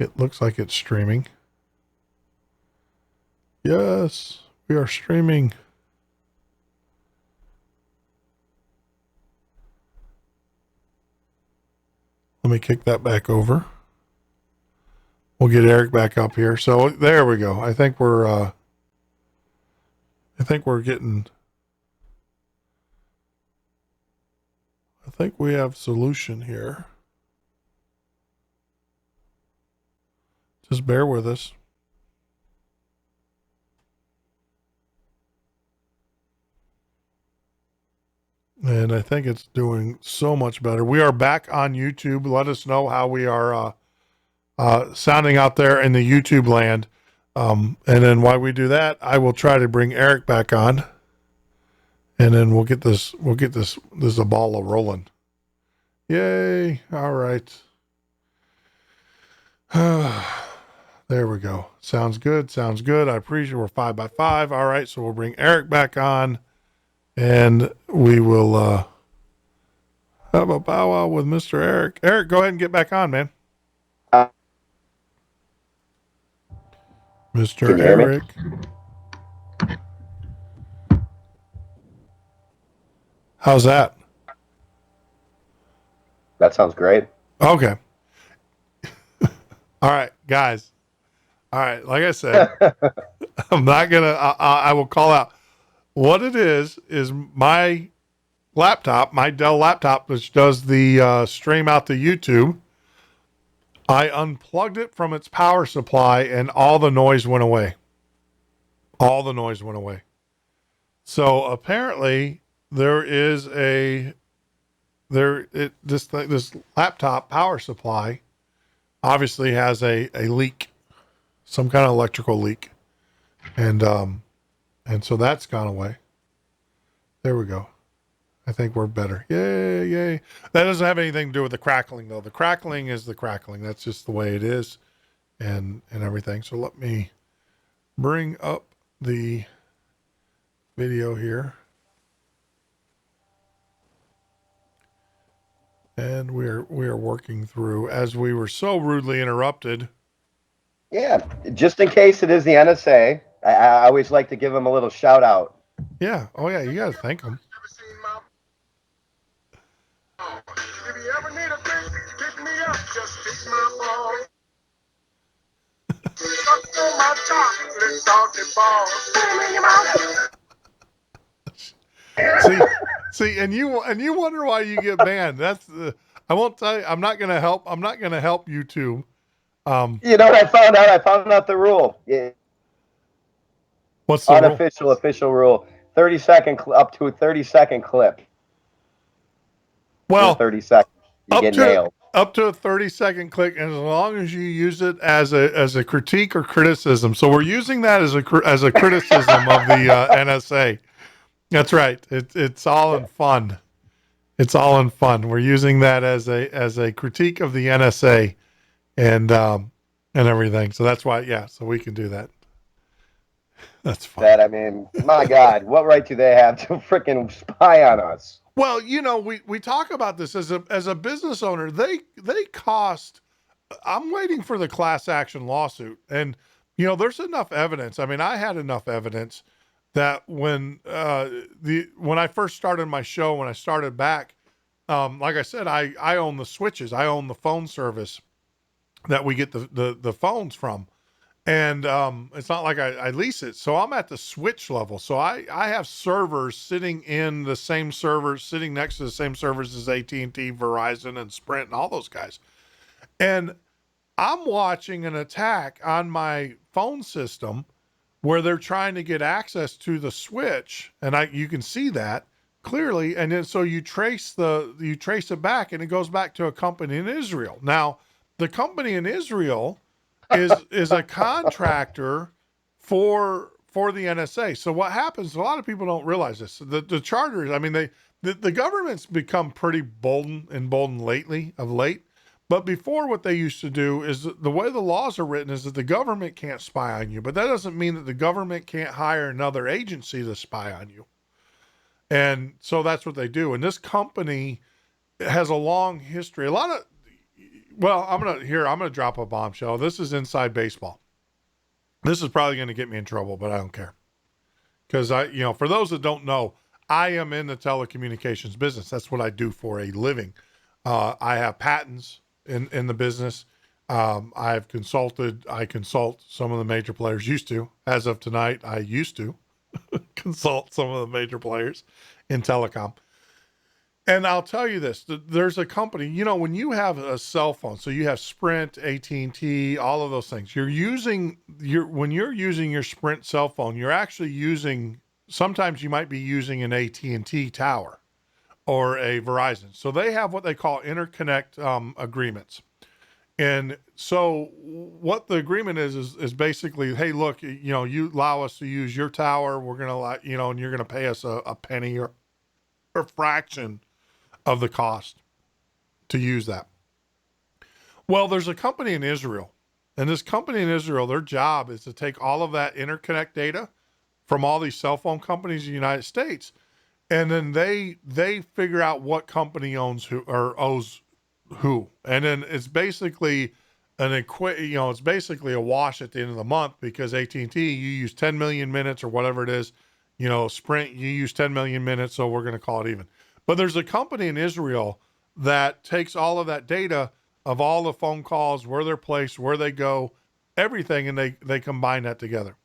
It looks like it's streaming. Yes, we are streaming. Let me kick that back over. We'll get Eric back up here. So there we go. I think we're getting, I think we have solution here. Just bear with us. And I think it's doing so much better. We are back on YouTube. Let us know how we are sounding out there in the YouTube land. And then while we do that, I will try to bring Eric back on. And then we'll get this Zabala rolling. Yay. All right. There we go. Sounds good. Sounds good. I appreciate we're 5x5. All right. So we'll bring Eric back on and we will have a powwow with Mr. Eric. Eric, go ahead and get back on, man. Mr. Eric. How's that? That sounds great. Okay. All right, guys. All right. Like I said, I'm not going to, I will call out what it is my laptop, my Dell laptop, which does the stream out to YouTube. I unplugged it from its power supply and all the noise went away. All the noise went away. So apparently there is this laptop power supply obviously has a leak, some kind of electrical leak. And so that's gone away. There we go. I think we're better. Yay, yay. That doesn't have anything to do with the crackling though. The crackling is the crackling. That's just the way it is and everything. So let me bring up the video here. And we are working through as we were so rudely interrupted. Yeah, just in case it is the NSA, I always like to give them a little shout out. Yeah. Oh yeah, you got to thank them. If you ever need a drink, pick me up, just pick my ball. Suck on my chocolate salty balls. Put 'em in your mouth. See, and you wonder why you get banned. That's the. I won't tell you. I'm not gonna help YouTube. You know what I found out? I found out the rule. Yeah. What's the unofficial rule? Official rule? 30-second up to a 30-second clip. Well, 30 seconds. You get nailed. Up to a 30-second click, and as long as you use it as a critique or criticism. So we're using that as a criticism of the NSA. That's right. It's all in fun. It's all in fun. We're using that as a critique of the NSA and everything. So that's why, yeah. So we can do that. That's fun. That, I mean, my God, what right do they have to freaking spy on us? Well, you know, we talk about this as a business owner. They cost. I'm waiting for the class action lawsuit, and you know, there's enough evidence. I mean, I had enough evidence that when I first started my show, when I started back, like I said, I own the switches, I own the phone service that we get the phones from. And it's not like I lease it. So I'm at the switch level. So I have servers sitting in the same servers, sitting next to the same servers as AT&T, Verizon, and Sprint, and all those guys. And I'm watching an attack on my phone system where they're trying to get access to the switch. And you can see that clearly. And then so you trace it back, and it goes back to a company in Israel. Now, the company in Israel is a contractor for the NSA. So what happens, a lot of people don't realize this. The charters, I mean, the government's become pretty emboldened of late. But before, what they used to do is the way the laws are written is that the government can't spy on you, but that doesn't mean that the government can't hire another agency to spy on you. And so that's what they do. And this company has a long history. Well, I'm gonna drop a bombshell. This is inside baseball. This is probably going to get me in trouble, but I don't care. Because for those that don't know, I am in the telecommunications business. That's what I do for a living. I have patents in the business. I consult some of the major players. Used to, as of tonight, I used to consult some of the major players in telecom. And I'll tell you this, there's a company, when you have a cell phone, so you have Sprint, AT&T, all of those things, when you're using your Sprint cell phone, you're actually sometimes you might be using an AT&T tower or a Verizon. So they have what they call interconnect agreements. And so what the agreement is basically, hey, look, you allow us to use your tower. We're going to allow, and you're going to pay us a penny or a fraction of the cost to use that. Well, there's a company in Israel, and this company in Israel, their job is to take all of that interconnect data from all these cell phone companies in the United States, and then they figure out what company owns who or owes who, and then it's basically it's basically a wash at the end of the month, because AT&T, you use 10 million minutes or whatever it is, Sprint, you use 10 million minutes, so we're going to call it even. But there's a company in Israel that takes all of that data of all the phone calls, where they're placed, where they go, everything, and they combine that together.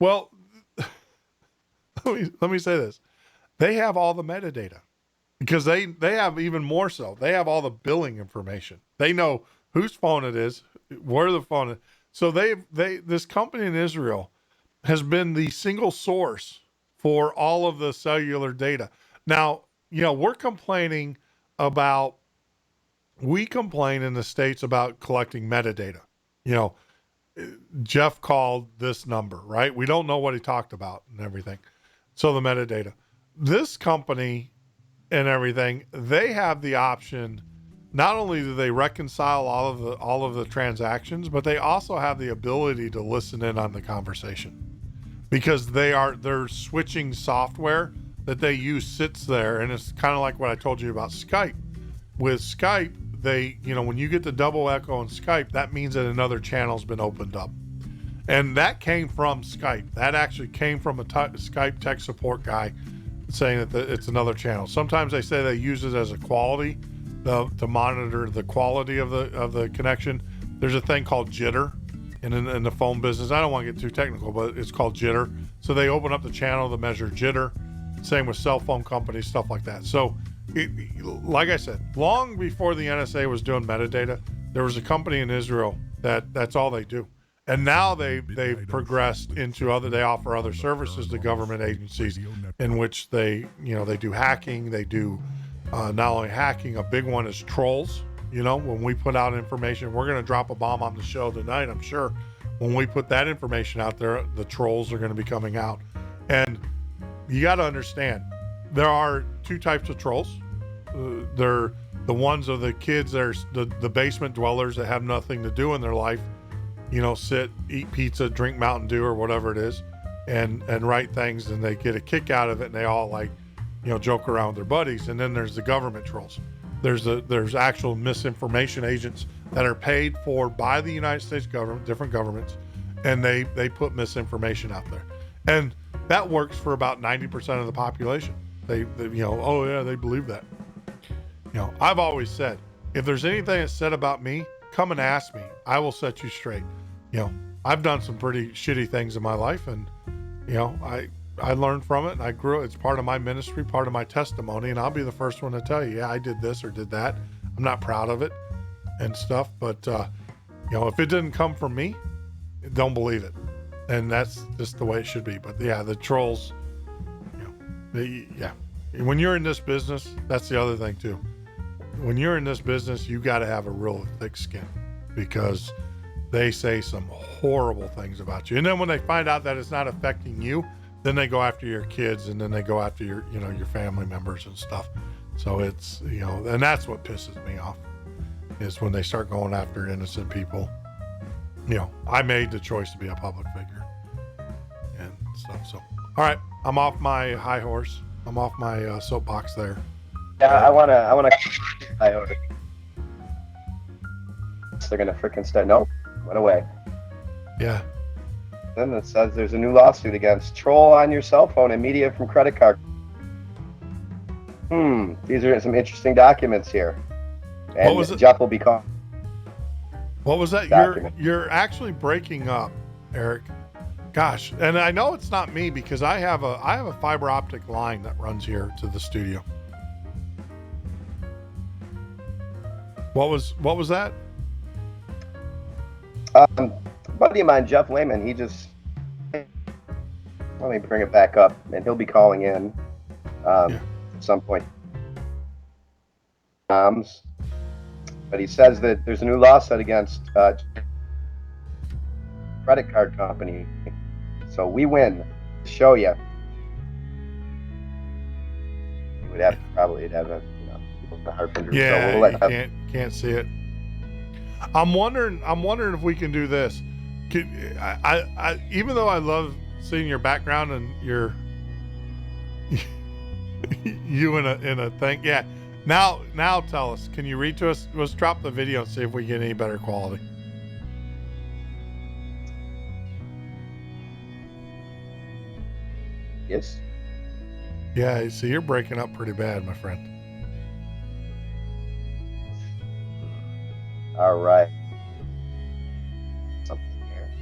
Well, let me say this. They have all the metadata, because they have even more so. They have all the billing information. They know whose phone it is, where the phone is. So this company in Israel has been the single source for all of the cellular data. Now, we complain in the States about collecting metadata. Jeff called this number, right? We don't know what he talked about and everything. So the metadata, this company and everything, they have the option. Not only do they reconcile all of the transactions, but they also have the ability to listen in on the conversation, because their switching software that they use sits there. And it's kind of like what I told you about Skype. With Skype, when you get the double echo on Skype, that means that another channel's been opened up. And that came from Skype. That actually came from a Skype tech support guy saying that it's another channel. Sometimes they say they use it as a quality to monitor the quality of the connection. There's a thing called jitter in the phone business. I don't want to get too technical, but it's called jitter. So they open up the channel to measure jitter. Same with cell phone companies, stuff like that. So, like I said, long before the NSA was doing metadata, there was a company in Israel that's all they do. And now they've progressed into they offer other services to government agencies, in which they do hacking. They do not only hacking, a big one is trolls. When we put out information, we're going to drop a bomb on the show tonight, I'm sure. When we put that information out there, the trolls are going to be coming out. And you got to understand, there are two types of trolls. They're the ones of the kids, there's the basement dwellers that have nothing to do in their life, sit, eat pizza, drink Mountain Dew or whatever it is, and write things, and they get a kick out of it, and they all joke around with their buddies. And then there's the government trolls. There's actual misinformation agents that are paid for by the United States government, different governments, and they put misinformation out there. And that works for about 90% of the population. They oh yeah, they believe that. I've always said, if there's anything that's said about me, come and ask me. I will set you straight. I've done some pretty shitty things in my life, and I learned from it, and I grew. It's part of my ministry, part of my testimony, and I'll be the first one to tell you, yeah, I did this or did that. I'm not proud of it and stuff, but if it didn't come from me, don't believe it. And that's just the way it should be. But yeah, the trolls, when you're in this business, that's the other thing too. When you're in this business, you got to have a real thick skin, because they say some horrible things about you. And then when they find out that it's not affecting you, then they go after your kids, and then they go after your family members and stuff. So it's, and that's what pisses me off, is when they start going after innocent people. I made the choice to be a public figure and stuff. So, all right, I'm off my high horse. I'm off my soapbox there. Yeah, I wanna. they're going to freaking start. Nope, went away. Yeah. Then it says there's a new lawsuit against troll on your cell phone and media from credit card. These are some interesting documents here. And What was it? Jeff will be calling. What was that? Document. You're actually breaking up, Eric. Gosh, and I know it's not me because I have a fiber optic line that runs here to the studio. What was that? Buddy of mine, Jeff Lehman, he just, let me bring it back up, and he'll be calling in at some point. But he says that there's a new lawsuit against credit card company. So we win. Show you. You would have probably have a hard finger. Yeah, so we'll you can't see it. I'm wondering if we can do this. I even though I love seeing your background and your you in a thing. Yeah. Now tell us. Can you read to us? Let's drop the video and see if we get any better quality. Yes. Yeah, see, you're breaking up pretty bad, my friend. All right. Something here.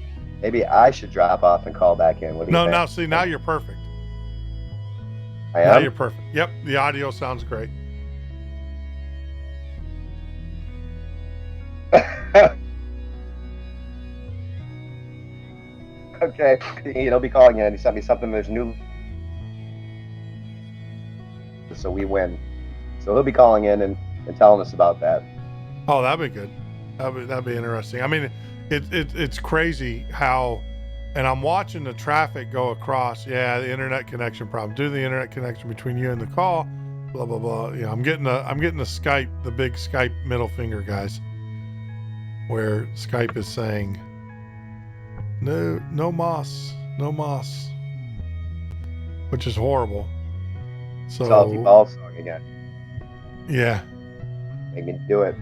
Maybe I should drop off and call back in. What do you think? No, see, now you're perfect. I Now am? you're perfect. Yep, the audio sounds great. Okay. He'll be calling in. He sent me something. There's new. So we win. So he'll be calling in and telling us about that. Oh, that'd be good. That'd be interesting. I mean, it's crazy how, and I'm watching the traffic go across. Yeah, the internet connection problem. Do the internet connection between you and the call. Blah blah blah. Yeah, I'm getting the Skype, the big Skype middle finger, guys, where Skype is saying, no moss, which is horrible. So Salty Ball song again. Yeah. Make me do it.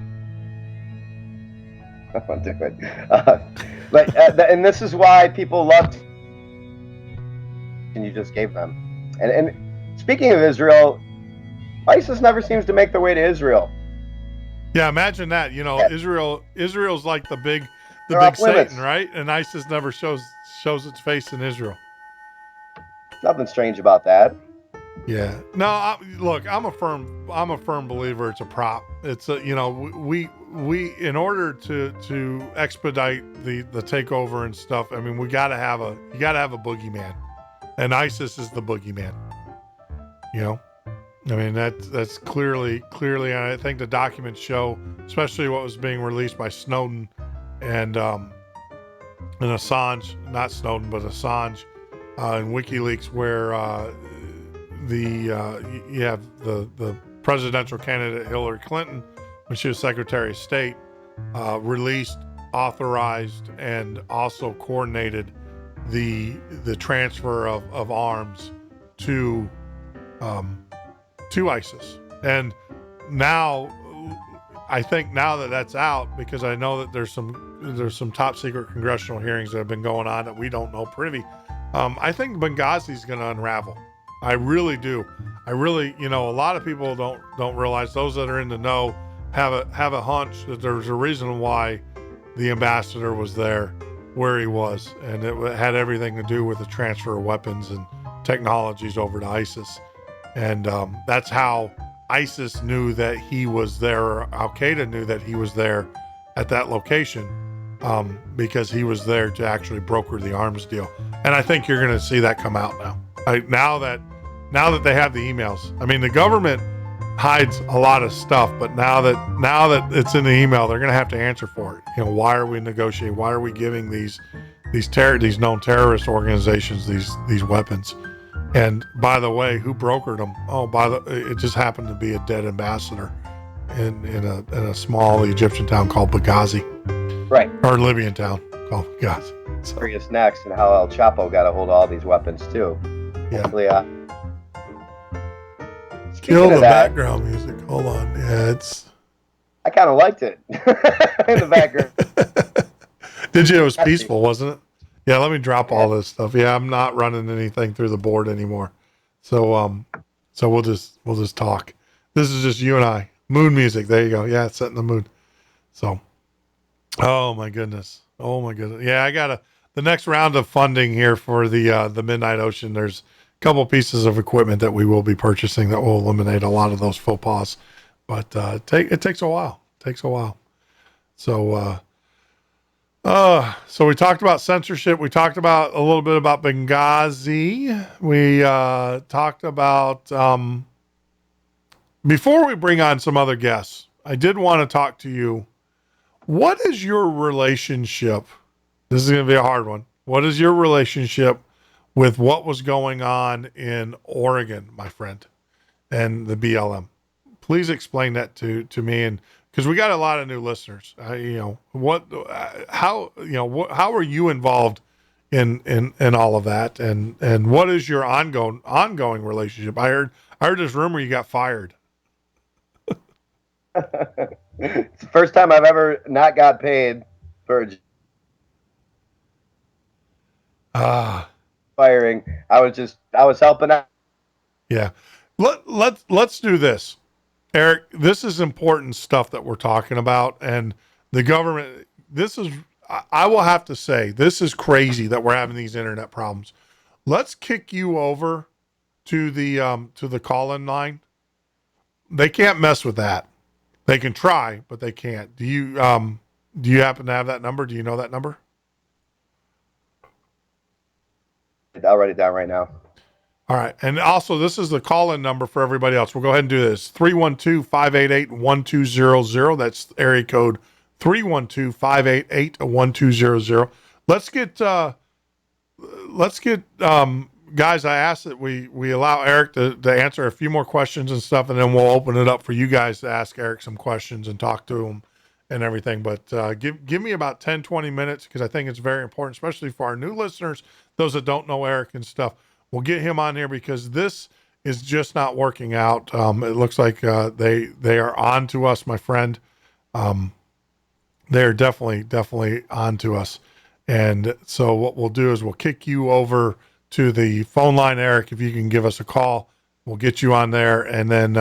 I'll do it. And this is why people loved. And you just gave them. And speaking of Israel, ISIS never seems to make their way to Israel. Yeah, imagine that. You know, yeah. Israel's like the big limits. Satan, right? And ISIS never shows its face in Israel. Nothing strange about that. Yeah. No, look, I'm a firm believer it's a prop. It's a, we in order to expedite the takeover and stuff, I mean, you gotta have a boogeyman, and ISIS is the boogeyman. I mean, that's clearly, and I think the documents show, especially what was being released by Snowden and Assange, not Snowden, but Assange, in WikiLeaks, where you have the presidential candidate Hillary Clinton, when she was Secretary of State, released, authorized, and also coordinated the transfer of arms to ISIS. And now, I think now that that's out, because I know that there's some top secret congressional hearings that have been going on that we don't know privy. I think Benghazi is going to unravel. I really do. I really, a lot of people don't realize, those that are in the know have a hunch that there's a reason why the ambassador was there where he was, and it had everything to do with the transfer of weapons and technologies over to ISIS. And that's how ISIS knew that he was there, or Al-Qaeda knew that he was there at that location, because he was there to actually broker the arms deal. And I think you're going to see that come out now. Now that they have the emails. I mean, the government hides a lot of stuff, but now that it's in the email, they're going to have to answer for it. Why are we negotiating? Why are we giving these known terrorist organizations these weapons? And by the way, who brokered them? It just happened to be a dead ambassador in a small Egyptian town called Benghazi, right? Or Libyan town called Benghazi. So. Curious next, and how El Chapo got a hold of all these weapons too. Yeah. Kill the background music. Hold on. Yeah, it's. I kind of liked it in the background. Did you? It was peaceful, wasn't it? Yeah, let me drop all this stuff. Yeah, I'm not running anything through the board anymore. So so we'll just talk. This is just you and I. Mood music. There you go. Yeah, it's setting the mood. So oh my goodness. Oh my goodness. Yeah, I got the next round of funding here for the Midnight Ocean. There's a couple pieces of equipment that we will be purchasing that will eliminate a lot of those faux pas. But it takes a while. It takes a while. So we talked about censorship. We talked about a little bit about Benghazi. We talked about before we bring on some other guests, I did want to talk to you. What is your relationship? This is going to be a hard one. What is your relationship with what was going on in Oregon, my friend, and the BLM? Please explain that to me, and because we got a lot of new listeners. How are you involved in all of that, and what is your ongoing relationship? I heard this rumor you got fired. It's the first time I've ever not got paid for firing. I was helping out. Yeah. Let's do this. Eric, this is important stuff that we're talking about, and the government, I will have to say, this is crazy that we're having these internet problems. Let's kick you over to the call-in line. They can't mess with that. They can try, but they can't. Do you happen to have that number? Do you know that number? I'll write it down right now. All right. And also, this is the call-in number for everybody else. We'll go ahead and do this. 312-588-1200. That's area code 312-588-1200. Let's get guys, I asked that we allow Eric to answer a few more questions and stuff, and then we'll open it up for you guys to ask Eric some questions and talk to him and everything. But give me about 10, 20 minutes, because I think it's very important, especially for our new listeners, those that don't know Eric and stuff. We'll get him on here because this is just not working out. It looks like they are on to us, my friend. They're definitely on to us. And so what we'll do is we'll kick you over to the phone line, Eric. If you can give us a call, we'll get you on there, and then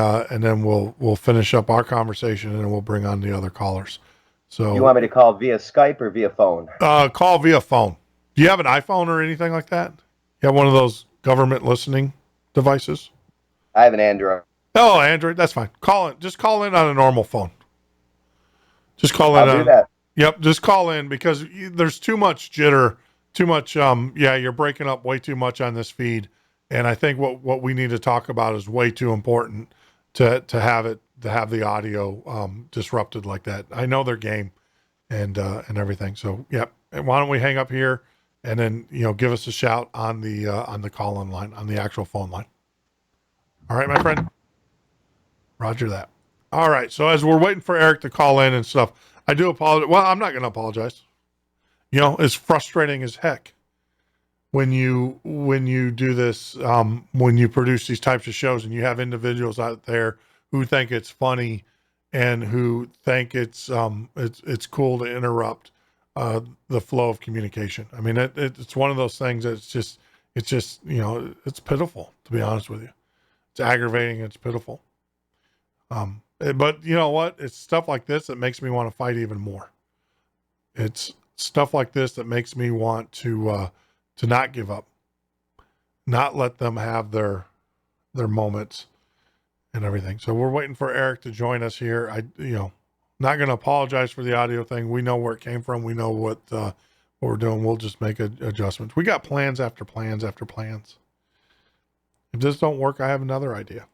we'll finish up our conversation, and then we'll bring on the other callers. So You want me to call via Skype or via phone? Call via phone. Do you have an iPhone or anything like that? You have one of those government listening devices? I have an Android. Oh, Android. That's fine. Just call in on a normal phone. Just call in. I'll do that. Yep. Just call in, because there's too much jitter, too much. You're breaking up way too much on this feed. And I think what we need to talk about is way too important to have the audio disrupted like that. I know their game and everything. So, yep. And why don't we hang up here, and then, give us a shout on the call-in line, on the actual phone line. All right, my friend. Roger that. All right. So as we're waiting for Eric to call in and stuff, I do apologize. Well, I'm not going to apologize. It's frustrating as heck when you do this, when you produce these types of shows, and you have individuals out there who think it's funny and who think it's cool to interrupt the flow of communication. I mean, it's one of those things that it's just it's pitiful, to be honest with you. It's aggravating. It's pitiful. But you know what? It's stuff like this that makes me want to fight even more. It's stuff like this that makes me want to not give up, not let them have their moments and everything. So we're waiting for Eric to join us here. Not going to apologize for the audio thing. We know where it came from. We know what we're doing. We'll just make adjustments. We got plans after plans after plans. If this don't work, I have another idea.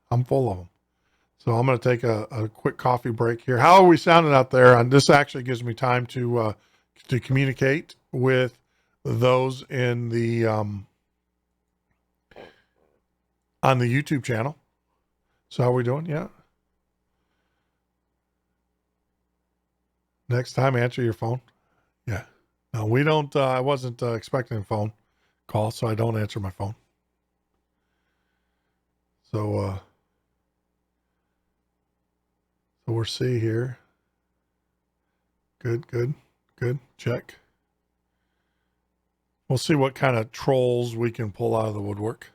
I'm full of them. So I'm going to take a quick coffee break here. How are we sounding out there? And this actually gives me time to communicate with those in the on the YouTube channel. So how are we doing? Yeah. Next time, answer your phone. Yeah. No, we don't. I wasn't expecting a phone call, so I don't answer my phone. So So we'll see here. Good, good, good. Check. We'll see what kind of trolls we can pull out of the woodwork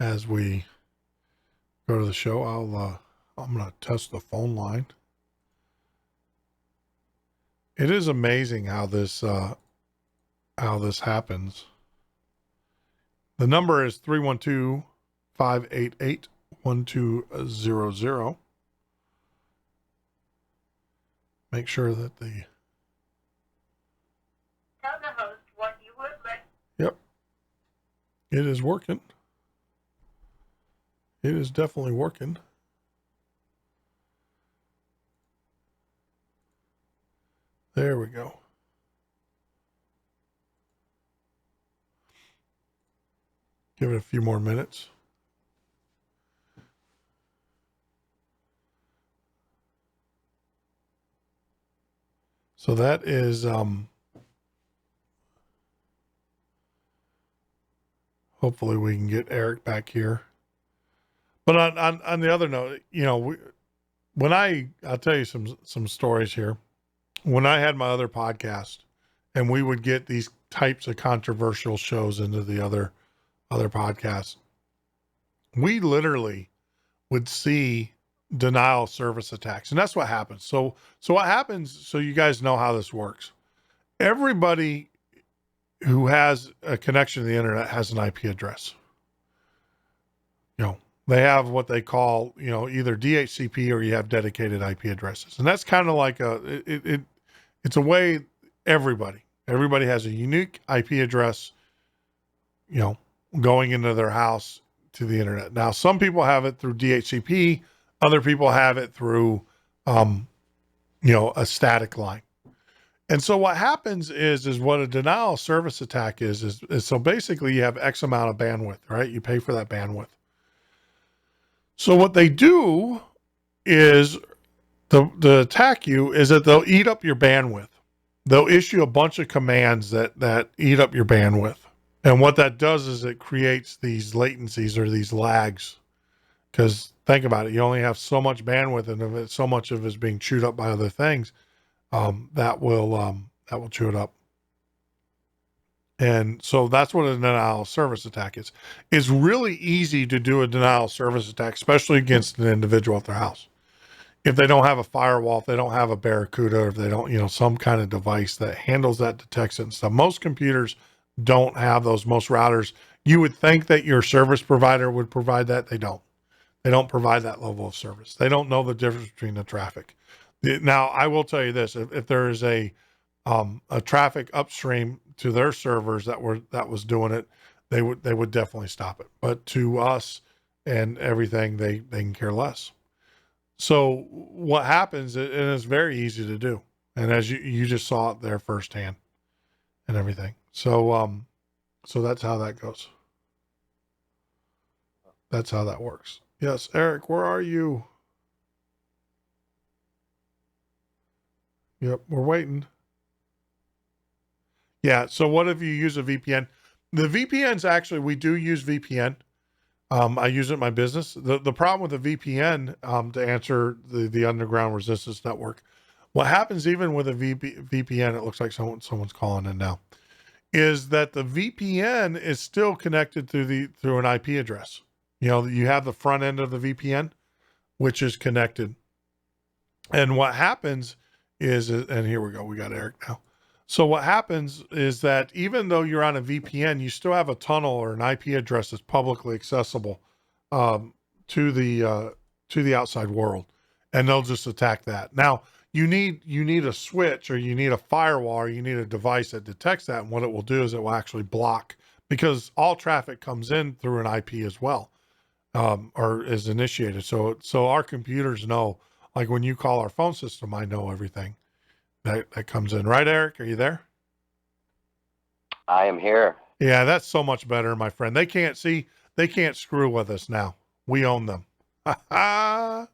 as we go to the show. I'm going to test the phone line. It is amazing how this happens. The number is 312-588-1200. Make sure that the Tell the host what you would like. Yep. It is working. It is definitely working. There we go. Give it a few more minutes. So that is hopefully we can get Eric back here. But on the other note, you know, I'll tell you some stories here. When I had my other podcast and we would get these types of controversial shows into the other podcasts, we literally would see denial of service attacks. And that's what happens. So what happens, so you guys know how this works. Everybody who has a connection to the internet has an IP address. You know, they have what they call, you know, either DHCP or you have dedicated IP addresses. And that's kind of like it's a way everybody has a unique IP address, you know, going into their house to the internet. Now, some people have it through DHCP, other people have it through, you know, a static line. And so what happens is what a denial of service attack is so basically you have X amount of bandwidth, right? You pay for that bandwidth. So what they do is to attack you is that they'll eat up your bandwidth. They'll issue a bunch of commands that eat up your bandwidth. And what that does is it creates these latencies or these lags. Because think about it, you only have so much bandwidth, and if so much of it is being chewed up by other things, that will chew it up. And so that's what a denial of service attack is. It's really easy to do a denial of service attack, especially against an individual at their house. If they don't have a firewall, if they don't have a Barracuda, or if they don't, you know, some kind of device that handles that, detects it and stuff. Most computers don't have those. Most routers, you would think that your service provider would provide that. They don't. They don't provide that level of service. They don't know the difference between the traffic. Now, I will tell you this: if there is a traffic upstream to their servers that was doing it, they would definitely stop it. But to us and everything, they can care less. So what happens, and it's very easy to do, and as you just saw it there firsthand, and everything. So that's how that goes. That's how that works. Yes, Eric, where are you? Yep, we're waiting. Yeah, so what if you use a VPN? The VPNs, actually, we do use VPN. I use it in my business. The problem with the VPN, to answer the Underground Resistance Network, what happens even with a VPN, it looks like someone's calling in now, is that the VPN is still connected through an IP address. You know, you have the front end of the VPN, which is connected. And what happens is, and here we go, we got Eric now. So what happens is that even though you're on a VPN, you still have a tunnel or an IP address that's publicly accessible to the outside world, and they'll just attack that. Now, you need a switch, or you need a firewall, or you need a device that detects that, and what it will do is it will actually block, because all traffic comes in through an IP as well, or is initiated. So our computers know, like when you call our phone system, I know everything that comes in. Right, Eric? Are you there? I am here. Yeah, that's so much better, my friend. They can't screw with us now. We own them. My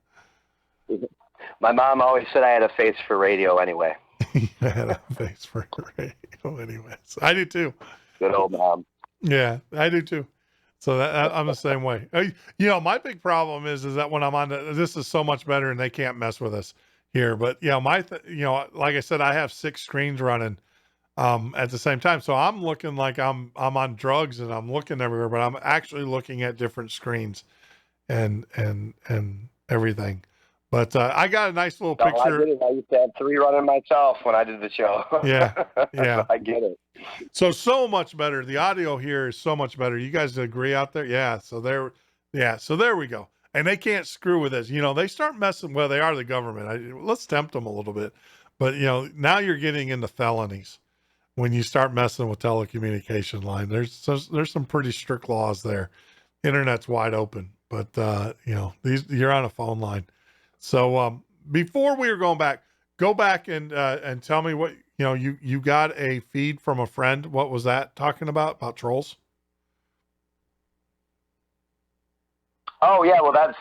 mom always said I had a face for radio anyway. You had a face for radio anyways. I do too. Good old mom. Yeah, I do too. So I'm the same way. My big problem is that when I'm on this is so much better and they can't mess with us here. But like I said, I have 6 screens running at the same time. So I'm looking like I'm on drugs and I'm looking everywhere, but I'm actually looking at different screens and everything. But I got a nice little No, I picture. get it. I used to have 3 running myself when I did the show. Yeah. So I get it. So much better. The audio here is so much better. You guys agree out there? Yeah. So there we go. And they can't screw with us. They start messing. Well, they are the government. Let's tempt them a little bit. But now you're getting into felonies when you start messing with telecommunication line. There's some pretty strict laws there. Internet's wide open, but you're on a phone line. So before we were going back, go back and tell me what you got a feed from a friend. What was that talking about trolls? Oh yeah, well that's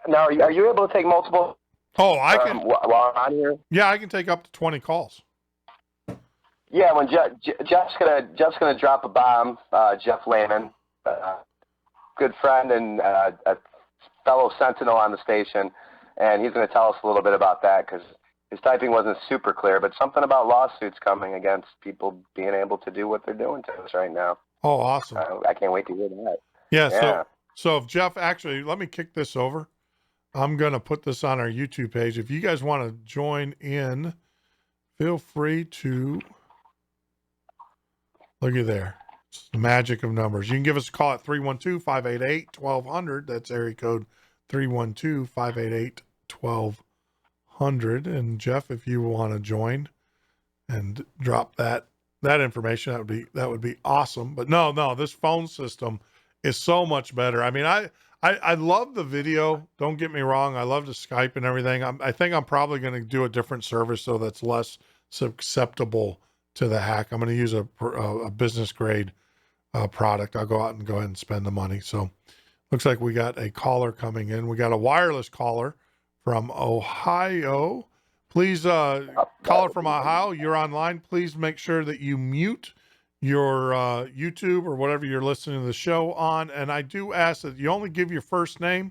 now. Are you able to take multiple? Oh, I can. While I'm on here. Yeah, I can take up to 20 calls. Yeah, when Jeff's gonna drop a bomb. Jeff Lehman, good friend and a fellow sentinel on the station, and he's going to tell us a little bit about that because his typing wasn't super clear, but something about lawsuits coming against people being able to do what they're doing to us right now. Oh, awesome. I can't wait to hear that. Yeah. So if Jeff, actually, let me kick this over. I'm going to put this on our YouTube page. If you guys want to join in, feel free to. Look at there. It's the magic of numbers. You can give us a call at 312-588-1200. That's area code 312-588-1200. And Jeff, if you want to join and drop that information, that would be awesome. But no, this phone system is so much better. I mean, I love the video. Don't get me wrong. I love the Skype and everything. I think I'm probably going to do a different service so that's less susceptible to the hack. I'm going to use a business grade product. I'll go out and go ahead and spend the money. So looks like we got a caller coming in. We got a wireless caller from Ohio. Please, caller from Ohio, you're online. Please make sure that you mute your YouTube or whatever you're listening to the show on. And I do ask that you only give your first name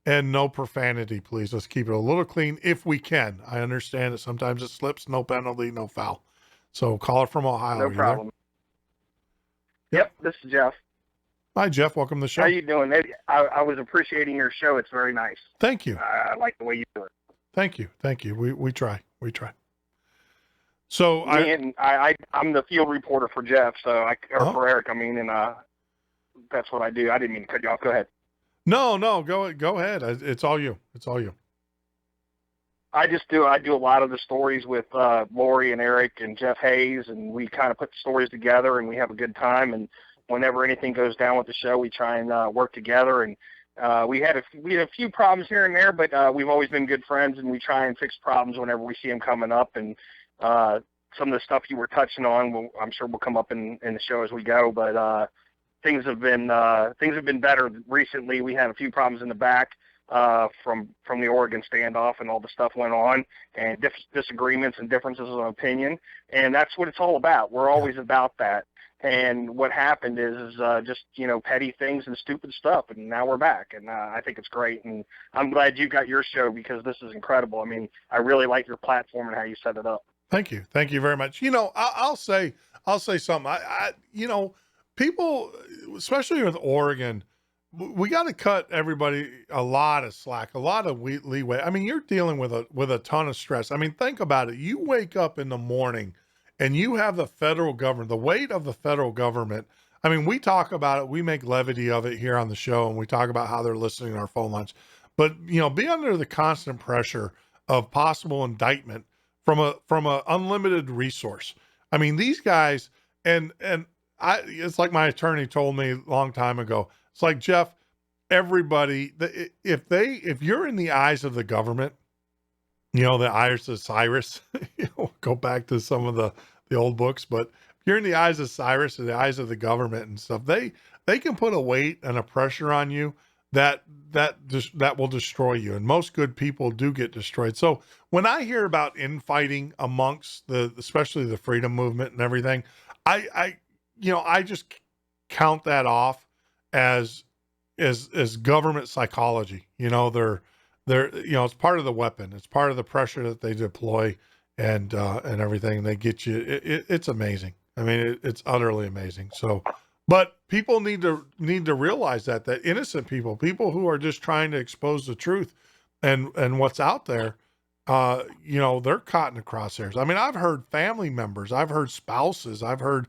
and no profanity, please. Let's keep it a little clean if we can. I understand that sometimes it slips. No penalty, no foul. So caller from Ohio. No problem. Yep, this is Jeff. Hi, Jeff. Welcome to the show. How you doing? I was appreciating your show. It's very nice. Thank you. I like the way you do it. Thank you. We try. So I'm the field reporter for Jeff, for Eric. I mean, and that's what I do. I didn't mean to cut you off. Go ahead. No, go ahead. It's all you. I do a lot of the stories with Lori and Eric and Jeff Hayes, and we kind of put the stories together, and we have a good time. And whenever anything goes down with the show, we try and work together. And we had a few problems here and there, but we've always been good friends, and we try and fix problems whenever we see them coming up. And some of the stuff you were touching on, I'm sure will come up in the show as we go. But things have been better recently. We had a few problems in the back. From the Oregon standoff and all the stuff went on, and disagreements and differences of opinion, and that's what it's all about. We're always about that. And what happened is just petty things and stupid stuff, and now we're back, and I think it's great. And I'm glad you got your show because this is incredible. I mean, I really like your platform and how you set it up. Thank you very much. I'll say something. People, especially with Oregon, we got to cut everybody a lot of slack, a lot of leeway. I mean, you're dealing with a ton of stress. I mean, think about it. You wake up in the morning and you have the federal government, the weight of the federal government. I mean, we talk about it. We make levity of it here on the show, and we talk about how they're listening to our phone lines. But, be under the constant pressure of possible indictment from a unlimited resource. I mean, these guys, it's like my attorney told me a long time ago. It's like, Jeff, everybody, if you're in the eyes of the government, the eyes of Cyrus, go back to some of the old books, but if you're in the eyes of Cyrus or the eyes of the government and stuff, they can put a weight and a pressure on you that will destroy you. And most good people do get destroyed. So when I hear about infighting amongst especially the freedom movement and everything, I just count that off as government psychology. You know, they're it's part of the weapon. It's part of the pressure that they deploy and everything. They get you. It's amazing. I mean, it's utterly amazing. So, but people need to realize that innocent people who are just trying to expose the truth and what's out there, they're caught in the crosshairs. I mean, I've heard family members, I've heard spouses, I've heard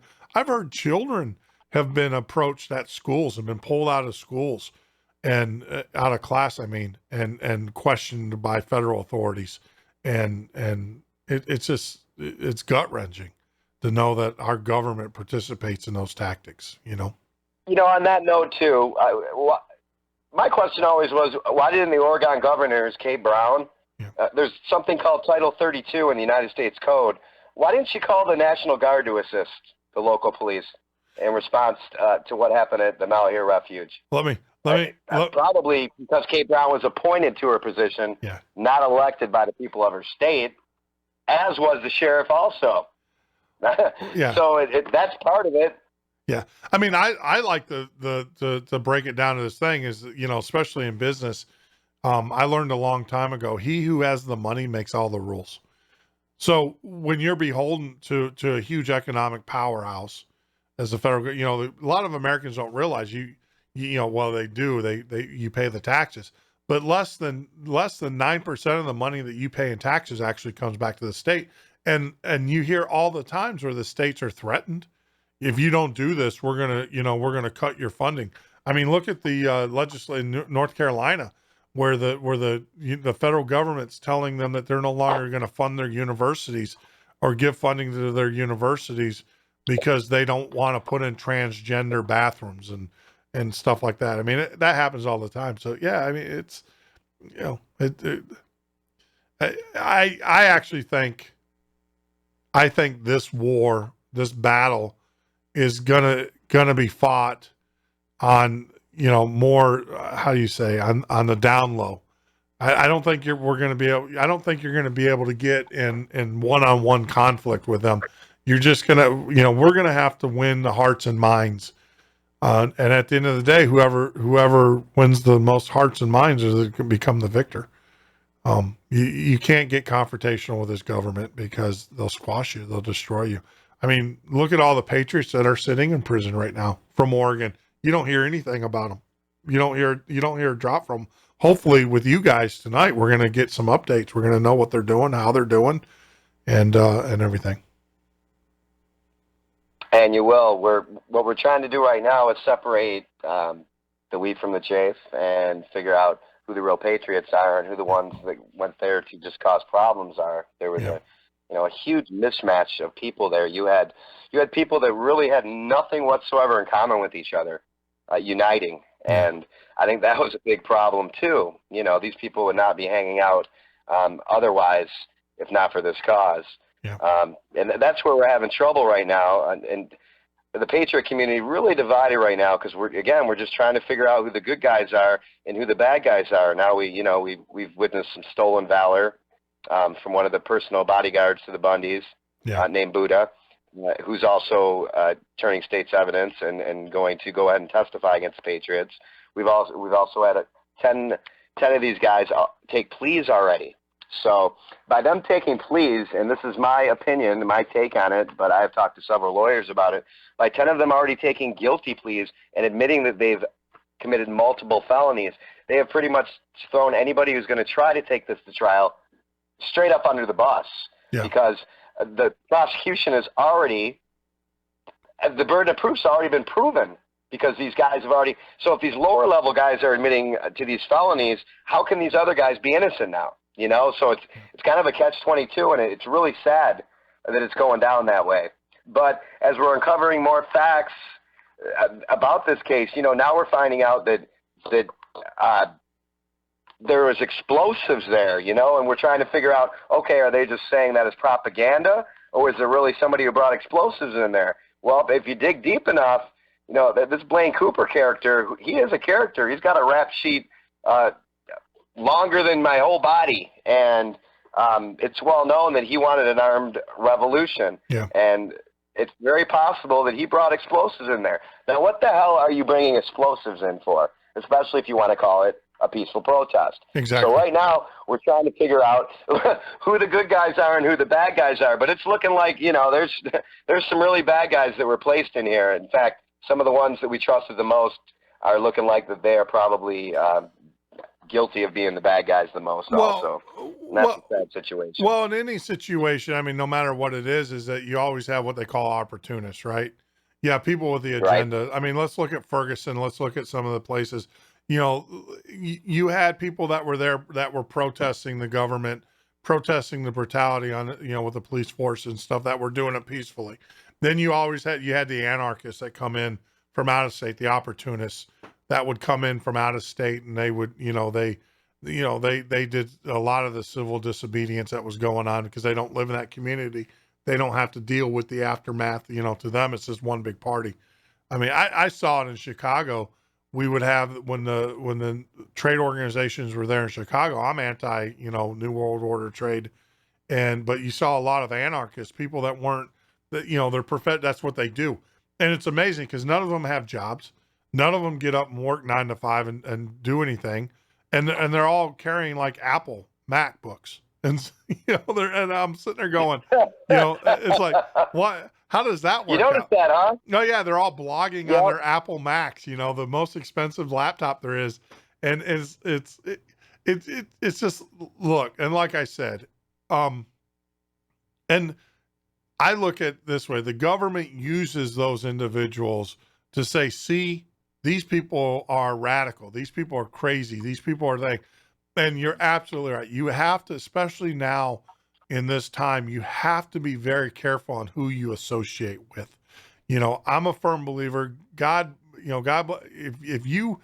children have been approached at schools and been pulled out of schools and out of class, I mean, and questioned by federal authorities. And it's just, it's gut wrenching to know that our government participates in those tactics, On that note too, my question always was, why didn't the Oregon governors, Kate Brown, there's something called Title 32 in the United States Code. Why didn't she call the National Guard to assist the local police in response to what happened at the Malheur Refuge? Probably because Kate Brown was appointed to her position, not elected by the people of her state, as was the sheriff also. So that's part of it. Yeah. I mean, I like to break it down to this thing is, especially in business, I learned a long time ago, he who has the money makes all the rules. So when you're beholden to a huge economic powerhouse as a federal, a lot of Americans don't realize well, they do, you pay the taxes, but less than 9% of the money that you pay in taxes actually comes back to the state. And you hear all the times where the states are threatened. If you don't do this, we're going to cut your funding. I mean, look at the legislature in North Carolina, where the federal government's telling them that they're no longer going to fund their universities or give funding to their universities because they don't want to put in transgender bathrooms and stuff like that. I mean, that happens all the time. So yeah, I mean, it's, I actually think this war, this battle is gonna be fought on, more, how do you say, on the down low. I don't think you're going to be able to get in one-on-one conflict with them. You're just going to, we're going to have to win the hearts and minds. And at the end of the day, whoever wins the most hearts and minds is going to become the victor. You can't get confrontational with this government because they'll squash you. They'll destroy you. I mean, look at all the patriots that are sitting in prison right now from Oregon. You don't hear anything about them. You don't hear a drop from them. Hopefully with you guys tonight, we're going to get some updates. We're going to know what they're doing, how they're doing, and everything. And you will. What we're trying to do right now is separate the wheat from the chaff and figure out who the real patriots are and who the ones that went there to just cause problems are. There was a huge mismatch of people there. You had people that really had nothing whatsoever in common with each other, uniting. And I think that was a big problem too. These people would not be hanging out otherwise if not for this cause. And that's where we're having trouble right now. And the Patriot community really divided right now because we're just trying to figure out who the good guys are and who the bad guys are. Now we've witnessed some stolen valor from one of the personal bodyguards to the Bundys, named Buddha, who's also turning state's evidence and going to go ahead and testify against the Patriots. We've also had 10 of these guys take pleas already. So by them taking pleas, and this is my opinion, my take on it, but I have talked to several lawyers about it, by 10 of them already taking guilty pleas and admitting that they've committed multiple felonies, they have pretty much thrown anybody who's going to try to take this to trial straight up under the bus. Because the prosecution is already, the burden of proof's already been proven because these guys have already, so if these lower level guys are admitting to these felonies, how can these other guys be innocent now? So it's kind of a catch-22, and it's really sad that it's going down that way. But as we're uncovering more facts about this case, now we're finding out that there was explosives there, and we're trying to figure out, okay, are they just saying that as propaganda, or is there really somebody who brought explosives in there? Well, if you dig deep enough, this Blaine Cooper character, he is a character. He's got a rap sheet longer than my whole body, and it's well known that he wanted an armed revolution. And it's very possible that he brought explosives in there. Now, what the hell are you bringing explosives in for? Especially if you want to call it a peaceful protest. Exactly. So right now, we're trying to figure out who the good guys are and who the bad guys are. But it's looking like, there's some really bad guys that were placed in here. In fact, some of the ones that we trusted the most are looking like that they are probably guilty of being the bad guys the most also. And that's a sad situation. Well, in any situation, I mean, no matter what it is that you always have what they call opportunists, right? Yeah, people with the agenda. Right. I mean, let's look at Ferguson. Let's look at some of the places. You had people that were there that were protesting the government, protesting the brutality on, with the police force and stuff, that were doing it peacefully. Then you had the anarchists that come in from out of state, the opportunists that would come in from out of state, and they would, they did a lot of the civil disobedience that was going on because they don't live in that community. They don't have to deal with the aftermath. To them, it's just one big party. I mean, I saw it in Chicago. We would have, when the trade organizations were there in Chicago, I'm anti, New World Order trade. But you saw a lot of anarchists, people that weren't, that's what they do. And it's amazing because none of them have jobs. None of them get up and work 9 to 5 and do anything. And they're all carrying like Apple MacBooks. And, and I'm sitting there going, it's like, what? How does that work? You noticed that, huh? No, yeah, they're all blogging on their Apple Macs, the most expensive laptop there is. And it's just, look, and like I said, and I look at it this way, the government uses those individuals to say, see, these people are radical. These people are crazy. These people are they. And you're absolutely right. You have to, especially now in this time, you have to be very careful on who you associate with. I'm a firm believer, God, if you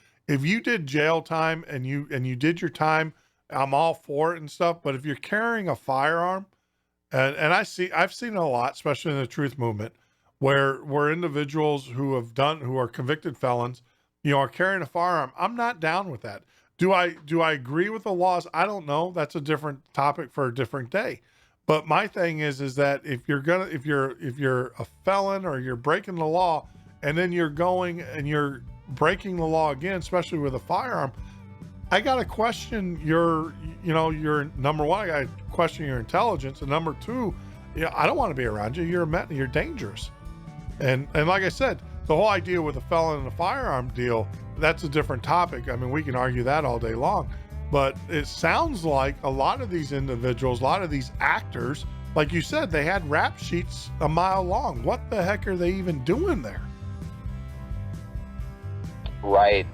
did jail time and you did your time, I'm all for it and stuff. But if you're carrying a firearm, and I've seen it a lot, especially in the truth movement, where individuals who are convicted felons, are carrying a firearm. I'm not down with that. Do I agree with the laws? I don't know. That's a different topic for a different day. But my thing is that if you're a felon or you're breaking the law, and then you're going and you're breaking the law again, especially with a firearm, I got to question your number one, I got to question your intelligence. And number two, I don't want to be around you. You're dangerous. And like I said, the whole idea with a felon and a firearm deal, that's a different topic. I mean, we can argue that all day long, but it sounds like a lot of these individuals, a lot of these actors, like you said, they had rap sheets a mile long. What the heck are they even doing there? Right.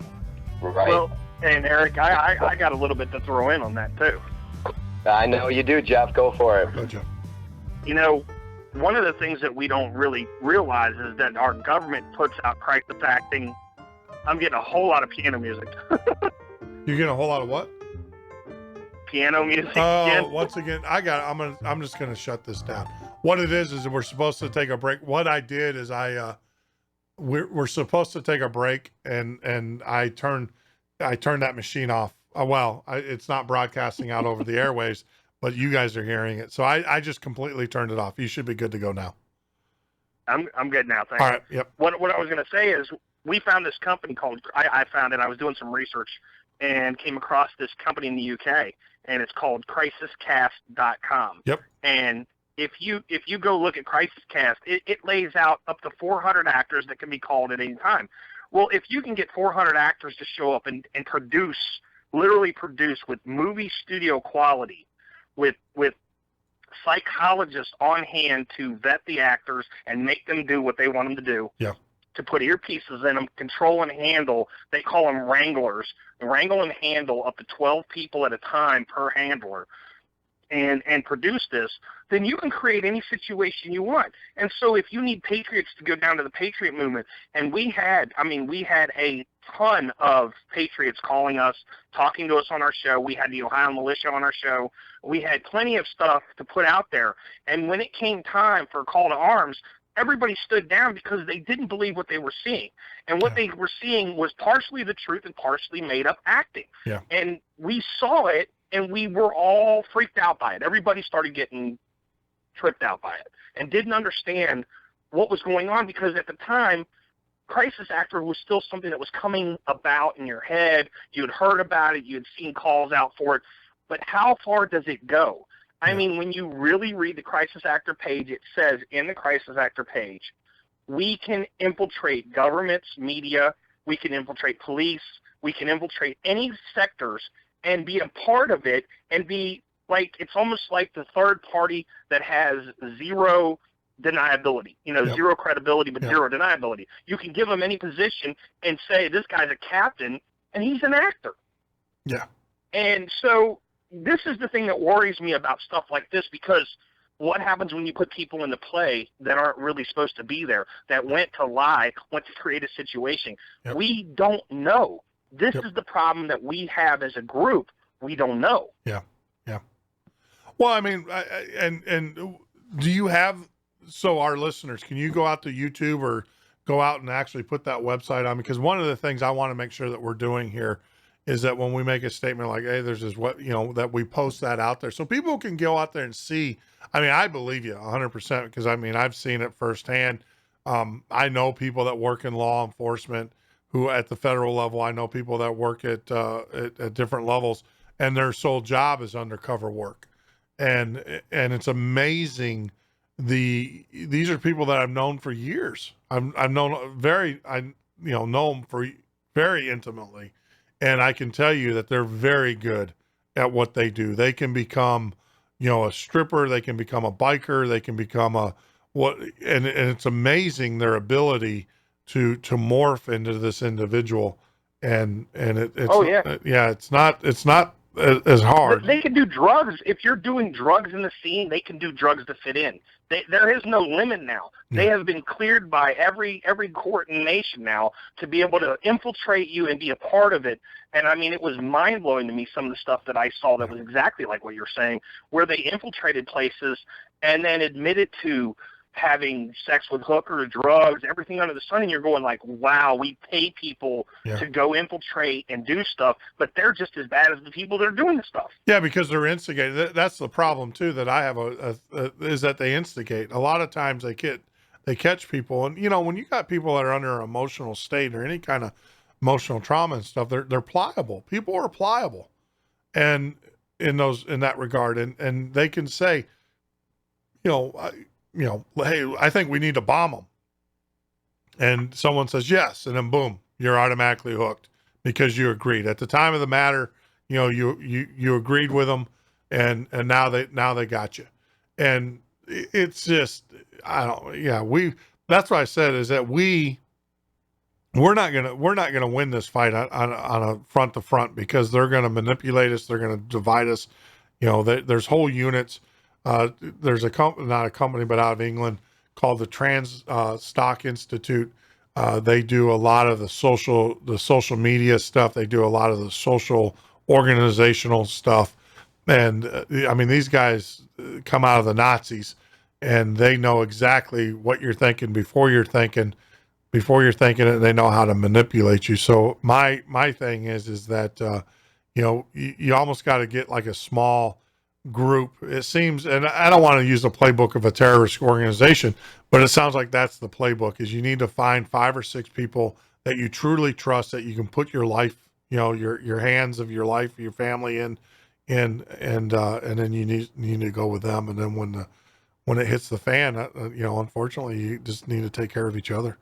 Well, and Eric, I got a little bit to throw in on that too. I know you do, Jeff. Go for it. Go, Jeff. One of the things that we don't really realize is that our government puts out crisis acting. I'm getting a whole lot of piano music. You're getting a whole lot of what? Piano music. Oh, once again, I'm just gonna shut this down. What it is we're supposed to take a break. What I did is we're supposed to take a break, and I turned that machine off. It's not broadcasting out over the airwaves, but you guys are hearing it. So I just completely turned it off. You should be good to go now. I'm good now. Thanks. All right. Yep. What I was going to say is we found this company called, I found it, I was doing some research and came across this company in the UK, and it's called crisiscast.com. Yep. And if you go look at CrisisCast, it lays out up to 400 actors that can be called at any time. Well, if you can get 400 actors to show up and literally produce with movie studio quality, with psychologists on hand to vet the actors and make them do what they want them to do. Yeah. To put earpieces in them, control and handle, they call them wranglers, wrangle and handle up to 12 people at a time per handler, and produce this, then you can create any situation you want. And so if you need patriots to go down to the Patriot movement, and we had a ton of patriots calling us, talking to us on our show. We had the Ohio Militia on our show. We had plenty of stuff to put out there. And when it came time for a call to arms, everybody stood down because they didn't believe what they were seeing. And what they were seeing was partially the truth and partially made up acting. Yeah. And we saw it, and we were all freaked out by it. Everybody started getting tripped out by it and didn't understand what was going on, because at the time, crisis actor was still something that was coming about in your head. You had heard about it. You had seen calls out for it. But how far does it go? I mean, when you really read the crisis actor page, it says in the crisis actor page, we can infiltrate governments, media, we can infiltrate police, we can infiltrate any sectors and be a part of it and be like, it's almost like the third party that has zero deniability, zero credibility, but zero deniability. You can give him any position and say, this guy's a captain and he's an actor. Yeah. And so this is the thing that worries me about stuff like this, because what happens when you put people into play that aren't really supposed to be there, that went to lie, went to create a situation? Yep. We don't know. This is the problem that we have as a group. We don't know. Yeah. Yeah. Well, I mean, and do you have, so our listeners, can you go out to YouTube or go out and actually put that website on? Because one of the things I want to make sure that we're doing here is that when we make a statement like, hey, there's this, that we post that out there so people can go out there and see. I mean, I believe you 100% because I mean, I've seen it firsthand. I know people that work in law enforcement who at the federal level, I know people that work at different levels, and their sole job is undercover work. And it's amazing. These are people that I've known for years. I've known know them for very intimately. And I can tell you that they're very good at what they do. They can become, a stripper. They can become a biker. They can become and it's amazing their ability to morph into this individual. It's it's not as hard. They can do drugs. If you're doing drugs in the scene, they can do drugs to fit in. There is no limit now. They have been cleared by every court in the nation now to be able to infiltrate you and be a part of it. And I mean, it was mind-blowing to me, some of the stuff that I saw that was exactly like what you're saying, where they infiltrated places and then admitted to having sex with hookers, drugs, everything under the sun, and you're going like, wow, we pay people to go infiltrate and do stuff, but they're just as bad as the people that are doing the stuff. Yeah, because they're instigated. That's the problem too that I have is that they instigate. A lot of times they catch people, and when you got people that are under an emotional state or any kind of emotional trauma and stuff, they're pliable. People are pliable, and in that regard, and they can say, hey, I think we need to bomb them. And someone says yes, and then boom, you're automatically hooked because you agreed. At the time of the matter, you agreed with them, and now they got you. And it's just, that's what I said is that we're not gonna win this fight on a front to front because they're gonna manipulate us, they're gonna divide us. There's whole units. There's not a company, but out of England called the Trans Stock Institute. They do a lot of the social media stuff. They do a lot of the social organizational stuff. And I mean, these guys come out of the Nazis and they know exactly what you're thinking before you're thinking it, and they know how to manipulate you. So my thing is that, you almost got to get like a small group, it seems, and I don't want to use the playbook of a terrorist organization, but it sounds like that's the playbook, is you need to find 5 or 6 people that you truly trust, that you can put your life, your hands of your life, your family in, and then you need to go with them. And then when it hits the fan, unfortunately you just need to take care of each other.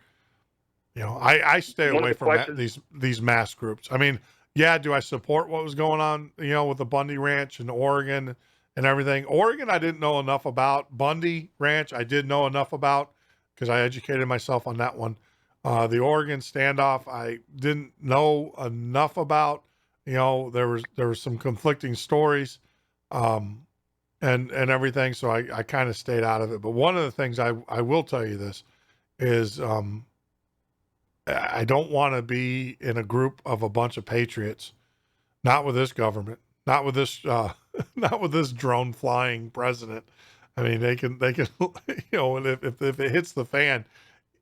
I stay away from these mass groups. I mean, do I support what was going on, with the Bundy Ranch in Oregon and everything? Oregon, I didn't know enough about. Bundy Ranch, I did know enough about because I educated myself on that one. The Oregon standoff, I didn't know enough about. There was some conflicting stories, and everything. So I kind of stayed out of it. But one of the things I will tell you this is, I don't want to be in a group of a bunch of patriots, not with this government, not with this, not with this drone flying president. I mean, they can, and if it hits the fan,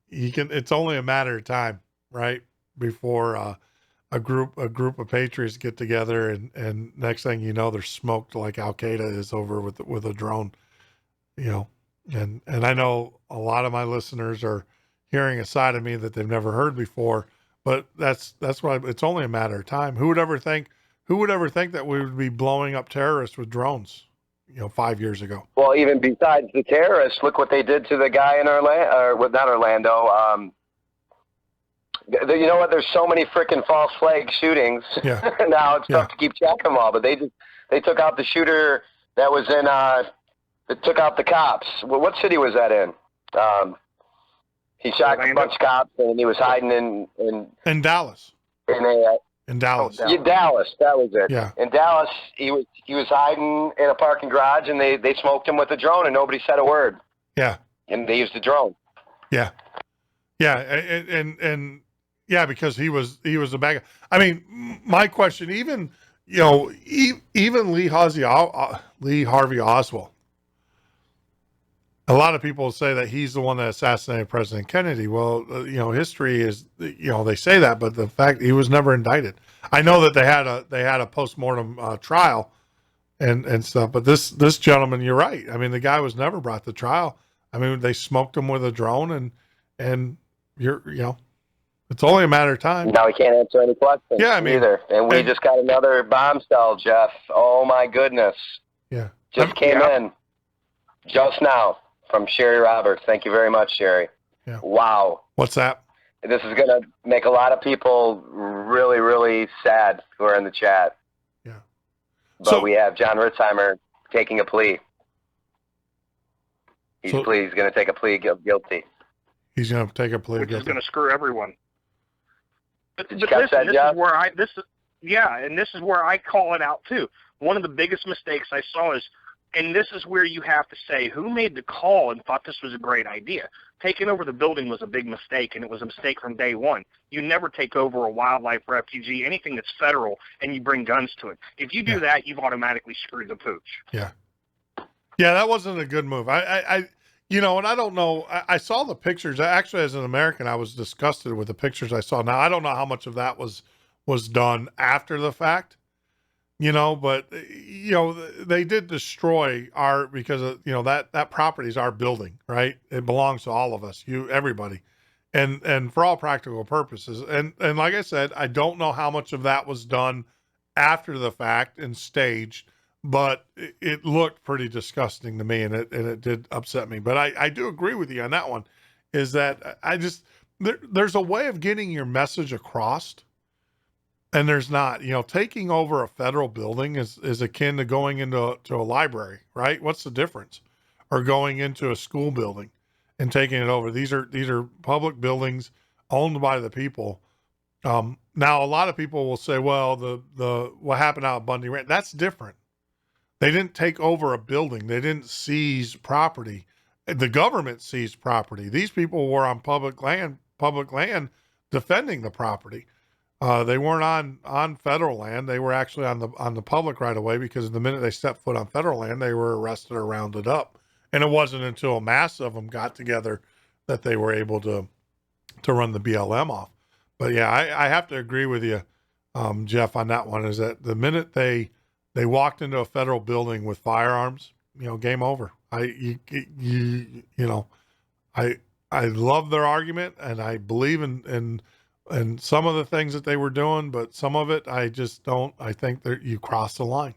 it's only a matter of time, right? Before, a group of patriots get together and next thing you know, they're smoked like Al Qaeda is over with a drone, And I know a lot of my listeners are hearing a side of me that they've never heard before, but that's why it's only a matter of time. Who would ever think that we would be blowing up terrorists with drones, 5 years ago? Well, even besides the terrorists, look what they did to the guy in Orlando, or well, not Orlando. You know what? There's so many freaking false flag shootings. Yeah. Now it's Yeah. tough to keep track of them all, but they took out the shooter that was in that took out the cops. Well, what city was that in? He shot a bunch of cops, and he was hiding In Dallas. in Dallas. Dallas. That was it. Yeah. In Dallas, he was hiding in a parking garage, and they smoked him with a drone, and nobody said a word. Yeah. And they used a drone. Yeah. Yeah. And yeah, because he was a bad guy. I mean, my question, even Lee Harvey Oswald, a lot of people say that he's the one that assassinated President Kennedy. Well, history is, they say that, but the fact he was never indicted. I know that they had a postmortem trial and stuff, but this gentleman, you're right. I mean, the guy was never brought to trial. I mean, they smoked him with a drone, and it's only a matter of time. Now we can't answer any questions. Yeah, I mean, either. And we just got another bombshell, Jeff. Oh my goodness. Yeah. Just came in just now from Sherry Roberts. Thank you very much, Sherry. Yeah. Wow. What's that? This is going to make a lot of people really, really sad who are in the chat. Yeah. But we have John Ritzheimer taking a plea. He's going to take a plea of guilty. He's going to take a plea of guilty. Which is going to screw everyone. But this is where I call it out too. One of the biggest mistakes I saw is, and this is where you have to say, who made the call and thought this was a great idea? Taking over the building was a big mistake, and it was a mistake from day one. You never take over a wildlife refugee, anything that's federal, and you bring guns to it. If you do that, you've automatically screwed the pooch. Yeah. Yeah, that wasn't a good move. And I don't know. I saw the pictures. Actually, as an American, I was disgusted with the pictures I saw. Now, I don't know how much of that was done after the fact, but they did destroy because that property is our building, right? It belongs to all of us, everybody, and for all practical purposes. And like I said, I don't know how much of that was done after the fact and staged, but it looked pretty disgusting to me, and it did upset me. But I do agree with you on that one, is that there's a way of getting your message across, and there's not. Taking over a federal building is akin to going into a library, right? What's the difference? Or going into a school building and taking it over. These are public buildings owned by the people. Now, a lot of people will say, well, the what happened out of Bundy Ranch, that's different. They didn't take over a building. They didn't seize property. The government seized property. These people were on public land defending the property. They weren't on federal land. They were actually on the public right away, because the minute they stepped foot on federal land, they were arrested or rounded up. And it wasn't until a mass of them got together that they were able to run the BLM off. But yeah, I have to agree with you, Jeff, on that one, is that the minute they walked into a federal building with firearms, game over. I love their argument, and I believe in some of the things that they were doing, but some of it I just don't. I think that you cross the line.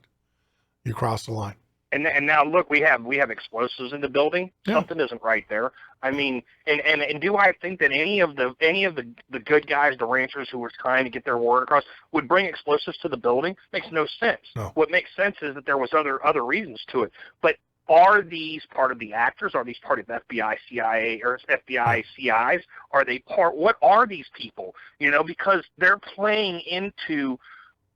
You cross the line. And now look, we have explosives in the building. Yeah. Something isn't right there. I mean, and do I think that any of the good guys, the ranchers who were trying to get their word across, would bring explosives to the building? Makes no sense. No. What makes sense is that there was other reasons to it. But are these part of the actors? Are these part of FBI, CIA, or FBI, CIs? Are they part? What are these people? Because they're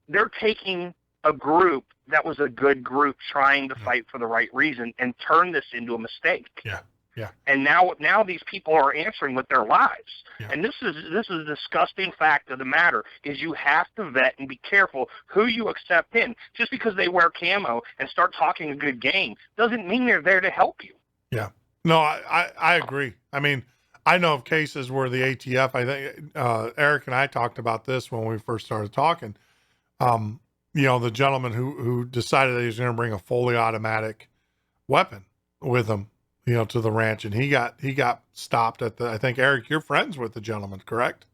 they're taking a group that was a good group trying to fight for the right reason and turn this into a mistake. Yeah. Yeah. And now these people are answering with their lives. Yeah. And this is a disgusting fact of the matter, is you have to vet and be careful who you accept in. Just because they wear camo and start talking a good game doesn't mean they're there to help you. Yeah. No, I agree. I mean, I know of cases where the ATF, I think Eric and I talked about this when we first started talking. The gentleman who decided that he was going to bring a fully automatic weapon with him, to the ranch, and he got stopped at I think, Eric, you're friends with the gentleman, correct?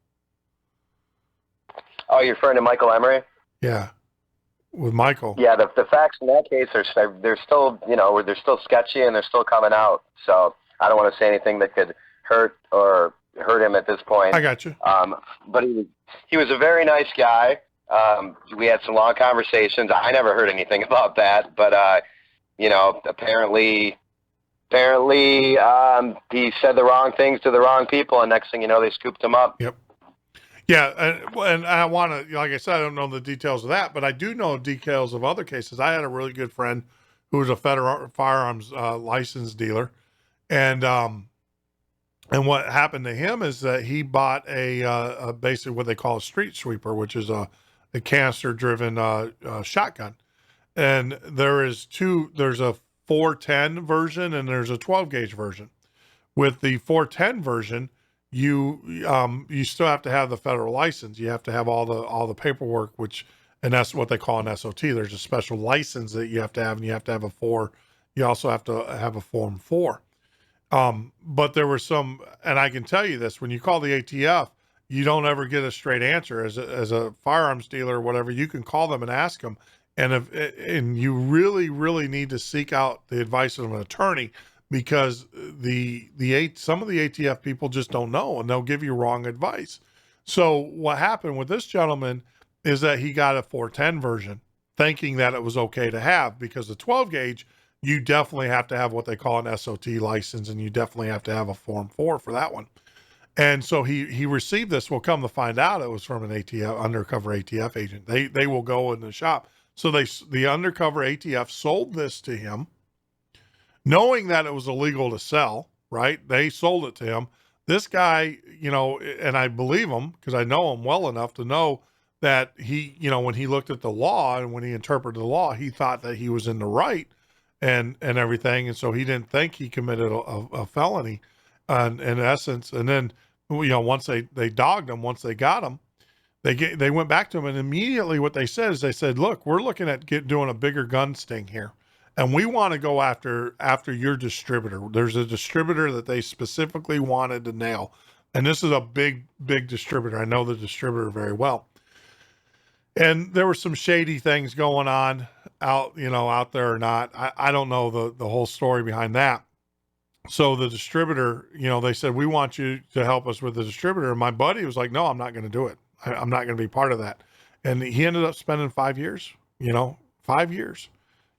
Oh, you're referring to Michael Emery? Yeah, with Michael. Yeah, the facts in that case they're still they're still sketchy and they're still coming out. So I don't want to say anything that could hurt him at this point. I got you. But he was a very nice guy. We had some long conversations. I never heard anything about that, but apparently he said the wrong things to the wrong people, and next thing you know, they scooped him up. Yep. Yeah, and I want to, like I said, I don't know the details of that, but I do know details of other cases. I had a really good friend who was a federal firearms license dealer, and what happened to him is that he bought a basically what they call a street sweeper, which is a canister-driven shotgun, and there's a 410 version and there's a 12 gauge version. With the 410 version, you still have to have the federal license. You have to have all the paperwork, and that's what they call an SOT. There's a special license that you have to have, and you have to have you also have to have a Form 4. But there were some, and I can tell you this, when you call the ATF, you don't ever get a straight answer. As a firearms dealer or whatever, you can call them and ask them, and you really, really need to seek out the advice of an attorney, because some of the ATF people just don't know, and they'll give you wrong advice. So what happened with this gentleman is that he got a 410 version thinking that it was okay to have, because the 12 gauge, you definitely have to have what they call an SOT license, and you definitely have to have a Form 4 for that one. And so he received this. We'll come to find out it was from an undercover ATF agent. They will go in the shop. So the undercover ATF sold this to him, knowing that it was illegal to sell, right? They sold it to him. This guy, and I believe him because I know him well enough to know that he, when he looked at the law and when he interpreted the law, he thought that he was in the right and everything. And so he didn't think he committed a felony in essence. And then, once they dogged him, once they got him, they went back to him, and immediately what they said is, look, we're looking at doing a bigger gun sting here. And we want to go after your distributor. There's a distributor that they specifically wanted to nail. And this is a big, big distributor. I know the distributor very well. And there were some shady things going on out there or not. I don't know the whole story behind that. So the distributor, they said, we want you to help us with the distributor. And my buddy was like, no, I'm not going to do it. I'm not going to be part of that. And he ended up spending 5 years, 5 years.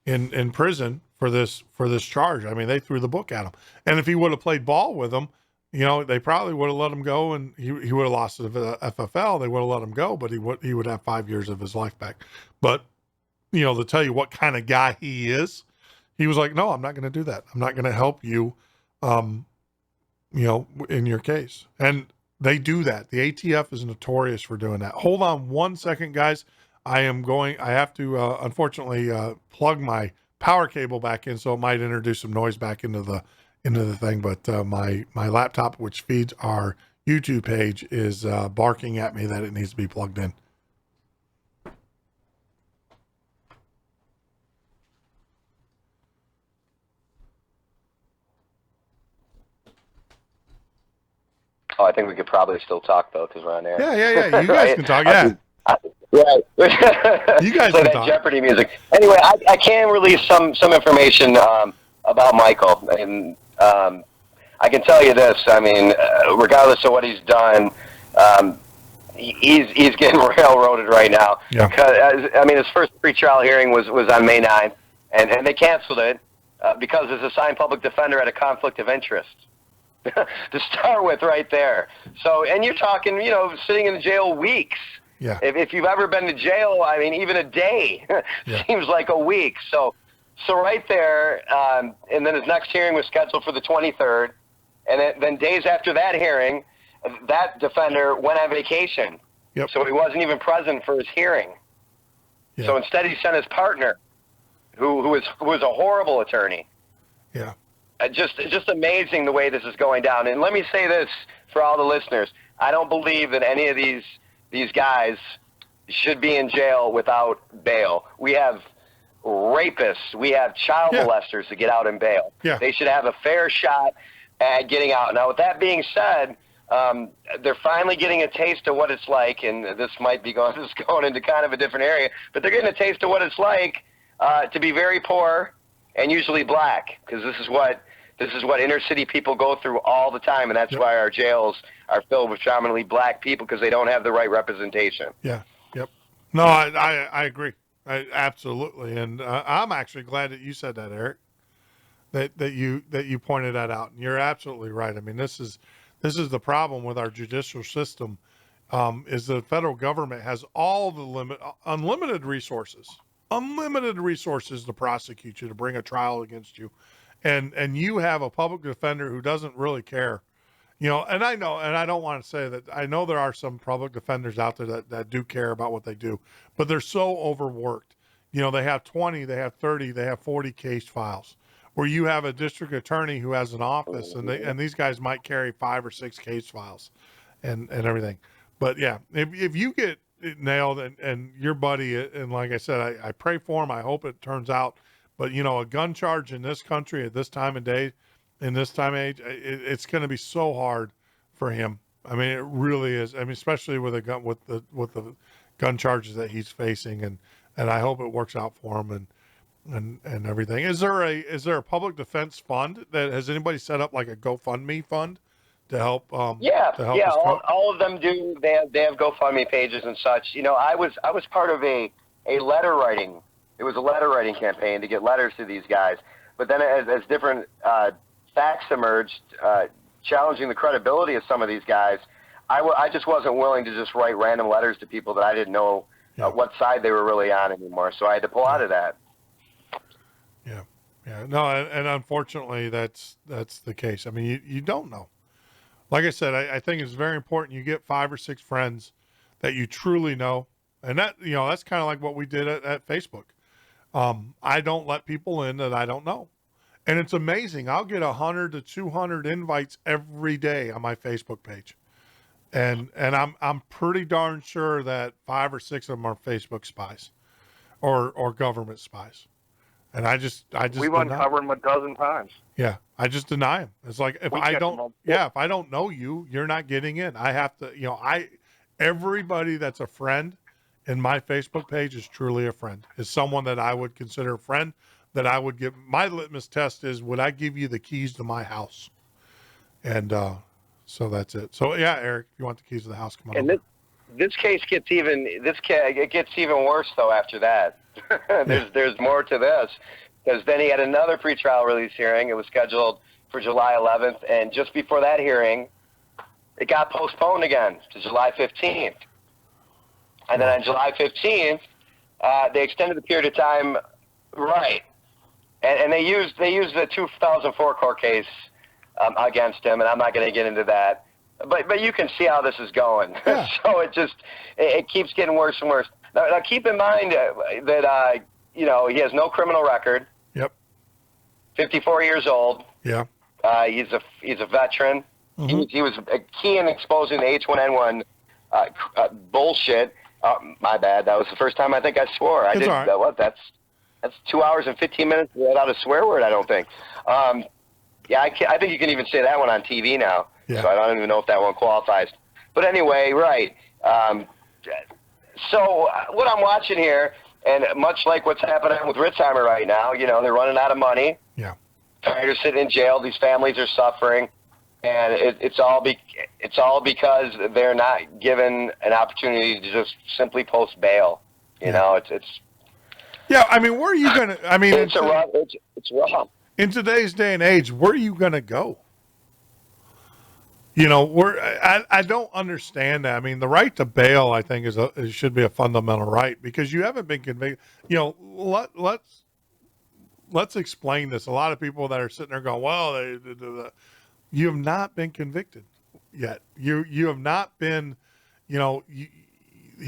In prison for this charge. I mean, they threw the book at him. And if he would have played ball with them, they probably would have let him go, and he would have lost the FFL. They would have let him go, but he would have 5 years of his life back. But, to tell you what kind of guy he is, he was like, no, I'm not going to do that. I'm not going to help you, in your case. And they do that. The ATF is notorious for doing that. Hold on 1 second, guys. I have to, unfortunately, plug my power cable back in, so it might introduce some noise back into the thing. But my laptop, which feeds our YouTube page, is barking at me that it needs to be plugged in. Oh, I think we could probably still talk though, because we're on air. Yeah. You guys can talk. Yeah. Right. You guys play can that talk. Jeopardy music. Anyway, I can release some information about Michael, and I can tell you this. I mean, regardless of what he's done, he's getting railroaded right now. Yeah. Because, his first pre-trial hearing was on May 9th, and they canceled it because his assigned public defender had a conflict of interest. To start with, right there. So, and you're talking, sitting in jail weeks. Yeah. If you've ever been to jail, even a day seems like a week. So right there, and then his next hearing was scheduled for the 23rd, and then days after that hearing, that defender went on vacation. Yep. So he wasn't even present for his hearing. Yeah. So instead, he sent his partner, who was a horrible attorney. Yeah. Just amazing the way this is going down. And let me say this for all the listeners: I don't believe that any of these guys should be in jail without bail. We have rapists. We have child molesters to get out and bail. Yeah. They should have a fair shot at getting out. Now, with that being said, they're finally getting a taste of what it's like, and this might be going into kind of a different area, but they're getting a taste of what it's like to be very poor and usually black, because this is what inner city people go through all the time, and that's why our jails are filled with predominantly black people, because they don't have the right representation. Yeah. Yep. No, I agree. Absolutely. And I'm actually glad that you said that, Eric, that you pointed that out. And you're absolutely right. I mean, this is the problem with our judicial system, is the federal government has all the unlimited resources to prosecute you, to bring a trial against you. And you have a public defender who doesn't really care, and I know, and I don't want to say that, I know there are some public defenders out there that do care about what they do, but they're so overworked. They have 20, they have 30, they have 40 case files, where you have a district attorney who has an office, and these guys might carry 5 or 6 case files and everything. But yeah, if you get it nailed and your buddy, and like I said, I pray for him. I hope it turns out. But, a gun charge in this country at this time of day, in this time of age, it's going to be so hard for him. I mean, it really is. I mean, especially with a gun, with the gun charges that he's facing, and I hope it works out for him and everything. Is there a public defense fund that has anybody set up, like a GoFundMe fund to help? All of them do. They have GoFundMe pages and such. I was part of a letter writing. It was a letter writing campaign to get letters to these guys. But then as different facts emerged, challenging the credibility of some of these guys, I just wasn't willing to just write random letters to people that I didn't know what side they were really on anymore. So I had to pull out of that. Yeah. No, and unfortunately, that's the case. I mean, you don't know. Like I said, I think it's very important you get 5 or 6 friends that you truly know. And that, that's kind of like what we did at Facebook. I don't let people in that I don't know. And it's amazing. I'll get 100 to 200 invites every day on my Facebook page. And I'm pretty darn sure that 5 or 6 of them are Facebook spies or government spies. And I just we've uncovered them a dozen times. Yeah, I just deny them. It's like, if I don't know you, you're not getting in. I have to, everybody that's a friend in my Facebook page is truly a friend, is someone that I would consider a friend, that I would give. My litmus test is, would I give you the keys to my house? And so that's it. So yeah, Eric, if you want the keys to the house, come on. And this case gets even worse though after that. There's more to this, because then he had another pretrial release hearing. It was scheduled for July 11th, and just before that hearing, it got postponed again to July 15th. And then on July 15th, they extended the period of time, right? And they used the 2004 court case against him, and I'm not going to get into that. But you can see how this is going. Yeah. So it keeps getting worse and worse. Now keep in mind that he has no criminal record. Yep. 54 years old. Yeah. He's a veteran. Mm-hmm. He was key in exposing the H1N1 bullshit. My bad. That was the first time I think I swore. It's all right. That's 2 hours and 15 minutes without a swear word, I don't think. I think you can even say that one on TV now. Yeah. So I don't even know if that one qualifies. But anyway, right. So what I'm watching here, and much like what's happening with Ritzheimer right now, they're running out of money. Yeah. They're sitting in jail. These families are suffering. And it's all because they're not given an opportunity to just simply post bail. You know, it's. Yeah, I mean, where are you gonna? I mean, it's rough. In today's day and age, where are you gonna go? I don't understand that. I mean, the right to bail, I think, should be a fundamental right, because you haven't been convicted. Let's explain this. A lot of people that are sitting there going, well, you have not been convicted yet. You have not been, they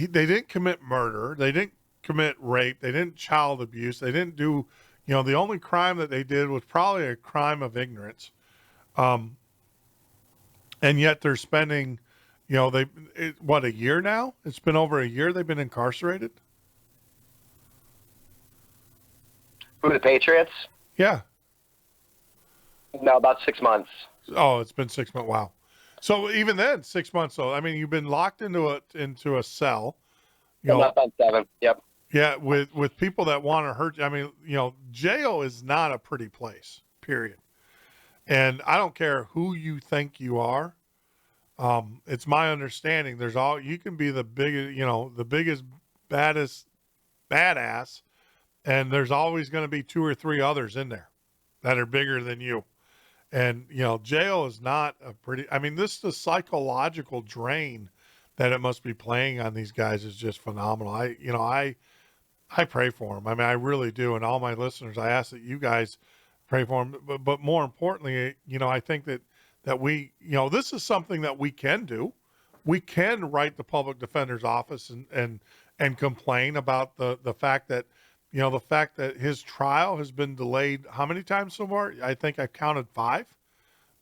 didn't commit murder. They didn't commit rape. They didn't child abuse. They didn't do, the only crime that they did was probably a crime of ignorance. And yet they're spending, a year now? It's been over a year they've been incarcerated. Who, the Patriots? Yeah. No, about 6 months. Oh, it's been 6 months. Wow. So even then, 6 months. So I mean, you've been locked into a cell. You I'm know, up on 7. Yep. yeah, with people that want to hurt you. I mean, jail is not a pretty place. Period. And I don't care who you think you are. It's my understanding you can be the biggest, baddest badass, and there's always going to be 2 or 3 others in there that are bigger than you. And, jail is not this the psychological drain that it must be playing on these guys is just phenomenal. I pray for them. I mean, I really do. And all my listeners, I ask that you guys pray for them. But more importantly, I think that we, this is something that we can do. We can write the public defender's office and complain about the fact that, the fact that his trial has been delayed. How many times so far? I think I counted 5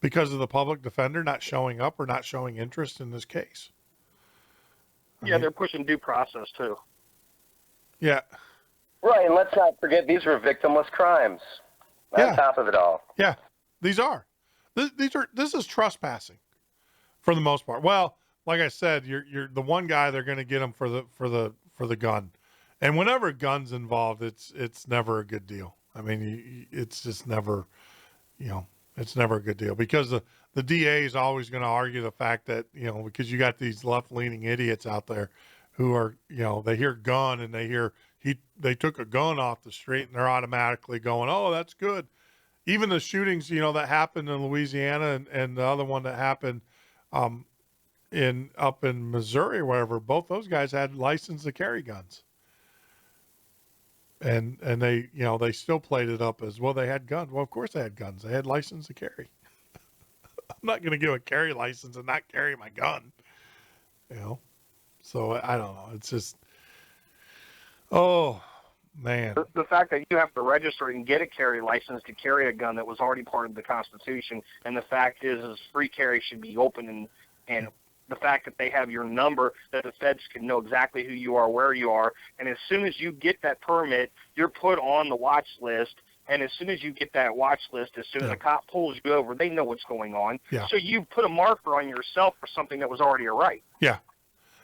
because of the public defender not showing up or not showing interest in this case. They're pushing due process too. Yeah. Right, and let's not forget these were victimless crimes. On top of it all. Yeah, these are. This is trespassing, for the most part. Well, like I said, you're the one guy they're going to get him for the gun, and whenever gun's involved, it's never a good deal. I mean, it's just never, it's never a good deal because the DA is always going to argue the fact that because you got these left-leaning idiots out there who are they hear gun and they took a gun off the street and they're automatically going, oh, that's good. Even the shootings, that happened in Louisiana and the other one that happened up in Missouri or wherever, both those guys had license to carry guns. And they, they still played it up as, well, they had guns. Well, of course they had guns. They had license to carry. I'm not going to give a carry license and not carry my gun, So I don't know. It's just, oh, man. The fact that you have to register and get a carry license to carry a gun that was already part of the Constitution, and the fact is free carry should be open, and the fact that they have your number, that the feds can know exactly who you are, where you are, and as soon as you get that permit, you're put on the watch list, and as soon as you get that watch list, as soon as a cop pulls you over, they know what's going on. Yeah. So you put a marker on yourself for something that was already a right. Yeah.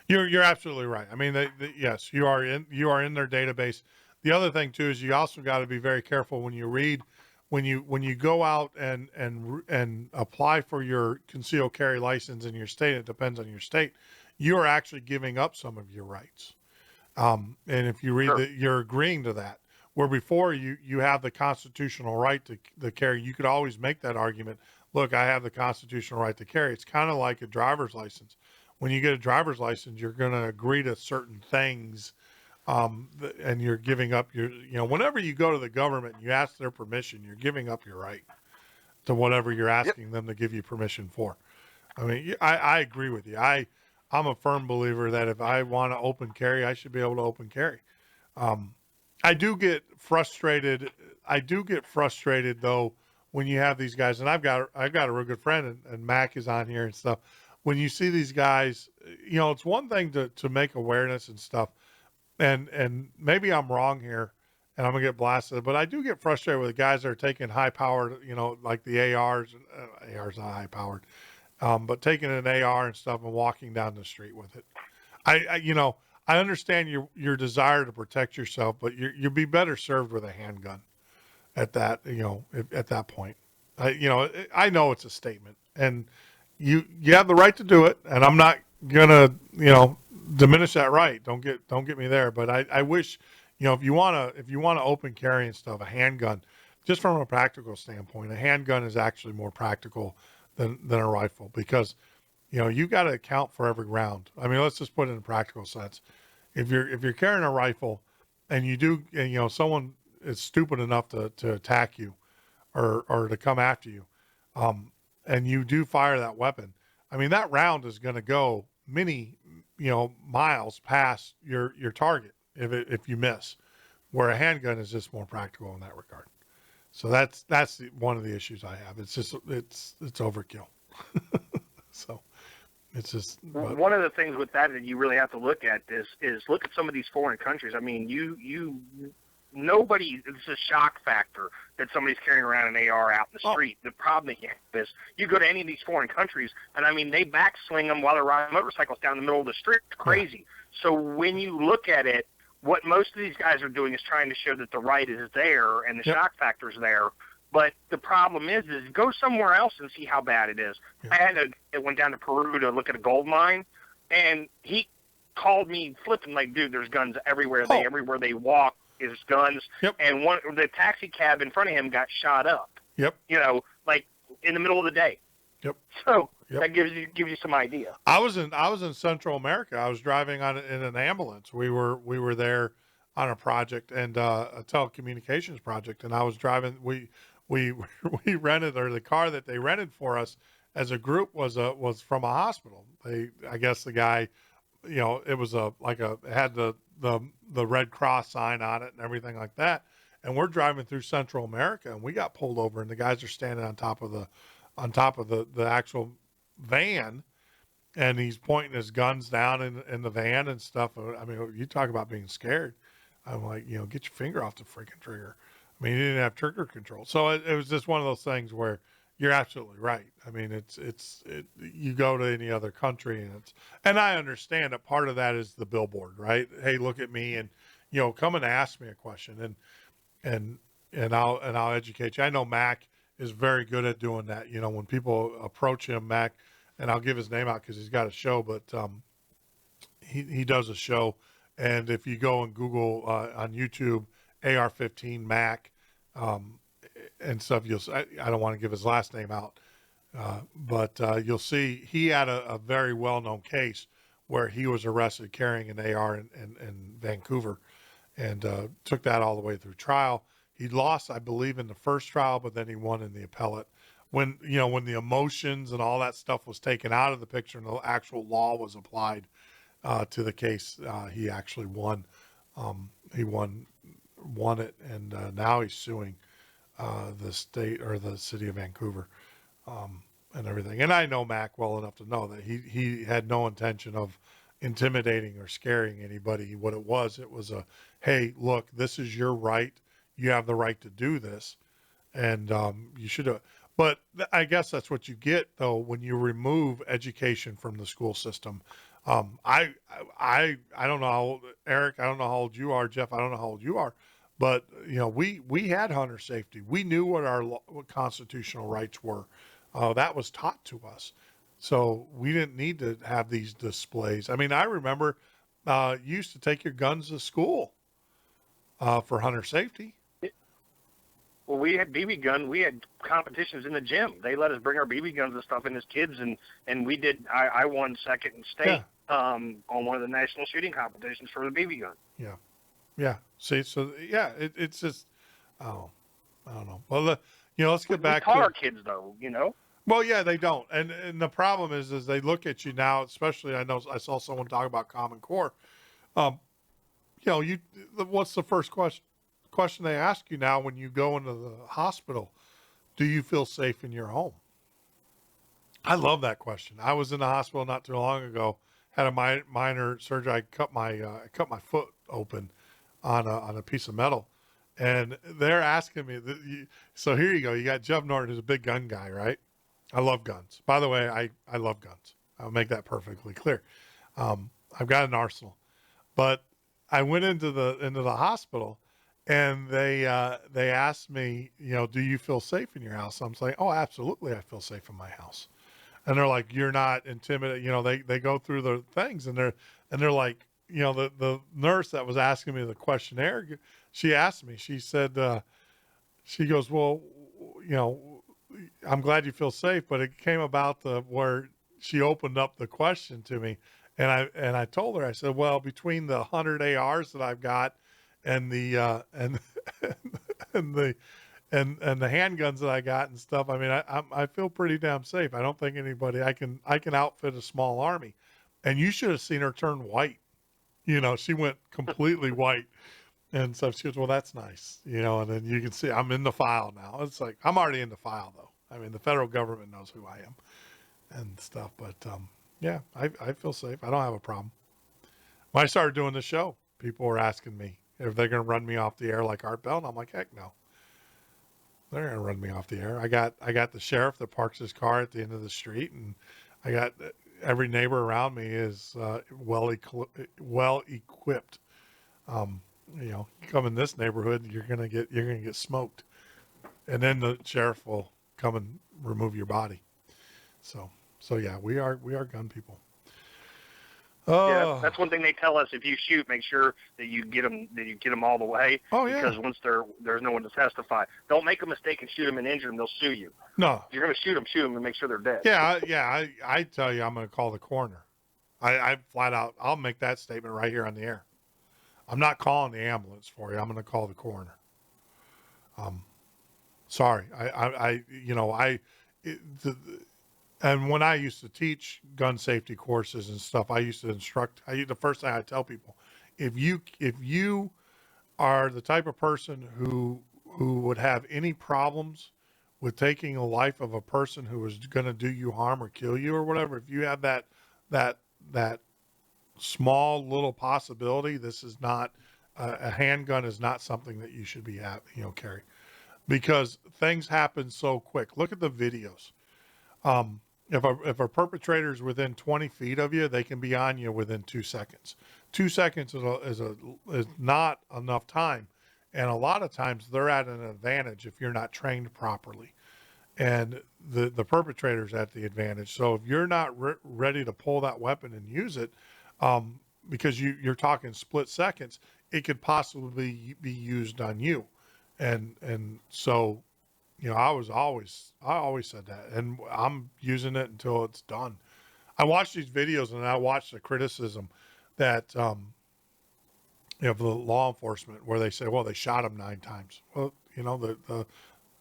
You're absolutely right. I mean, yes, you are in their database. The other thing too is you also got to be very careful when you read, when you go out and apply for your concealed carry license in your state. It depends on your state. You are actually giving up some of your rights, and if you read that, you're agreeing to that. Where before you have the constitutional right to carry, you could always make that argument. Look, I have the constitutional right to carry. It's kind of like a driver's license. When you get a driver's license, you're going to agree to certain things, and you're giving up your, whenever you go to the government and you ask their permission, you're giving up your right to whatever you're asking them to give you permission for. I mean, I agree with you. I'm a firm believer that if I want to open carry, I should be able to open carry. I do get frustrated though when you have these guys, and I've got a real good friend, and Mac is on here and stuff. When you see these guys, it's one thing to make awareness and stuff, and maybe I'm wrong here, and I'm gonna get blasted, but I do get frustrated with the guys that are taking high powered, like the ARs. ARs not high powered, but taking an AR and stuff and walking down the street with it. I understand your desire to protect yourself, but you'd be better served with a handgun at that, at that point. I know it's a statement, and you have the right to do it, and I'm not gonna, diminish that right. Don't get me there, but I wish, if you wanna open carry and stuff, a handgun, just from a practical standpoint, a handgun is actually more practical than a rifle, because you got to account for every round. I mean, let's just put it in a practical sense. If you're carrying a rifle and someone is stupid enough to attack you or to come after you, and you do fire that weapon, I mean, that round is going to go many, miles past your target if you miss, where a handgun is just more practical in that regard. So that's one of the issues I have. It's just, it's overkill. So it's just, one of the things with that you really have to look at is look at some of these foreign countries. I mean, nobody, it's a shock factor that somebody's carrying around an AR out in the street. The problem that you have is you go to any of these foreign countries, and I mean, they backswing them while they're riding motorcycles down the middle of the street. It's crazy. So when you look at it, what most of these guys are doing is trying to show that the right is there and the shock factor is there. But the problem is go somewhere else and see how bad it is. I went down to Peru to look at a gold mine, and he called me flipping like, dude, there's guns everywhere. Everywhere they walk is guns. And the taxi cab in front of him got shot up. You know, like in the middle of the day. So that gives you some idea. I was in Central America. I was driving in an ambulance. We were there on a project, and a telecommunications project, and I was driving. We rented, or the car that they rented for us as a group was from a hospital. I guess the guy, you know, it was it had the Red Cross sign on it and everything like that. And we're driving through Central America, and we got pulled over, and the guys are standing on top of the actual van, and he's pointing his guns down in the van and stuff. I mean, you talk about being scared. I'm like, you know, get your finger off the freaking trigger. I mean, he didn't have trigger control. So it was just one of those things where you're absolutely right. I mean, you go to any other country, and I understand that part of that is the billboard, right? Hey, look at me, and, you know, come and ask me a question, and I'll educate you. I know Mac is very good at doing that. You know, when people approach him, Mac, and I'll give his name out because he's got a show, but he does a show. And if you go and Google on YouTube, AR-15 Mac and stuff, I don't want to give his last name out, but you'll see he had a very well-known case where he was arrested carrying an AR in Vancouver, and took that all the way through trial. He lost, I believe, in the first trial, but then he won in the appellate. When the emotions and all that stuff was taken out of the picture and the actual law was applied to the case, he actually won. He won it, and now he's suing the state or the city of Vancouver and everything. And I know Mac well enough to know that he had no intention of intimidating or scaring anybody. What it was a, hey, look, this is your right. You have the right to do this, and you should do it. But I guess that's what you get, though, when you remove education from the school system. I don't know how old, Eric, I don't know how old you are, Jeff, I don't know how old you are, but you know, we had hunter safety. We knew what what constitutional rights were. That was taught to us. So we didn't need to have these displays. I mean, I remember you used to take your guns to school for hunter safety. Well, we had BB gun. We had competitions in the gym. They let us bring our BB guns and stuff in as kids, and we did. I won second in state on one of the national shooting competitions for the BB gun. Yeah. See, so yeah, it's just, I don't know. Well, you know, let's get back to our to kids, though. You know. Well, yeah, they don't, and the problem is they look at you now. Especially, I know I saw someone talk about Common Core. You know, what's the first question they ask you now when you go into the hospital? Do you feel safe in your home? I love that question. I was in the hospital not too long ago, had a minor surgery. I cut my foot open on a piece of metal, and they're asking me. So here you go. You got Jeff Norton, who's a big gun guy, right? I love guns. By the way, I love guns. I'll make that perfectly clear. I've got an arsenal, but I went into the hospital, and they asked me, you know, do you feel safe in your house? I'm saying, oh, absolutely, I feel safe in my house. And they're like, you're not intimidated. You know, they go through the things, and they're like, you know, the nurse that was asking me the questionnaire, she asked me, she said, she goes, well, you know, I'm glad you feel safe, but it came about where she opened up the question to me, and I told her, I said, well, between the 100 ARs that I've got and the and the handguns that I got and stuff, I mean, I feel pretty damn safe. I don't think anybody, I can outfit a small army. And you should have seen her turn white. You know, she went completely white. And so she goes, well, that's nice, you know, and then you can see I'm in the file now. It's like, I'm already in the file, though. I mean, the federal government knows who I am and stuff. But, yeah, I feel safe. I don't have a problem. When I started doing the show, people were asking me, if they're going to run me off the air like Art Bell. And I'm like, heck no. They're going to run me off the air. I got the sheriff that parks his car at the end of the street, and I got every neighbor around me is well equipped. You come in this neighborhood, you're gonna get smoked, and then the sheriff will come and remove your body. So yeah, we are gun people. Yeah, that's one thing they tell us. If you shoot, make sure that you get them all the way. Oh, yeah. Because once there's no one to testify. Don't make a mistake and shoot them and injure them. They'll sue you. No. If you're going to shoot them and make sure they're dead. Yeah. I tell you, I'm going to call the coroner. I flat out, I'll make that statement right here on the air. I'm not calling the ambulance for you. I'm going to call the coroner. Sorry. And when I used to teach gun safety courses and stuff, I used to instruct. The first thing I tell people, if you are the type of person who would have any problems with taking a life of a person who is going to do you harm or kill you or whatever, if you have that small little possibility, this is not a handgun is not something that you should be carry, because things happen so quick. Look at the videos. If a perpetrator is within 20 feet of you, they can be on you within 2 seconds. 2 seconds is not enough time. And a lot of times they're at an advantage if you're not trained properly. And the perpetrator's at the advantage. So if you're not ready to pull that weapon and use it, because you're talking split seconds, it could possibly be used on you. And so, I always said that, and I'm using it until it's done. I watch these videos and I watch the criticism that, the law enforcement, where they say, well, they shot him 9 times. Well,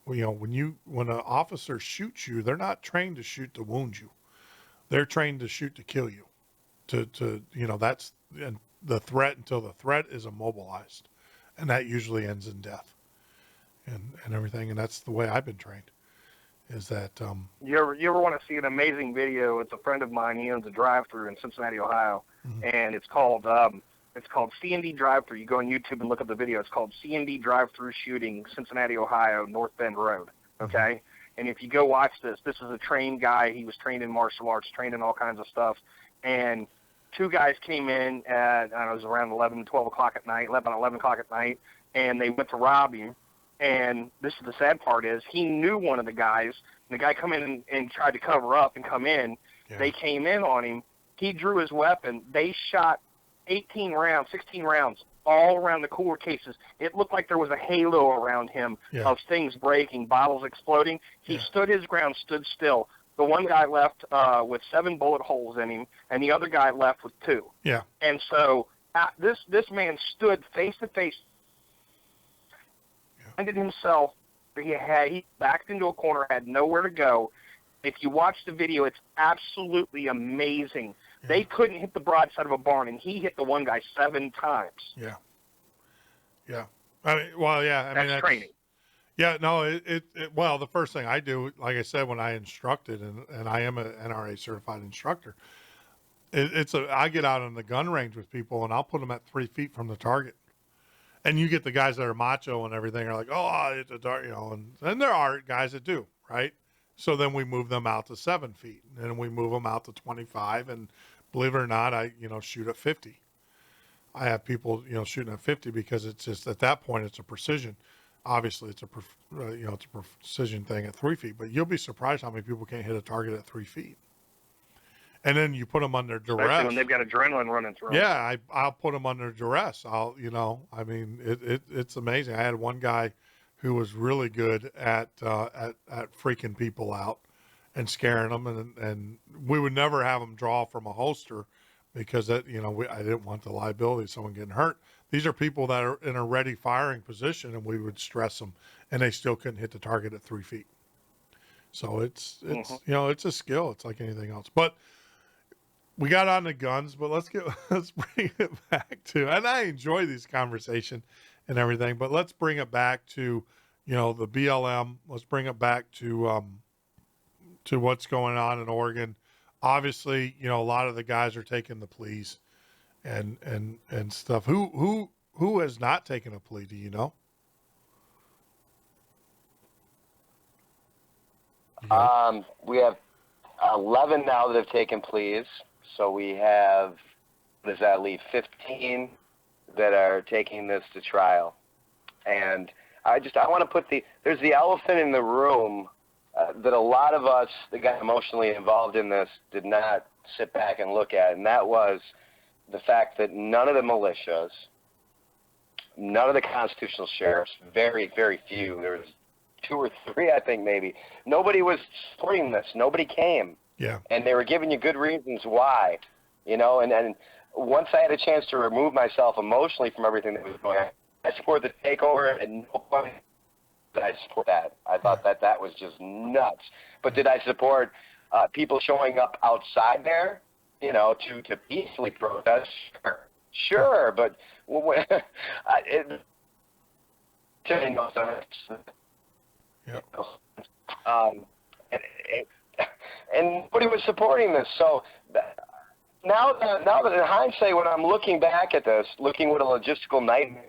when an officer shoots you, they're not trained to shoot to wound you. They're trained to shoot to kill you. That's and the threat until the threat is immobilized, and that usually ends in death. And everything, and that's the way I've been trained. Is that you ever want to see an amazing video? It's a friend of mine. He owns a drive-through in Cincinnati, Ohio, and it's called C&D Drive-Through. You go on YouTube and look up the video. It's called C&D Drive-Through Shooting, Cincinnati, Ohio, North Bend Road. Okay, and if you go watch this is a trained guy. He was trained in martial arts, trained in all kinds of stuff, and 2 guys came in at it was around 11 o'clock at night, and they went to rob him. And this is the sad part is he knew one of the guys. And the guy come in and tried to cover up and come in. Yeah. They came in on him. He drew his weapon. They shot 16 rounds all around the cooler cases. It looked like there was a halo around him of things breaking, bottles exploding. He stood his ground, stood still. The one guy left with 7 bullet holes in him, and the other guy left with 2. Yeah. And so this man stood face to face. Himself, he backed into a corner, had nowhere to go. If you watch the video, it's absolutely amazing. Yeah. They couldn't hit the broadside of a barn, and he hit the one guy 7 times. Yeah. That's training. Yeah, no, well, the first thing I do, like I said, when I instructed, and I am an NRA certified instructor, I get out on the gun range with people, and I'll put them at 3 feet from the target. And you get the guys that are macho and everything are like, oh, it's a dart, and there are guys that do, right? So then we move them out to 7 feet, and then we move them out to 25. And believe it or not, I, shoot at 50. I have people, shooting at 50 because it's just at that point, it's a precision. Obviously it's it's a precision thing at 3 feet, but you'll be surprised how many people can't hit a target at 3 feet. And then you put them under duress. Especially when they've got adrenaline running through them. Yeah, I'll put them under duress. It's amazing. I had one guy who was really good at freaking people out and scaring them, and we would never have them draw from a holster because I didn't want the liability of someone getting hurt. These are people that are in a ready firing position, and we would stress them, and they still couldn't hit the target at 3 feet. So it's it's a skill. It's like anything else, but. We got on the guns, but let's bring it back to, and I enjoy these conversation and everything, but let's bring it back to, the BLM. Let's bring it back to what's going on in Oregon. Obviously, a lot of the guys are taking the pleas and stuff. Who who has not taken a plea? Do you know? We have 11 now that have taken pleas. So we have, what does that leave? 15 that are taking this to trial. And I want to put there's the elephant in the room that a lot of us that got emotionally involved in this did not sit back and look at. And that was the fact that none of the militias, none of the constitutional sheriffs, very, very few, there was 2 or 3, I think maybe, nobody was supporting this. Nobody came. Yeah. And they were giving you good reasons why, and once I had a chance to remove myself emotionally from everything that was going on, I support the takeover, and nobody did I support that. I thought that was just nuts. But did I support people showing up outside there, to peacefully protest? Sure, but and nobody was supporting this. So now that in hindsight, when I'm looking back at this, looking what a logistical nightmare,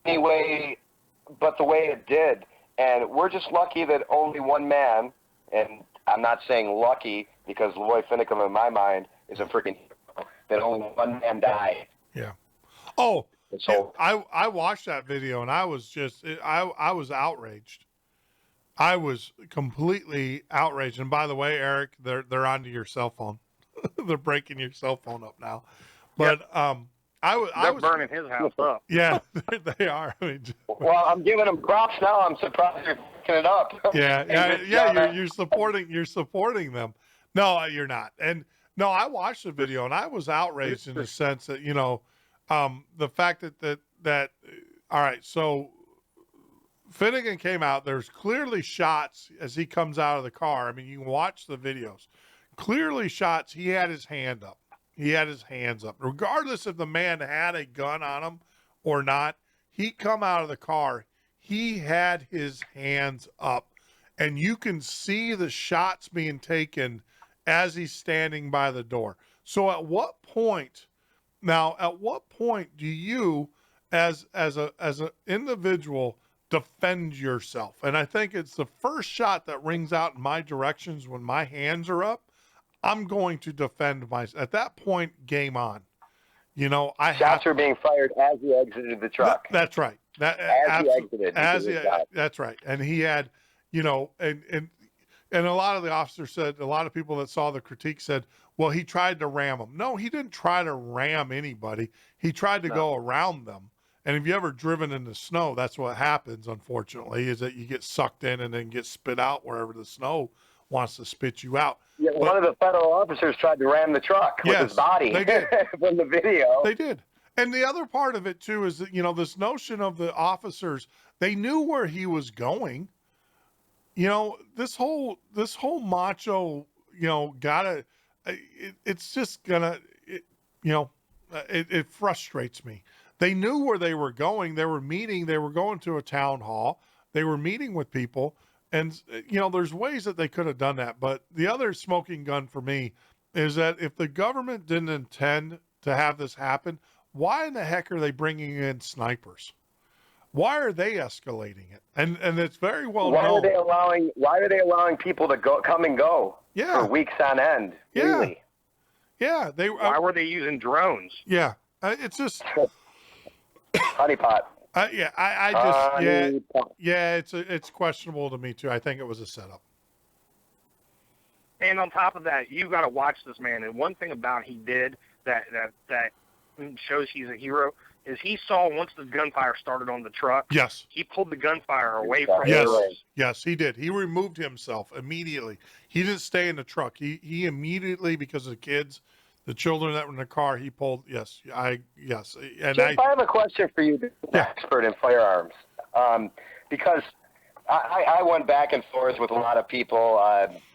anyway, but the way it did, and we're just lucky that only one man, and I'm not saying lucky because Lloyd Finicum in my mind is a freaking hero, that only one man died. Yeah. Oh, so I watched that video and I was just, I was outraged. I was completely outraged. And by the way, Eric, they're onto your cell phone. They're breaking your cell phone up now. But yep. I was burning his house up. Yeah, they are. I mean, well, I'm giving them props now. I'm surprised you're picking it up. Yeah. You're supporting them. No, you're not. And no, I watched the video and I was outraged in the sense that the fact that all right, so Finnegan came out. There's clearly shots as he comes out of the car. I mean, you can watch the videos. Clearly shots. He had his hand up. He had his hands up. Regardless if the man had a gun on him or not, he come out of the car. He had his hands up. And you can see the shots being taken as he's standing by the door. So at what point do you as an individual defend yourself? And I think it's the first shot that rings out in my directions when my hands are up. I'm going to defend myself. At that point, game on. Shots were being fired as he exited the truck. That's right. He exited. That's right. And he had, and a lot of the officers said, a lot of people that saw the critique said, well, he tried to ram them. No, he didn't try to ram anybody. He tried to go around them. And if you ever driven in the snow, that's what happens, unfortunately, is that you get sucked in and then get spit out wherever the snow wants to spit you out. Yeah, one of the federal officers tried to ram the truck with his body. They did. From the video. They did. And the other part of it, too, is that, this notion of the officers, they knew where he was going. This whole macho, it's just gonna, it frustrates me. They knew where they were going. They were going to a town hall. They were meeting with people. And, there's ways that they could have done that. But the other smoking gun for me is that if the government didn't intend to have this happen, why in the heck are they bringing in snipers? Why are they escalating it? And it's very well known. Why are they allowing people to come and go for weeks on end? Yeah. Really? Yeah. Why were they using drones? Yeah. It's just honeypot. It's questionable to me too. I think it was a setup. And on top of that, you got to watch this man. And one thing about he did that shows he's a hero is he saw once the gunfire started on the truck. Yes. He pulled the gunfire away from him. Yes, he did. He removed himself immediately. He didn't stay in the truck. He immediately, because of the kids, the children that were in the car, he pulled. Yes. And Jeff, I have a question for you, expert in firearms, because I went back and forth with a lot of people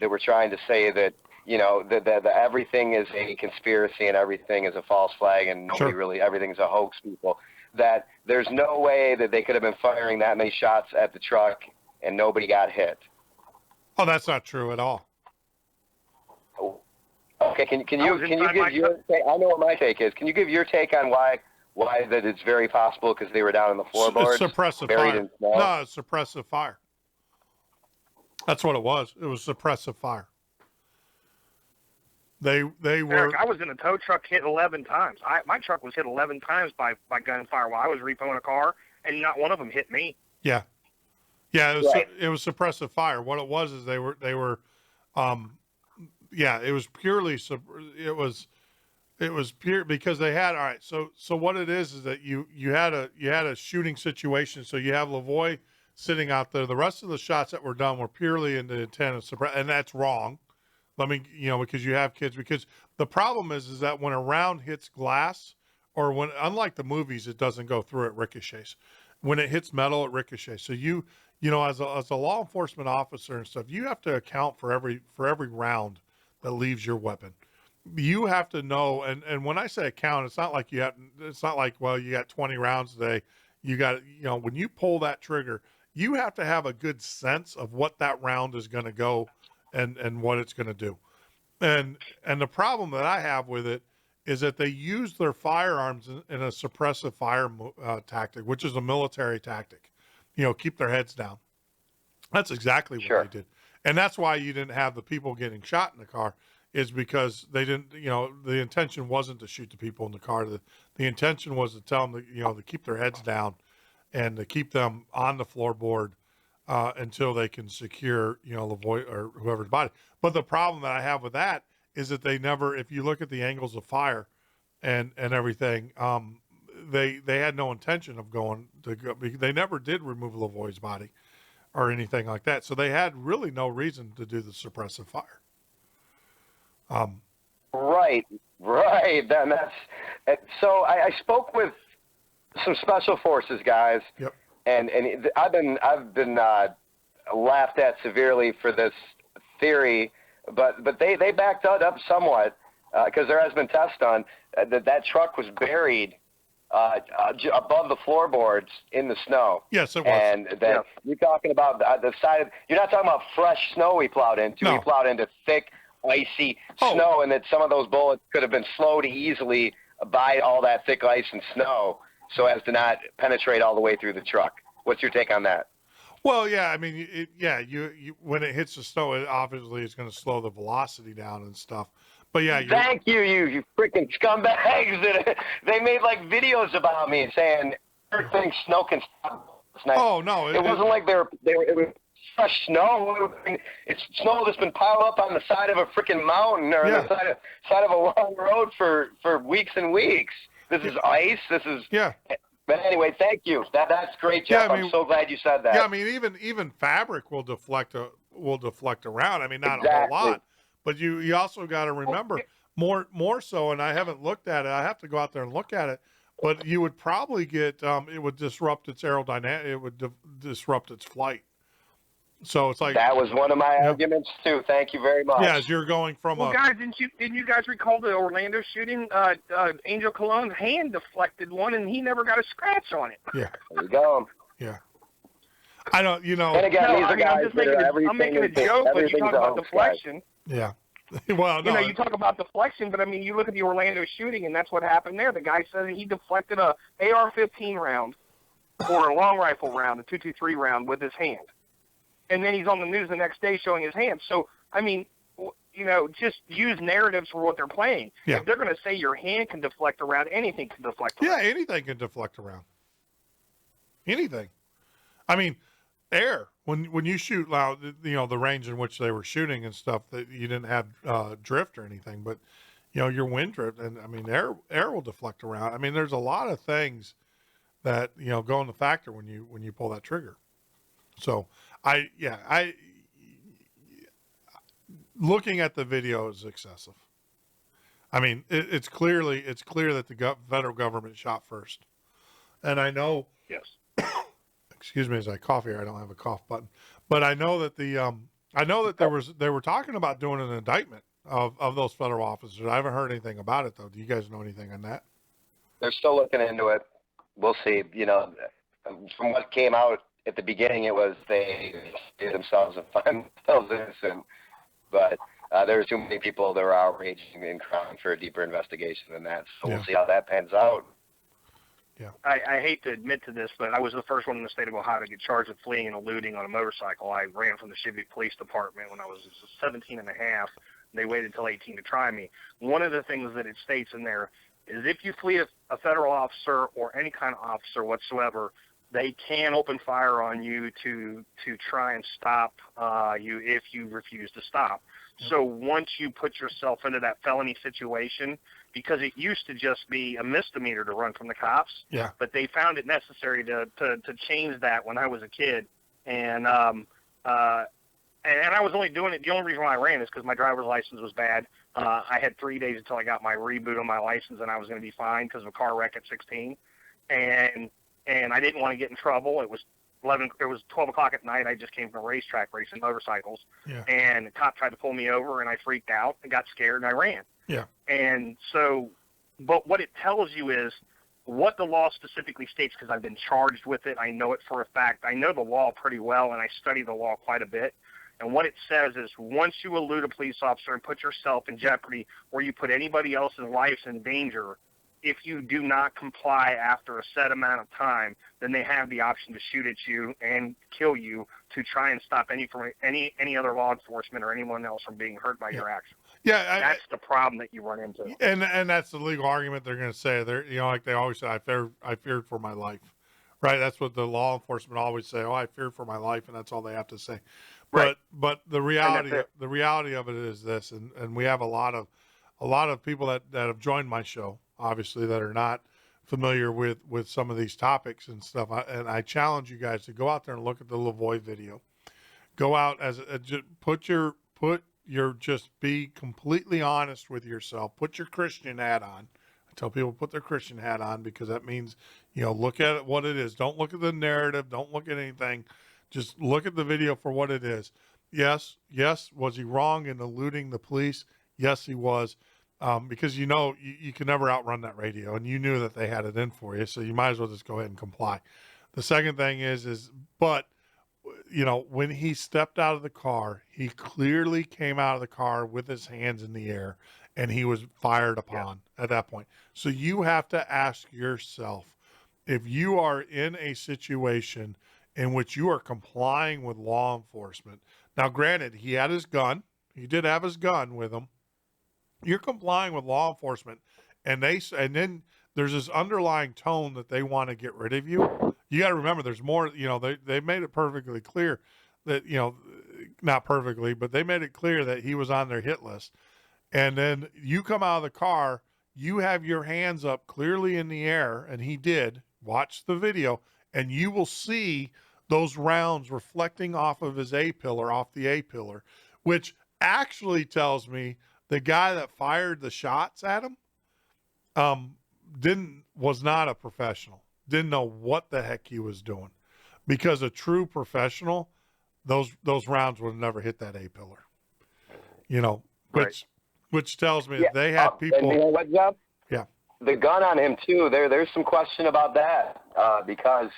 that were trying to say that that everything is a conspiracy and everything is a false flag and nobody everything's a hoax. People, that there's no way that they could have been firing that many shots at the truck and nobody got hit. Oh, that's not true at all. Okay, can you give your take? I know what my take is. Can you give your take on why that it's very possible because they were down on the floorboards, Suppressive buried fire. in snow? No, it's suppressive fire. That's what it was. It was suppressive fire. They were. Eric, I was in a tow truck hit 11 times. My truck was hit 11 times by gunfire while I was repoing a car, and not one of them hit me. Yeah. It was Right. it was suppressive fire. What it was is they were it was purely it was pure because they had, all right. So what it is that you had a shooting situation. So you have Lavoie sitting out there. The rest of the shots that were done were purely in the intent of suppress, and that's wrong. Because you have kids, because the problem is that when a round hits glass, or when, unlike the movies, it doesn't go through, it ricochets. When it hits metal, it ricochets. So as a law enforcement officer and stuff, you have to account for every round that leaves your weapon. You have to know, and when I say account, it's not like you got 20 rounds today. You got, when you pull that trigger, you have to have a good sense of what that round is going to go and what it's going to do. And the problem that I have with it is that they use their firearms in a suppressive fire tactic, which is a military tactic. Keep their heads down. That's exactly what they did. And that's why you didn't have the people getting shot in the car, is because they didn't, the intention wasn't to shoot the people in the car. The intention was to tell them to keep their heads down and to keep them on the floorboard until they can secure, Lavoie or whoever's body. But the problem that I have with that is that they never, if you look at the angles of fire and everything, they had no intention of going to go. They never did remove Lavoie's body or anything like that. So they had really no reason to do the suppressive fire. Right. Then so I spoke with some special forces guys. Yep. And I've been laughed at severely for this theory, but they backed that up somewhat because there has been tests done that truck was buried above the floorboards in the snow. Yes, it was. And that you're talking about the side. You're not talking about fresh snow we plowed into. No. We plowed into thick, icy snow, and that some of those bullets could have been slowed easily by all that thick ice and snow, so as to not penetrate all the way through the truck. What's your take on that? Well, yeah, I mean, you when it hits the snow, it obviously is going to slow the velocity down and stuff. But yeah, thank you freaking scumbags! They made like videos about me saying everything snow can stop. Oh no, it wasn't like they were. It was fresh snow. It's snow that's been piled up on the side of a freaking mountain or on the side of a long road for weeks and weeks. This is ice. This is But anyway, thank you. That's great, Jeff. I'm so glad you said that. Yeah, I mean, even fabric will deflect around. I mean, not a whole lot, but you also got to remember more so. And I haven't looked at it. I have to go out there and look at it. But you would probably get it would disrupt its aerodynamic. It would disrupt its flight. So it's like that was one of my arguments too. Thank you very much. Yeah, as you're going from guys, didn't you guys recall the Orlando shooting? Angel Cologne's hand deflected one, and he never got a scratch on it. Yeah, there you go. Yeah, I don't. And again, I'm making a joke, but you talk about deflection. Yeah. Well, no. You talk about deflection, but I mean, you look at the Orlando shooting, and that's what happened there. The guy said he deflected a AR-15 round or a long rifle round, a .223 round, with his hand. And then he's on the news the next day showing his hand. So, I mean, just use narratives for what they're playing. Yeah. If they're going to say your hand can deflect around, anything can deflect around. Yeah, anything can deflect around. Anything. I mean, air. When you shoot loud, the range in which they were shooting and stuff, that you didn't have drift or anything, but your wind drift, and I mean, air will deflect around. I mean, there's a lot of things that go into factor when you pull that trigger. So looking at the video is excessive. I mean, it's clear that the federal government shot first, and I know. Yes. Excuse me as I cough here. I don't have a cough button, but I know that they were talking about doing an indictment of those federal officers. I haven't heard anything about it though. Do you guys know anything on that? They're still looking into it. We'll see. From what came out at the beginning, it was they did themselves and find themselves innocent. But There's too many people that were outraging and crying for a deeper investigation than that. So Yeah. we'll see how that pans out. Yeah. I hate to admit to this, but I was the first one in the state of Ohio to get charged with fleeing and eluding on a motorcycle. I ran from the Chesapeake Police Department when I was 17 and a half. They waited until 18 to try me. One of the things that it states in there is if you flee a federal officer or any kind of officer whatsoever, they can open fire on you to try and stop you if you refuse to stop. So once you put yourself into that felony situation, because it used to just be a misdemeanor to run from the cops, Yeah. but they found it necessary to change that when I was a kid, and I was only doing it. The only reason why I ran is because my driver's license was bad. I had 3 days until I got my reboot on my license, and I was going to be fined because of a car wreck at 16, and I didn't want to get in trouble. It was 12 o'clock at night. I just came from a racetrack racing motorcycles, Yeah. and the cop tried to pull me over, and I freaked out and got scared, and I ran. Yeah. And so, but what it tells you is what the law specifically states, because I've been charged with it. I know it for a fact. I know the law pretty well, and I study the law quite a bit. And what it says is once you elude a police officer and put yourself in jeopardy or you put anybody else's life in danger, if you do not comply after a set amount of time, then they have the option to shoot at you and kill you to try and stop any other law enforcement or anyone else from being hurt by your actions. Yeah. That's the problem that you run into. And that's the legal argument they're going to say. They're, like they always say, I feared for my life, right? That's what the law enforcement always say. Oh, I feared for my life, and that's all they have to say. Right. But the reality of it is this, and we have a lot of people that have joined my show, obviously, that are not familiar with some of these topics and stuff. And I challenge you guys to go out there and look at the Lavoie video. Go out just be completely honest with yourself. Put your Christian hat on. I tell people put their Christian hat on because that means, look at it, what it is. Don't look at the narrative. Don't look at anything. Just look at the video for what it is. Yes. Was he wrong in eluding the police? Yes, he was. Because you can never outrun that radio, and you knew that they had it in for you, so you might as well just go ahead and comply. The second thing but when he stepped out of the car, he clearly came out of the car with his hands in the air, and he was fired upon at that point. So you have to ask yourself, if you are in a situation in which you are complying with law enforcement. Now, granted, he had his gun. He did have his gun with him. You're complying with law enforcement, and then there's this underlying tone that they want to get rid of you. You got to remember, there's more. They made it perfectly clear that not perfectly, but they made it clear that he was on their hit list. And then you come out of the car, you have your hands up clearly in the air, and he did. Watch the video, and you will see those rounds reflecting off of his A-pillar, off the A-pillar, which actually tells me the guy that fired the shots at him was not a professional. Didn't know what the heck he was doing, because a true professional, those rounds would have never hit that A-pillar. Which tells me they had people. And you know what, Jeff? Yeah. The gun on him too. There's some question about that because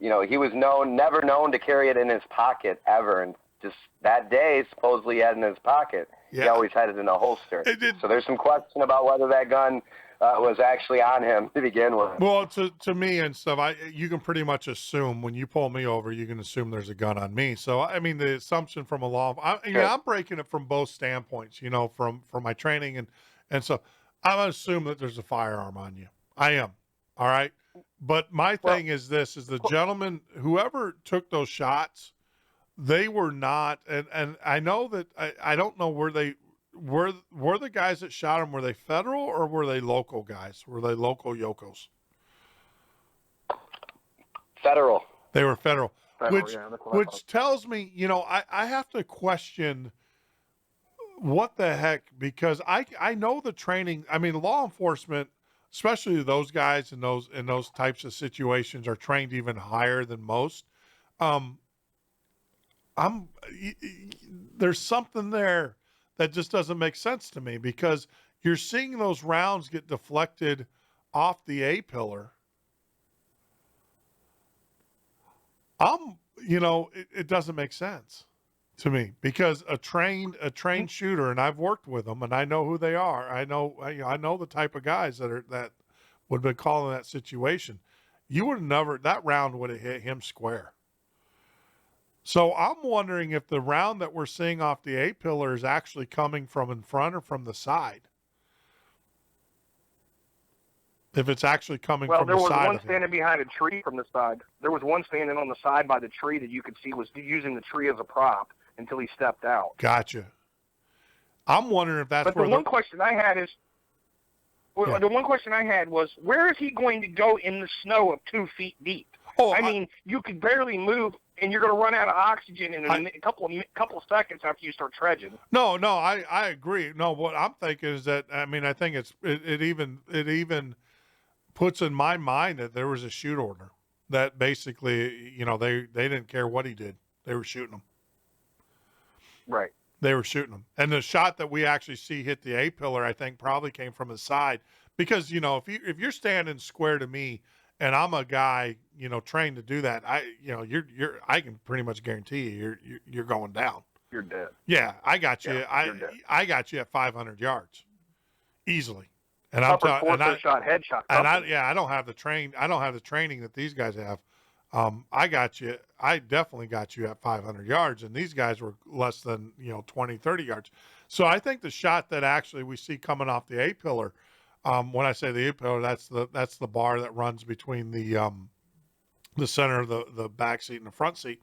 he was never known to carry it in his pocket ever, and just that day supposedly he had it in his pocket. Yeah. He always had it in a holster. So there's some question about whether that gun was actually on him to begin with. Well, to me and stuff, you can pretty much assume when you pull me over, you can assume there's a gun on me. So I mean, the assumption from a law, I'm breaking it from both standpoints. From my training and so I'm gonna assume that there's a firearm on you. I am. All right. But my thing is this: is the gentleman, whoever took those shots, they were not, and I know that I don't know where they were the guys that shot him. Were they federal or were they local guys? Were they local Yokos? Federal. They were federal, Federal, which tells me, I have to question what the heck, because I know the training. I mean, law enforcement, especially those guys in those types of situations, are trained even higher than most. There's something there that just doesn't make sense to me, because you're seeing those rounds get deflected off the A-pillar. It doesn't make sense to me, because a trained shooter, and I've worked with them, and I know who they are. I know the type of guys that would have been calling that situation. You would have never, that round would have hit him square. So I'm wondering if the round that we're seeing off the A-pillar is actually coming from in front or from the side. If it's actually coming from the side. Well, there was one standing behind a tree from the side. There was one standing on the side by the tree that you could see was using the tree as a prop until he stepped out. Gotcha. I'm wondering if that's but where the one question I had is, the one question I had was, where is he going to go in the snow of 2 feet deep? Oh, I mean, you could barely move, and you're going to run out of oxygen in a couple of seconds after you start trudging. No, I agree. No, what I'm thinking is that, I mean, I think it even puts in my mind that there was a shoot order that basically, they didn't care what he did. They were shooting him. Right. They were shooting him. And the shot that we actually see hit the A-pillar, I think probably came from the side, because, if you're standing square to me and I'm a guy, trained to do that, I can pretty much guarantee you're going down. You're dead. Yeah. I got you. Yeah, I got you at 500 yards easily. And upper shot, headshot. I don't have the training that these guys have. I definitely got you at 500 yards, and these guys were less than 20, 30 yards. So I think the shot that actually we see coming off the A-pillar, when I say the A-pillar, that's the bar that runs between the center of the back seat and the front seat.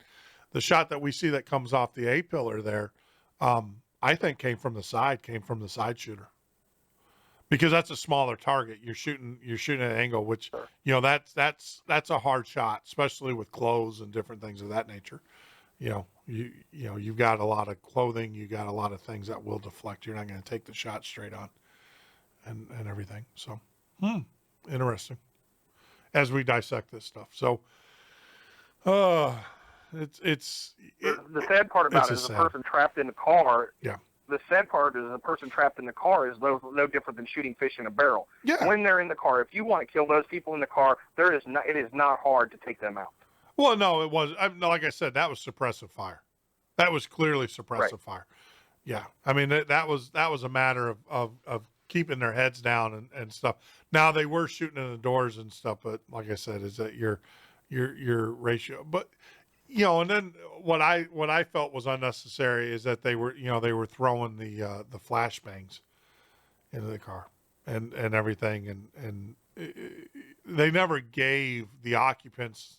The shot that we see that comes off the A-pillar there, I think came from the side shooter. Because that's a smaller target. You're shooting at an angle, which, that's a hard shot, especially with clothes and different things of that nature. You've got a lot of clothing, you got a lot of things that will deflect. You're not going to take the shot straight on and everything. So, interesting as we dissect this stuff. So, it's the sad part about it is the person trapped in the car. Yeah. The sad part is the person trapped in the car is no different than shooting fish in a barrel. Yeah. When they're in the car, if you want to kill those people in the car, it is not hard to take them out. Well, no, it was. Like I said, that was suppressive fire. That was clearly suppressive fire. Yeah, I mean that was a matter of keeping their heads down and stuff. Now they were shooting in the doors and stuff, but like I said, is that your ratio, but. And then what I felt was unnecessary is that they were throwing the flashbangs into the car and everything, and they never gave the occupants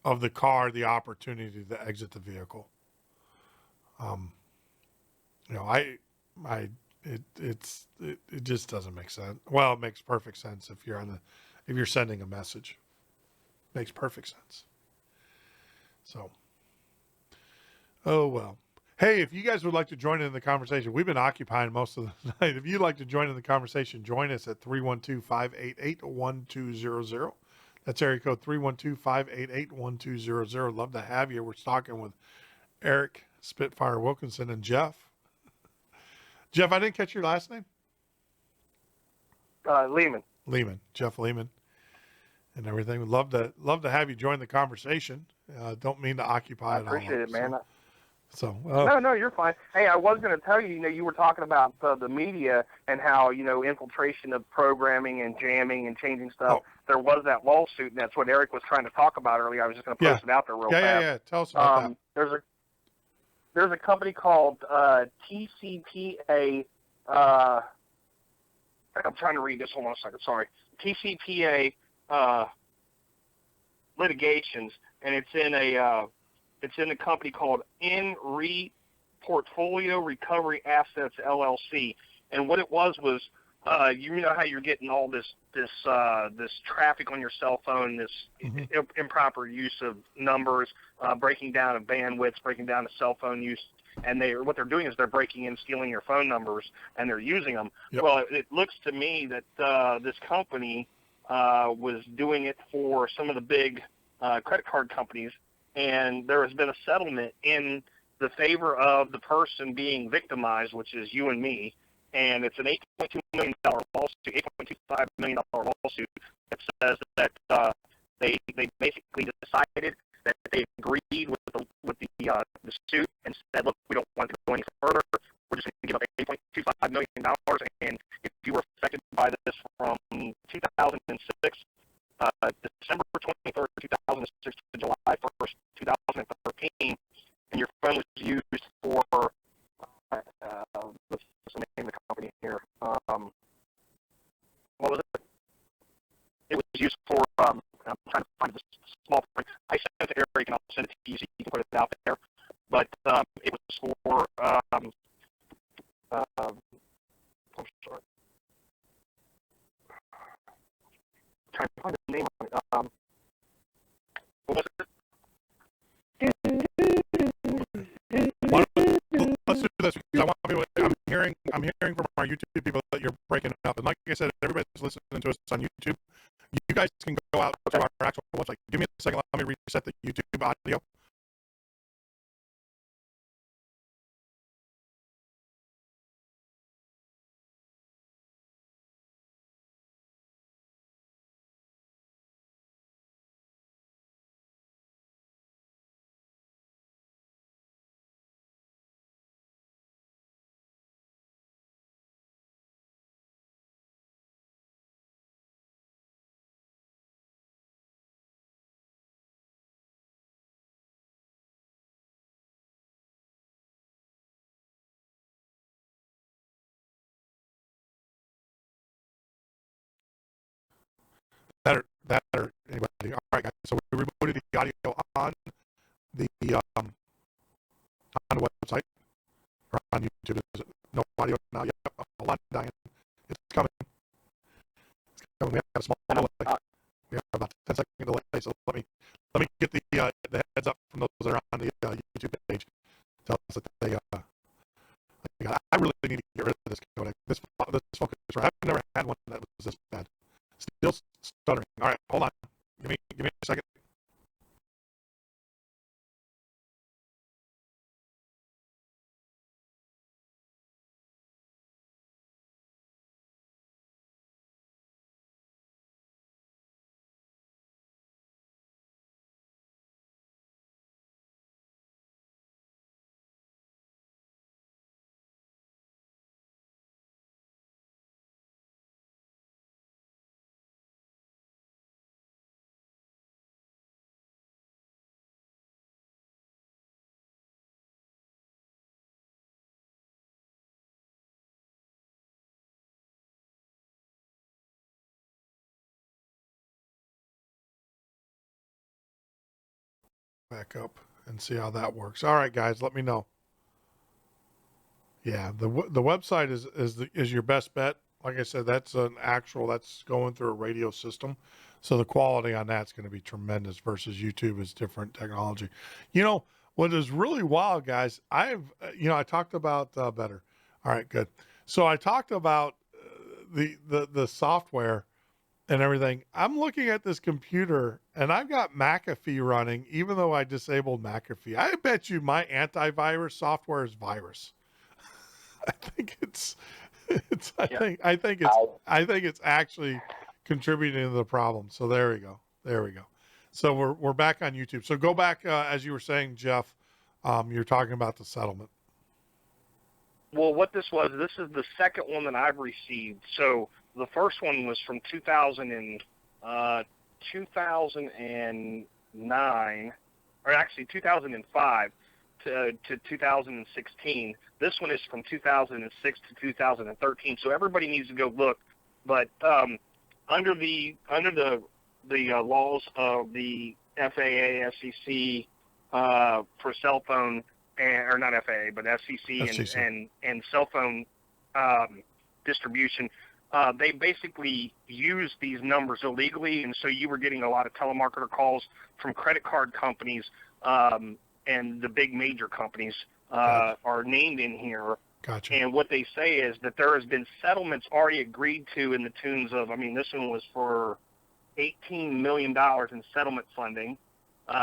of the car the opportunity to exit the vehicle. It just doesn't make sense. Well, it makes perfect sense if you're sending a message. It makes perfect sense. So, oh, well. Hey, if you guys would like to join in the conversation, we've been occupying most of the night. If you'd like to join in the conversation, join us at 312-588-1200. That's area code 312-588-1200. Love to have you. We're talking with Eric Spitfire Wilkinson and Jeff. Jeff, I didn't catch your last name? Lehman. Jeff Lehman. And everything. We'd love to have you join the conversation. Don't mean to occupy it all. I appreciate it, man. So no, you're fine. Hey, I was going to tell you, you were talking about the media and how, infiltration of programming and jamming and changing stuff. Oh. There was that lawsuit, and that's what Eric was trying to talk about earlier. I was just going to post it out there real fast. Yeah. Tell us about that. There's a company called TCPA. I'm trying to read this. Hold on a second. Sorry. TCPA litigations, and it's in a company called Portfolio Recovery Assets LLC. And what it was you know how you're getting all this traffic on your cell phone, this improper use of numbers, breaking down of bandwidths, breaking down of cell phone use, and what they're doing is they're breaking in, stealing your phone numbers, and they're using them. Yep. Well, it looks to me that this company was doing it for some of the big credit card companies, and there has been a settlement in the favor of the person being victimized, which is you and me, and it's an $8.2 million lawsuit, $8.25 million lawsuit that says that they basically decided that that they agreed with the suit and said, look, we don't want to go any further. We're just going to give up $8.25 million. And if you were affected by this from 2006, December 23rd, 2006 to July 1st, 2013, and your phone was used for, what's the name of the company here? What was it? It was used for, I'm trying to find this small print. I sent it to Eric, and I'll send it to you so you can put it out there. But it was for, I'm sorry. I'm trying to find the name of it. What was it? Let's do this, because I want people. I'm hearing from our YouTube people that you're breaking up, and like I said, everybody's listening to us on YouTube. You guys can go out to our actual website. Give me a second. Let me reset the YouTube audio. Better, anybody. All right, guys. So we rebooted the audio on the website or on YouTube. Is it no audio now? Yep. Hold on, Diane. It's coming. It's coming. We have a small delay. We have about 10-second delay. So let me get the heads up from those that are on the YouTube page. Tell us that they I really need to get rid of this codec. This focus. I've never had one that was this bad. Still stuttering. All right, hold on. Give me a second. Back up and see how that works. All right, guys, let me know. Yeah, the website is your best bet. Like I said, that's going through a radio system, so the quality on that's going to be tremendous. Versus YouTube is different technology. You know what is really wild, guys? I talked about better. All right, good. So I talked about the software and everything. I'm looking at this computer and I've got McAfee running, even though I disabled McAfee. I bet you my antivirus software is virus. I think I think it's actually contributing to the problem. So there we go. So we're back on YouTube. So go back as you were saying, Jeff. You're talking about the settlement. Well, what this is the second one that I've received. So the first one was from 2009, or actually 2005 to 2016. This one is from 2006 to 2013. So everybody needs to go look. But under the laws of the FAA, FCC for cell phone, or not FAA, but FCC. And cell phone distribution, they basically use these numbers illegally, and so you were getting a lot of telemarketer calls from credit card companies, and the big major companies are named in here. Gotcha. And what they say is that there has been settlements already agreed to in the tunes of, this one was for $18 million in settlement funding.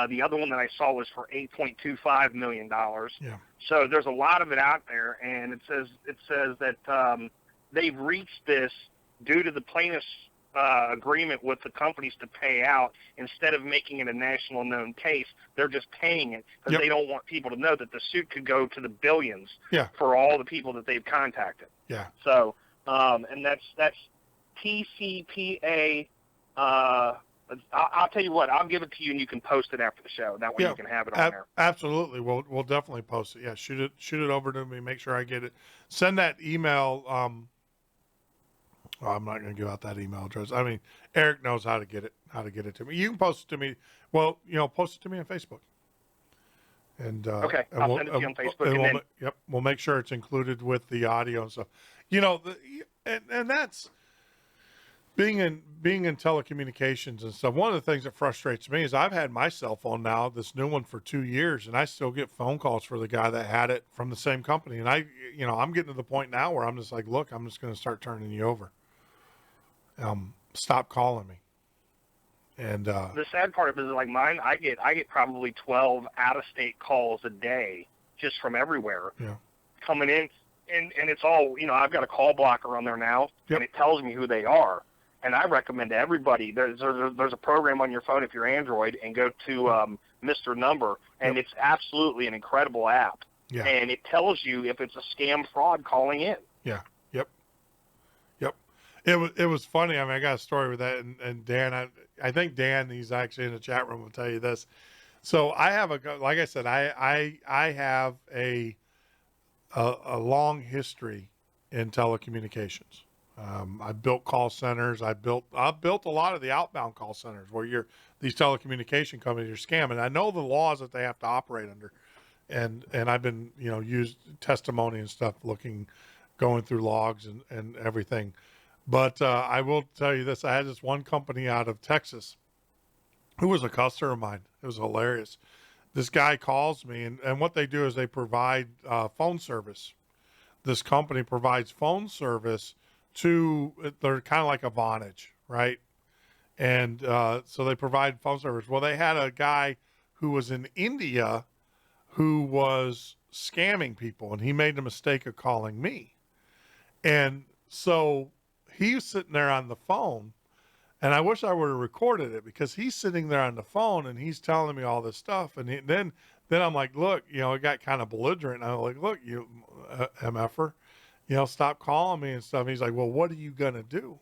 The other one that I saw was for $8.25 million. Yeah. So there's a lot of it out there, and it says that they've reached this due to the plaintiffs agreement with the companies to pay out. Instead of making it a national known case, they're just paying it because they don't want people to know that the suit could go to the billions for all the people that they've contacted. Yeah. So, and that's TCPA. I'll tell you what, I'll give it to you and you can post it after the show. That way you can have it on there. Absolutely. We'll definitely post it. Yeah. Shoot it over to me. Make sure I get it. Send that email. I'm not going to give out that email address. I mean, Eric knows how to get it to me. You can post it to me. Well, post it to me on Facebook. And okay, I'll send it to you on Facebook. And we'll make sure it's included with the audio and stuff. And that's being in telecommunications and stuff. One of the things that frustrates me is I've had my cell phone now, this new one, for 2 years, and I still get phone calls for the guy that had it from the same company. And I'm getting to the point now where I'm just like, look, I'm just going to start turning you over. Stop calling me. And the sad part of it is, like mine, I get probably 12 out-of-state calls a day just from everywhere coming in, and it's all, I've got a call blocker on there now, and it tells me who they are. And I recommend to everybody, there's a program on your phone if you're Android, and go to Mr. Number, and it's absolutely an incredible app. Yeah. And it tells you if it's a scam fraud calling in. Yeah. It was funny. I mean, I got a story with that, and Dan, I think Dan, he's actually in the chat room, will tell you this. So I have like I said, I have a long history in telecommunications. I built call centers. I built a lot of the outbound call centers where these telecommunication companies are scamming. I know the laws that they have to operate under, and I've been used testimony and stuff, going through logs and everything. But I will tell you this: I had this one company out of Texas who was a customer of mine. It was hilarious. This guy calls me, and what they do is they provide phone service. This company provides phone service they're kind of like a Vonage, right? And so they provide phone service. Well, they had a guy who was in India who was scamming people, and he made the mistake of calling me. And so he was sitting there on the phone, and I wish I would have recorded it, because he's sitting there on the phone and he's telling me all this stuff. And then I'm like, look, it got kind of belligerent. And I'm like, look, you MFer, stop calling me and stuff. And he's like, well, what are you going to do?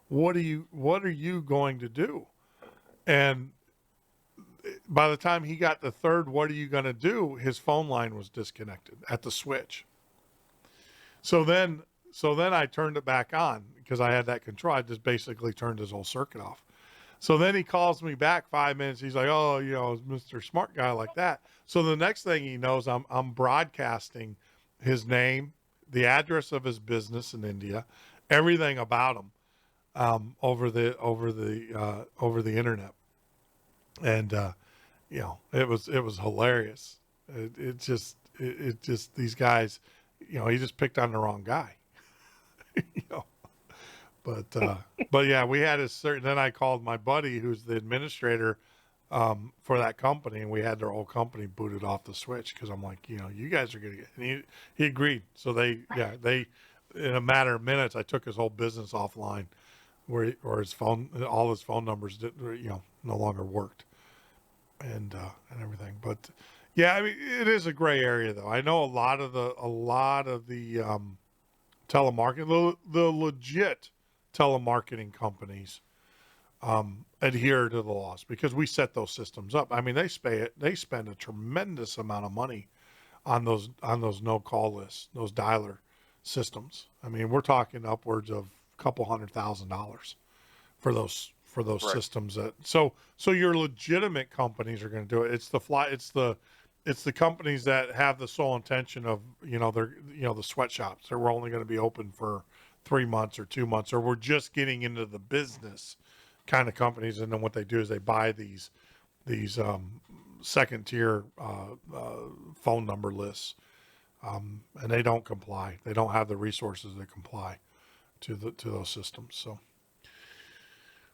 What are you going to do? And by the time he got the third, what are you going to do? His phone line was disconnected at the switch. So then I turned it back on because I had that control. I just basically turned his whole circuit off. So then he calls me back 5 minutes. He's like, oh, Mr. Smart Guy, like that. So the next thing he knows, I'm broadcasting his name, the address of his business in India, everything about him over the internet. And it was hilarious. It just these guys, he just picked on the wrong guy. But yeah, we had then I called my buddy who's the administrator for that company, and we had their whole company booted off the switch, because I'm like, you guys are gonna get, and he agreed. So they in a matter of minutes, I took his whole business offline, where his phone, all his phone numbers no longer worked, and everything. But yeah, I mean, it is a gray area though. I know a lot of the telemarketing, the legit telemarketing companies adhere to the laws, because we set those systems up. I mean, they spend a tremendous amount of money on those no call lists, those dialer systems. I mean, we're talking upwards of a couple $100,000 for those right. systems. So your legitimate companies are going to do it. It's the companies that have the sole intention of, the sweatshops. We're only going to be open for 3 months or 2 months, or we're just getting into the business kind of companies. And then what they do is they buy these second tier phone number lists, and they don't comply. They don't have the resources that comply to those systems. So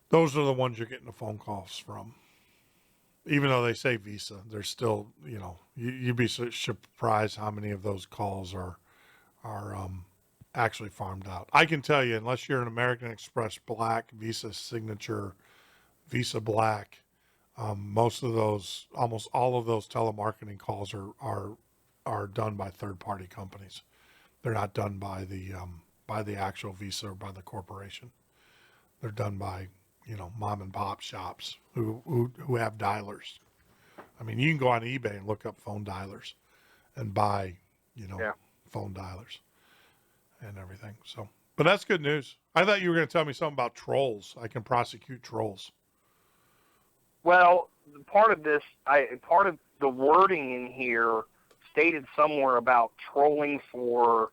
those are the ones you're getting the phone calls from. Even though they say Visa, they're still, you'd be surprised how many of those calls are actually farmed out. I can tell you, unless you're an American Express Black, Visa Signature, Visa Black, most of those, almost all of those telemarketing calls are done by third-party companies. They're not done by the actual Visa or by the corporation. They're done by, mom and pop shops who have dialers. I mean, you can go on eBay and look up phone dialers and buy, phone dialers and everything. So, but that's good news. I thought you were going to tell me something about trolls. I can prosecute trolls. Well, part of the wording in here stated somewhere about trolling for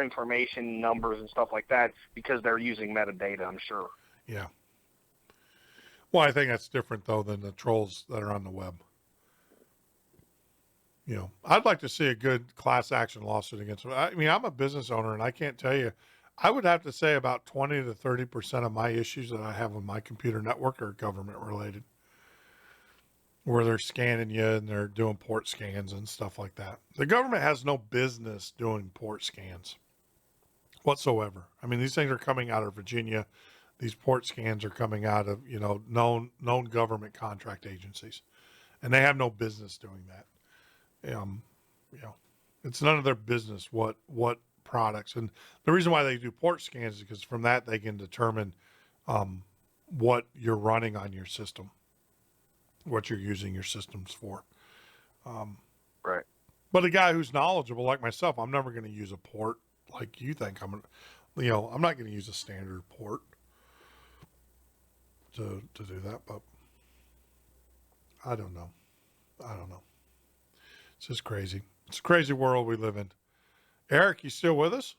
information, numbers, and stuff like that because they're using metadata, I'm sure. Yeah. Well, I think that's different, though, than the trolls that are on the web. I'd like to see a good class action lawsuit against them. I mean, I'm a business owner, and I can't tell you. I would have to say about 20 to 30% of my issues that I have on my computer network are government related, where they're scanning you and they're doing port scans and stuff like that. The government has no business doing port scans whatsoever. I mean, these things are coming out of Virginia. These port scans are coming out of, known government contract agencies, and they have no business doing that. It's none of their business what products. And the reason why they do port scans is because from that they can determine what you're running on your system, what you're using your systems for. Right. But a guy who's knowledgeable like myself, I'm never going to use a port like you think I'm going to, I'm not going to use a standard port to do that, but I don't know. It's just crazy. It's a crazy world we live in. Eric, you still with us?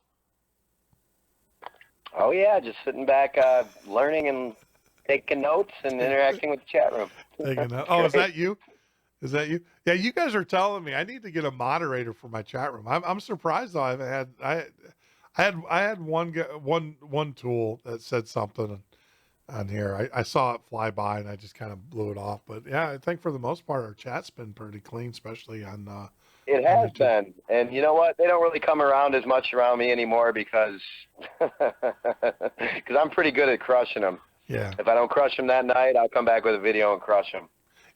Oh yeah, just sitting back, learning and taking notes and interacting with the chat room. Oh, is that you? Is that you? Yeah, you guys are telling me I need to get a moderator for my chat room. I'm surprised though. I had one tool that said something on here. I saw it fly by and I just kind of blew it off. But yeah, I think for the most part our chat's been pretty clean, especially on. It has been, and you know what? They don't really come around as much around me anymore because I'm pretty good at crushing them. Yeah. If I don't crush them that night, I'll come back with a video and crush them.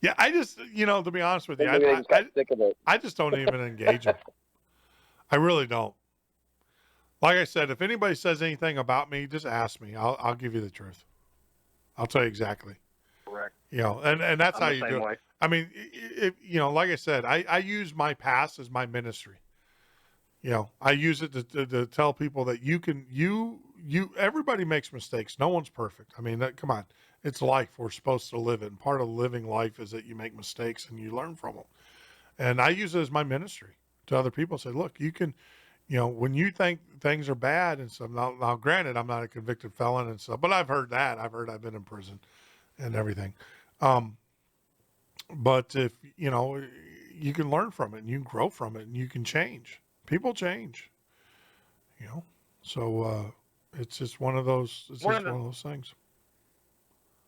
Yeah, I just, to be honest with you, I just don't even engage them. I really don't. Like I said, if anybody says anything about me, just ask me. I'll give you the truth. I'll tell you exactly. Correct. And that's how you do it. Way. I mean, like I said, I use my past as my ministry. I use it to tell people that everybody makes mistakes. No one's perfect. I mean, come on. It's life. We're supposed to live it. And part of living life is that you make mistakes and you learn from them. And I use it as my ministry to other people. Say, look, you can, when you think things are bad and stuff. Now, granted, I'm not a convicted felon and stuff, but I've heard that. I've heard I've been in prison and everything. But if, you can learn from it and you can grow from it and you can change. People change, so it's just one of those things.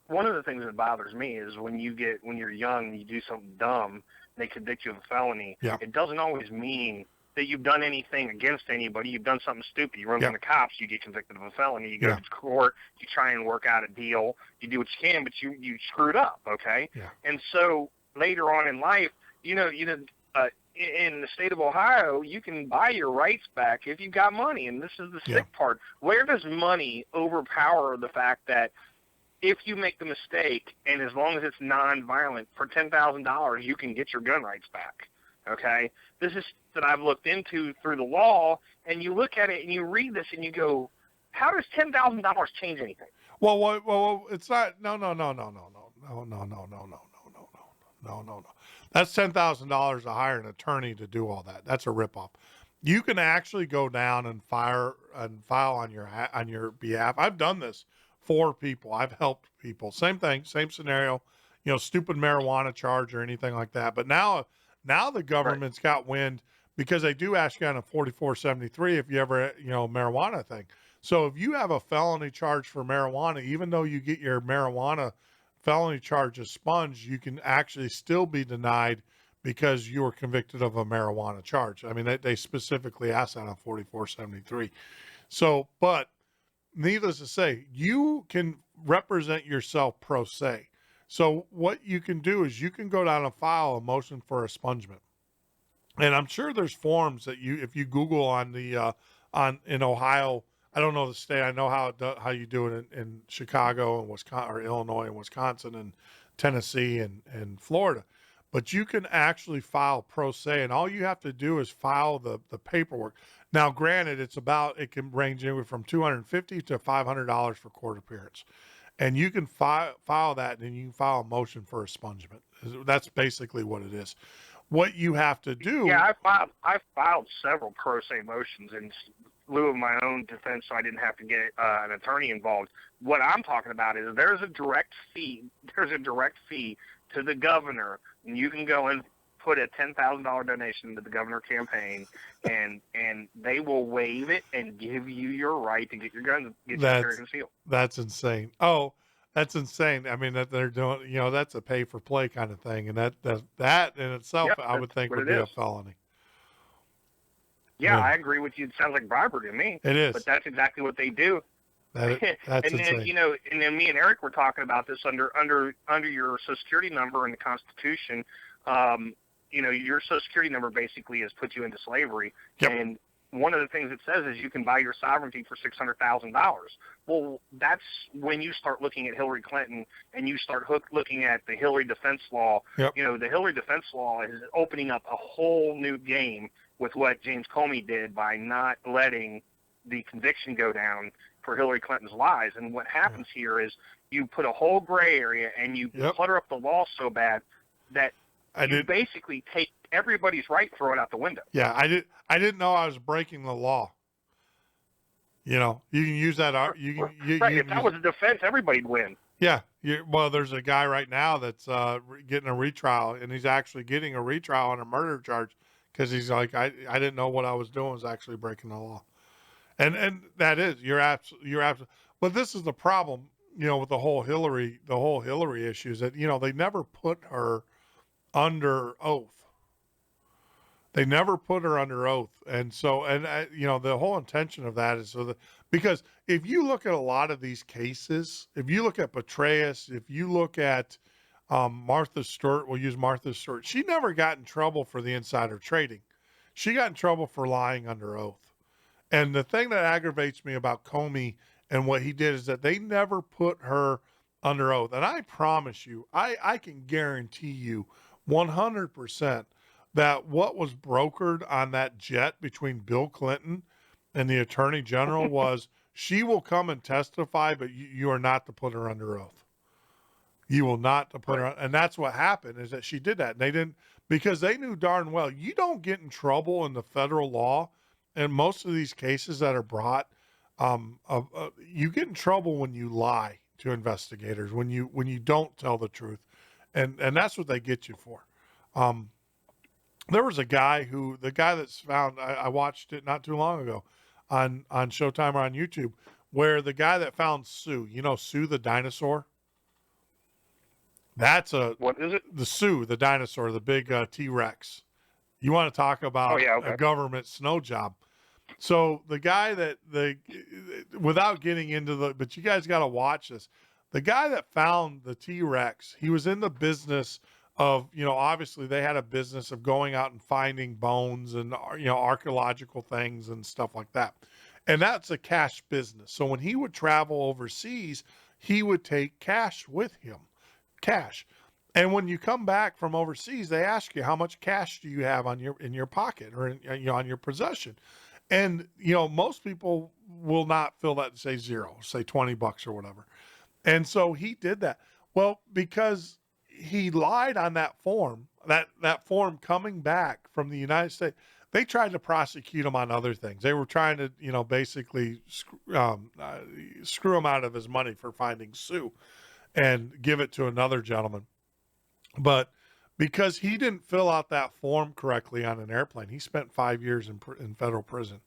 One of the things that bothers me is when you're young and you do something dumb, and they convict you of a felony. Yeah. It doesn't always mean that you've done anything against anybody. You've done something stupid. You run from the cops, you get convicted of a felony. You go to court, you try and work out a deal. You do what you can, but you screwed up, okay? Yeah. And so later on in life, in the state of Ohio, you can buy your rights back if you've got money. And this is the sick part. Where does money overpower the fact that if you make the mistake, and as long as it's non-violent, for $10,000, you can get your gun rights back, okay? This is that I've looked into through the law, and you look at it and you read this and you go, how does $10,000 change anything? Well, it's not. No. That's $10,000 to hire an attorney to do all that. That's a ripoff. You can actually go down and file on your behalf. I've done this for people. I've helped people. Same thing, same scenario. Stupid marijuana charge or anything like that. But now the government's got wind because they do ask you on a 4473 if you ever marijuana thing. So if you have a felony charge for marijuana, even though you get your marijuana felony charges sponged, you can actually still be denied because you were convicted of a marijuana charge. I mean, they specifically asked that on 4473. So, but needless to say, you can represent yourself pro se. So what you can do is you can go down and file a motion for expungement. And I'm sure there's forms that if you Google on in Ohio, I don't know the state. I know how you do it in Chicago and Wisconsin, or Illinois and Wisconsin and Tennessee and Florida. But you can actually file pro se, and all you have to do is file the paperwork. Now, granted, it can range anywhere from $250 to $500 for court appearance. And you can file that, and you can file a motion for expungement. That's basically what it is. What you have to do. Yeah, I filed several pro se motions in lieu of my own defense, so I didn't have to get an attorney involved. What I'm talking about is there's a direct fee. There's a direct fee to the governor, and you can go and put a $10,000 donation to the governor campaign, and they will waive it and give you your right to get your gun, get your carry concealed. That's insane. Oh, that's insane. I mean, that they're doing, that's a pay for play kind of thing. And that in itself, I would think would be a felony. Yeah, I agree with you. It sounds like bribery to me. It is. But that's exactly what they do. That's and then, insane. And then me and Eric were talking about this under your Social Security number in the Constitution. Your Social Security number basically has put you into slavery. Yep. And one of the things it says is you can buy your sovereignty for $600,000. Well, that's when you start looking at Hillary Clinton and you start looking at the Hillary defense law. Yep. The Hillary defense law is opening up a whole new game with what James Comey did by not letting the conviction go down for Hillary Clinton's lies. And what happens here is you put a whole gray area and you clutter up the law so bad that you basically take everybody's right, throw it out the window. Yeah, I didn't know I was breaking the law. You can use that. If that was a defense, everybody'd win. Yeah. Well, there's a guy right now that's getting a retrial, and he's actually getting a retrial on a murder charge because he's like, I didn't know what I was doing was actually breaking the law. And that is, you're absolutely. But this is the problem, with the whole Hillary issue is that, they never put her under oath. They never put her under oath. And so, the whole intention of that is because if you look at a lot of these cases, if you look at Petraeus, if you look at Martha Stewart, we'll use Martha Stewart, she never got in trouble for the insider trading. She got in trouble for lying under oath. And the thing that aggravates me about Comey and what he did is that they never put her under oath. And I promise you, I can guarantee you 100% that what was brokered on that jet between Bill Clinton and the Attorney General was she will come and testify, but you are not to put her under oath. You will not to put her, and that's what happened is that she did that. And they didn't, because they knew darn well you don't get in trouble in the federal law. And most of these cases that are brought, you get in trouble when you lie to investigators, when you don't tell the truth, and that's what they get you for. There was the guy that's found. I watched it not too long ago on Showtime or on YouTube, where the guy that found Sue, Sue the dinosaur. What is it? The Sue, the dinosaur, the big T-Rex. You want to talk about a government snow job. So the guy without getting into but you guys got to watch this. The guy that found the T-Rex, he was in the business of, obviously they had a business of going out and finding bones and, archaeological things and stuff like that. And that's a cash business. So when he would travel overseas, he would take cash with him, cash. And when you come back from overseas, they ask you, how much cash do you have in your pocket or on your possession? And, most people will not fill that to say zero, say $20 or whatever. And so he did that. Well, because he lied on that form, that form coming back from the United States, they tried to prosecute him on other things. They were trying to, basically screw him out of his money for finding Sue and give it to another gentleman. But because he didn't fill out that form correctly on an airplane, he spent 5 years in federal prison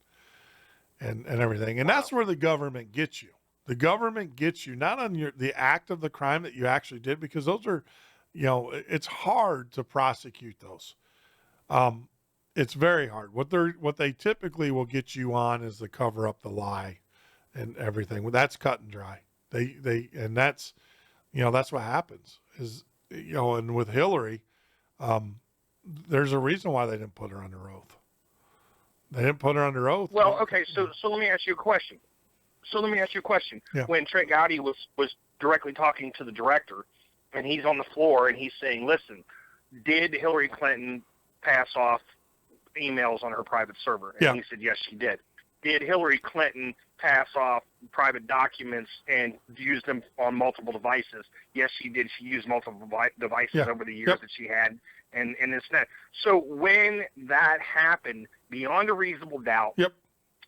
and everything. And that's where the government gets you. The government gets you not on the act of the crime that you actually did, because those are, it's hard to prosecute those. It's very hard. What they typically will get you on is to cover up the lie and everything. Well, that's cut and dry. And that's, that's what happens is, and with Hillary, there's a reason why they didn't put her under oath. They didn't put her under oath. Well, okay, so let me ask you a question. Yeah. When Trent Gowdy was directly talking to the director, and he's on the floor, and he's saying, listen, did Hillary Clinton pass off emails on her private server? And he said, yes, she did. Did Hillary Clinton pass off private documents and use them on multiple devices? Yes, she did. She used multiple devices over the years that she had, and it's that. So when that happened, beyond a reasonable doubt,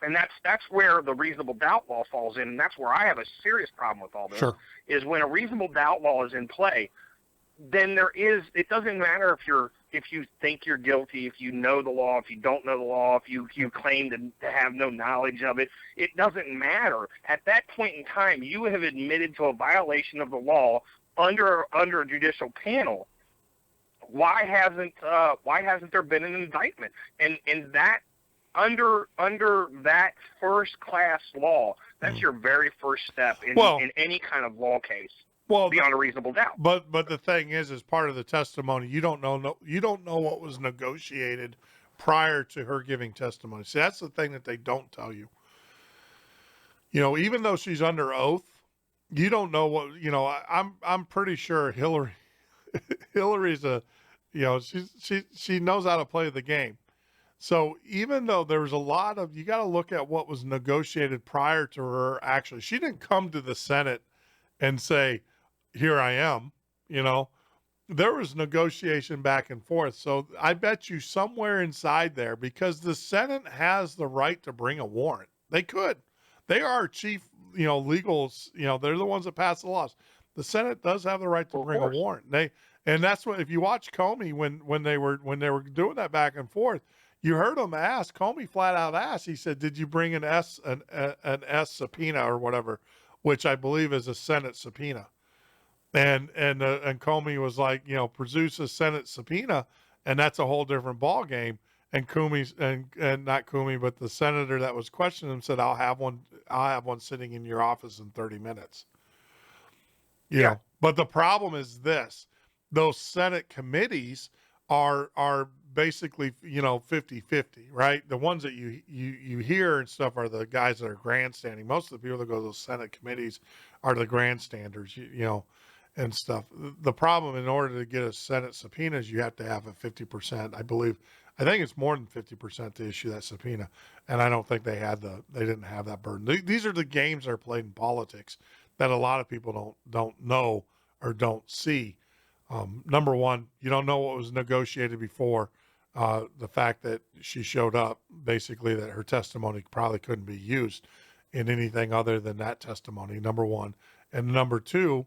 and that's where the reasonable doubt law falls in, and that's where I have a serious problem with all this, is when a reasonable doubt law is in play, then it doesn't matter if you think you're guilty, if you know the law, if you don't know the law, if you claim to have no knowledge of it, it doesn't matter. At that point in time, you have admitted to a violation of the law under a judicial panel. Why hasn't there been an indictment? And that under that first class law, that's your very first step in any kind of law case. Well, beyond a reasonable doubt. But the thing is, as part of the testimony, you don't know what was negotiated prior to her giving testimony. See, that's the thing that they don't tell you. Even though she's under oath, you don't know what. I'm pretty sure Hillary's she knows how to play the game. So even though there was a lot of, you got to look at what was negotiated prior to her. Actually, she didn't come to the Senate and say, here I am, there was negotiation back and forth. So I bet you somewhere inside there, because the Senate has the right to bring a warrant. They could. They are chief, legals, they're the ones that pass the laws. The Senate does have the right to bring a warrant. And that's what, if you watch Comey, when they were doing that back and forth, you heard him ask, Comey flat out asked, he said, did you bring an S subpoena or whatever, which I believe is a Senate subpoena. And Comey was like, produce a Senate subpoena, and that's a whole different ball game. And Comey's and not Comey, but the senator that was questioning him said, I'll have one sitting in your office in 30 minutes. Yeah. But the problem is this: those Senate committees are basically 50-50, right? The ones that you hear and stuff are the guys that are grandstanding. Most of the people that go to those Senate committees are the grandstanders, and stuff. The problem, in order to get a Senate subpoena, is you have to have a 50%. I think it's more than 50% to issue that subpoena. And I don't think they didn't have that burden. These are the games that are played in politics that a lot of people don't know or don't see. Number one, you don't know what was negotiated before. The fact that she showed up, basically that her testimony probably couldn't be used in anything other than that testimony, number one. And number two,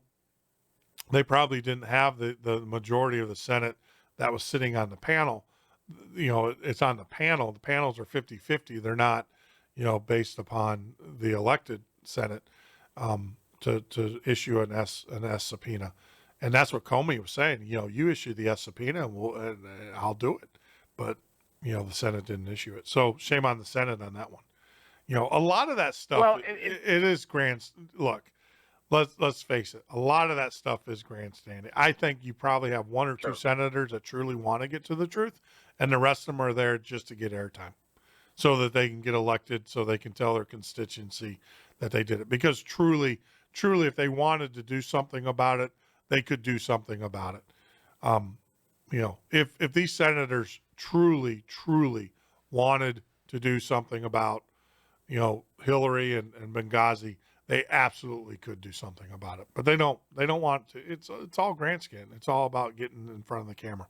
they probably didn't have the majority of the Senate that was sitting on the panel. It's on the panel. The panels are 50-50. They're not, based upon the elected Senate to issue an S subpoena. And that's what Comey was saying. You issue the S subpoena and I'll do it. But, the Senate didn't issue it. So shame on the Senate on that one. A lot of that stuff, well, it is grand. Look, let's face it. A lot of that stuff is grandstanding. I think you probably have one or two senators that truly want to get to the truth, and the rest of them are there just to get airtime so that they can get elected, so they can tell their constituency that they did it. Because truly, if they wanted to do something about it, they could do something about it. If these senators truly wanted to do something about, Hillary and Benghazi, they absolutely could do something about it, but they don't want to. It's all grandskin. It's all about getting in front of the camera.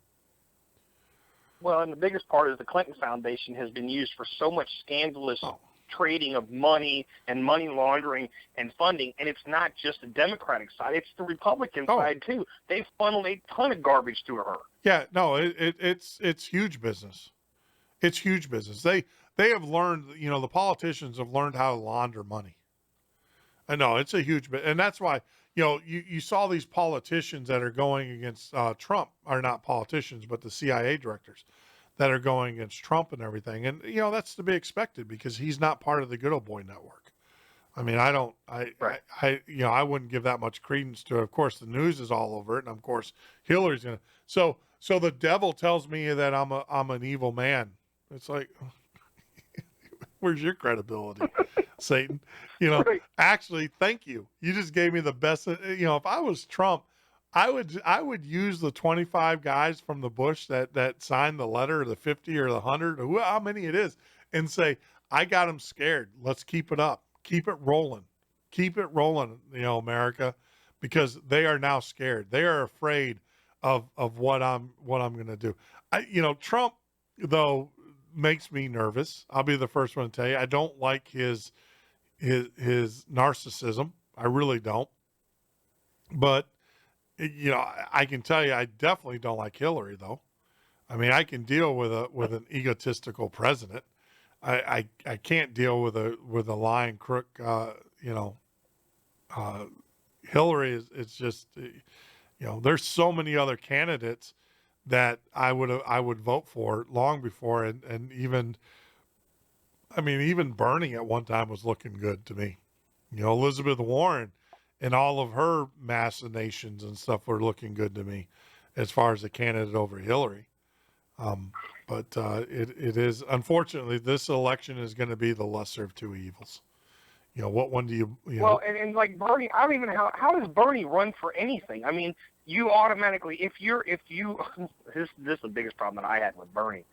Well, and the biggest part is the Clinton Foundation has been used for so much scandalous trading of money and money laundering and funding, and it's not just the Democratic side; it's the Republican side too. They funneled a ton of garbage to her. Yeah, no, it's huge business. It's huge business. They have learned, the politicians have learned how to launder money. I know it's a huge bit, and that's why you saw these politicians that are going against Trump are not politicians, but the CIA directors. that are going against Trump and everything. And, that's to be expected because he's not part of the good old boy network. I mean, Right. I wouldn't give that much credence to it. Of course, the news is all over it. And of course, Hillary's going to, so the devil tells me that I'm an evil man. It's like, where's your credibility, Satan? Right. Actually, thank you. You just gave me the best. If I was Trump, I would use the 25 guys from the Bush that signed the letter, or the 50 or the 100, or how many it is, and say, I got them scared. Let's keep it up. Keep it rolling. Keep it rolling, America, because they are now scared. They are afraid of what I'm going to do. Trump, though, makes me nervous. I'll be the first one to tell you. I don't like his narcissism. I really don't. But I can tell you, I definitely don't like Hillary, though. I mean, I can deal with an egotistical president. I can't deal with a lying crook. Hillary is just, there's so many other candidates that I would vote for long before, and even Bernie at one time was looking good to me. Elizabeth Warren and all of her machinations and stuff were looking good to me as far as a candidate over Hillary. But it is, unfortunately, this election is going to be the lesser of two evils. What one do you Well, and like Bernie, I don't even know how does Bernie run for anything? I mean, you automatically, if you this is the biggest problem that I had with Bernie.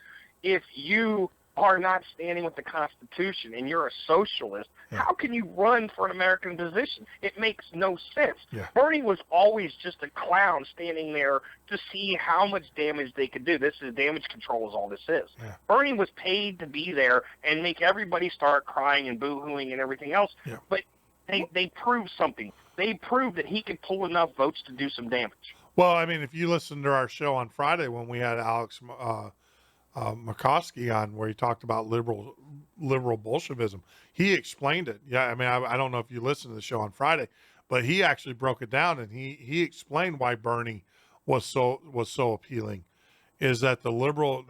If you are not standing with the Constitution and you're a socialist, how can you run for an American position? It makes no sense. Yeah. Bernie was always just a clown standing there to see how much damage they could do. This is damage control is all this is. Yeah. Bernie was paid to be there and make everybody start crying and boo-hooing and everything else. Yeah. But they proved something. They proved that he could pull enough votes to do some damage. Well, I mean, if you listen to our show on Friday when we had Alex Murkowski on, where he talked about liberal Bolshevism, he explained it. Yeah, I mean, I don't know if you listened to the show on Friday, but he actually broke it down, and he explained why Bernie was so appealing. Is that the liberal?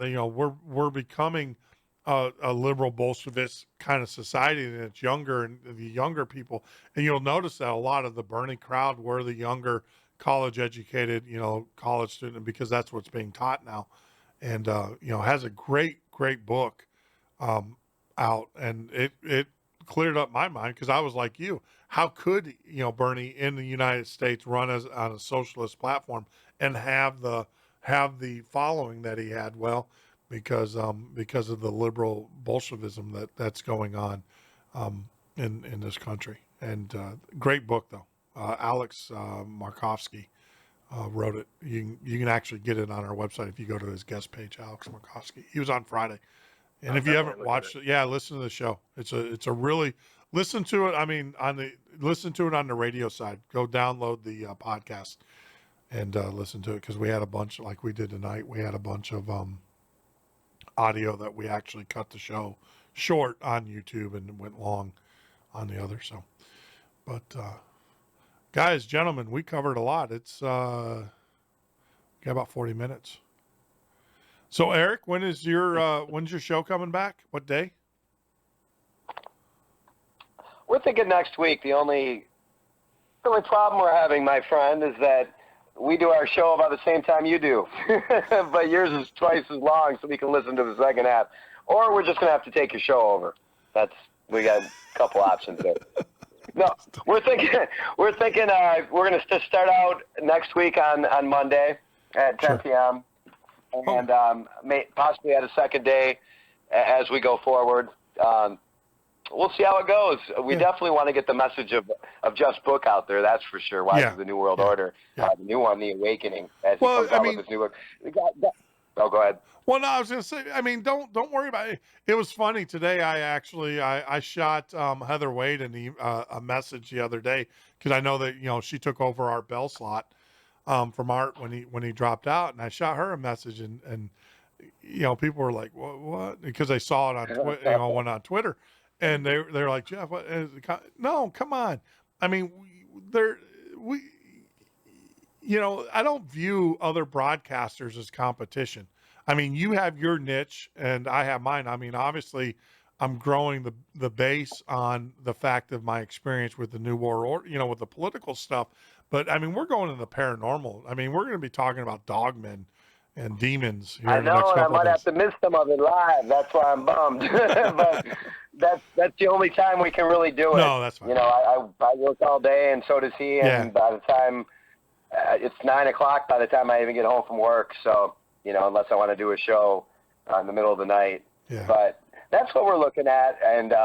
We're becoming a liberal Bolshevist kind of society, and it's younger, and the younger people, and you'll notice that a lot of the Bernie crowd were the younger, college educated, college student, because that's what's being taught now. And, has a great book out, and it cleared up my mind, because I was like you. How could, Bernie in the United States run on a socialist platform and have the following that he had? Well, because of the liberal Bolshevism that's going on in this country. And great book, though. Alex Markovsky wrote it. You can actually get it on our website if you go to his guest page, Alex Markovsky. He was on Friday, and if you haven't watched it, listen to the show. It's a really, listen to it. I mean, listen to it on the radio side. Go download the podcast and listen to it, because we had a bunch, like we did tonight. We had a bunch of audio that we actually cut the show short on YouTube and went long on the other. So, but. Guys, gentlemen, we covered a lot. It's got about 40 minutes. So, Eric, when's your show coming back? What day? We're thinking next week. The only problem we're having, my friend, is that we do our show about the same time you do, but yours is twice as long, so we can listen to the second half. Or we're just gonna have to take your show over. We got a couple options there. No, we're thinking we're going to start out next week on Monday at 10 p.m. and possibly add a second day as we go forward. We'll see how it goes. We definitely want to get the message of Jeff's book out there. That's for sure. Why is the New World Order? The new one, The Awakening, as he comes out with his new book. Oh, go ahead. Well, no, I was going to say, I mean, don't worry about it. It was funny today. I shot Heather Wade a message the other day, because I know that, she took over Art Bell slot from Art when he dropped out, and I shot her a message, and people were like, what? Because they saw it on Twitter, and they're like, Jeff, what? No, come on. I mean, I don't view other broadcasters as competition. I mean, you have your niche and I have mine. I mean, obviously I'm growing the base on the fact of my experience with the New World Order, you know, with the political stuff. But I mean, we're going into the paranormal. I mean, we're going to be talking about dogmen and demons here I in the next know, and I couple of might have days. to miss some of it live. That's why I'm bummed. But that's the only time we can really do it. No, that's fine. You know, I work all day, and so does he. And Yeah. by the time it's 9 o'clock, by the time I even get home from work. So, you know, unless I want to do a show in the middle of the night. Yeah. But that's what we're looking at. And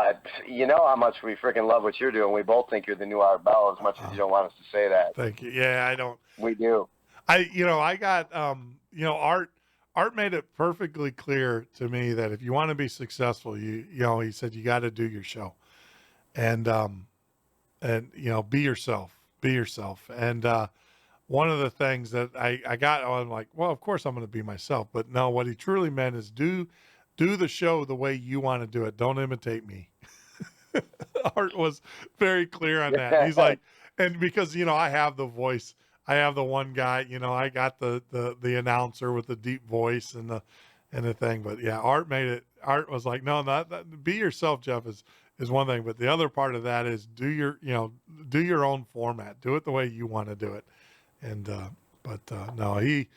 you know how much we freaking love what you're doing. We both think you're the new Art Bell, as much as you don't want us to say that. Thank you. Yeah, I don't. We do. I got, Art made it perfectly clear to me that if you want to be successful, he said, you got to do your show and, be yourself. And, one of the things that I got, I'm like, well, of course I'm going to be myself, but no, what he truly meant is do the show the way you want to do it. Don't imitate me. Art was very clear on that. He's like, and because, I have the voice, I have the one guy, I got the announcer with the deep voice and the thing, but yeah, Art was like, no, not be yourself, Jeff, is one thing. But the other part of that is do your own format, do it the way you want to do it. And, no, he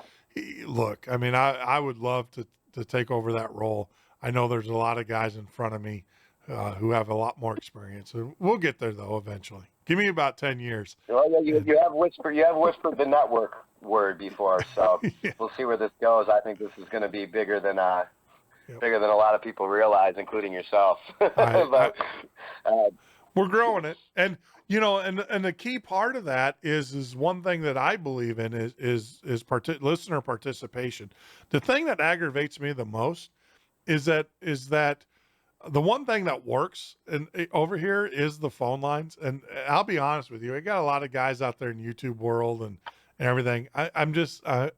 look, I mean, I would love to take over that role. I know there's a lot of guys in front of me, who have a lot more experience, and we'll get there though eventually. Give me about 10 years. Well, yeah, you have whispered the network word before, so Yeah. We'll see where this goes. I think this is going to be bigger than a lot of people realize, including yourself. But, we're growing it, and and the key part of that is one thing that I believe in is listener participation. The thing that aggravates me the most is that the one thing that works over here is the phone lines. And I'll be honest with you, I got a lot of guys out there in YouTube world and everything. I'm just, I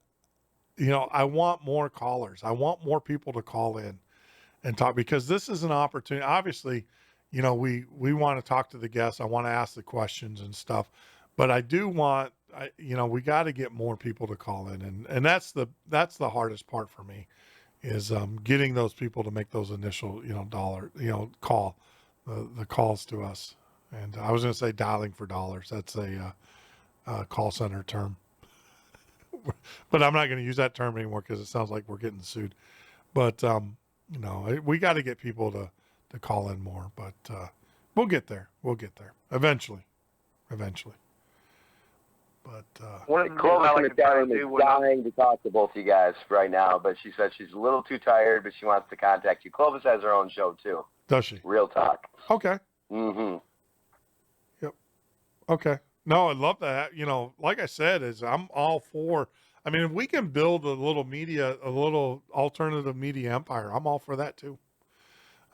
want more callers. I want more people to call in and talk, because this is an opportunity. Obviously, we want to talk to the guests. I want to ask the questions and stuff, but I do want, we got to get more people to call in. And that's the hardest part for me is getting those people to make those initial, call the calls to us. And I was going to say dialing for dollars. That's a call center term, but I'm not going to use that term anymore because it sounds like we're getting sued. But, we got to get people to call in more, but we'll get there. Eventually. But Clovis in the chat room is dying to talk to both you guys right now, but she said she's a little too tired, but she wants to contact you. Clovis has her own show too. does she? Real talk. Okay. Mm-hmm. Yep. Okay. No, I love that. Like I said, I'm all for, I mean, if we can build a little alternative media empire, I'm all for that too.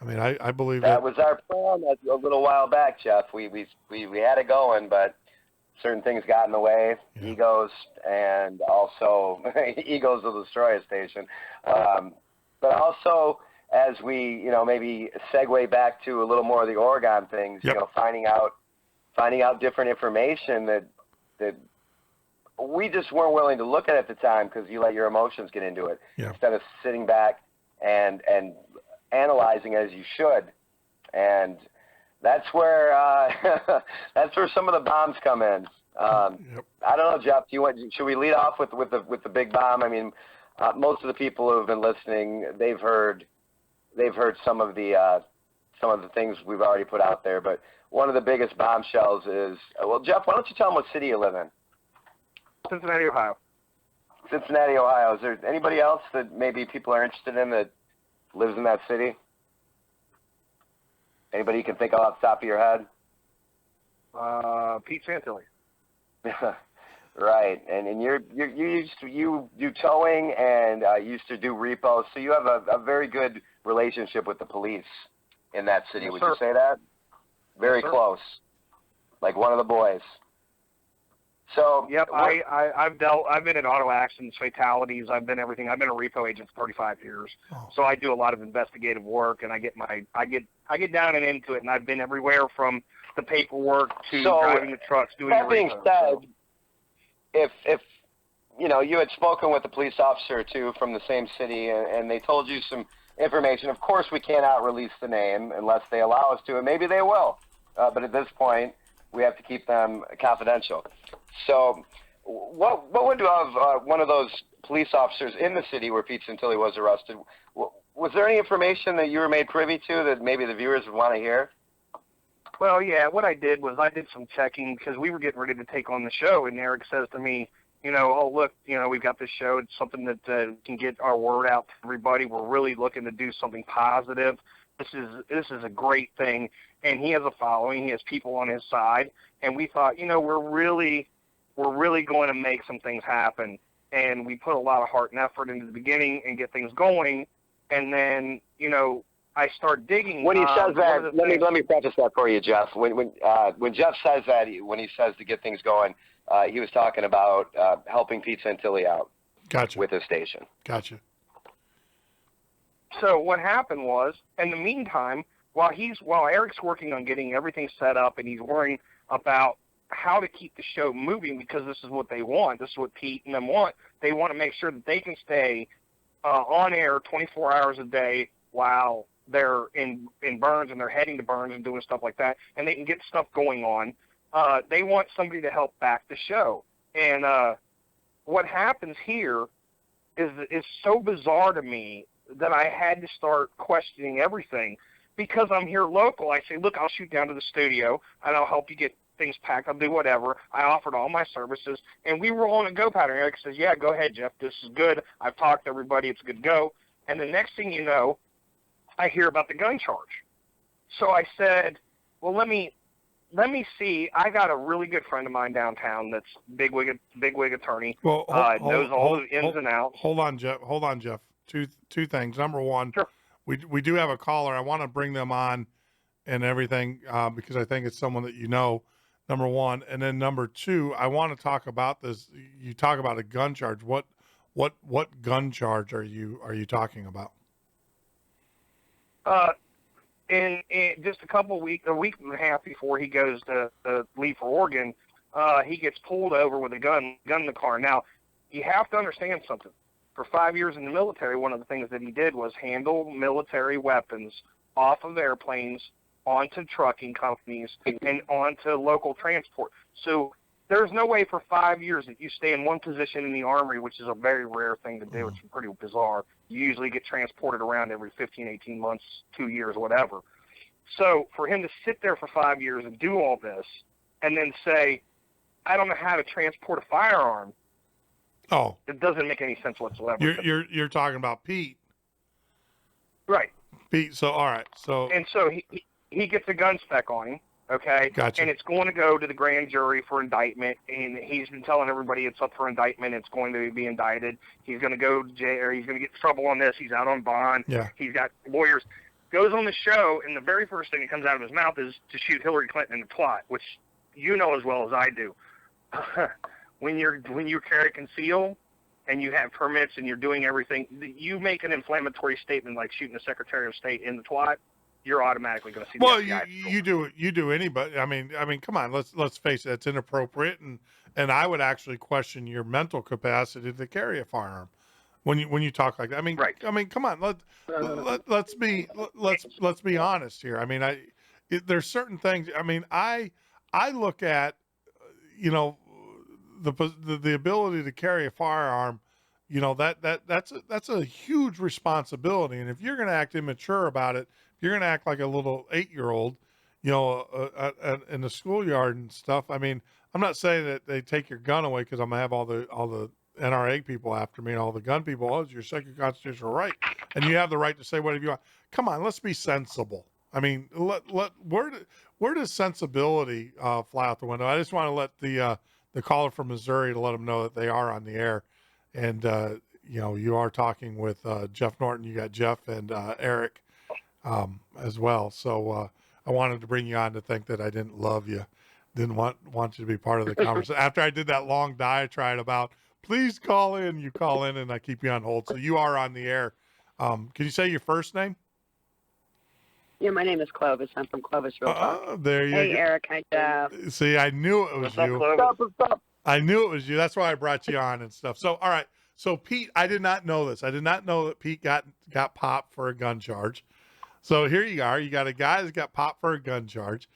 I mean, I believe that was our plan a little while back, Jeff. We had it going, but certain things got in the way, egos, and also egos will destroy a station. But also, as we, maybe segue back to a little more of the Oregon things, finding out different information that we just weren't willing to look at the time because you let your emotions get into it instead of sitting back and analyzing as you should. And that's where some of the bombs come in. I don't know, Jeff. Should we lead off with the big bomb? I mean, most of the people who have been listening, they've heard some of the things we've already put out there. But one of the biggest bombshells is Jeff. Why don't you tell them what city you live in? Cincinnati, Ohio. Cincinnati, Ohio. Is there anybody else that maybe people are interested in that lives in that city? Anybody you can think of off the top of your head? Pete Santilli. Right, and you used to do towing and used to do repos, so you have a very good relationship with the police in that city. Yes, would sir. you say that? Very Yes, close, like one of the boys. So yep, I've been in auto accidents, fatalities. I've been everything. I've been a repo agent for 35 years, so I do a lot of investigative work, and I get down and into it, and I've been everywhere from the paperwork to driving the trucks, doing that being repos, said, so. if you had spoken with a police officer or two from the same city, and they told you some information. Of course, we cannot release the name unless they allow us to, and maybe they will. But at this point, we have to keep them confidential. So what would have one of those police officers in the city where Pete Santilli was arrested, was there any information that you were made privy to that maybe the viewers would want to hear? Well, yeah, what I did was I did some checking because we were getting ready to take on the show, and Eric says to me, oh, look, we've got this show. It's something that can get our word out to everybody. We're really looking to do something positive. This is a great thing, and he has a following. He has people on his side, and we thought, we're really going to make some things happen. And we put a lot of heart and effort into the beginning and get things going, and then, I start digging. When he says that, let me preface that for you, Jeff. When Jeff says that, when he says to get things going, he was talking about helping Pete Santilli out. Gotcha. With his station. Gotcha. So what happened was, in the meantime, while Eric's working on getting everything set up, and he's worrying about how to keep the show moving, because this is what they want. This is what Pete and them want. They want to make sure that they can stay on air 24 hours a day while they're in Burns, and they're heading to Burns and doing stuff like that, and they can get stuff going on. They want somebody to help back the show. And what happens here is so bizarre to me that I had to start questioning everything. Because I'm here local, I say, look, I'll shoot down to the studio, and I'll help you get things packed. I'll do whatever. I offered all my services, and we were on a go pattern. Eric says, yeah, go ahead, Jeff. This is good. I've talked to everybody. It's good to go. And the next thing you know, I hear about the gun charge. So I said, well, let me see. I got a really good friend of mine downtown that's bigwig attorney. Well, knows all the ins and outs. Hold on, Jeff. Two things. Number one, sure. We do have a caller. I want to bring them on and everything because I think it's someone that number one. And then number two, I want to talk about this. You talk about a gun charge. What gun charge are you talking about? In just a week and a half before he goes to leave for Oregon, he gets pulled over with a gun in the car. Now, you have to understand something. For 5 years in the military, one of the things that he did was handle military weapons off of airplanes, onto trucking companies, and onto local transport. So there's no way for 5 years that you stay in one position in the Armory, which is a very rare thing to do. It's pretty bizarre. You usually get transported around every 15, 18 months, 2 years, whatever. So for him to sit there for 5 years and do all this and then say, I don't know how to transport a firearm, it doesn't make any sense whatsoever. You're talking about Pete. Right. Pete, so all right. So he gets a gun spec on him. Okay. Gotcha. And it's going to go to the grand jury for indictment, and he's been telling everybody it's up for indictment. It's going to be indicted. He's going to go to jail, or he's going to get in trouble on this. He's out on bond. Yeah. He's got lawyers. Goes on the show, and the very first thing that comes out of his mouth is to shoot Hillary Clinton in the twat, which you know as well as I do. When you carry conceal and you have permits and you're doing everything, you make an inflammatory statement like shooting the Secretary of State in the twat, you're automatically going to see. Well, you do anybody. I mean, come on. Let's face it. It's inappropriate, and I would actually question your mental capacity to carry a firearm when you talk like that. I mean, right. I mean, come on. Let's be honest here. I mean, there's certain things. I mean, I look at, the ability to carry a firearm. That's a huge responsibility, and if you're going to act immature about it, you're going to act like a little 8-year-old, in the schoolyard and stuff. I mean, I'm not saying that they take your gun away because I'm gonna have all the NRA people after me and all the gun people. Oh, it's your second constitutional right, and you have the right to say whatever you want. Come on, let's be sensible. I mean, where does sensibility fly out the window? I just want to let the caller from Missouri to let them know that they are on the air, and you are talking with Jeff Norton. You got Jeff and Eric as well. So I wanted to bring you on to think that I didn't love you, didn't want you to be part of the conversation. After I did that long diatribe about please call in, you call in, and I keep you on hold. So you are on the air. Can you say your first name? Yeah, my name is Clovis. I'm from Clovis, Real Talk. There you go. Hey, Eric. Hi, Jeff. See, I knew it was you. What's up? I knew it was you. That's why I brought you on and stuff. So, all right. So Pete, I did not know this. I did not know that Pete got popped for a gun charge. So here you are. You got a guy that's got popped for a gun charge.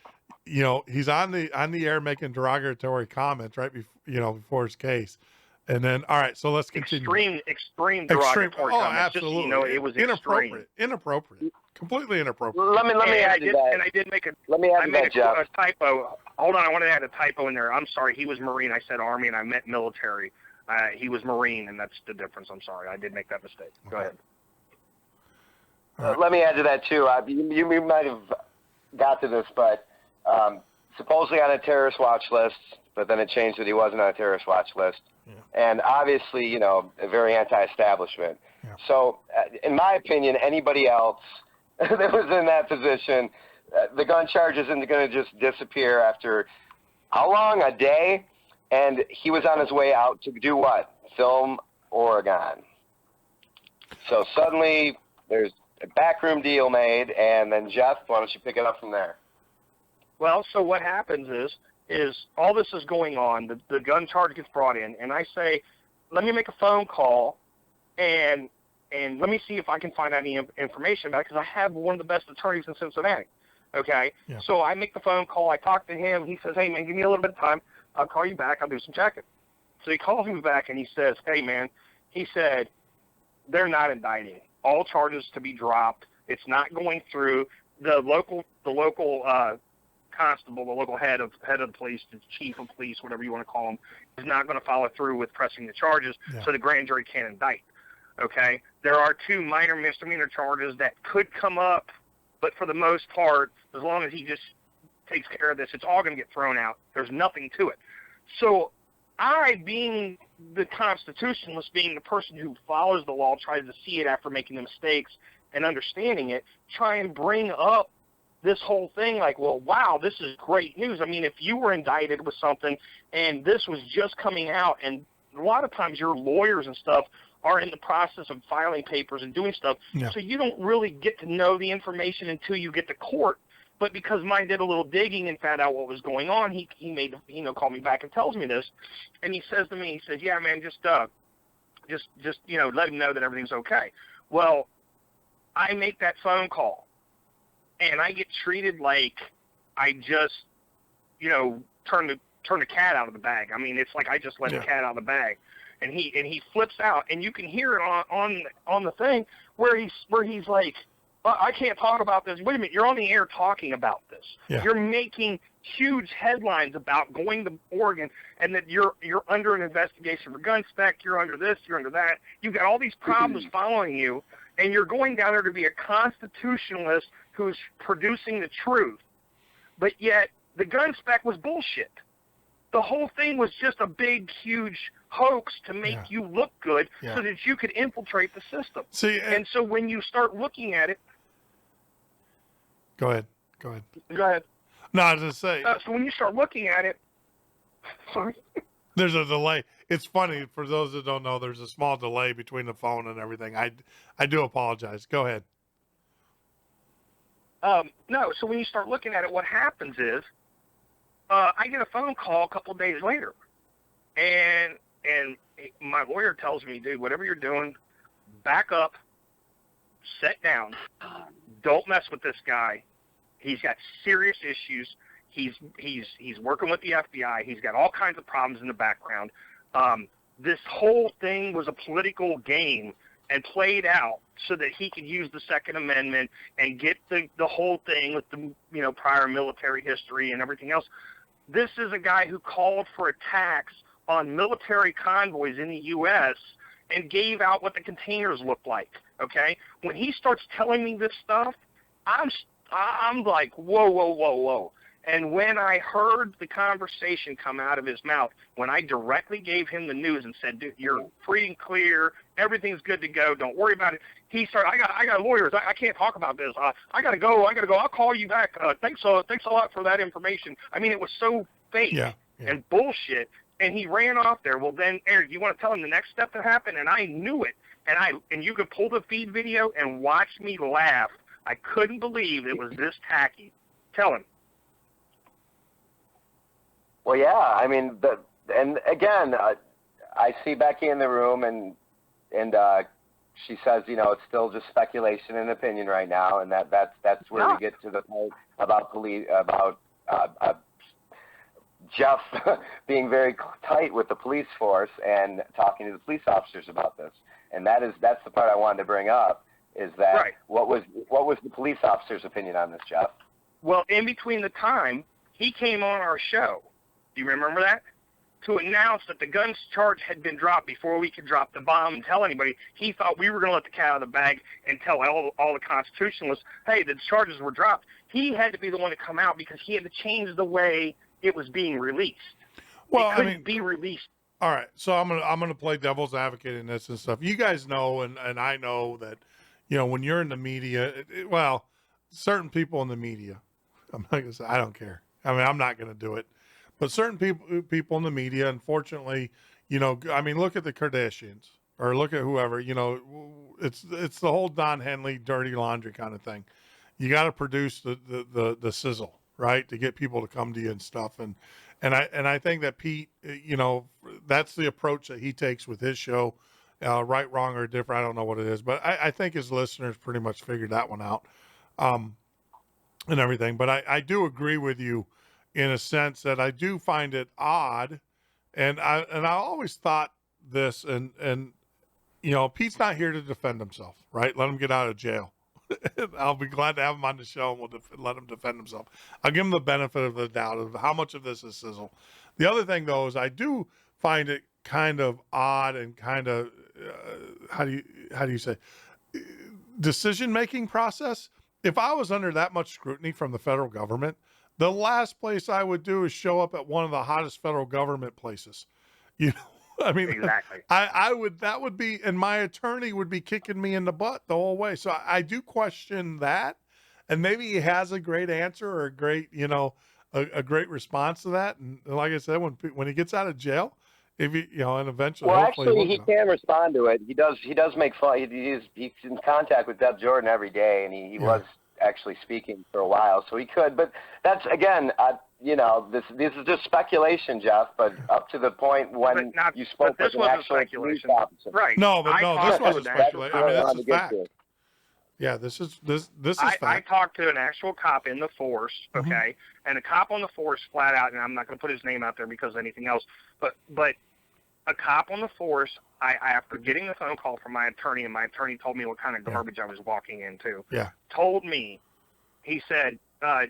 You know, he's on the air making derogatory comments right before, before his case. And then, all right, so let's continue. Extreme derogatory Oh, comments. absolutely. Just so it was inappropriate. extreme. Inappropriate. Completely inappropriate. Let me add to that. And I did make a. Let me add I to made that, Jeff. a typo. Hold on, I wanted to add a typo in there. I'm sorry. He was Marine. I said Army, and I meant military. He was Marine, and that's the difference. I'm sorry. I did make that mistake. Go ahead. Let me add to that too. You might have got to this, but supposedly on a terrorist watch list, but then it changed that he wasn't on a terrorist watch list. Yeah. And obviously, very anti-establishment. Yeah. So, in my opinion, anybody else that was in that position, the gun charge isn't going to just disappear after how long? A day? And he was on his way out to do what? Film Oregon. So suddenly there's a backroom deal made, and then Jeff, why don't you pick it up from there? Well, so what happens is all this is going on. The gun charge gets brought in, and I say, let me make a phone call, and let me see if I can find any information about it, because I have one of the best attorneys in Cincinnati. Okay? Yeah. So I make the phone call. I talk to him. He says, hey, man, give me a little bit of time. I'll call you back. I'll do some checking. So he calls me back, and he says, hey, man, he said, they're not indicting. All charges to be dropped. It's not going through. The local constable, the local head of the police, the chief of police, whatever you want to call him, is not going to follow through with pressing the charges, so the grand jury can't indict. Okay? There are 2 minor misdemeanor charges that could come up, but for the most part, as long as he just takes care of this, it's all going to get thrown out. There's nothing to it. So I, being the constitutionalist, being the person who follows the law, tries to see it after making the mistakes and understanding it, try and bring up this whole thing like, well, wow, this is great news. I mean, if you were indicted with something and this was just coming out, and a lot of times your lawyers and stuff are in the process of filing papers and doing stuff, so you don't really get to know the information until you get to court. But because mine did a little digging and found out what was going on, he called me back and tells me this, and he says to me, he says, yeah, man, just let him know that everything's okay. Well, I make that phone call, and I get treated like I just, turn the cat out of the bag. I mean, it's like I just let the cat out of the bag, and he flips out, and you can hear it on the thing where he's like, I can't talk about this. Wait a minute, you're on the air talking about this. Yeah. You're making huge headlines about going to Oregon, and that you're under an investigation for gun spec, you're under this, you're under that. You've got all these problems following you, and you're going down there to be a constitutionalist who's producing the truth. But yet, the gun spec was bullshit. The whole thing was just a big, huge hoax to make you look good so that you could infiltrate the system. See, and so when you start looking at it... Go ahead. No, I was going to say... so when you start looking at it... Sorry? There's a delay. It's funny, for those that don't know, there's a small delay between the phone and everything. I do apologize. Go ahead. No, so when you start looking at it, what happens is, I get a phone call a couple of days later, and my lawyer tells me, dude, whatever you're doing, back up, sit down, don't mess with this guy. He's got serious issues. He's working with the FBI. He's got all kinds of problems in the background. This whole thing was a political game and played out so that he could use the Second Amendment and get the whole thing with the prior military history and everything else. This is a guy who called for attacks on military convoys in the U.S. and gave out what the containers looked like. Okay, when he starts telling me this stuff, I'm like, whoa. And when I heard the conversation come out of his mouth, when I directly gave him the news and said, dude, you're free and clear, everything's good to go, don't worry about it, he started, I got lawyers, I can't talk about this, I gotta go, I'll call you back, thanks a lot for that information. I mean, it was so fake and bullshit, and he ran off there. Well, then, Eric, you want to tell him the next step that happened? And I knew it, and you could pull the feed video and watch me laugh. I couldn't believe it was this tacky. Tell him. Well, yeah, I mean, and again, I see Becky in the room, and she says, you know, it's still just speculation and opinion right now, and that's where we get to the point about Jeff being very tight with the police force and talking to the police officers about this, and that's the part I wanted to bring up. Is that right. What was the police officer's opinion on this, Jeff? Well, in between the time, he came on our show. Do you remember that? To announce that the guns charge had been dropped before we could drop the bomb and tell anybody. He thought we were going to let the cat out of the bag and tell all the constitutionalists, hey, the charges were dropped. He had to be the one to come out because he had to change the way it was being released. Well, it couldn't be released. All right, so I'm gonna play devil's advocate in this and stuff. You guys know, and I know that, you know, when you're in the media, well, certain people in the media, I'm not gonna say I don't care. I mean, I'm not gonna do it, but certain people in the media, unfortunately, you know, I mean, look at the Kardashians or look at whoever, you know, it's the whole Don Henley dirty laundry kind of thing. You got to produce the sizzle, right, to get people to come to you and stuff, and I think that Pete, you know, that's the approach that he takes with his show, right, wrong, or different. I don't know what it is, but I think his listeners pretty much figured that one out, and everything. But I do agree with you in a sense that I do find it odd, and I always thought this, and you know, Pete's not here to defend himself, right? Let him get out of jail. I'll be glad to have him on the show, and we'll let him defend himself. I'll give him the benefit of the doubt of how much of this is sizzle. The other thing, though, is I do find it kind of odd and kind of how do you say decision-making process. If I was under that much scrutiny from the federal government, the last place I would do is show up at one of the hottest federal government places. You know, I mean, exactly. That would be, and my attorney would be kicking me in the butt the whole way. So I do question that, and maybe he has a great answer or a great, you know, a great response to that. And like I said, when he gets out of jail, if he, you know, and eventually, well, actually, he can respond to it. He does make fun. He's in contact with Deb Jordan every day, and he was actually speaking for a while, so he could. But that's again, you know, this is just speculation, Jeff. But up to the point when you spoke with an actual police officer, right? No, this wasn't speculation. I mean, this is fact. Yeah, this is fact. I talked to an actual cop in the force, okay, Mm-hmm. and a cop on the force flat out, and I'm not going to put his name out there because of anything else, but a cop on the force, after getting the phone call from my attorney, and my attorney told me what kind of garbage I was walking into, told me, he said,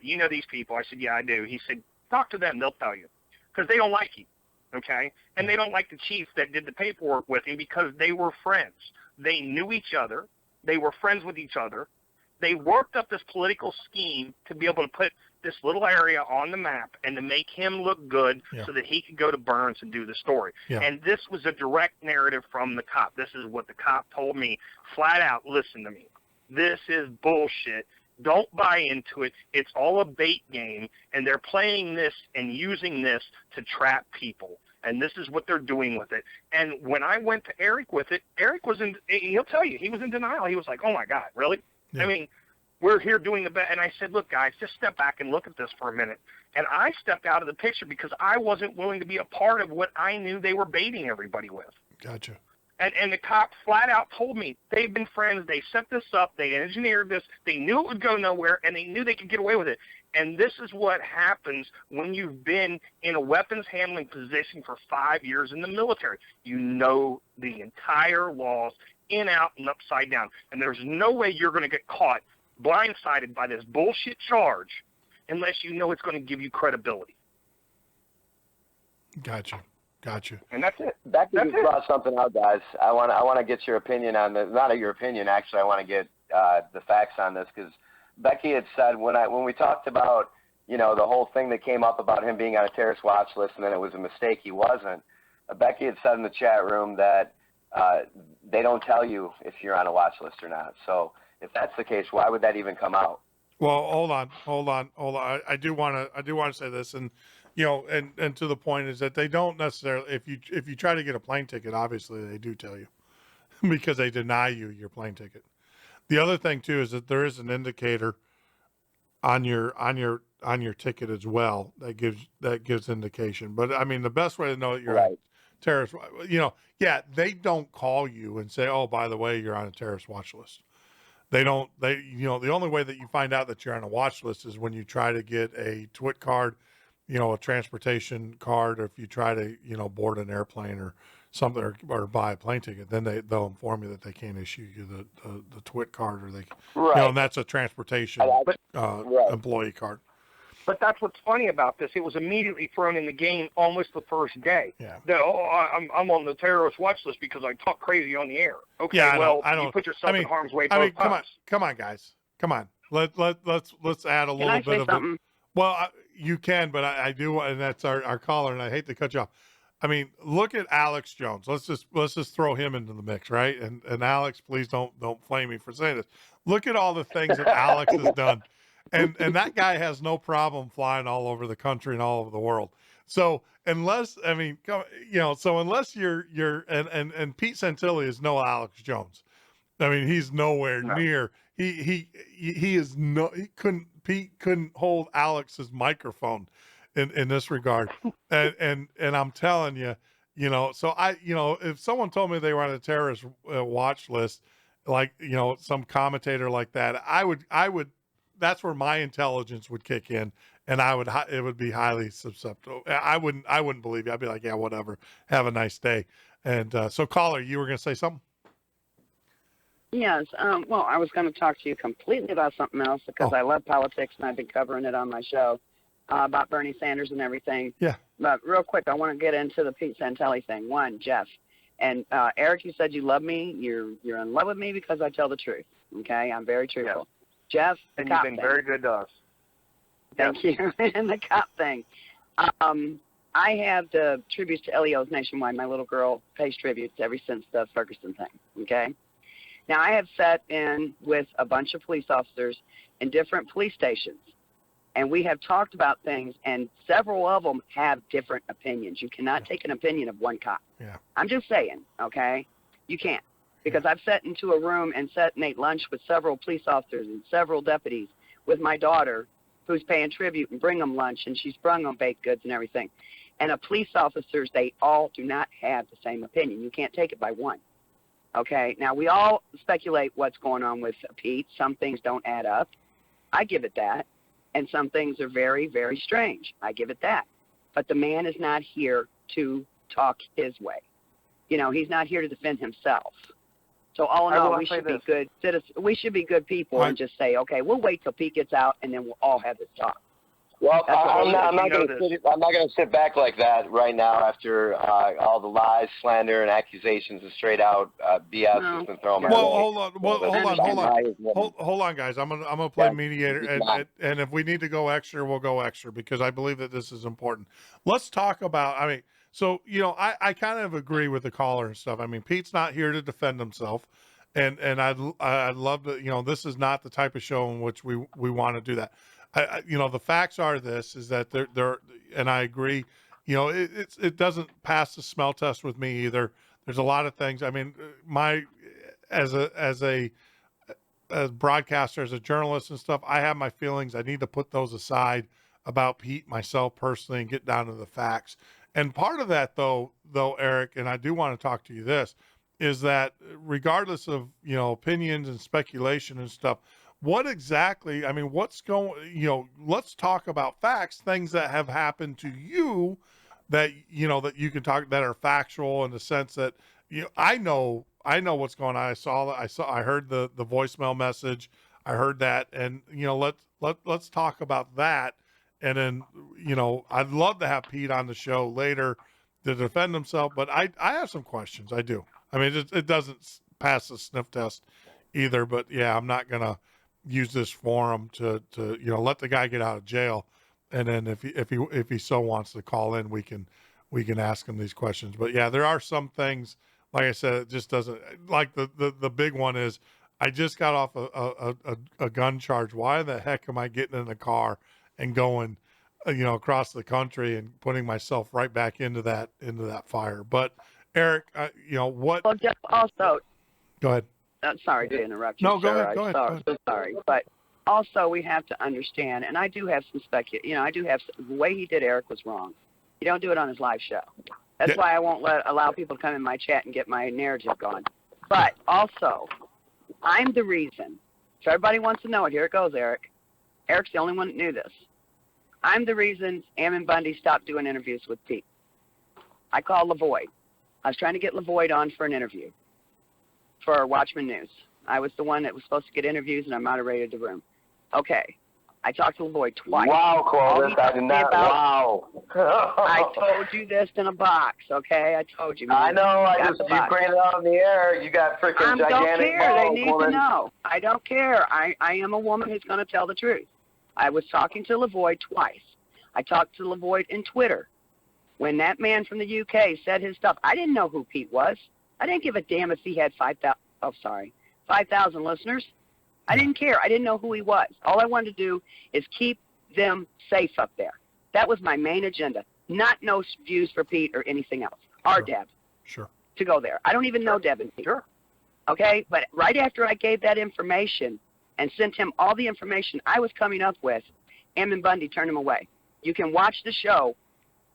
you know these people? I said, yeah, I do. He said, talk to them, they'll tell you, because they don't like you, okay? And they don't like the chief that did the paperwork with him because they were friends. They knew each other. They were friends with each other. They worked up this political scheme to be able to put this little area on the map and to make him look good so that he could go to Burns and do the story. Yeah. And this was a direct narrative from the cop. This is what the cop told me flat out. Listen to me. This is bullshit. Don't buy into it. It's all a bait game, and they're playing this and using this to trap people. And this is what they're doing with it. And when I went to Eric with it, Eric he'll tell you, he was in denial. He was like, oh my God, really? Yeah. I mean, we're here doing the best. And I said, look, guys, just step back and look at this for a minute. And I stepped out of the picture because I wasn't willing to be a part of what I knew they were baiting everybody with. Gotcha. And the cop flat out told me they've been friends. They set this up. They engineered this. They knew it would go nowhere, and they knew they could get away with it. And this is what happens when you've been in a weapons handling position for 5 years in the military. You know the entire laws in, out, and upside down. And there's no way you're going to get caught blindsided by this bullshit charge unless you know it's going to give you credibility. Gotcha. And that's it. Becky just brought something out, guys. I want to get your opinion on this. Not your opinion, actually. I want to get the facts on this because Becky had said when we talked about, you know, the whole thing that came up about him being on a terrorist watch list and then it was a mistake he wasn't. Becky had said in the chat room that they don't tell you if you're on a watch list or not. So if that's the case, why would that even come out? Well, hold on. I do want to say this, and you know, and to the point is that they don't necessarily, if you try to get a plane ticket, obviously they do tell you because they deny you your plane ticket. The other thing too is that there is an indicator on your your ticket as well. That gives indication. But I mean, the best way to know that you're Right. on terrorist, yeah, they don't call you and say, oh, by the way, you're on a terrorist watch list. They don't. The only way that you find out that you're on a watch list is when you try to get a TWIT card, a transportation card, or if you try to, board an airplane or something, or buy a plane ticket. Then they'll inform you that they can't issue you the TWIT card, or they, Right. and that's a transportation Right. employee card. But that's what's funny about this. It was immediately thrown in the game almost the first day. Yeah. I'm on the terrorist watch list because I talk crazy on the air. Okay, Yeah, I you don't. put yourself in harm's way. Come on, guys. Come on. Let's add a Can little I bit say of something? Well, you can, but I do, and that's our caller, and I hate to cut you off. I mean, look at Alex Jones. Let's just throw him into the mix, right? And Alex, please don't flame me for saying this. Look at all the things that Alex has done. And that guy has no problem flying all over the country and all over the world. So unless unless you're and Pete Santilli is no Alex Jones. I mean, he's nowhere near. Pete couldn't hold Alex's microphone in this regard. And I'm telling you, so if someone told me they were on a terrorist watch list, like, some commentator like that, I would, that's where my intelligence would kick in, and it would be highly susceptible. I wouldn't believe you. I'd be like, yeah, whatever. Have a nice day. And so, caller, you were going to say something? Yes. Well, I was going to talk to you completely about something else because I love politics and I've been covering it on my show about Bernie Sanders and everything. Yeah. But real quick, I want to get into the Pete Santelli thing. One, Jeff. And Eric, you said you love me. You're in love with me because I tell the truth. Okay? I'm very truthful. Yeah. Jeff, and you've been very good to us. Thank you. And the cop thing. I have the tributes to LEOs nationwide. My little girl pays tributes ever since the Ferguson thing. Okay? Now, I have sat in with a bunch of police officers in different police stations, and we have talked about things, and several of them have different opinions. You cannot take an opinion of one cop. Yeah. I'm just saying, okay? You can't. Because I've sat into a room and sat and ate lunch with several police officers and several deputies with my daughter who's paying tribute and bring them lunch, and she's brung them baked goods and everything. And police officers, they all do not have the same opinion. You can't take it by one. Okay, now we all speculate what's going on with Pete. Some things don't add up. I give it that. And some things are very, very strange. I give it that. But the man is not here to talk his way. He's not here to defend himself. So all in all, we should be good citizens. We should be good people and just say, okay, we'll wait till Pete gets out, and then we'll all have this talk. Well, I'm not going to sit back like that right now after all the lies, slander, and accusations and straight out BS has been thrown. Hold on, guys. I'm gonna play mediator, and if we need to go extra, we'll go extra because I believe that this is important. Let's talk about. I mean, so I kind of agree with the caller and stuff. I mean, Pete's not here to defend himself, and I'd love to. This is not the type of show in which we want to do that. The facts are is that they're and I agree, it doesn't pass the smell test with me either. There's a lot of things. I mean, as a broadcaster, as a journalist and stuff, I have my feelings. I need to put those aside about Pete, myself personally, and get down to the facts. And part of that though, Eric, and I do want to talk to you this, is that regardless of, opinions and speculation and stuff, what exactly, I mean, what's going, let's talk about facts, things that have happened to you that, that you can talk, that are factual in the sense that, I know what's going on. I heard the voicemail message. I heard that. And, let's talk about that. And then, I'd love to have Pete on the show later to defend himself, but I have some questions. I do. I mean, it doesn't pass the sniff test either, but yeah, I'm not going to use this forum to let the guy get out of jail, and then if he so wants to call in, we can ask him these questions. But yeah, there are some things, like I said, it just doesn't, like the big one is, I just got off a gun charge. Why the heck am I getting in the car and going across the country and putting myself right back into that fire? But Eric, what? Well, Jeff, also, go ahead. sorry to interrupt you. No, go ahead. So sorry, but Also, we have to understand, and I do have some the way he did Eric was wrong. You don't do it on his live show. That's why I won't allow people to come in my chat and get my narrative going. But also, I'm the reason. So everybody wants to know it. Here it goes, Eric. Eric's the only one that knew this. I'm the reason Ammon Bundy stopped doing interviews with Pete. I called LaVoy. I was trying to get LaVoy on for an interview for Watchman News. I was the one that was supposed to get interviews, and I moderated the room. Okay. I talked to LaVoy twice. Wow, Clovis, I did not. Wow. I told you this in a box, okay? I told you. I know. You bring it out in the air. You got freaking gigantic I don't care. balls, They need woman. to know. I don't care. I am a woman who's going to tell the truth. I was talking to LaVoy twice. I talked to LaVoy in Twitter. When that man from the UK said his stuff, I didn't know who Pete was. I didn't give a damn if he had 5,000 listeners. I didn't care. I didn't know who he was. All I wanted to do is keep them safe up there. That was my main agenda. Not no views for Pete or anything else. Or Deb. Sure. To go there. I don't even know Deb and Pete. Sure. Okay? But right after I gave that information and sent him all the information I was coming up with, Ammon Bundy turned him away. You can watch the show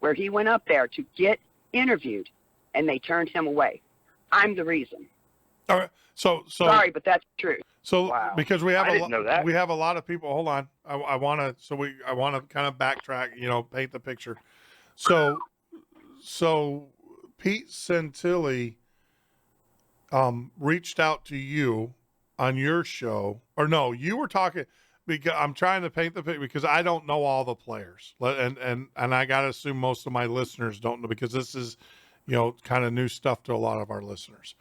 where he went up there to get interviewed, and they turned him away. I'm the reason. All right. So sorry, but that's true. So because we have we have a lot of people. Hold on. I want to kind of backtrack. Paint the picture. So Pete Santilli reached out to you on your show, or no? You were talking. Because I'm trying to paint the picture because I don't know all the players, and I got to assume most of my listeners don't know because this is, kind of new stuff to a lot of our listeners.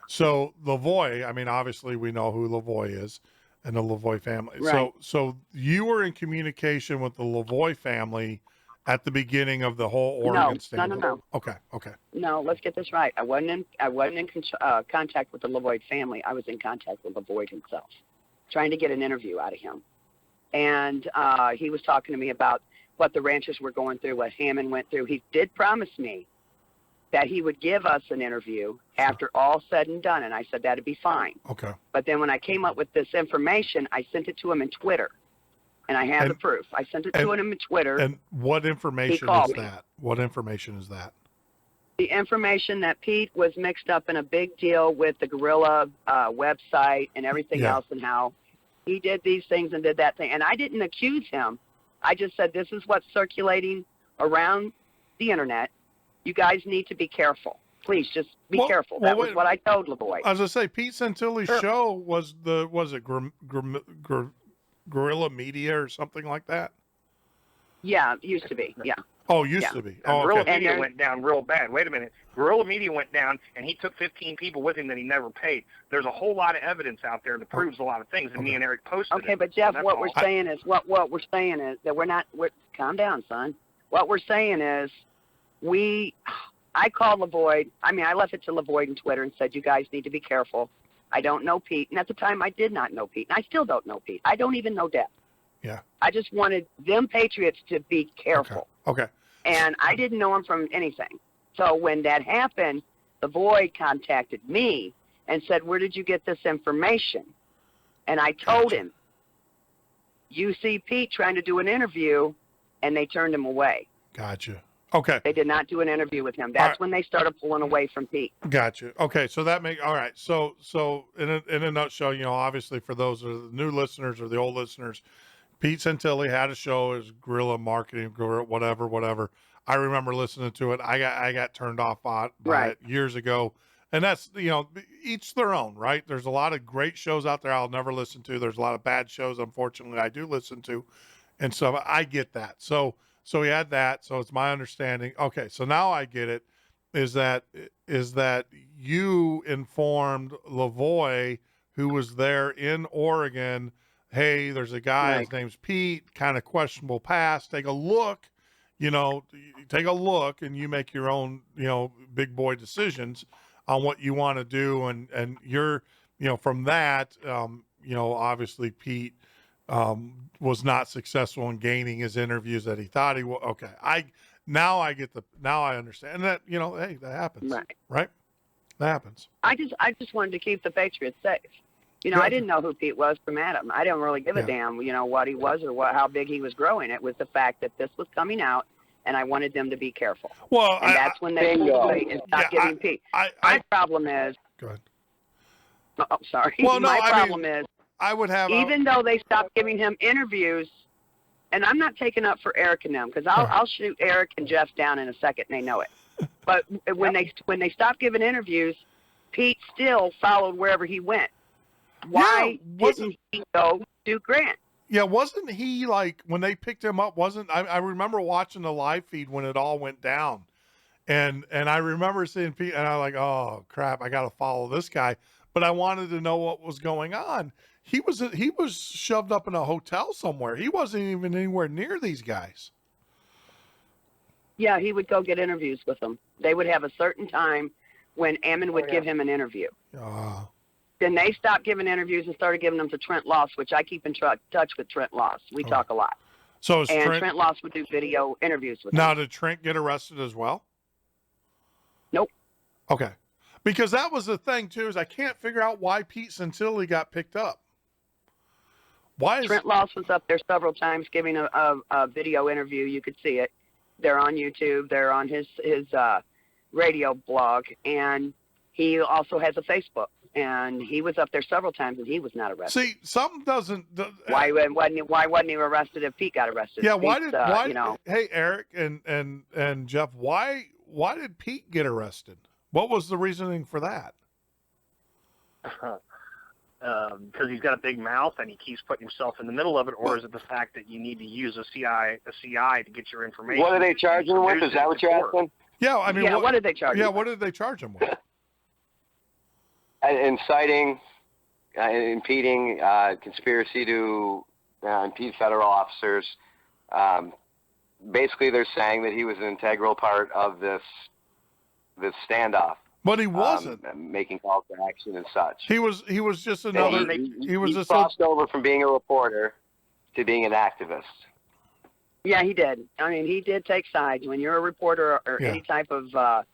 So LaVoy, I mean, obviously we know who LaVoy is and the LaVoy family. Right. So you were in communication with the LaVoy family at the beginning of the whole Oregon stand. No. Okay. No, let's get this right. I wasn't in contact with the LaVoy family. I was in contact with LaVoy himself, trying to get an interview out of him. And he was talking to me about what the ranchers were going through, what Hammond went through. He did promise me that he would give us an interview after all said and done, and I said that'd be fine. Okay. But then when I came up with this information, I sent it to him in Twitter, and I have the proof. I sent it to him in Twitter. And what information is that? What information is that? The information that Pete was mixed up in a big deal with the Gorilla website and everything else, and how he did these things and did that thing. And I didn't accuse him. I just said, this is what's circulating around the internet. You guys need to be careful. Please just be careful. That was what I told LaVoy. As I say, Pete Santilli's show was it Guerrilla Media or something like that? Yeah, it used to be. Yeah. Oh, used to be. Oh, Guerrilla okay. Media went down real bad. Wait a minute. Guerrilla Media went down, and he took 15 people with him that he never paid. There's a whole lot of evidence out there that proves a lot of things, and me and Eric posted it. Okay, but Jeff, So what we're saying is that we're calm down, son. What we're saying is I called LaVoy. I mean, I left it to LaVoy on Twitter and said, you guys need to be careful. I don't know Pete. And at the time, I did not know Pete. And I still don't know Pete. I don't even know Deb. Yeah. I just wanted them Patriots to be careful. Okay. And I didn't know him from anything. So when that happened, LaVoy contacted me and said, where did you get this information? And I told him, you see Pete trying to do an interview, and they turned him away. Gotcha. Okay. They did not do an interview with him. That's when they started pulling away from Pete. Gotcha. Okay, so that all right. So in a nutshell, obviously for those are the new listeners or the old listeners, Pete Santilli had a show as Guerrilla Marketing, whatever. I remember listening to it. I got turned off by it years ago, and that's each their own, right? There's a lot of great shows out there I'll never listen to. There's a lot of bad shows, unfortunately, I do listen to, and so I get that. So he had that. So it's my understanding. Okay, so now I get it. Is that you informed LaVoy, who was there in Oregon, hey, there's a guy, his name's Pete, kind of questionable past. Take a look, and you make your own, big boy decisions on what you want to do. And you're, from that, obviously Pete was not successful in gaining his interviews that he thought he was. Okay. Now I understand. And that, hey, that happens. Right? That happens. I just wanted to keep the Patriots safe. You know, I didn't know who Pete was from Adam. I didn't really give a damn, you know, what he was or how big he was growing. It was the fact that this was coming out, and I wanted them to be careful. Well, and that's when they pulled away and stopped giving Pete. My problem is. Go ahead. Oh, sorry. Well, no, my problem is. I would have. Even though they stopped giving him interviews, and I'm not taking up for Eric and them because I'll shoot Eric and Jeff down in a second, and they know it. But when they stopped giving interviews, Pete still followed wherever he went. Why didn't he go to Grant? Yeah, wasn't he like when they picked him up? I remember watching the live feed when it all went down, and I remember seeing Pete, and I'm like, oh crap, I got to follow this guy. But I wanted to know what was going on. He was shoved up in a hotel somewhere. He wasn't even anywhere near these guys. Yeah, he would go get interviews with them. They would have a certain time when Ammon would give him an interview. Then they stopped giving interviews and started giving them to Trent Loss, which I keep in touch with Trent Loss. We talk a lot. So Trent Loss would do video interviews with Now, him. did Trent get arrested as well? Nope. Okay. Because that was the thing, too, is I can't figure out why Pete Santilli got picked up. Trent Loss was up there several times giving a video interview. You could see it. They're on YouTube. They're on his radio blog. And he also has a Facebook. And he was up there several times, and he was not arrested. See, something doesn't. Why wasn't he arrested if Pete got arrested? Yeah, Pete's, Hey, Eric and Jeff, why did Pete get arrested? What was the reasoning for that? Because he's got a big mouth and he keeps putting himself in the middle of it, or is it the fact that you need to use a CI to get your information? What are they charging him with? Is that what you're asking? Yeah, I mean, what did they charge him? Yeah, what did they charge him with? Inciting, impeding, conspiracy to impede federal officers. Basically, they're saying that he was an integral part of this standoff. But he wasn't making calls to action and such. He was just another. He crossed over from being a reporter to being an activist. Yeah, he did. I mean, he did take sides. When you're a reporter or any type of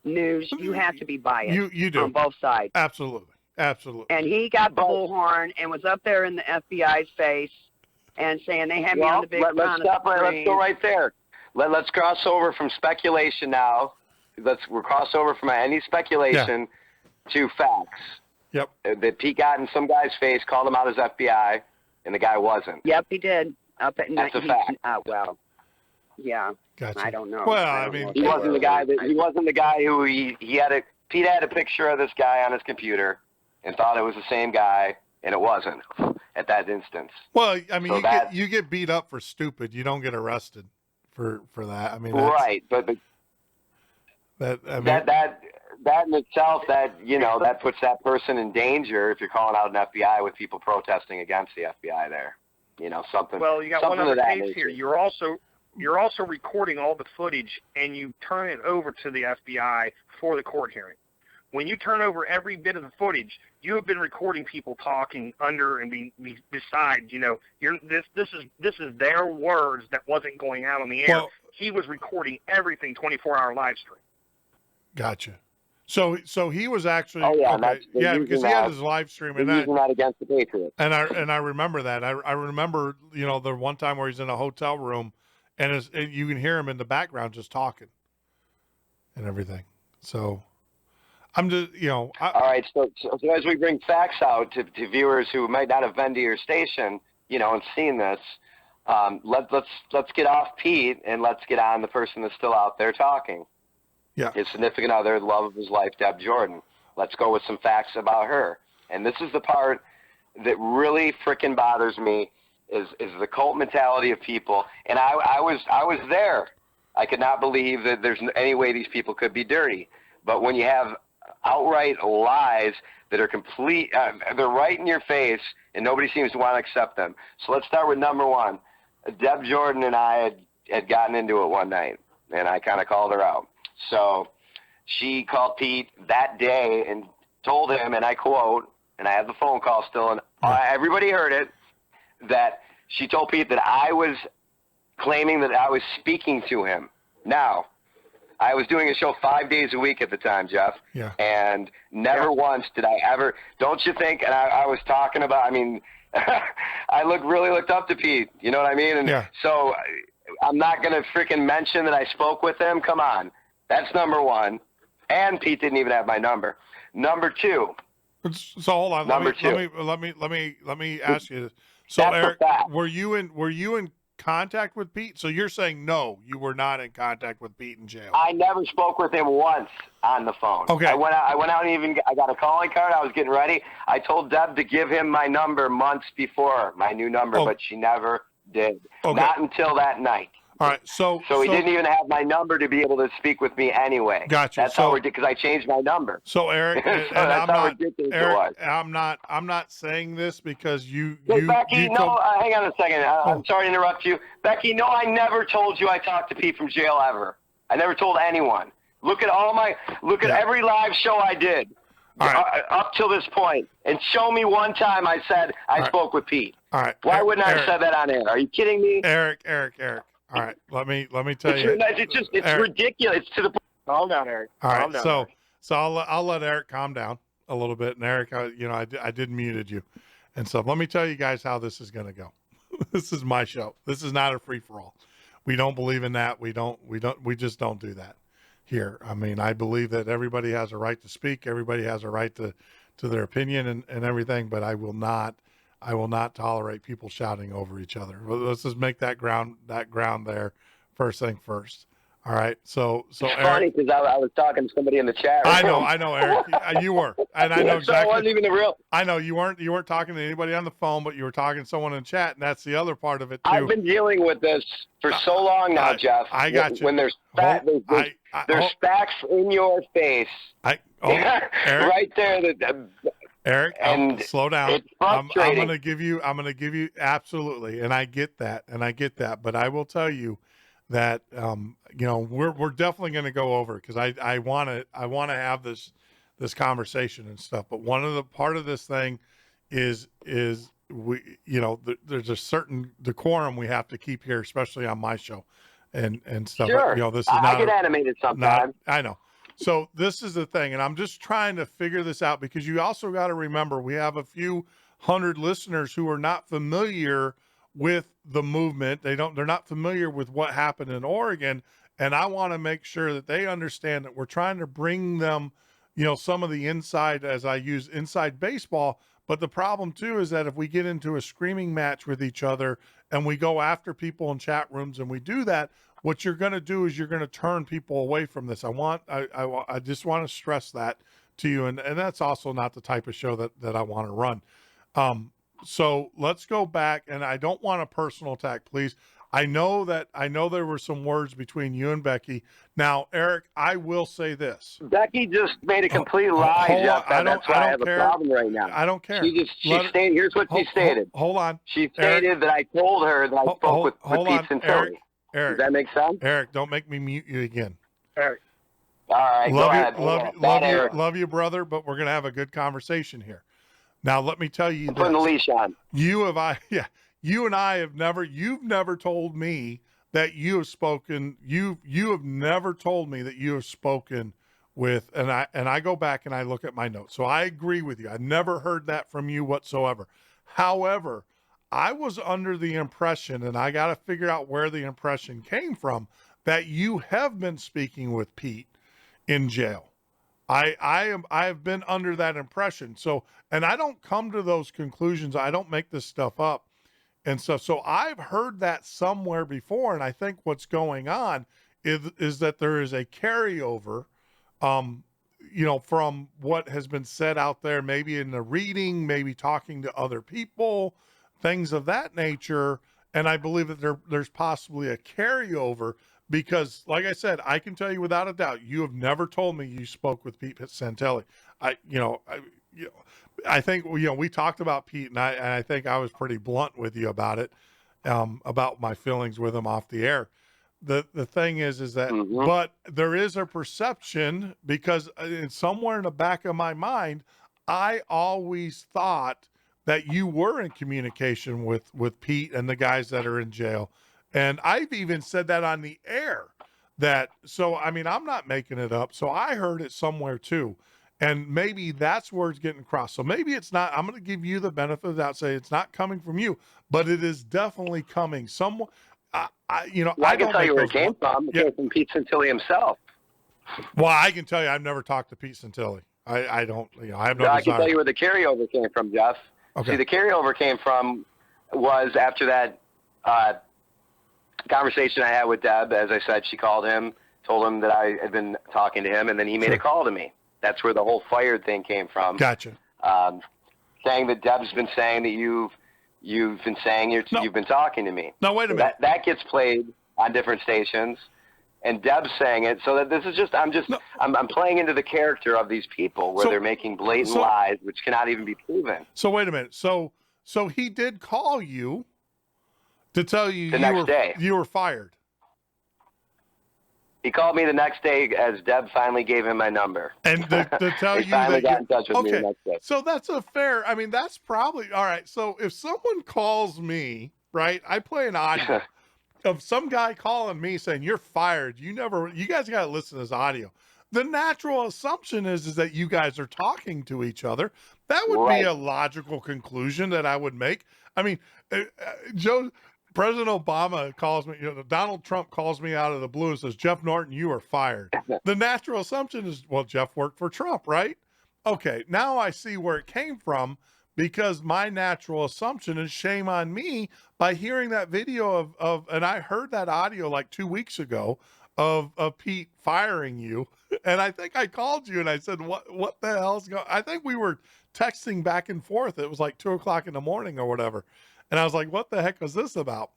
news, you have to be biased. You do on both sides. Absolutely. And he got the bullhorn and was up there in the FBI's face and saying they had me on the big. Let's go right there. Let's cross over from speculation now. We'll cross over from any speculation to facts. Yep. That Pete got in some guy's face, called him out as FBI, and the guy wasn't. Yep, he did. Up at That's a fact. Well, yeah. Gotcha. I don't know. Well, I mean, he wasn't the guy who Pete had a picture of this guy on his computer and thought it was the same guy, and it wasn't at that instance. Well, I mean, you get beat up for stupid. You don't get arrested for that. I mean, right, but that in itself, that puts that person in danger if you're calling out an FBI with people protesting against the FBI there. Something. Well, you got one other case nature. here. You're also recording all the footage, and you turn it over to the FBI for the court hearing. When you turn over every bit of the footage, you have been recording people talking under and beside. This is their words that wasn't going out on the air. Well, he was recording everything 24-hour live stream. Gotcha. So he was actually because he had his live stream and using that against the Patriots. And I remember that. I remember the one time where he's in a hotel room and you can hear him in the background just talking and everything. So I'm just all right. So as we bring facts out to viewers who might not have been to your station, and seen this, let's get off Pete and let's get on the person that's still out there talking. Yeah. His significant other, the love of his life, Deb Jordan. Let's go with some facts about her. And this is the part that really frickin' bothers me is the cult mentality of people. And I was there. I could not believe that there's any way these people could be dirty. But when you have outright lies that are complete, they're right in your face, and nobody seems to want to accept them. So let's start with number one. Deb Jordan and I had gotten into it one night, and I kind of called her out. So she called Pete that day and told him, and I quote, and I have the phone call still, and everybody heard it, that she told Pete that I was claiming that I was speaking to him. Now, I was doing a show 5 days a week at the time, Jeff. Yeah. And never once did I ever, don't you think, and I was talking about, I mean, I really looked up to Pete. You know what I mean? And Yeah. so I'm not going to freaking mention that I spoke with him. Come on. That's number one. And Pete didn't even have my number. Number two. So hold on. Number two. Let me ask you this. So That's a Eric, fact. were you in contact with Pete? So you're saying no, you were not in contact with Pete in jail. I never spoke with him once on the phone. Okay. I went out and I got a calling card. I was getting ready. I told Deb to give him my number months before, my new number, but she never did. Okay. Not until that night. All right. So he didn't even have my number to be able to speak with me anyway. Gotcha. That's how ridiculous, because I changed my number. So Eric, and that's how ridiculous it was. I'm not saying this because you. Hey, Becky, hang on a second. I'm sorry to interrupt you. Becky, no, I never told you I talked to Pete from jail ever. I never told anyone. Look at every live show I did up till this point, and show me one time I said I spoke with Pete. All right. Why wouldn't I have said that on air? Are you kidding me? Eric. All right. Let me tell you. It's Eric. Ridiculous. It's to the point. Calm down, Eric. All right. Calm down, So Eric. I'll let Eric calm down a little bit. And Eric, I did muted you, and so let me tell you guys how this is going to go. This is my show. This is not a free for all. We don't believe in that. We just don't do that here. I mean, I believe that everybody has a right to speak. Everybody has a right to their opinion and everything. But I will not tolerate people shouting over each other. Let's just make that ground there first thing first. All right. So it's Eric, funny because I was talking to somebody in the chat room. I know, Eric. You were, and I know exactly. So it wasn't even the real. I know you weren't talking to anybody on the phone, but you were talking to someone in chat, and that's the other part of it too. I've been dealing with this for so long now, Jeff. I got you. When there's there's stacks in your face. Eric, right there. Eric, slow down. It's I'm frustrating. going to give you absolutely, and I get that, but I will tell you that we're definitely going to go over, because I want to have this conversation and stuff. But part of this thing is we there's a certain decorum we have to keep here, especially on my show and stuff. Sure. This is not. I get animated sometimes. I know. So this is the thing, and I'm just trying to figure this out, because you also got to remember we have a few hundred listeners who are not familiar with the movement. They're not familiar with what happened in Oregon, and I want to make sure that they understand that we're trying to bring them, some of the inside, as I use inside baseball. But the problem too is that if we get into a screaming match with each other and we go after people in chat rooms and we do that, what you're going to do is you're going to turn people away from this. I just want to stress that to you. And that's also not the type of show that I want to run. So let's go back, and I don't want a personal attack, please. I know there were some words between you and Becky. Now, Eric, I will say this. Becky just made a complete lie, Jeff. That's why I have a problem right now. I don't care. She stated, here's what she stated. Hold on. She stated that I told her that I spoke with Pete Santilli. Eric, does that make sense? Eric, don't make me mute you again. Eric. All right, go ahead. Love you, brother, but we're going to have a good conversation here. Now, let me tell you this. Putting the leash on. You and I have you've never told me that you have spoken. You have never told me that you have spoken with, and I go back and I look at my notes. So I agree with you. I never heard that from you whatsoever. However, I was under the impression, and I got to figure out where the impression came from, that you have been speaking with Pete in jail. I have been under that impression. So, and I don't come to those conclusions. I don't make this stuff up and stuff. So I've heard that somewhere before. And I think what's going on is that there is a carryover, from what has been said out there, maybe in the reading, maybe talking to other people, things of that nature. And I believe that there's possibly a carryover, because like I said, I can tell you without a doubt, you have never told me you spoke with Pete Santilli. I think, we talked about Pete, and I think I was pretty blunt with you about it, about my feelings with him off the air. The thing is that, but there is a perception, because somewhere in the back of my mind, I always thought that you were in communication with Pete and the guys that are in jail. And I've even said that on the air, So, I mean, I'm not making it up. So I heard it somewhere too. And maybe that's where it's getting crossed. So maybe it's not, I'm going to give you the benefit of the doubt, say it's not coming from you, but it is definitely coming. Someone, Well, I can don't tell make you where it those came from. It Yeah. came from Pete Santilli himself. Well, I can tell you, I've never talked to Pete Santilli. I don't, I have no I desire. can tell you where the carryover came from, Jeff. Okay. See, the carryover came from was after that conversation I had with Deb. As I said, she called him, told him that I had been talking to him, and then he made a call to me. That's where the whole fired thing came from. Gotcha. Saying that Deb's been saying that you've been saying you've been talking to me. No, wait a minute. That gets played on different stations, and Deb's saying it. So that this is just I'm playing into the character of these people where they're making blatant lies which cannot even be proven. So wait a minute. So he did call you to tell you The next day. you were fired. He called me the next day as Deb finally gave him my number. And to tell he you finally that got in touch with me the next day. So that's a fair, I mean, that's probably, all right. So if someone calls me, right, I play an audio of some guy calling me saying, you're fired. You guys got to listen to this audio. The natural assumption is that you guys are talking to each other. That would be a logical conclusion that I would make. I mean, President Obama calls me, Donald Trump calls me out of the blue and says, Jeff Norton, you are fired. The natural assumption is, well, Jeff worked for Trump, right? Okay, now I see where it came from, because my natural assumption is shame on me by hearing that video and I heard that audio like 2 weeks ago of Pete firing you. And I think I called you and I said, what the hell's going on? I think we were texting back and forth. It was like 2:00 in the morning or whatever. And I was like, what the heck was this about?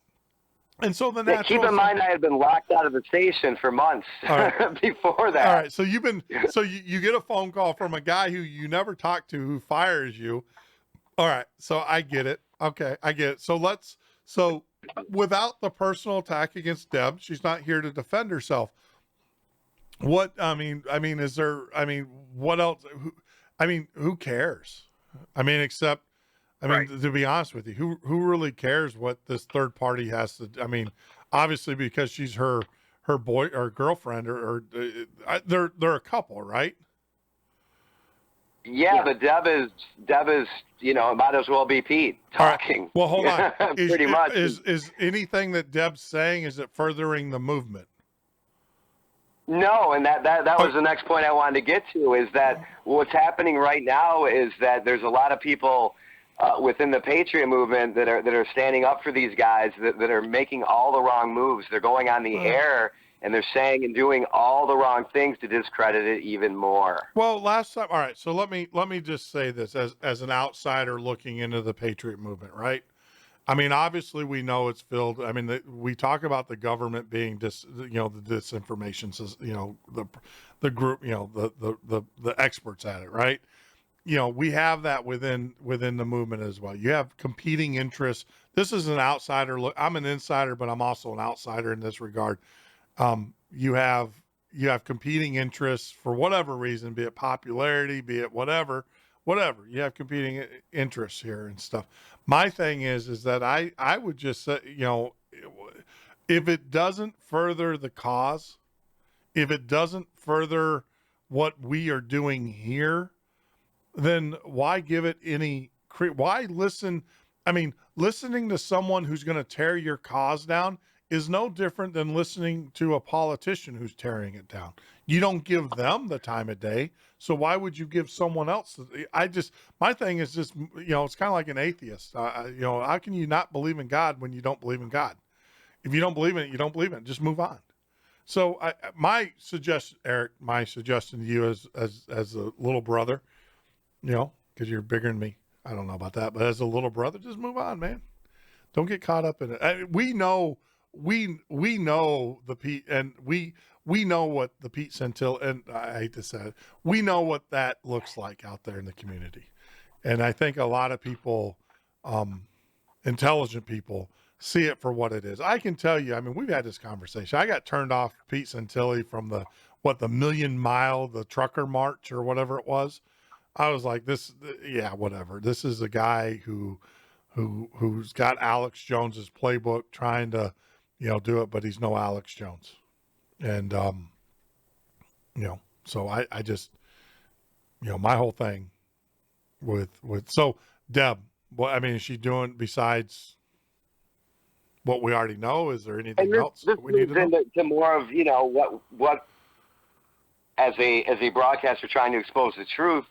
And so the natural. Keep in mind, I had been locked out of the station for months before that. All right. So you get a phone call from a guy who you never talked to, who fires you. All right. So I get it. Okay. I get it. So without the personal attack against Deb, she's not here to defend herself. What else? Who cares? Except, to be honest with you, who really cares what this third party has to? Obviously, because she's her boy or girlfriend, or they're a couple, right? Yeah, but Deb is might as well be Pete talking. Right. Well, hold on. Pretty much. Is anything that Deb's saying, is it furthering the movement? No, and that was the next point I wanted to get to, is that what's happening right now is that there's a lot of people within the Patriot movement that are standing up for these guys that are making all the wrong moves. They're going on the air and they're saying and doing all the wrong things to discredit it even more. Well, last time, all right. So let me just say this as an outsider looking into the Patriot movement, right? Obviously we know it's filled. We talk about the government being the disinformation, the group, the experts at it, right? We have that within the movement as well. You have competing interests. This is an outsider look. I'm an insider, but I'm also an outsider in this regard. You have competing interests for whatever reason, be it popularity, be it whatever, you have competing interests here and stuff. My thing is that I would just say, if it doesn't further the cause, if it doesn't further what we are doing here, then why give it any, why listen? Listening to someone who's going to tear your cause down is no different than listening to a politician who's tearing it down. You don't give them the time of day. So why would you give someone else? My thing is just, it's kind of like an atheist. How can you not believe in God when you don't believe in God? If you don't believe in it, you don't believe in it. Just move on. So my suggestion, Eric, to you as a little brother, because you're bigger than me. I don't know about that, but as a little brother, just move on, man. Don't get caught up in it. We know the Pete, and we know what the Pete Santilli, and I hate to say it, we know what that looks like out there in the community. And I think a lot of people, intelligent people, see it for what it is. I can tell you, we've had this conversation. I got turned off Pete Santilli from the Million Mile, the trucker march or whatever it was. I was like, whatever. This is a guy who's got Alex Jones's playbook trying to, do it, but he's no Alex Jones. And, so I just, my whole thing so Deb, what, I mean, is she doing besides what we already know? Is there anything else this we need to know? moves into more of, what as a broadcaster trying to expose the truth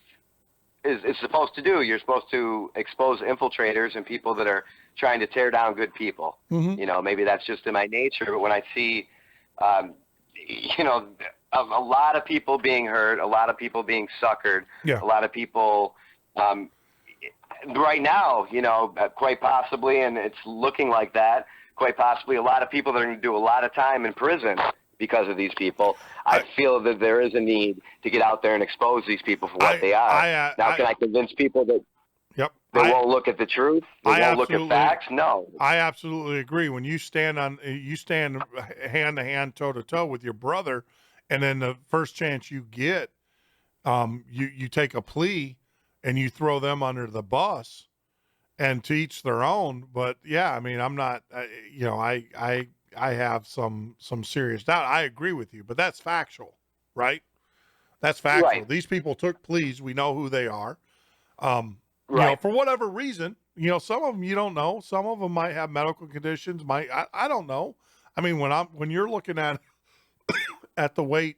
is supposed to do. You're supposed to expose infiltrators and people that are trying to tear down good people. Mm-hmm. Maybe that's just in my nature, but when I see, a lot of people being hurt, a lot of people being suckered, Yeah. a lot of people, right now, quite possibly, and it's looking like that, quite possibly a lot of people that are going to do a lot of time in prison because of these people. I feel that there is a need to get out there and expose these people for what they are. Can I convince people that Yep. they won't look at the truth? They won't look at facts? No. I absolutely agree. When you stand hand to hand, toe to toe with your brother, and then the first chance you get, you take a plea and you throw them under the bus, and to each their own. But yeah, I mean, I'm not, I have some serious doubt. I agree with you, but that's factual, right? That's factual. Right. These people took pleas. We know who they are. Right. For whatever reason, some of them you don't know. Some of them might have medical conditions. I don't know. I mean, when you're looking at the weight,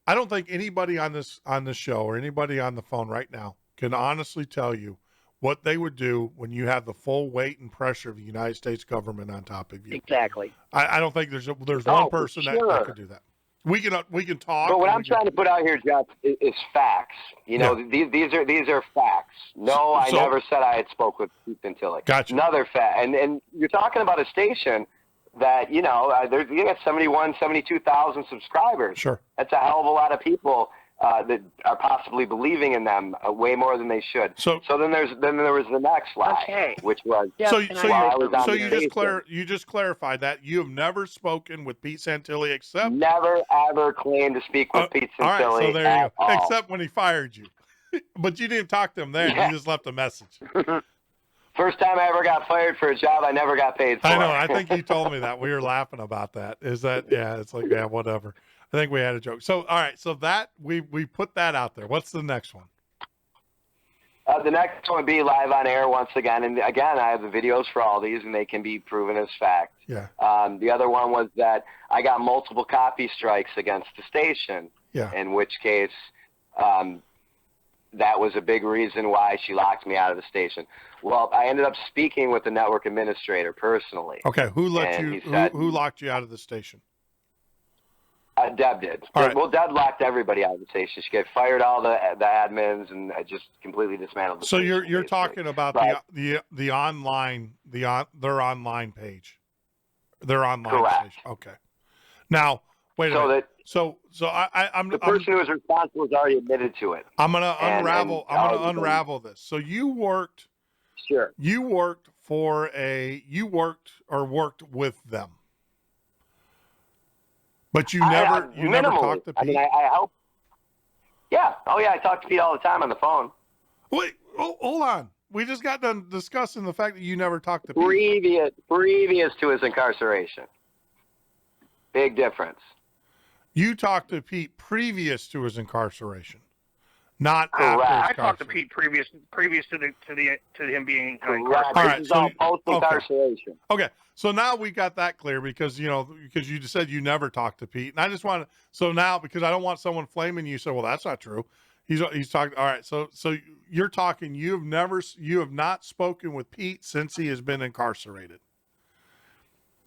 I don't think anybody on this show or anybody on the phone right now can honestly tell you what they would do when you have the full weight and pressure of the United States government on top of you. Exactly. I don't think there's one person that could do that. We can talk. But what I'm trying to put out here, Jeff, is facts. These are facts. No, I never said I had spoke with Pete Santilli. Gotcha. Another fact, and you're talking about a station that you got 72,000 subscribers. Sure. That's a hell of a lot of people that are possibly believing in them way more than they should. So then there was the next lie, which was you just clarified that you have never spoken with Pete Santilli except never ever claimed to speak with Pete Santilli. All right, so there you go. All. Except when he fired you, but you didn't talk to him then. Yeah. You just left a message. First time I ever got fired for a job I never got paid for. I know. I think you told me that. We were laughing about that. It's like, yeah, whatever. I think we had a joke. So, all right. So that we put that out there. What's the next one? The next one would be live on air once again. And again, I have the videos for all these and they can be proven as fact. Yeah. The other one was that I got multiple copy strikes against the station. Yeah. In which case, that was a big reason why she locked me out of the station. Well, I ended up speaking with the network administrator personally. Okay. Who locked you out of the station? Deb did. All right. Well, Deb locked everybody out of the station. She fired all the admins and just completely dismantled the station. So you're talking about the online their online page, their online Correct. station. Okay. Now wait a minute. So I'm the person who was responsible has already admitted to it. I'm gonna unravel this. So you worked. Sure. You worked with them. But you never talked to Pete? I mean, I help. Yeah. Oh, yeah, I talk to Pete all the time on the phone. Wait, hold on. We just got done discussing the fact that you never talked to Pete. Previous to his incarceration. Big difference. You talked to Pete previous to his incarceration, not Correct. after his I talked to Pete previous to him being incarcerated. Correct. All right, This is all post-incarceration. Okay, so now we got that clear because you just said you never talked to Pete, and I just want to. So now, because I don't want someone flaming you, say, well, that's not true. He's talking. All right, so you're talking. You have not spoken with Pete since he has been incarcerated.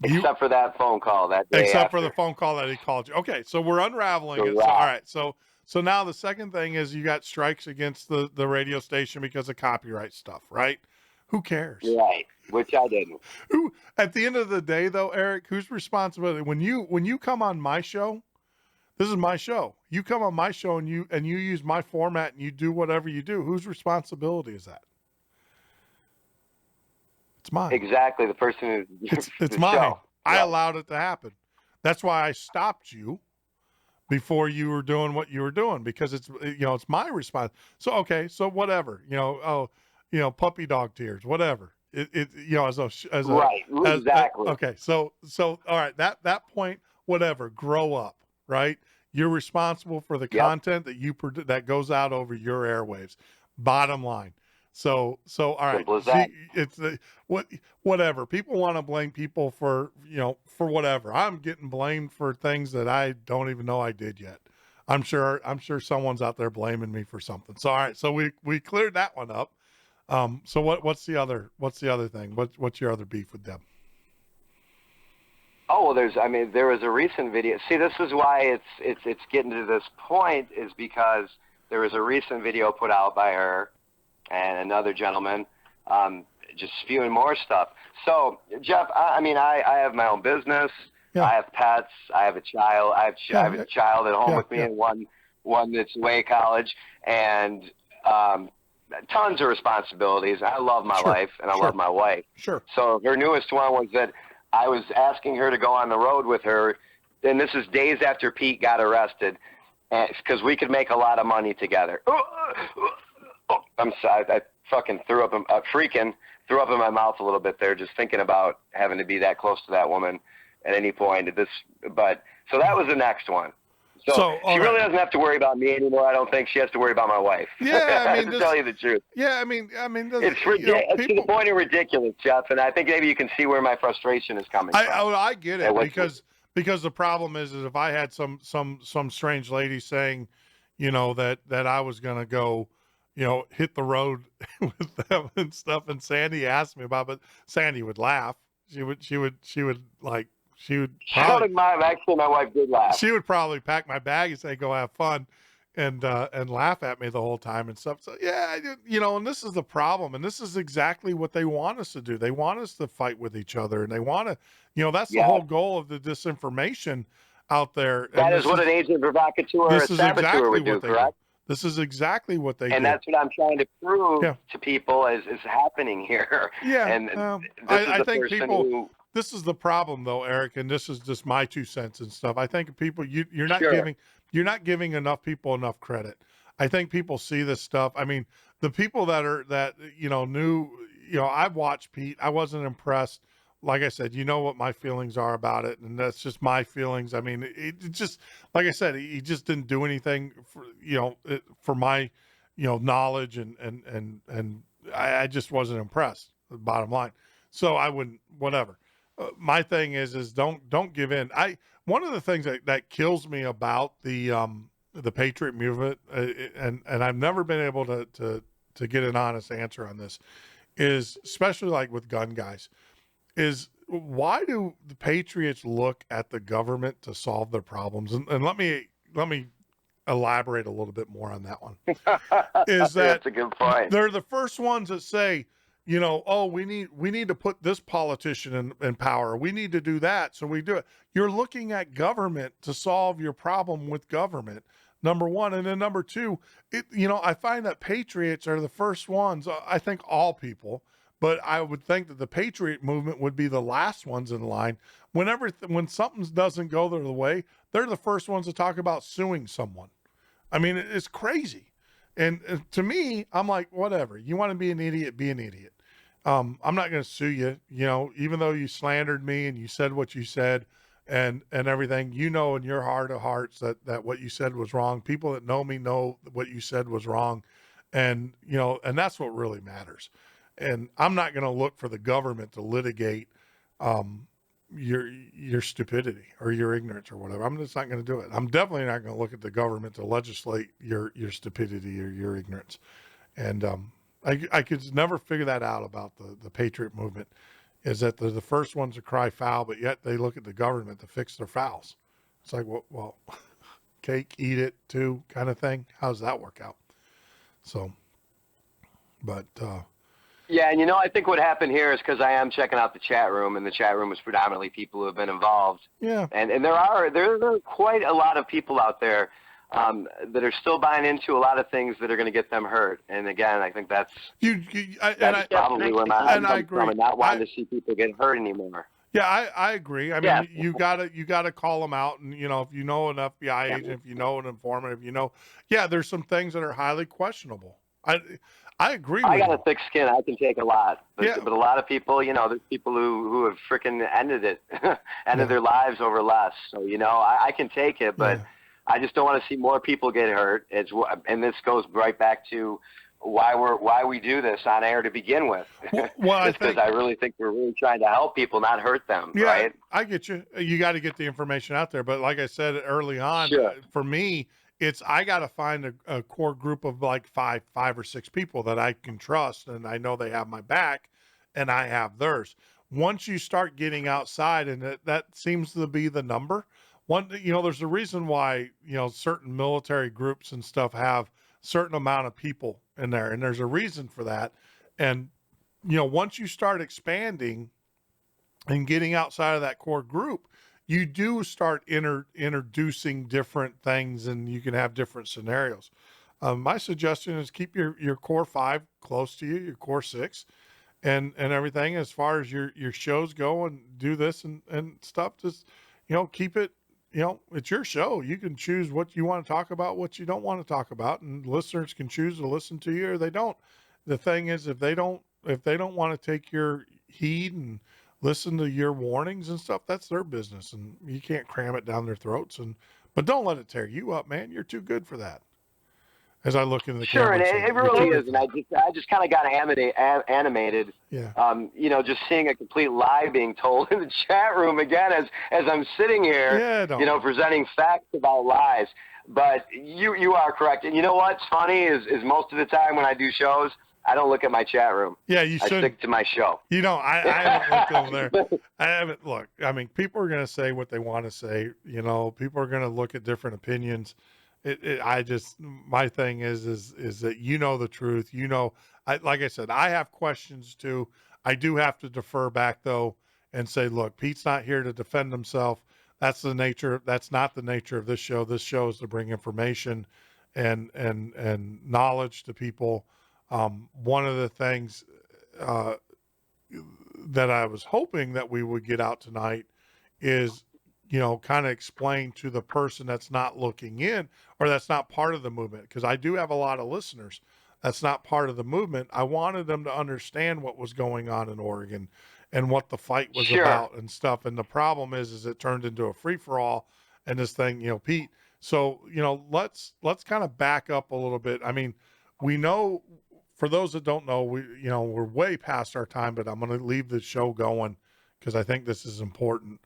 Except for that phone call that day. Except after. for the phone call that he called you. Okay, so we're unraveling it. So, Correct. all right, so now the second thing is you got strikes against the radio station because of copyright stuff, right? Who cares? Right, which I didn't. Who at the end of the day though, Eric, whose responsibility when you come on my show? This is my show. You come on my show and you use my format and you do whatever you do. Whose responsibility is that? It's mine. Exactly, the person who it's mine. Show. I allowed it to happen. That's why I stopped you before you were doing what you were doing because it's my response. So okay, so whatever, puppy dog tears, whatever. Right, exactly. Okay, so all right, that point, whatever, grow up. right? You're responsible for the content that that goes out over your airwaves. Bottom line. So all right. Simple as that. It's whatever. People want to blame people for, for whatever. I'm getting blamed for things that I don't even know I did yet. I'm sure someone's out there blaming me for something. So all right, so we cleared that one up. So what's the other thing? What's your other beef with them? Oh, well, there was a recent video. See, this is why it's getting to this point, is because there was a recent video put out by her and another gentleman, just spewing more stuff. So, Jeff, I have my own business. Yeah. I have pets. I have a child. I have a child at home with me, and one that's away at college, and tons of responsibilities. I love my life, and I love my wife. Sure. So her newest one was that I was asking her to go on the road with her, and this is days after Pete got arrested, because we could make a lot of money together. I'm sorry, I fucking threw up in my mouth a little bit there, just thinking about having to be that close to that woman at any point. So that was the next one. So she really doesn't have to worry about me anymore. I don't think she has to worry about my wife. Yeah, to tell you the truth. Yeah, It's ridiculous. To the point of ridiculous, Jeff. And I think maybe you can see where my frustration is coming from. I get it, because the problem is if I had some strange lady saying, that I was gonna go, hit the road with them and stuff, and Sandy asked me about it, but Sandy would laugh. She would Actually, my wife did laugh. She would probably pack my bag and say, "Go have fun," and laugh at me the whole time and stuff. So yeah, and this is the problem, and this is exactly what they want us to do. They want us to fight with each other, and they want to, that's the whole goal of the disinformation out there. That is what an agent provocateur or a saboteur would do, correct? This is exactly what they do. And that's what I'm trying to prove to people is happening here. Yeah. And I think people. This is the problem, though, Eric, and this is just my 2 cents and stuff. I think people, you're not giving enough people enough credit. I think people see this stuff. I mean, the people that knew, I've watched Pete. I wasn't impressed. Like I said, what my feelings are about it, and that's just my feelings. I mean, it just, like I said, he just didn't do anything for my, knowledge, and I just wasn't impressed. The bottom line. So I wouldn't, whatever. My thing is don't give in. One of the things that kills me about the Patriot movement, and I've never been able to get an honest answer on this, is especially like with gun guys, is why do the Patriots look at the government to solve their problems? And let me elaborate a little bit more on that one. Is that that's a good point? They're the first ones that say, we need to put this politician in power. We need to do that. So we do it. You're looking at government to solve your problem with government, number one. And then number two, I find that patriots are the first ones, I think all people, but I would think that the patriot movement would be the last ones in line. When something doesn't go their way, they're the first ones to talk about suing someone. I mean, it's crazy. And to me, I'm like, whatever. You want to be an idiot, be an idiot. I'm not going to sue you, even though you slandered me and you said what you said and everything, in your heart of hearts that what you said was wrong. People that know me know what you said was wrong. And, and that's what really matters. And I'm not going to look for the government to litigate your stupidity or your ignorance or whatever. I'm just not going to do it. I'm definitely not going to look at the government to legislate your stupidity or your ignorance. And I could never figure that out about the Patriot movement, is that they're the first ones to cry foul, but yet they look at the government to fix their fouls. It's like, well, cake, eat it too, kind of thing. How does that work out? So, but yeah, and I think what happened here is because I am checking out the chat room, and the chat room is predominantly people who have been involved. Yeah, and there are quite a lot of people out there that are still buying into a lot of things that are going to get them hurt. And again, I think that's probably where my mind comes from, and not wanting to see people get hurt anymore. Yeah, I agree. I mean, you gotta call them out, and if you know an FBI agent, if you know an informant, if there's some things that are highly questionable. I agree I with got you. a thick skin. I can take a lot. But, Yeah. but a lot of people, there's people who have freaking ended it, ended Yeah. their lives over less. So, I can take it, but Yeah. I just don't want to see more people get hurt. And this goes right back to why we do this on air to begin with. Well, I It's because think, I really think we're really trying to help people, not hurt them, yeah, right? I get you. You got to get the information out there. But like I said early on, Sure. for me, I got to find a core group of like five or six people that I can trust, and I know they have my back, and I have theirs. Once you start getting outside, and that seems to be the number. There's a reason why certain military groups and stuff have certain amount of people in there, and there's a reason for that. And once you start expanding and getting outside of that core group, you do start introducing different things, and you can have different scenarios. My suggestion is keep your core five close to you, your core six, and everything. As far as your shows go, and do this and stuff, just keep it. It's your show. You can choose what you want to talk about, what you don't want to talk about, and listeners can choose to listen to you or they don't. The thing is, if they don't want to take your heed and listen to your warnings and stuff, that's their business, and you can't cram it down their throats. But don't let it tear you up, man. You're too good for that. As I look into the Sure, camera, and and say, it really is, and I just kind of got animated. Yeah. Just seeing a complete lie being told in the chat room again as I'm sitting here, Yeah, don't. presenting facts about lies. But you are correct, and you know what's funny is most of the time when I do shows, I don't look at my chat room. Yeah, you I should. stick to my show. I haven't looked over there. I haven't looked. I mean, people are going to say what they want to say. People are going to look at different opinions. My thing is that the truth. Like I said, I have questions too. I do have to defer back though and say, look, Pete's not here to defend himself. That's not the nature of this show. This show is to bring information and knowledge to people. One of the things that I was hoping that we would get out tonight is, kind of explain to the person that's not looking in or that's not part of the movement. Because I do have a lot of listeners that's not part of the movement. I wanted them to understand what was going on in Oregon and what the fight was Sure. about and stuff. And the problem is it turned into a free for all and this thing, Pete. So, let's kind of back up a little bit. I mean, we know, for those that don't know, we're way past our time, but I'm going to leave the show going because I think this is important.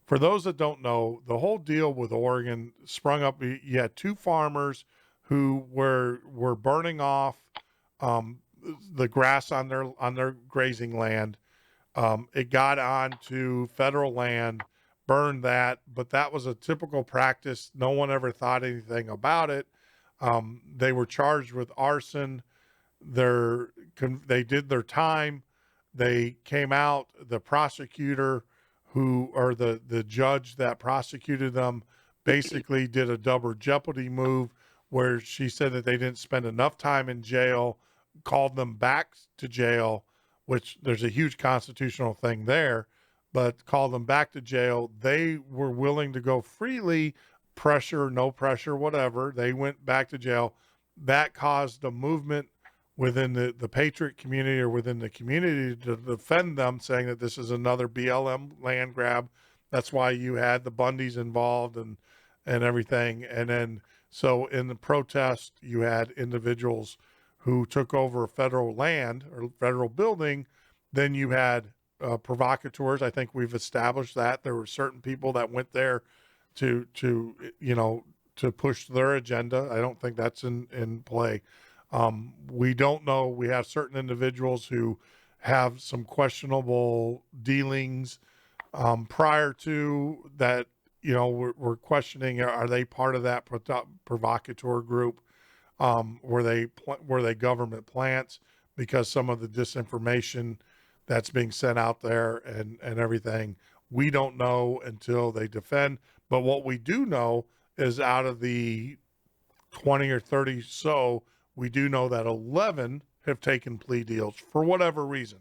For those that don't know, the whole deal with Oregon sprung up. You had two farmers who were burning off the grass on their grazing land. It got onto federal land, burned that, but that was a typical practice. No one ever thought anything about it. They were charged with arson. They did their time. They came out. The prosecutor the judge that prosecuted them basically did a double jeopardy move where she said that they didn't spend enough time in jail, called them back to jail, which there's a huge constitutional thing there, but called them back to jail. They were willing to go freely, pressure, no pressure, whatever. They went back to jail. That caused a movement within the Patriot community or within the community to defend them, saying that this is another BLM land grab. That's why you had the Bundys involved and everything. And then, so in the protest, you had individuals who took over federal land or federal building. Then you had provocateurs. I think we've established that there were certain people that went there to push their agenda. I don't think that's in play. We don't know. We have certain individuals who have some questionable dealings prior to that. We're questioning: are they part of that provocateur group? Were they government plants? Because some of the disinformation that's being sent out there and everything, we don't know until they defend. But what we do know is out of the 20 or 30 we do know that 11 have taken plea deals for whatever reason.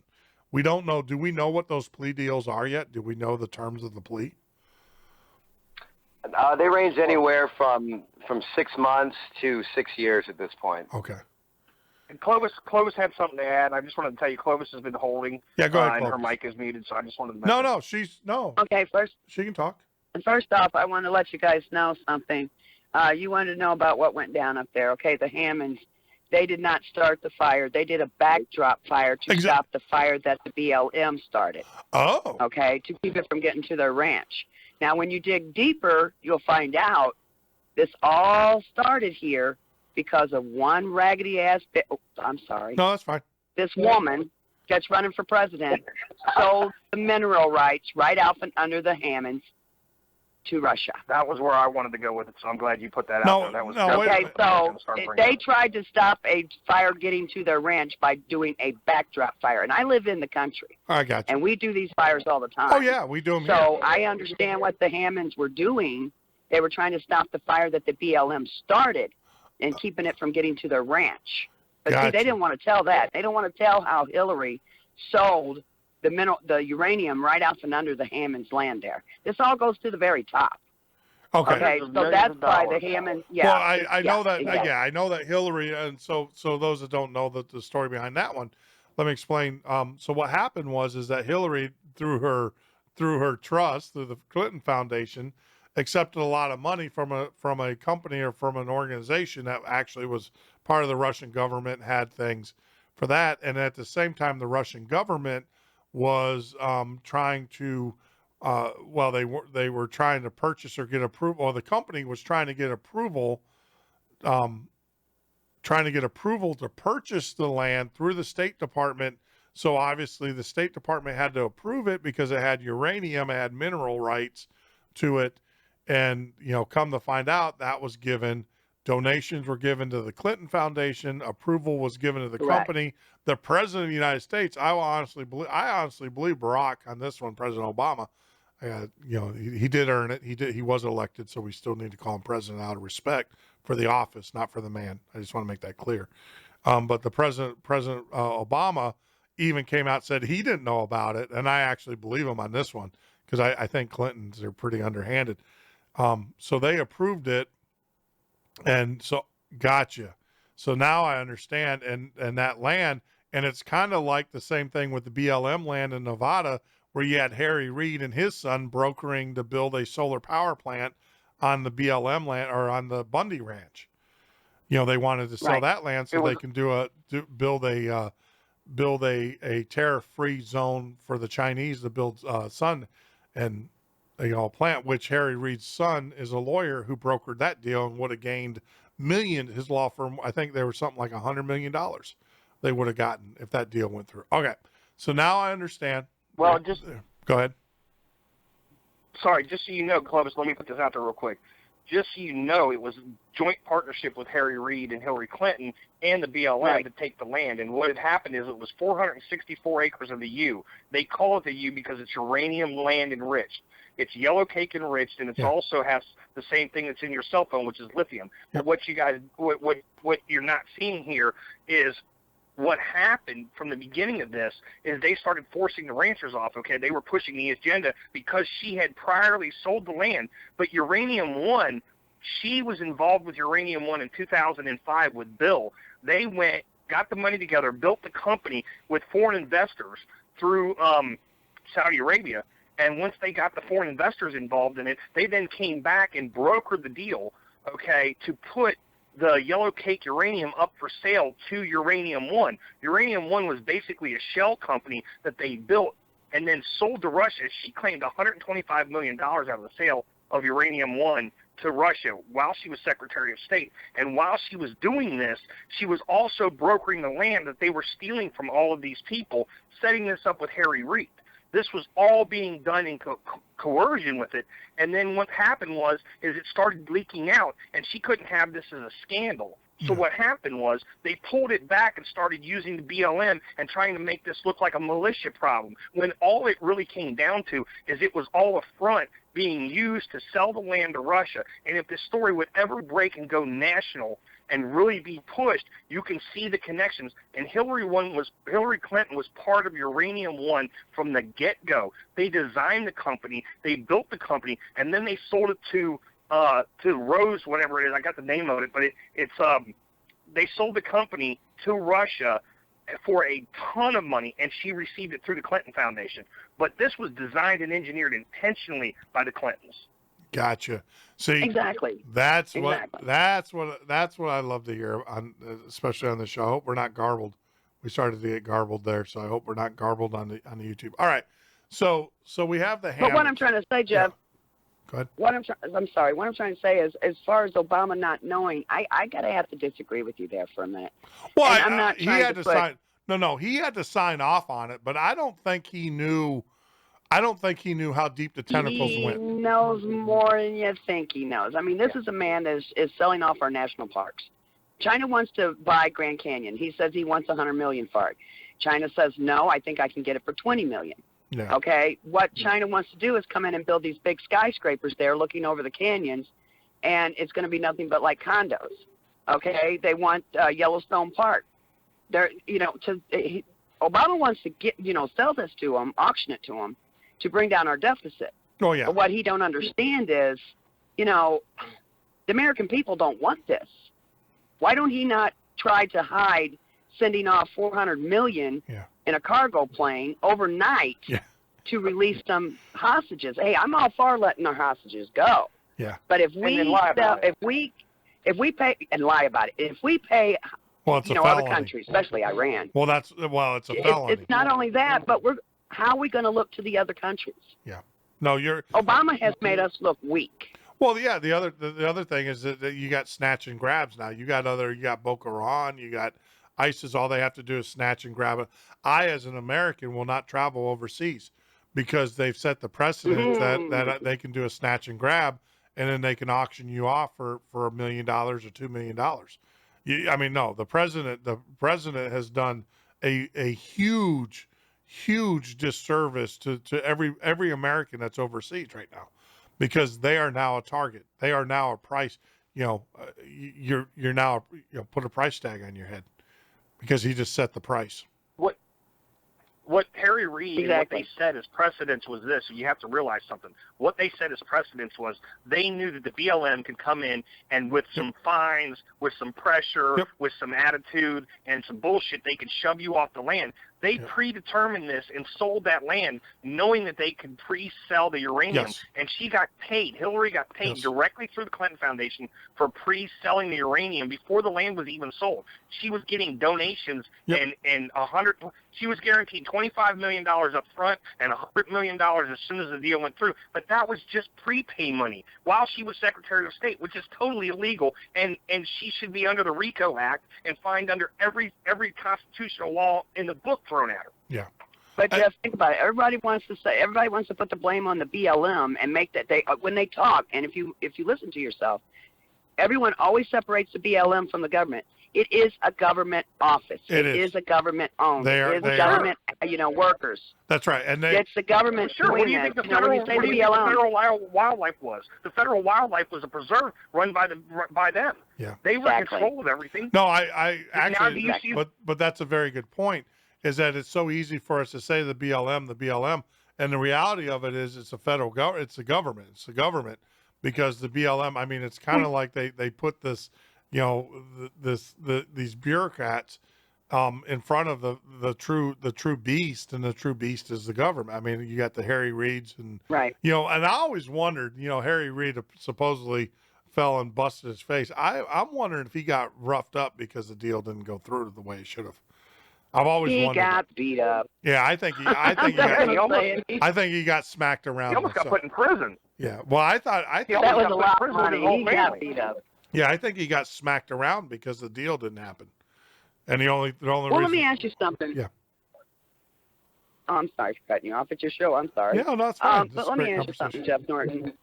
We don't know. Do we know what those plea deals are yet? Do we know the terms of the plea? They range anywhere from 6 months to 6 years at this point. Okay. Clovis had something to add. I just wanted to tell you, Clovis has been holding. Yeah, go ahead, and her Clovis. mic is muted, so I just wanted to mention. No. Okay, She can talk. first off, I want to let you guys know something. You wanted to know about what went down up there. Okay, the Hammonds, they did not start the fire. They did a backdrop fire to stop the fire that the BLM started. Oh. Okay, to keep it from getting to their ranch. Now, when you dig deeper, you'll find out this all started here because of one raggedy-ass I'm sorry. No, that's fine. This woman that's running for president sold the mineral rights right out from under the Hammonds to Russia. That was where I wanted to go with it, so I'm glad you put that No, out there. That was no, wait a Okay, minute. so they tried to stop a fire getting to their ranch by doing a backdrop fire. And I live in the country, I got you. and we do these fires all the time. Oh, yeah, we do them here. So I understand what the Hammonds were doing. They were trying to stop the fire that the BLM started and keeping it from getting to their ranch. But see, Gotcha. they didn't want to tell that. They don't want to tell how Hillary sold the uranium right out from under the Hammonds' land there. This all goes to the very top. Okay. Okay, so Millions that's of why dollars. the Hammonds, yeah. Well, I know that. exactly. Yeah, I know that Hillary, and so those that don't know the story behind that one, let me explain. So what happened is that Hillary, through her trust, through the Clinton Foundation, accepted a lot of money from a company or from an organization that actually was part of the Russian government, had things for that, and at the same time, the Russian government was trying to. They were trying to purchase or get approval, or the company was trying to get approval to purchase the land through the State Department. So obviously the State Department had to approve it because it had uranium, it had mineral rights to it. And, come to find out, that was given, donations were given to the Clinton Foundation, approval was given to the company. The President of the United States, I honestly believe Barack on this one, President Obama, he did earn it. He was elected, so we still need to call him president out of respect for the office, not for the man. I just want to make that clear. But the President Obama even came out and said he didn't know about it, and I actually believe him on this one because I think Clintons are pretty underhanded. So they approved it, and so gotcha. So now I understand, and that land, and it's kind of like the same thing with the BLM land in Nevada, where you had Harry Reid and his son brokering to build a solar power plant on the BLM land or on the Bundy Ranch. They wanted to sell that land so they can build a tariff-free zone for the Chinese to build sun and plant, which Harry Reid's son is a lawyer who brokered that deal and would have gained millions. His law firm, I think there was something like $100 million they would have gotten if that deal went through. Okay, so now I understand. Well, go ahead. Sorry, just so you know, Clovis, let me put this out there real quick. Just so you know, it was a joint partnership with Harry Reid and Hillary Clinton and the BLM to take the land. And what had happened is it was 464 acres of the U. They call it the U because it's uranium land enriched. It's yellow cake enriched, and it also has the same thing that's in your cell phone, which is lithium. But what you're not seeing here is what happened from the beginning of this is they started forcing the ranchers off, okay? They were pushing the agenda because she had priorly sold the land. But Uranium One, she was involved with Uranium One in 2005 with Bill. They went, got the money together, built the company with foreign investors through Saudi Arabia. And once they got the foreign investors involved in it, they then came back and brokered the deal, okay, to put the yellow cake uranium up for sale to Uranium One. Uranium One was basically a shell company that they built and then sold to Russia. She claimed $125 million out of the sale of Uranium One to Russia while she was Secretary of State. And while she was doing this, she was also brokering the land that they were stealing from all of these people, setting this up with Harry Reid. This was all being done in coercion with it. And then what happened is it started leaking out, and she couldn't have this as a scandal. So what happened was they pulled it back and started using the BLM and trying to make this look like a militia problem, when all it really came down to is it was all a front being used to sell the land to Russia. And if this story would ever break and go national and really be pushed, you can see the connections. And Hillary Clinton was part of Uranium One from the get-go. They designed the company, they built the company, and then they sold it to Rose, whatever it is. I got the name of it, but they sold the company to Russia for a ton of money, and she received it through the Clinton Foundation. But this was designed and engineered intentionally by the Clintons. Gotcha. See, Exactly. that's Exactly. what I love to hear on, especially on the show. I hope we're not garbled. We started to get garbled there, so I hope we're not garbled on the YouTube. All right. So we have the But what I'm trying to say, Jeff, Go ahead. what I'm trying to say is, as far as Obama not knowing, I gotta have to disagree with you there for a minute. Well, And I'm not he trying had to to sign. No, he had to sign off on it, but I don't think he knew. I don't think he knew how deep the tentacles He went. knows more than you think he knows. I mean, this is a man that is selling off our national parks. China wants to buy Grand Canyon. He says he wants $100 million for it. China says, no, I think I can get it for $20 million. Yeah. Okay, what China wants to do is come in and build these big skyscrapers there looking over the canyons, and it's going to be nothing but like condos. Okay, they want Yellowstone Park. Obama wants to sell this to them, auction it to them, to bring down our deficit. Oh yeah. But what he don't understand is, the American people don't want this. Why don't he not try to hide sending off $400 million in a cargo plane overnight to release some hostages? Hey, I'm all for letting our hostages go. Yeah. But if we pay and lie about it, if we pay, it's a other felony. countries, especially Iran. It's a felony. It's not only that, but how are we going to look to the other countries? Yeah. No, Obama has made us look weak. Well, yeah. The other thing is that you got snatch and grabs now. You got Boko Haram. You got ISIS. All they have to do is snatch and grab it. I, as an American, will not travel overseas because they've set the precedent that they can do a snatch and grab, and then they can auction you off for $1 million or $2 million. The president has done a huge disservice to every American that's overseas right now, because they are now a target. They are now a price. You're now put a price tag on your head because he just set the price. What Harry Reid, exactly. What they said as precedence was this. You have to realize something. What they said as precedence was they knew that the BLM could come in and with some fines, with some pressure, with some attitude, and some bullshit, they could shove you off the land. They predetermined this and sold that land knowing that they could pre-sell the uranium. Yes. And Hillary got paid directly through the Clinton Foundation for pre-selling the uranium before the land was even sold. She was getting donations and she was guaranteed $25 million up front and $100 million as soon as the deal went through. But that was just prepay money while she was Secretary of State, which is totally illegal. And she should be under the RICO Act and fined under every constitutional law in the book thrown at her. Yeah. But just think about it. Everybody wants to put the blame on the BLM and make that when they talk. And if you listen to yourself, everyone always separates the BLM from the government. It is a government office. It is a government owned. It is government, workers. That's right. And it's the government. Sure. What do you think the federal wildlife was? The federal wildlife was a preserve run by them. Yeah. They were in control of everything. No, I actually, see, but that's a very good point. Is that it's so easy for us to say the BLM, and the reality of it is it's a federal government. It's the government, because the BLM. It's kind of like they put this, these bureaucrats in front of the true beast, and the true beast is the government. You got the Harry Reids and and I always wondered, Harry Reid supposedly fell and busted his face. I'm wondering if he got roughed up because the deal didn't go through the way it should have. I've always wondered. He got beat up. Yeah, I think he got smacked around. He almost got put in prison. Yeah. Well, I thought that was a lot of money. He got beat up. Yeah, I think he got smacked around because the deal didn't happen. And the only reason. Let me ask you something. Yeah. Oh, I'm sorry for cutting you off at your show. I'm sorry. Yeah, no, that's fine. But let me ask you something, Jeff Norton.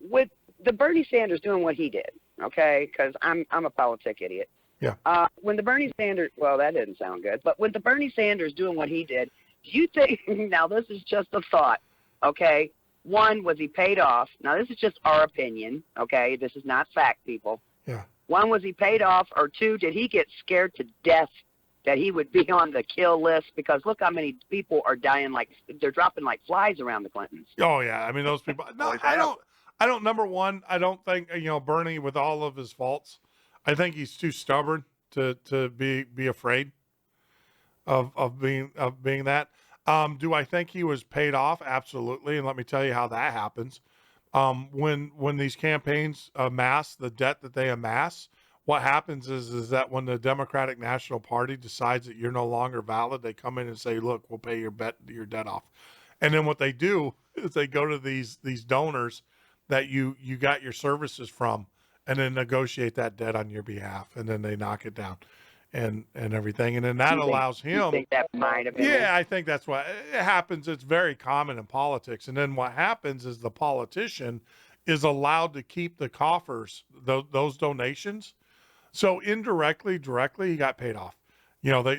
With the Bernie Sanders doing what he did, okay? Because I'm a politic idiot. Yeah. When the Bernie Sanders, that didn't sound good. But with the Bernie Sanders doing what he did, do you think? Now this is just a thought, okay? One, was he paid off? Now this is just our opinion, okay? This is not fact, people. Yeah. One, was he paid off? Or two, did he get scared to death that he would be on the kill list? Because look how many people are dying, they're dropping like flies around the Clintons. Oh yeah, those people. No, I don't. Number one, I don't think Bernie, with all of his faults, I think he's too stubborn. to be afraid of being that. Do I think he was paid off? Absolutely. And let me tell you how that happens. When these campaigns amass the debt that they amass, what happens is that when the Democratic National Party decides that you're no longer valid, they come in and say, look, we'll pay your debt off. And then what they do is they go to these donors that you got your services from and then negotiate that debt on your behalf. And then they knock it down and everything. And then that allows him. You think that might have been it? Yeah, I think that's what it happens. It's very common in politics. And then what happens is the politician is allowed to keep the coffers, those donations. So indirectly, directly, he got paid off. You know,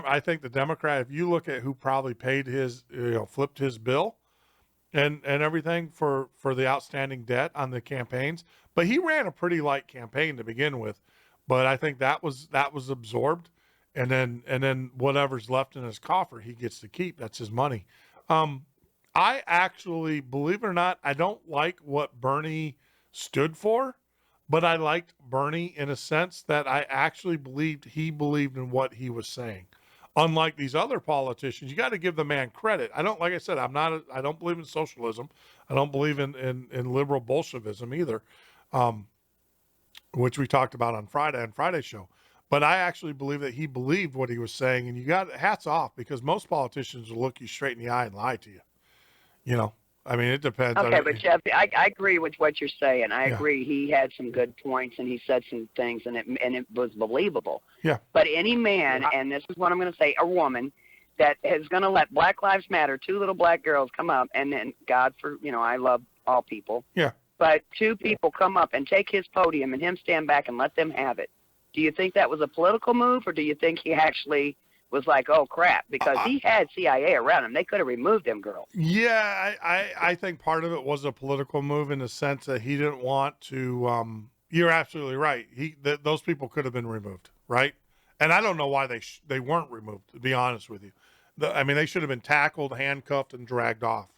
I think the Democrat, if you look at who probably paid his, flipped his bill and everything for the outstanding debt on the campaigns, but he ran a pretty light campaign to begin with. But I think that was absorbed, and then whatever's left in his coffer, he gets to keep. That's his money. I actually, believe it or not, I don't like what Bernie stood for, but I liked Bernie in a sense that I actually believed he believed in what he was saying. Unlike these other politicians, you got to give the man credit. Like I said, I don't believe in socialism. I don't believe in liberal Bolshevism either. Which we talked about on Friday's show. But I actually believe that he believed what he was saying, and you got hats off, because most politicians will look you straight in the eye and lie to you. I mean, it depends. Okay, but Jeff, I agree with what you're saying. I agree. He had some good points, and he said some things, and it was believable. Yeah. But any man, and this is what I'm going to say, a woman that is going to let Black Lives Matter, 2 little black girls come up, and then I love all people. Yeah. But 2 people come up and take his podium and him stand back and let them have it. Do you think that was a political move, or do you think he actually was like, oh, crap? Because he had CIA around him. They could have removed them girls. Yeah, I think part of it was a political move in the sense that he didn't want to you're absolutely right. Those people could have been removed, right? And I don't know why they weren't removed, to be honest with you. They should have been tackled, handcuffed, and dragged off.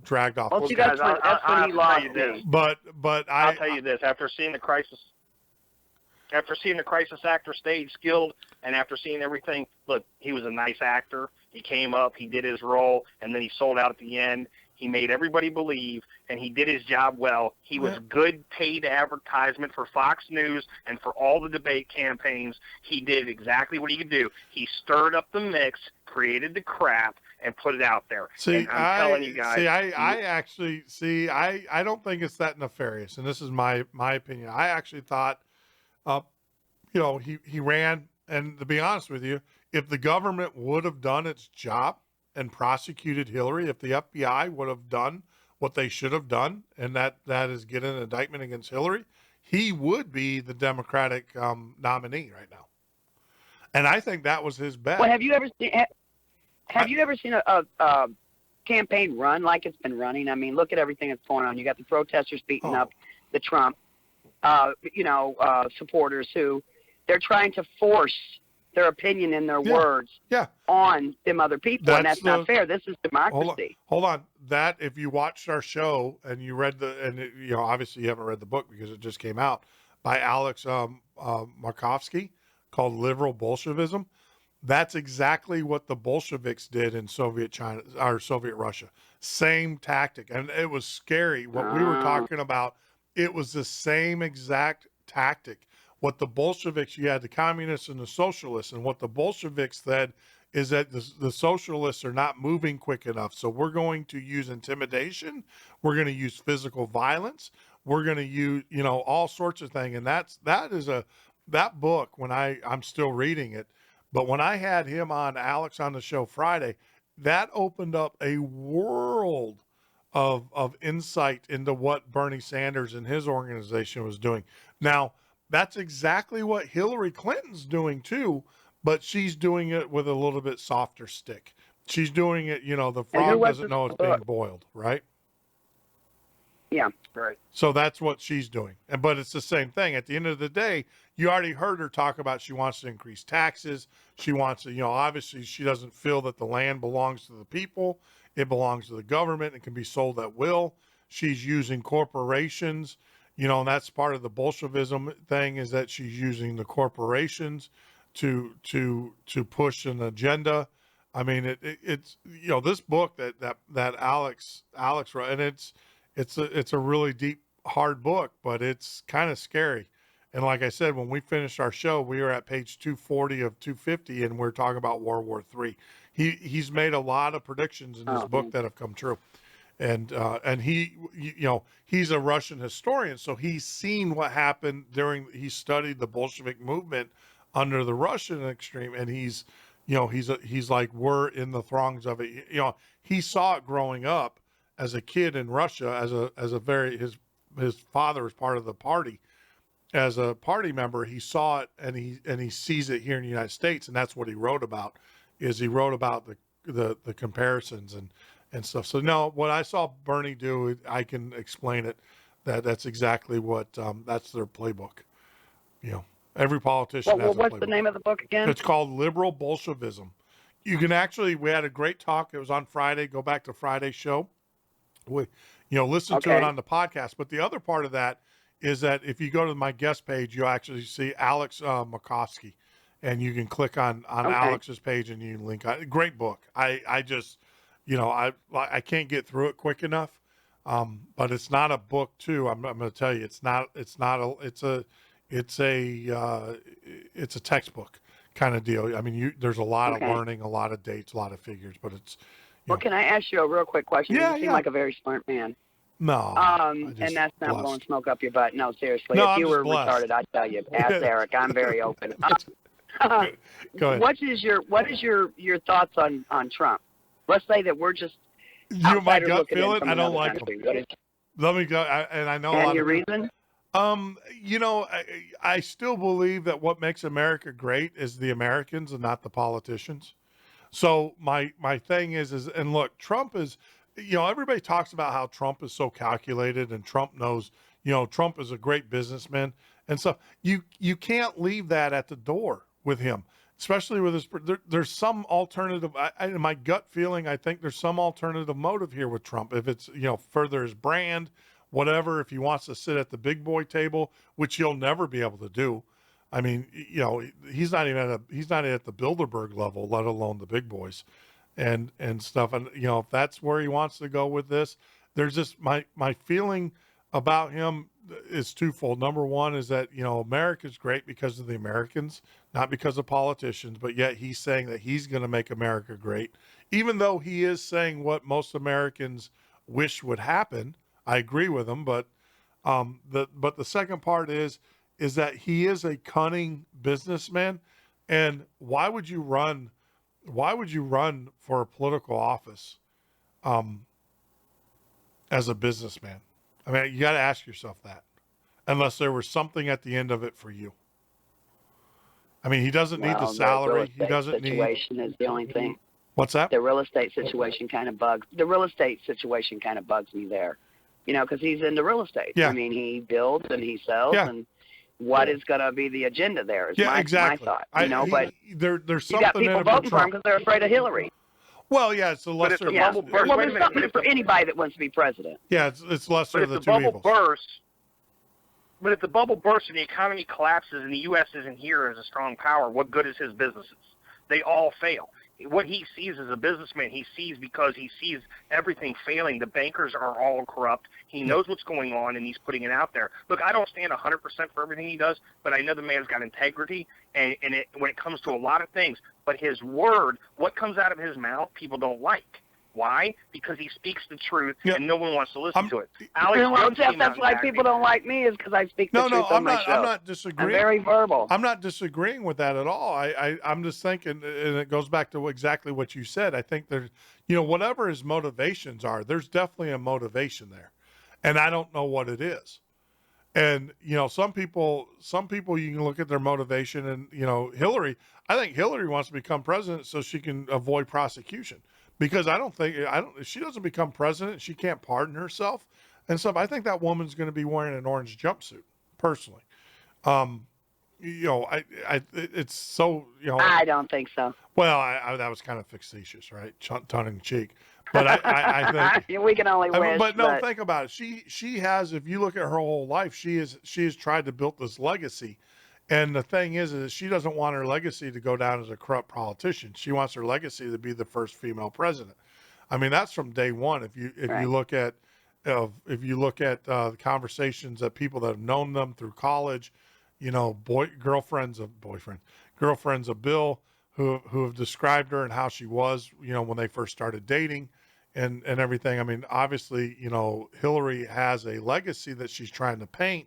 Dragged off. Well, see, that's when he lost me. But I'll tell you this: after seeing the crisis actor stage skilled, and after seeing everything, look, he was a nice actor. He came up, he did his role, and then he sold out at the end. He made everybody believe, and he did his job well. He was good paid advertisement for Fox News and for all the debate campaigns. He did exactly what he could do. He stirred up the mix, created the crap, and put it out there. See, and I'm telling you guys. I don't think it's that nefarious, and this is my opinion. I actually thought, he ran, and to be honest with you, if the government would have done its job and prosecuted Hillary, if the FBI would have done what they should have done, and that is get an indictment against Hillary, he would be the Democratic nominee right now. And I think that was his bet. Well, have you ever seen a campaign run like it's been running? I mean, look at everything that's going on. You got the protesters beating up the Trump, supporters who they're trying to force their opinion and their words on them other people, and that's not fair. This is democracy. Hold on. That, if you watched our show and you read obviously you haven't read the book because it just came out, by Alex Markovsky, called Liberal Bolshevism. That's exactly what the Bolsheviks did in Soviet China or Soviet Russia. Same tactic. And it was scary. What we were talking about, it was the same exact tactic. What the Bolsheviks, you had the communists and the socialists, and what the Bolsheviks said is that the socialists are not moving quick enough. So we're going to use intimidation. We're going to use physical violence. We're going to use, all sorts of things. And that book, when I'm still reading it, but when I had him on, Alex, on the show Friday, that opened up a world of insight into what Bernie Sanders and his organization was doing. Now, that's exactly what Hillary Clinton's doing too, but she's doing it with a little bit softer stick. She's doing it, the frog doesn't know it's being boiled, right? Yeah, right. So that's what she's doing. But it's the same thing. At the end of the day, you already heard her talk about she wants to increase taxes. She wants to, obviously she doesn't feel that the land belongs to the people. It belongs to the government. It can be sold at will. She's using corporations, and that's part of the Bolshevism thing, is that she's using the corporations to push an agenda. I mean, it's this book that Alex wrote, and it's a really deep, hard book, but it's kind of scary. And like I said, when we finished our show, we were at page 240 of 250, and we're talking about World War III. He's made a lot of predictions in this book that have come true. And he's a Russian historian, so he's seen what happened he studied the Bolshevik movement under the Russian extreme, and he's like, we're in the throngs of it. He saw it growing up as a kid in Russia, his father was part of the party. As a party member, he saw it, and he sees it here in the United States, and that's what he wrote about. He wrote about the comparisons and stuff. So no, what I saw Bernie do, I can explain it. That's exactly what that's their playbook. Every politician has a playbook. What's the name of the book again? It's called Liberal Bolshevism. You can we had a great talk. It was on Friday. Go back to Friday's show. Listen to it on the podcast. But the other part of that is that if you go to my guest page, you'll actually see Alex McCoskey, and you can click on Alex's page and you can link on. Great book. I just, I can't get through it quick enough. But it's not a book too. I'm going to tell you, it's a textbook kind of deal. I mean, there's a lot of learning, a lot of dates, a lot of figures, but it's. Well, can I ask you a real quick question? You seem like a very smart man. No. And that's not blowing smoke up your butt. No, seriously. No, if you were retarded, I'd tell you. Ask Eric. I'm very open. Go ahead. What is your thoughts on Trump? Let's say that we're just my gut feeling. I don't like him. Let me go. And I know a lot of. Your reason? I still believe that what makes America great is the Americans and not the politicians. So my thing is, and look, Trump is, everybody talks about how Trump is so calculated, and Trump knows, Trump is a great businessman. And so you can't leave that at the door with him, especially with his, there's some alternative. In my gut feeling, I think there's some alternative motive here with Trump. If it's, further his brand, whatever, if he wants to sit at the big boy table, which he'll never be able to do. I mean, he's not even at the Bilderberg level, let alone the big boys and stuff. And, if that's where he wants to go with this, there's just my feeling about him is twofold. Number one is that, America's great because of the Americans, not because of politicians, but yet he's saying that he's going to make America great, even though he is saying what most Americans wish would happen. I agree with him, but the second part is that he is a cunning businessman. And why would you run for a political office as a businessman? I mean, you got to ask yourself that, unless there was something at the end of it for you. I mean, he doesn't need the salary. He doesn't need. The situation is the only thing. What's that? The real estate situation kind of bugs me there. Because he's into real estate. Yeah. I mean, he builds and he sells, and what is going to be the agenda there is my thought. But there's you something got people voting for him because they're afraid of Hillary. Well, yeah, it's a lesser. Well, there's something for anybody that wants to be president. Yeah, it's lesser of the two evils. But if the bubble bursts and the economy collapses and the U.S. isn't here as a strong power, what good is his businesses? They all fail. What he sees as a businessman, he sees because he sees everything failing. The bankers are all corrupt. He knows what's going on, and he's putting it out there. Look, I don't stand 100% for everything he does, but I know the man's got integrity, and when it comes to a lot of things. But his word, what comes out of his mouth, people don't like. Why? Because he speaks the truth, and no one wants to listen to it. Jeff, that's why people don't like me, is because I speak the truth on my show. I'm not disagreeing. I'm very verbal. I'm not disagreeing with that at all. I'm just thinking, and it goes back to exactly what you said. I think there's, whatever his motivations are, there's definitely a motivation there, and I don't know what it is. And, some people you can look at their motivation, and, Hillary, I think Hillary wants to become president so she can avoid prosecution. Because if she doesn't become president, she can't pardon herself and stuff. I think that woman's going to be wearing an orange jumpsuit, personally. It's so, I don't think so. Well, that was kind of facetious, right? Tongue in cheek. But I think we can only wish. but no, think about it. She has, if you look at her whole life, she has tried to build this legacy. And the thing is she doesn't want her legacy to go down as a corrupt politician. She wants her legacy to be the first female president. I mean, that's from day one. If you look at the conversations that people that have known them through college, you know, girlfriends of Bill who have described her and how she was, you know, when they first started dating and everything. I mean, obviously, you know, Hillary has a legacy that she's trying to paint,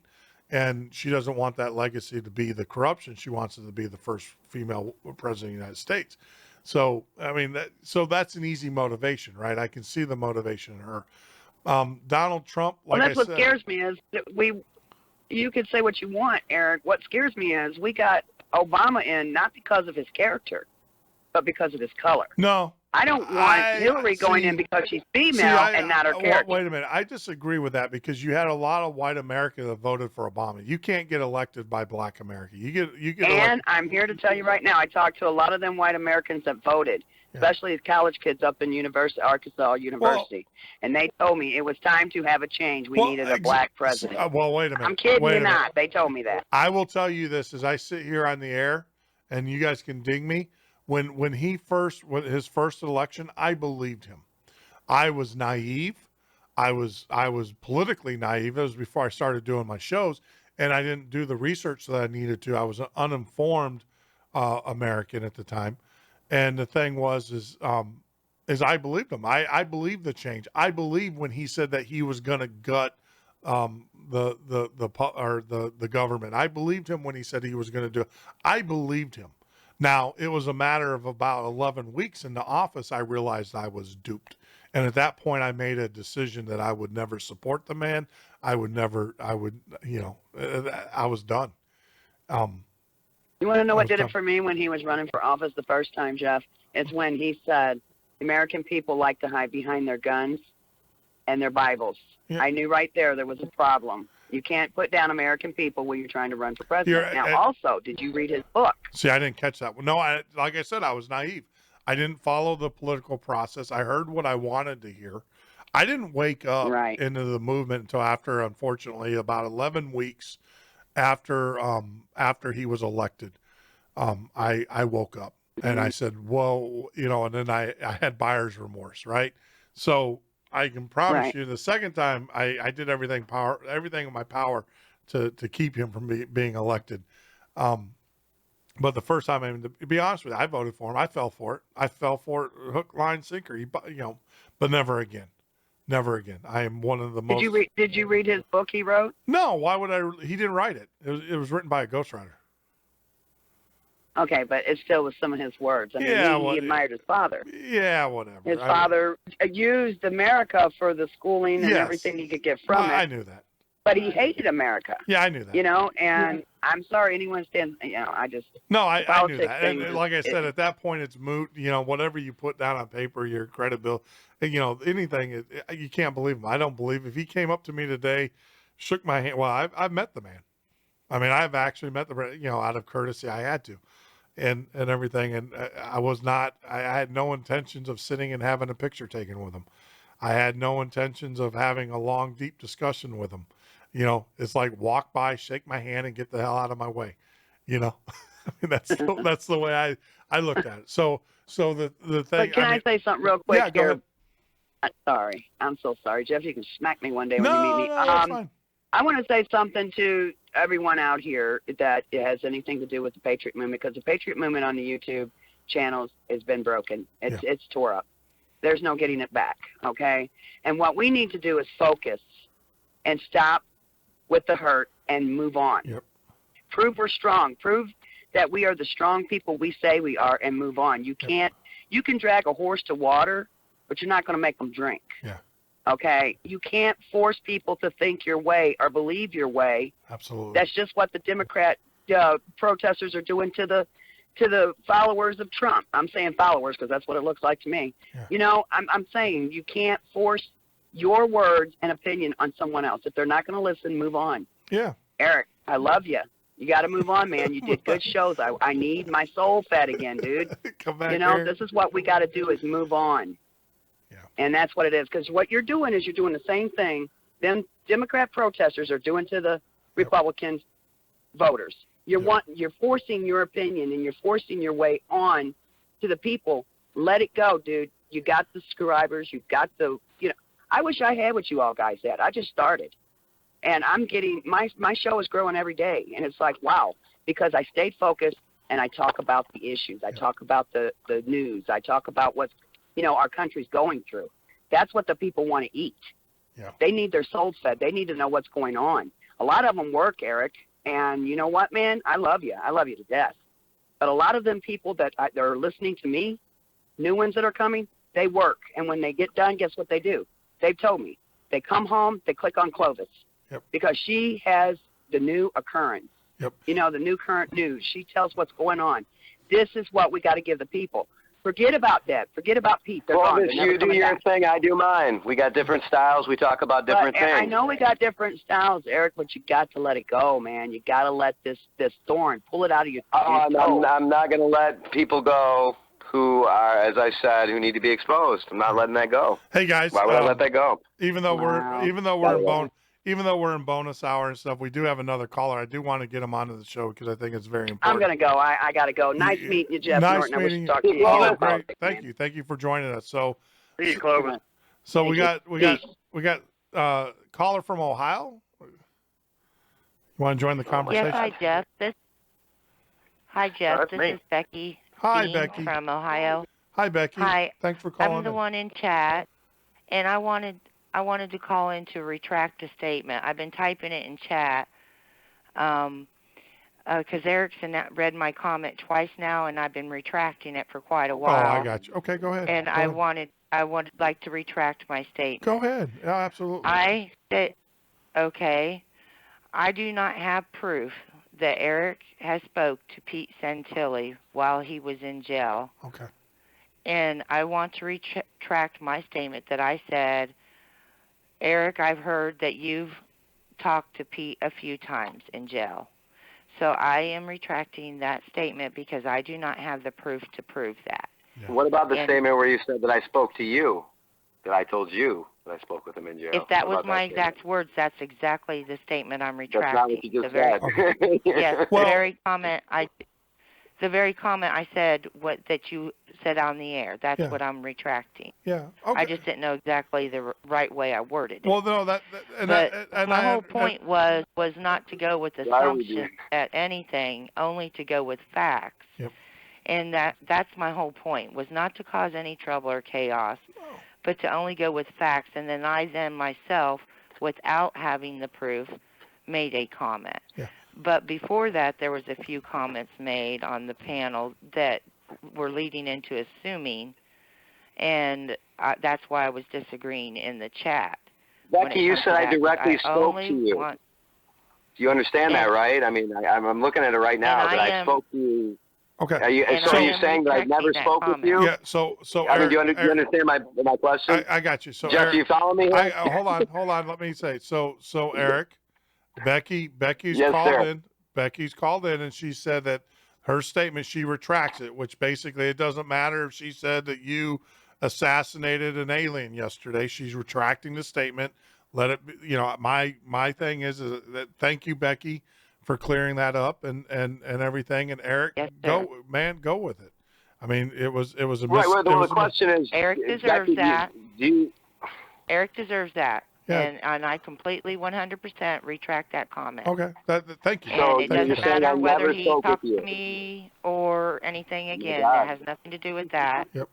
and she doesn't want that legacy to be the corruption. She wants it to be the first female president of the United States. So, I mean, that's an easy motivation, right? I can see the motivation in her. Donald Trump, like I said. What scares me is that you could say what you want, Eric. What scares me is we got Obama in not because of his character, but because of his color. No. I don't want Hillary going in because she's female and not her character. Wait a minute. I disagree with that because you had a lot of white America that voted for Obama. You can't get elected by black America. You get And elected. I'm here to tell you right now, I talked to a lot of them white Americans that voted, especially college kids up in Arkansas University. And they told me it was time to have a change. We needed a black president. Well, wait a minute. I'm kidding you not. They told me that. I will tell you this as I sit here on the air, and you guys can ding me. When his first election, I believed him. I was naive. I was politically naive. It was before I started doing my shows, and I didn't do the research that I needed to. I was an uninformed American at the time, and the thing is I believed him. I believed the change. I believed when he said that he was going to gut the government. I believed him when he said he was going to do it. I believed him. Now, it was a matter of about 11 weeks in the office, I realized I was duped. And at that point, I made a decision that I would never support the man. I was done. You want to know what did it for me when he was running for office the first time, Jeff? It's when he said, American people like to hide behind their guns and their Bibles. Yeah. I knew right there was a problem. You can't put down American people when you're trying to run for president. Also, did you read his book? See, I didn't catch that one. No, like I said, I was naive. I didn't follow the political process. I heard what I wanted to hear. I didn't wake up into the movement until after, unfortunately, about 11 weeks after he was elected. I woke up and I said, well, you know, and then I had buyer's remorse, right? So I can promise you the second time I did everything in my power to keep him from being elected. But the first time, I mean, to be honest with you, I voted for him. I fell for it. Hook, line, sinker. But never again. Never again. I am one of the most. Did you read his book he wrote? No. Why would I? He didn't write it. It was written by a ghostwriter. Okay, but it still was some of his words. I mean, he admired his father. Yeah, whatever. His father used America for the schooling and everything he could get from it. I knew that. But he hated America. Yeah, I knew that. You know, and I'm sorry anyone stands, you know, I just. No, I knew that. And like I said, at that point, it's moot. You know, whatever you put down on paper, your credibility, you know, anything, you can't believe him. I don't believe if he came up to me today, shook my hand. Well, I've met the man. I mean, I've actually met the, you know, out of courtesy, I had to. And everything. And I had no intentions of sitting and having a picture taken with him. I had no intentions of having a long, deep discussion with him. You know, it's like walk by, shake my hand, and get the hell out of my way. You know, I mean, that's the way I looked at it. So the thing. But can I say something real quick? Yeah, go ahead. Sorry, I'm so sorry, Jeff. You can smack me one day when you meet me. No, that's fine. I want to say something to everyone out here that it has anything to do with the Patriot Movement, because the Patriot Movement on the YouTube channels has been broken. It's tore up. There's no getting it back, okay? And what we need to do is focus and stop with the hurt and move on. Yep. Prove we're strong. Prove that we are the strong people we say we are and move on. You can drag a horse to water, but you're not going to make them drink. Yeah. Okay, you can't force people to think your way or believe your way. Absolutely. That's just what the Democrat protesters are doing to the followers of Trump. I'm saying followers because that's what it looks like to me. Yeah. You know, I'm saying you can't force your words and opinion on someone else. If they're not going to listen, move on. Yeah. Eric, I love you. You got to move on, man. You did good shows. I need my soul fed again, dude. Come back. You know, here. This is what we got to do is move on. Yeah. And that's what it is. Because what you're doing is you're doing the same thing them Democrat protesters are doing to the Republican voters. You're forcing your opinion and you're forcing your way on to the people. Let it go, dude. You got the subscribers. You've got the, I wish I had what you all guys had. I just started. And I'm getting, my show is growing every day. And it's like, wow, because I stayed focused and I talk about the issues. I talk about the news. I talk about what's, our country's going through. That's what the people want to eat. Yeah. They need their souls fed. They need to know what's going on. A lot of them work, Eric. And you know what, man? I love you. I love you to death. But a lot of them people that are listening to me, new ones that are coming, they work. And when they get done, guess what they do? They've told me. They come home, they click on Clovis. Yep. Because she has the new occurrence. Yep. The new current news. She tells what's going on. This is what we got to give the people. Forget about Deb. Forget about Pete. They're gone. Clovis, you do your thing, I do mine. We got different styles. We talk about different things. I know we got different styles, Eric, but you got to let it go, man. You got to let this thorn, pull it out of your toe. I'm not going to let people go who are, as I said, who need to be exposed. I'm not letting that go. Hey guys, why would I let that go? Even though we're in bonus hour and stuff, we do have another caller. I do want to get him onto the show because I think it's very important. I'm gonna go. I gotta go. Nice meeting you, Jeff. Nice Norton. meeting you. I wish to talk to you. Oh, great. Thank you for joining us. So, See you, Clovis. So we got caller from Ohio. You want to join the conversation? Yes, hi Jeff. This me. is Becky. Hi, Bean Becky. from Ohio. Hi, Becky. Hi. Thanks for calling. I'm the one in chat, and I wanted to call in to retract a statement. I've been typing it in chat because Erickson read my comment twice now, and I've been retracting it for quite a while. Oh, I got you. Okay, go ahead. And I would like to retract my statement. Go ahead. Yeah, absolutely. I said, okay, I do not have proof that Eric has spoke to Pete Santilli while he was in jail. Okay. And I want to retract my statement that I said, Eric, I've heard that you've talked to Pete a few times in jail. So I am retracting that statement because I do not have the proof to prove that. Yeah. What about the statement where you said that I spoke to you, that I told you that I spoke with him in jail? If that was my exact words, that's exactly the statement I'm retracting. That's not what you just said. Yes, Well, the very comment I said that you said on the air. That's what I'm retracting. Yeah. Okay. I just didn't know exactly the right way I worded it. Well, no, my whole point was not to go with assumptions at anything, only to go with facts. Yep. And that's my whole point, was not to cause any trouble or chaos, but to only go with facts. And then I myself, without having the proof, made a comment. Yeah. But before that, there was a few comments made on the panel that were leading into assuming, and that's why I was disagreeing in the chat. Becky, you said I directly spoke to you. Do you understand that, right? I mean, I'm looking at it right now that I spoke to you. Okay. Are you saying that I never spoke with you? Yeah. So I mean, do you understand my question? I got you. So Jeff, Eric, you follow me here? hold on. Let me say. So Eric, Becky's Yes, called sir. in. Becky's called in, and she said that her statement, she retracts it, which basically it doesn't matter if she said that you assassinated an alien yesterday. She's retracting the statement. Let it be, my thing is that thank you, Becky, for clearing that up and everything. And Eric, Yes, go with it. I mean, it was a right. Well, the question is, Eric deserves Becky, that. Eric deserves that. Yeah. And I completely 100% retract that comment. Okay. Thank you. And it you're doesn't saying I matter whether never he spoke with talked you. to me or anything again. God. It has nothing to do with that. Yep.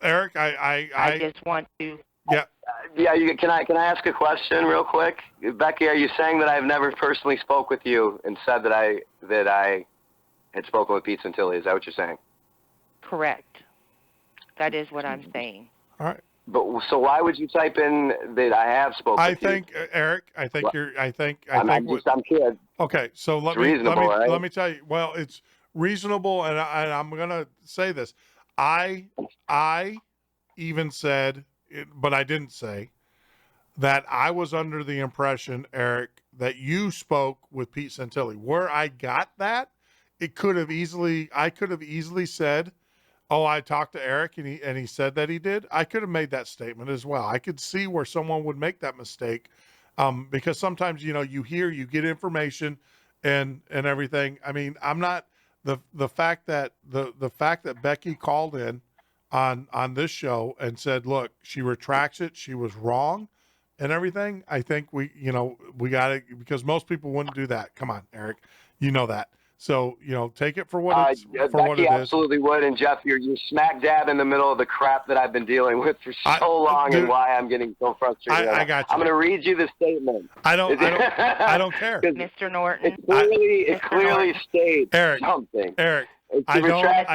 Eric, I just want to. Yeah. Can I ask a question real quick? Becky, are you saying that I've never personally spoke with you and said that I had spoken with Pete Santilli? Is that what you're saying? Correct. That is what I'm saying. All right. But so why would you type in that I have spoken? I think Eric. I think I'm kidding. Okay, so let me tell you. Well, it's reasonable, and I'm gonna say this. I even said, but I didn't say that I was under the impression, Eric, that you spoke with Pete Santilli. Where I got that, I could have easily said, oh, I talked to Eric and he said that he did, I could have made that statement as well. I could see where someone would make that mistake, because sometimes, you know, you get information and everything. I mean, I'm not the fact that the fact that Becky called in on this show and said, look, she retracts it, she was wrong and everything. I think we got it, because most people wouldn't do that. Come on, Eric, you know that. So, you know, take it for what it's for Becky what it is. absolutely would. And Jeff, you're smack dab in the middle of the crap that I've been dealing with for so long, dude, and why I'm getting so frustrated. I got you. I'm going to read you the statement. I don't care. Mr. Norton. It clearly states Eric, something. Eric, I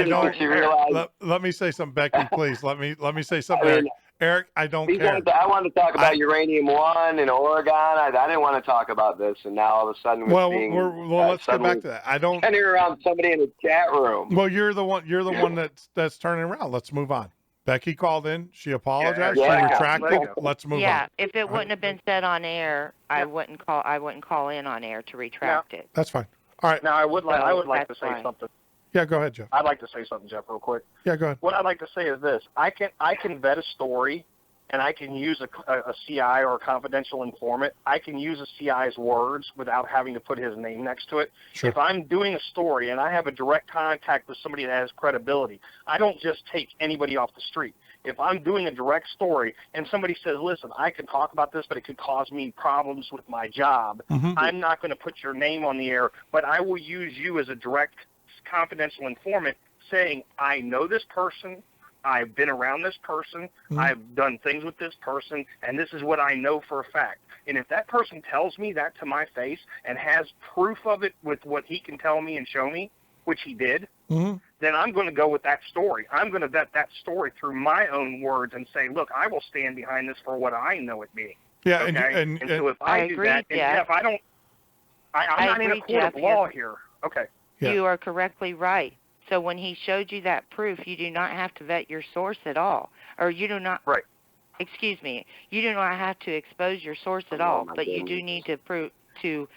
don't. Let me say something, Becky, please. Let me say something, Eric. Eric, I don't care. I wanted to talk about Uranium One in Oregon. I didn't want to talk about this, and now all of a sudden let's get back to that. I don't turning around somebody in the chat room. Well, you're the one that's turning around. Let's move on. Becky called in. She apologized. She retracted. Let's move on. Yeah, if it wouldn't have been said on air, I wouldn't call in on air to retract it. That's fine. All right. Now I would like to say fine. something. Yeah, go ahead, Jeff. I'd like to say something, Jeff, real quick. Yeah, go ahead. What I'd like to say is this: I can vet a story, and I can use a CI or a confidential informant. I can use a CI's words without having to put his name next to it. Sure. If I'm doing a story and I have a direct contact with somebody that has credibility, I don't just take anybody off the street. If I'm doing a direct story and somebody says, listen, I can talk about this, but it could cause me problems with my job, I'm not going to put your name on the air, but I will use you as a direct confidential informant saying, I know this person, I've been around this person, I've done things with this person, and this is what I know for a fact. And if that person tells me that to my face and has proof of it with what he can tell me and show me, which he did, then I'm going to go with that story. I'm going to vet that story through my own words and say, look, I will stand behind this for what I know it being. Yeah, okay? And so if I do that, and Jeff, I'm not in a court of law here. Okay. Yeah. You are correctly right. So when he showed you that proof, you do not have to vet your source at all. Or you do not. Right. Excuse me. You do not have to expose your source at all, but you do need to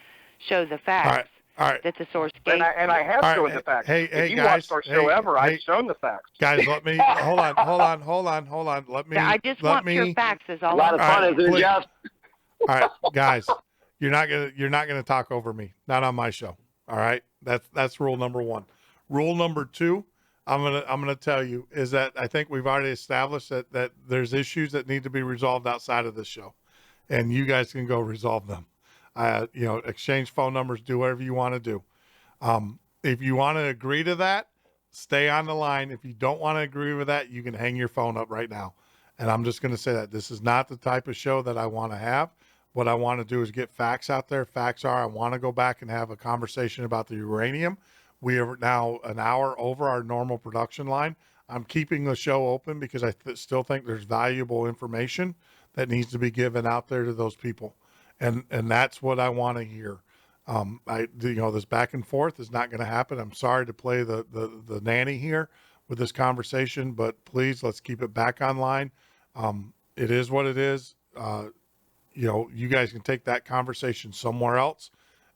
show the facts. All right. That the source gave. And I have shown the facts. Hey, if you guys. watched our show I've shown the facts. Guys, let me hold on. Let me. I just want pure facts. Is all. A lot of fun, isn't it, Jeff? All right, guys, you're not gonna talk over me. Not on my show. All right, that's rule number one. Rule number two, I'm gonna tell you is that I think we've already established that there's issues that need to be resolved outside of this show, and you guys can go resolve them. Exchange phone numbers, do whatever you want to do. If you want to agree to that, stay on the line. If you don't want to agree with that, you can hang your phone up right now. And I'm just going to say that this is not the type of show that I want to have. What I want to do is get facts out there. Facts are, I want to go back and have a conversation about the uranium. We are now an hour over our normal production line. I'm keeping the show open because I still think there's valuable information that needs to be given out there to those people. And that's what I want to hear. This back and forth is not going to happen. I'm sorry to play the nanny here with this conversation, but please, let's keep it back online. It is what it is. You guys can take that conversation somewhere else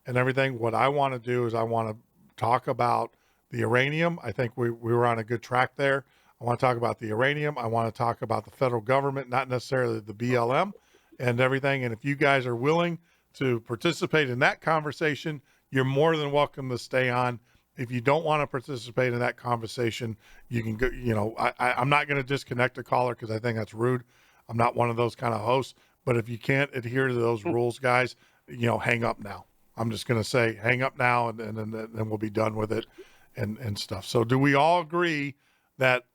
and everything. What I want to do is I want to talk about the uranium. I think we were on a good track there. I want to talk about the uranium. I want to talk about the federal government, not necessarily the BLM and everything. And if you guys are willing to participate in that conversation, you're more than welcome to stay on. If you don't want to participate in that conversation, you can go, I'm not going to disconnect a caller because I think that's rude. I'm not one of those kind of hosts, but if you can't adhere to those rules, guys, hang up now. I'm just going to say, hang up now, and then we'll be done with it and stuff. So do we all agree that,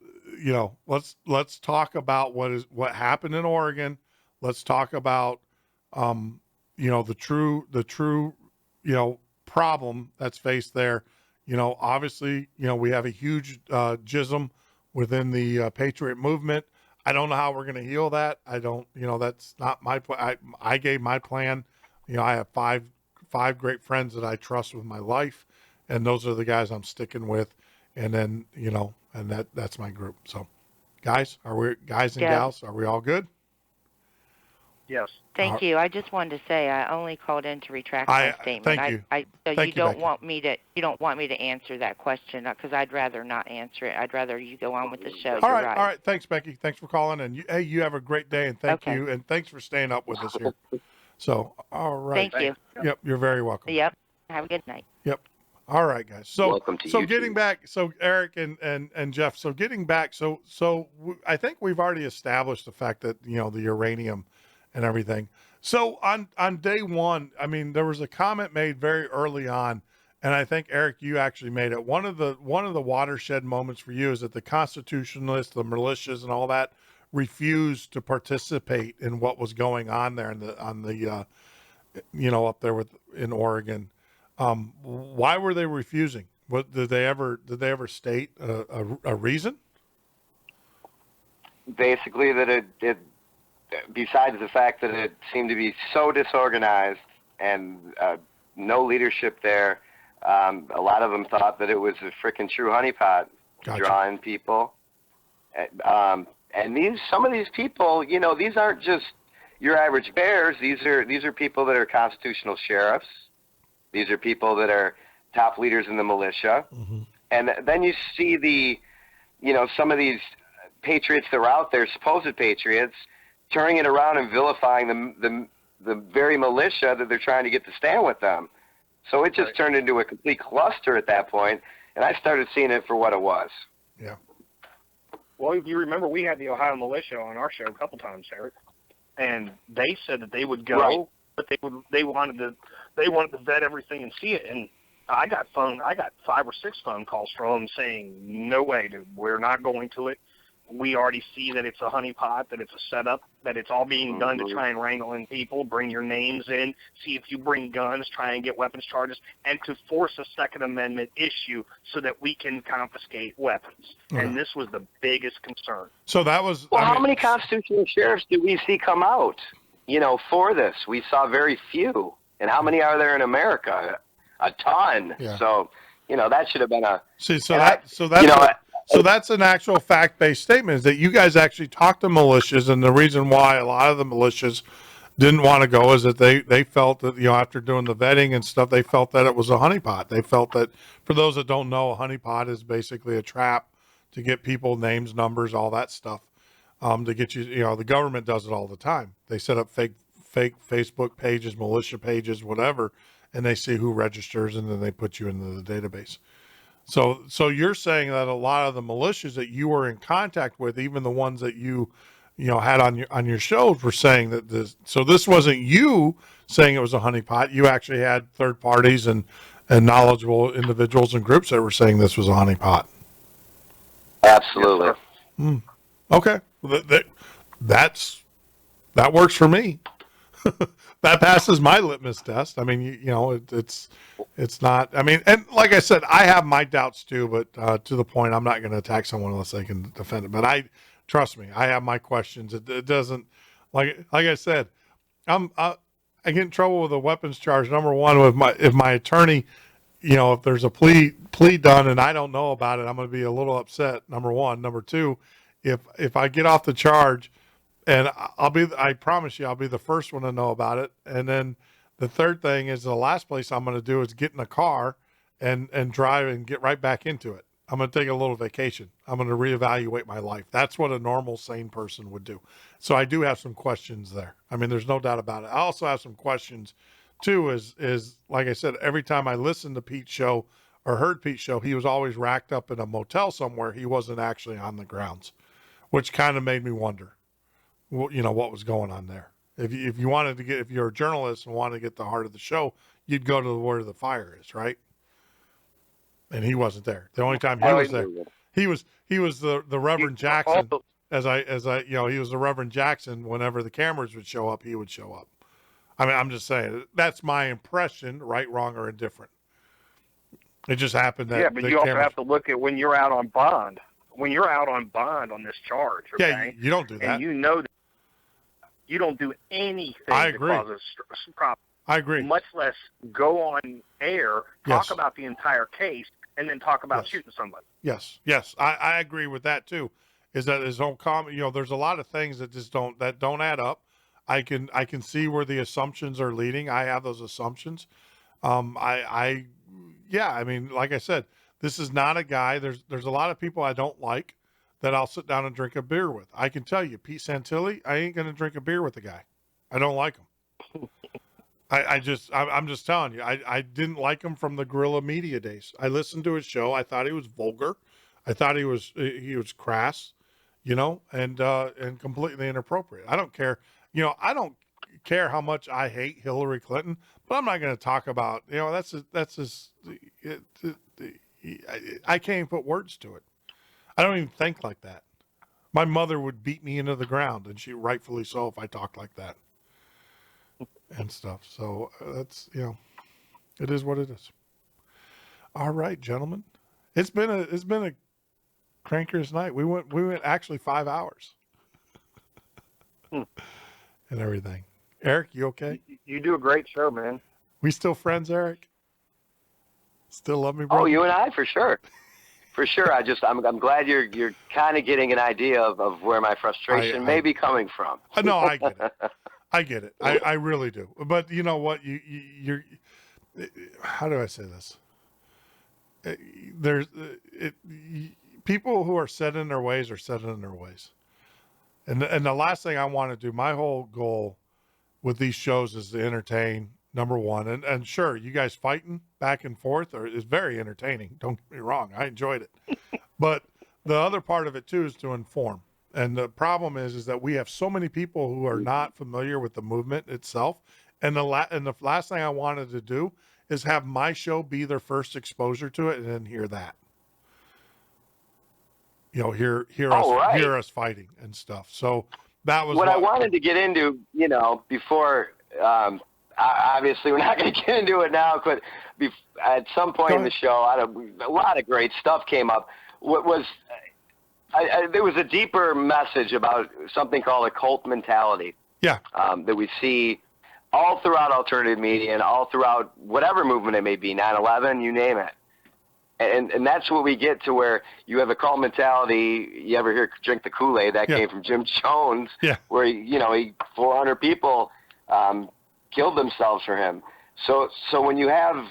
let's talk about what happened in Oregon. Let's talk about, the true, problem that's faced there. Obviously, we have a huge schism within the Patriot movement. I don't know how we're going to heal that. I don't, that's not my plan. I gave my plan. I have five great friends that I trust with my life, and those are the guys I'm sticking with. And then, and that's my group. So guys and gals, are we all good? Yes. Thank you. I just wanted to say I only called in to retract my statement. Thank you. So Thank you don't Becky. want me to answer that question because I'd rather not answer it. I'd rather you go on with the show. All You're right. All right. Thanks, Becky. Thanks for calling. And you have a great day. And thank you. And thanks for staying up with us here. So, all right. Thank you. Yep. You're very welcome. Yep. Have a good night. Yep. All right, guys. So, Welcome to so YouTube. getting back, so Eric and Jeff, so getting back, I think we've already established the fact that, the uranium and everything. So on day one, I mean, there was a comment made very early on, and I think Eric, you actually made it. One of the watershed moments for you is that the constitutionalists, the militias, and all that refused to participate in what was going on there up there in Oregon. Why were they refusing? What did they ever state a reason? Basically, that it besides the fact that it seemed to be so disorganized and no leadership there, a lot of them thought that it was a freaking true honeypot, Gotcha. drawing people. And some of these people, these aren't just your average bears. These are people that are constitutional sheriffs. These are people that are top leaders in the militia. Mm-hmm. And then you see some of these patriots that were out there, supposed patriots, turning it around and vilifying the very militia that they're trying to get to stand with them. So it just turned into a complete cluster at that point, and I started seeing it for what it was. Yeah. Well, if you remember, we had the Ohio militia on our show a couple times, Eric, and they said that they would go, Right. but they wanted to vet everything and see it. And I got 5 or 6 phone calls from them saying, "No way, dude, we're not going to it. We already see that it's a honeypot, that it's a setup, that it's all being done to try and wrangle in people, bring your names in, see if you bring guns, try and get weapons charges, and to force a Second Amendment issue so that we can confiscate weapons." Okay. And this was the biggest concern. So that was. Well, how many constitutional sheriffs do we see come out, for this? We saw very few. And how many are there in America? A ton. Yeah. So, that should have been a. So that's an actual fact-based statement, is that you guys actually talked to militias, and the reason why a lot of the militias didn't want to go is that they felt that, after doing the vetting and stuff, they felt that it was a honeypot. They felt that, for those that don't know, a honeypot is basically a trap to get people names, numbers, all that stuff, to get you, the government does it all the time. They set up fake Facebook pages, militia pages, whatever, and they see who registers, and then they put you into the database. So you're saying that a lot of the militias that you were in contact with, even the ones that you had on your shows, were saying that this. So this wasn't you saying it was a honeypot. You actually had third parties and knowledgeable individuals and groups that were saying this was a honeypot. Absolutely. Yes, Okay, that works for me. That passes my litmus test. I mean, it's not. I mean, and like I said, I have my doubts too. But to the point, I'm not going to attack someone unless they can defend it. But trust me, I have my questions. It doesn't, like I said, I get in trouble with a weapons charge. Number one, if my attorney, if there's a plea done and I don't know about it, I'm going to be a little upset. Number one. Number two, if I get off the charge. And I promise you, I'll be the first one to know about it. And then the third thing is, the last place I'm going to do is get in a car and drive and get right back into it. I'm going to take a little vacation. I'm going to reevaluate my life. That's what a normal, sane person would do. So I do have some questions there. I mean, there's no doubt about it. I also have some questions too, is like I said, every time I listened to Pete's show or heard Pete's show, he was always racked up in a motel somewhere. He wasn't actually on the grounds, which kind of made me wonder. What was going on there. If you're a journalist and wanted to get the heart of the show, you'd go to where the fire is, right? And he wasn't there. The only time he was there, he was the Reverend Jackson. He was the Reverend Jackson. Whenever the cameras would show up, he would show up. I mean, I'm just saying, that's my impression, right, wrong, or indifferent. It just happened that. Yeah, but you also have to look at when you're out on bond. When you're out on bond on this charge, okay? Yeah, you don't do that. And that you don't do anything to cause a problem. I agree. Much less go on air, talk about the entire case, and then talk about shooting somebody. Yes. I agree with that too. Is that his own comment? There's a lot of things that just don't add up. I can see where the assumptions are leading. I have those assumptions. Yeah, I mean, like I said, this is not a guy. There's a lot of people I don't like that I'll sit down and drink a beer with. I can tell you, Pete Santilli, I ain't going to drink a beer with the guy. I don't like him. I'm just telling you, I didn't like him from the guerrilla media days. I listened to his show. I thought he was vulgar. I thought he was crass, and completely inappropriate. I don't care. I don't care how much I hate Hillary Clinton, but I'm not going to talk about, I can't even put words to it. I don't even think like that. My mother would beat me into the ground, and she rightfully so if I talked like that and stuff. So that's, it is what it is. All right, gentlemen. It's been a cranker's night. We went actually 5 hours and everything. Eric, you okay? You do a great show, man. We still friends, Eric? Still love me, bro? Oh, you and I, for sure. For sure. I'm glad you're kind of getting an idea of where my frustration may be coming from. No, I get it. I get it. I really do. But you know what? You're how do I say this? People who are set in their ways are set in their ways. And the last thing I want to do, my whole goal with these shows is to entertain, number one. And sure, you guys fighting back and forth is very entertaining. Don't get me wrong. I enjoyed it. But the other part of it too is to inform. And the problem is that we have so many people who are not familiar with the movement itself. And the last thing I wanted to do is have my show be their first exposure to it and then hear that. Hear us fighting and stuff. So that was what I wanted to get into, before, obviously we're not going to get into it now, but at some point in the show, a lot of great stuff came up. There was a deeper message about something called a cult mentality. Yeah. That we see all throughout alternative media and all throughout whatever movement it may be, 9/11, you name it. And that's what we get to, where you have a cult mentality. You ever hear drink the Kool-Aid? That came from Jim Jones, where, 400 people killed themselves for him. So when you have,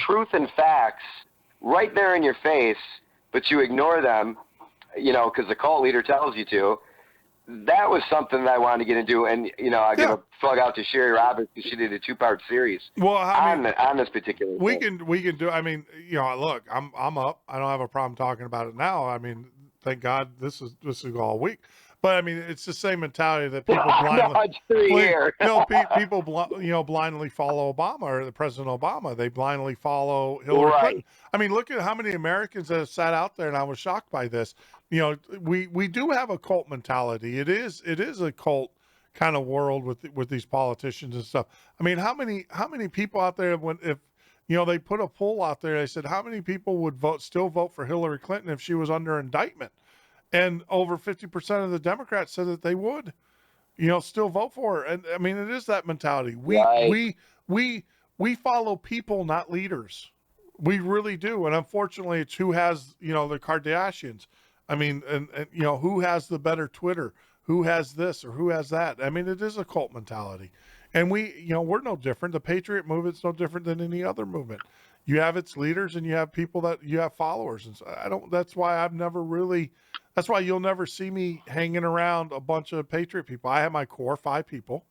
truth and facts right there in your face, but you ignore them, because the cult leader tells you to, that was something that I wanted to get into. And, I give a plug out to Sherry Roberts, because she did a 2-part series on this particular we thing. We can do, look, I'm up. I don't have a problem talking about it now. I mean, thank God this is all week. But it's the same mentality that people blindly follow Obama, or the President Obama. They blindly follow Hillary Clinton. Look at how many Americans that have sat out there, and I was shocked by this. We do have a cult mentality. It is a cult kind of world with these politicians and stuff. How many people out there, if they put a poll out there, they said how many people would still vote for Hillary Clinton if she was under indictment? And over 50% of the Democrats said that they would, still vote for her. And it is that mentality. We follow people, not leaders. We really do. And unfortunately, it's who has, the Kardashians. And who has the better Twitter, who has this or who has that. It is a cult mentality. And we're no different. The Patriot movement's no different than any other movement. You have its leaders and you have people that you have followers. And so that's why you'll never see me hanging around a bunch of Patriot people. I have my core 5 people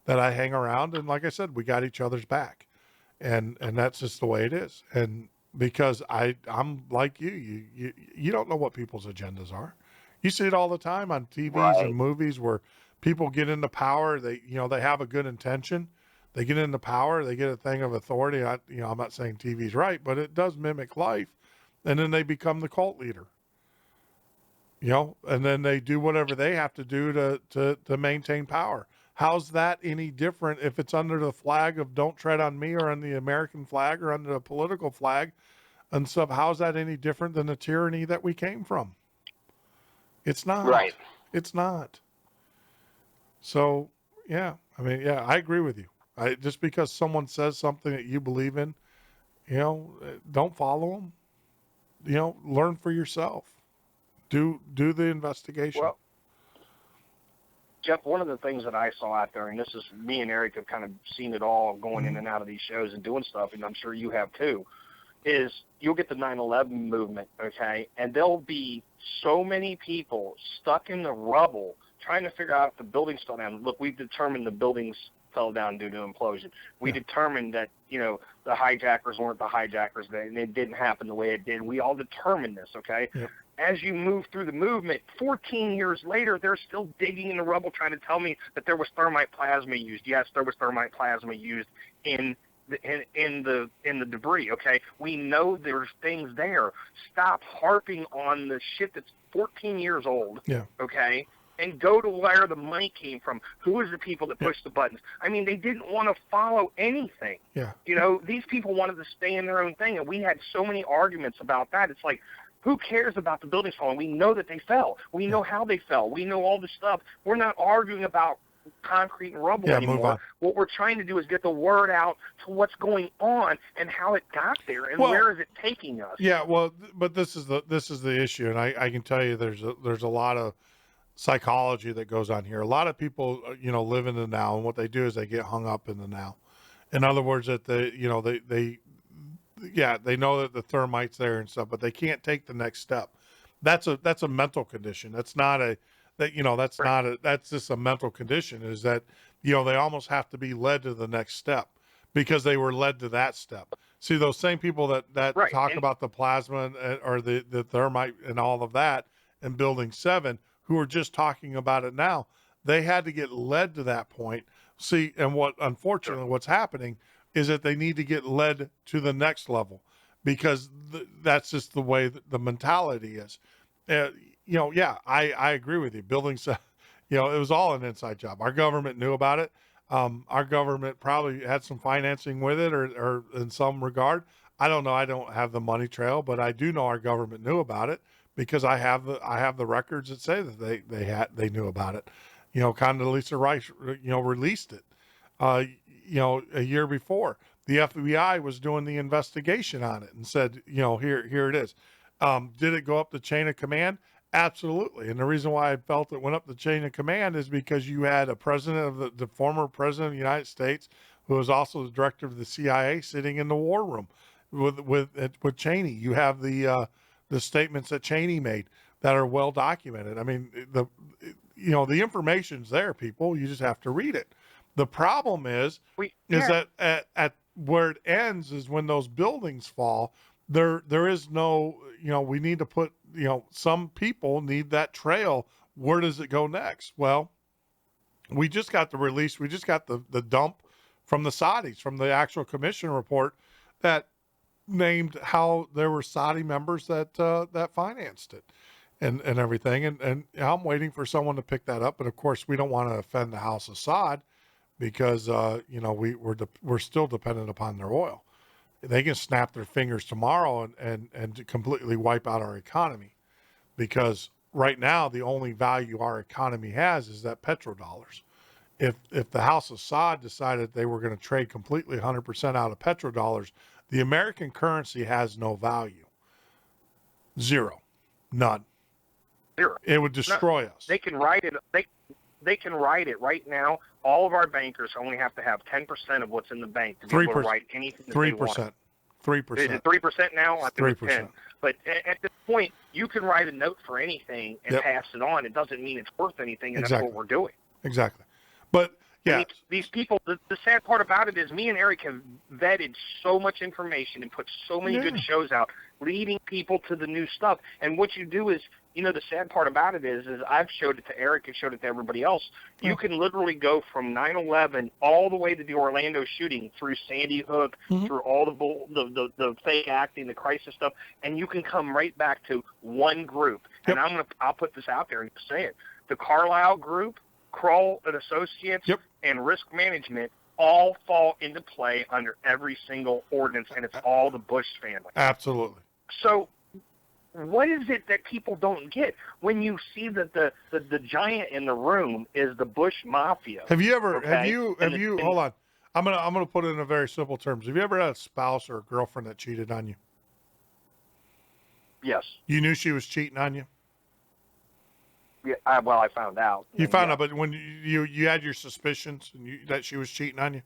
that I hang around. And like I said, we got each other's back, and that's just the way it is. And because I'm like you don't know what people's agendas are. You see it all the time on TVs and movies where people get into power. They have a good intention. They get into power. They get a thing of authority. I'm not saying TV's right, but it does mimic life. And then they become the cult leader. And then they do whatever they have to do to maintain power. How's that any different if it's under the flag of don't tread on me, or on the American flag, or under the political flag and stuff? How's that any different than the tyranny that we came from? It's not. Right. It's not. So, I agree with you. Just because someone says something that you believe in, don't follow them. Learn for yourself. Do the investigation. Jeff, one of the things that I saw out there, and this is me and Eric have kind of seen it all going in and out of these shows and doing stuff, and I'm sure you have too, is you'll get the 9/11 movement, okay, and there'll be so many people stuck in the rubble trying to figure out if the buildings fell down. Look, we've determined the buildings fell down due to implosion. We determined that, the hijackers weren't the hijackers, and it didn't happen the way it did. We all determined this, okay? Yep. As you move through the movement, 14 years later, they're still digging in the rubble trying to tell me that there was thermite plasma used. Yes, there was thermite plasma used in the debris, okay? We know there's things there. Stop harping on the shit that's 14 years old, okay? And go to where the money came from. Who is the people that pushed the buttons? I mean, they didn't want to follow anything. Yeah. These people wanted to stay in their own thing, and we had so many arguments about that. It's like, who cares about the buildings falling? We know that they fell. We know how they fell. We know all the stuff. We're not arguing about concrete and rubble anymore. Move on. What we're trying to do is get the word out to what's going on and how it got there and where is it taking us. Yeah, well, but this is the issue, and I can tell you there's a lot of psychology that goes on here. A lot of people, live in the now, and what they do is they get hung up in the now. In other words, that they know that the thermite's there and stuff, but they can't take the next step. That's a mental condition. That's not that's just a mental condition, is that, they almost have to be led to the next step because they were led to that step. See, those same people that talk about the plasma or the thermite and all of that in Building 7, who are just talking about it now, they had to get led to that point. See, and unfortunately what's happening is that they need to get led to the next level because that's just the way that the mentality is. I agree with you. Buildings, it was all an inside job. Our government knew about it. Our government probably had some financing with it or in some regard. I don't know. I don't have the money trail, but I do know our government knew about it because I have the records that say that they knew about it. Condoleezza Rice, released it, a year before. The FBI was doing the investigation on it and said, here it is. Did it go up the chain of command? Absolutely. And the reason why I felt it went up the chain of command is because you had a president of the former president of the United States, who was also the director of the CIA, sitting in the war room with Cheney. You have the statements that Cheney made that are well documented. I mean, the information's there, people. You just have to read it. The problem is that at where it ends is when those buildings fall. There is no, we need to put, some people need that trail. Where does it go next? Well, we just got the release. We just got the dump from the Saudis, from the actual commission report that named how there were Saudi members that financed it and everything. And I'm waiting for someone to pick that up. But of course, we don't want to offend the House of Saud because, we're still dependent upon their oil. They can snap their fingers tomorrow and completely wipe out our economy, because right now the only value our economy has is that petrodollars. If the House of Saud decided they were going to trade completely 100% out of petrodollars, the American currency has no value. Zero. None. Zero. It would destroy us. They can write it. They can write it right now. All of our bankers only have to have 10% of what's in the bank to be able to write anything that they want. 3%. Is it 3% now? I think it's 3%. 10. But at this point, you can write a note for anything and pass it on. It doesn't mean it's worth anything, and that's what we're doing. Exactly. But yeah, these people. The sad part about it is, me and Eric have vetted so much information and put so many good shows out, leading people to the new stuff. And what you do is, the sad part about it is I've showed it to Eric and showed it to everybody else. You can literally go from 9/11 all the way to the Orlando shooting, through Sandy Hook, through all the fake acting, the crisis stuff, and you can come right back to one group. And I'll put this out there and say it: the Carlisle Group, Kroll and Associates, and Risk Management all fall into play under every single ordinance, and it's all the Bush family. Absolutely. So what is it that people don't get when you see that the giant in the room is the Bush Mafia? Have you ever, hold on. I'm going to put it in a very simple terms. Have you ever had a spouse or a girlfriend that cheated on you? Yes. You knew she was cheating on you? Yeah, I found out. You And, found yeah. out, but when you had your suspicions and that she was cheating on you,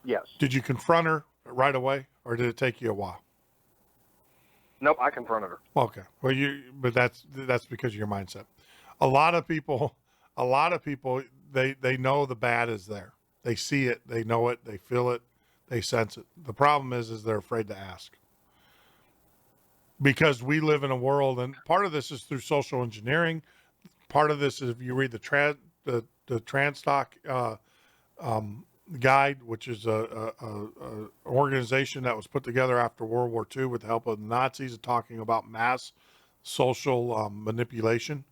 Yes. did you confront her right away, or did it take you a while? Nope, I confronted her. Okay. Well, but that's because of your mindset. A lot of people, they know the bad is there. They see it, they know it, they feel it, they sense it. The problem is they're afraid to ask. Because we live in a world, and part of this is through social engineering. Part of this is if you read the Transstock guide, which is a organization that was put together after World War II with the help of the Nazis, talking about mass social manipulation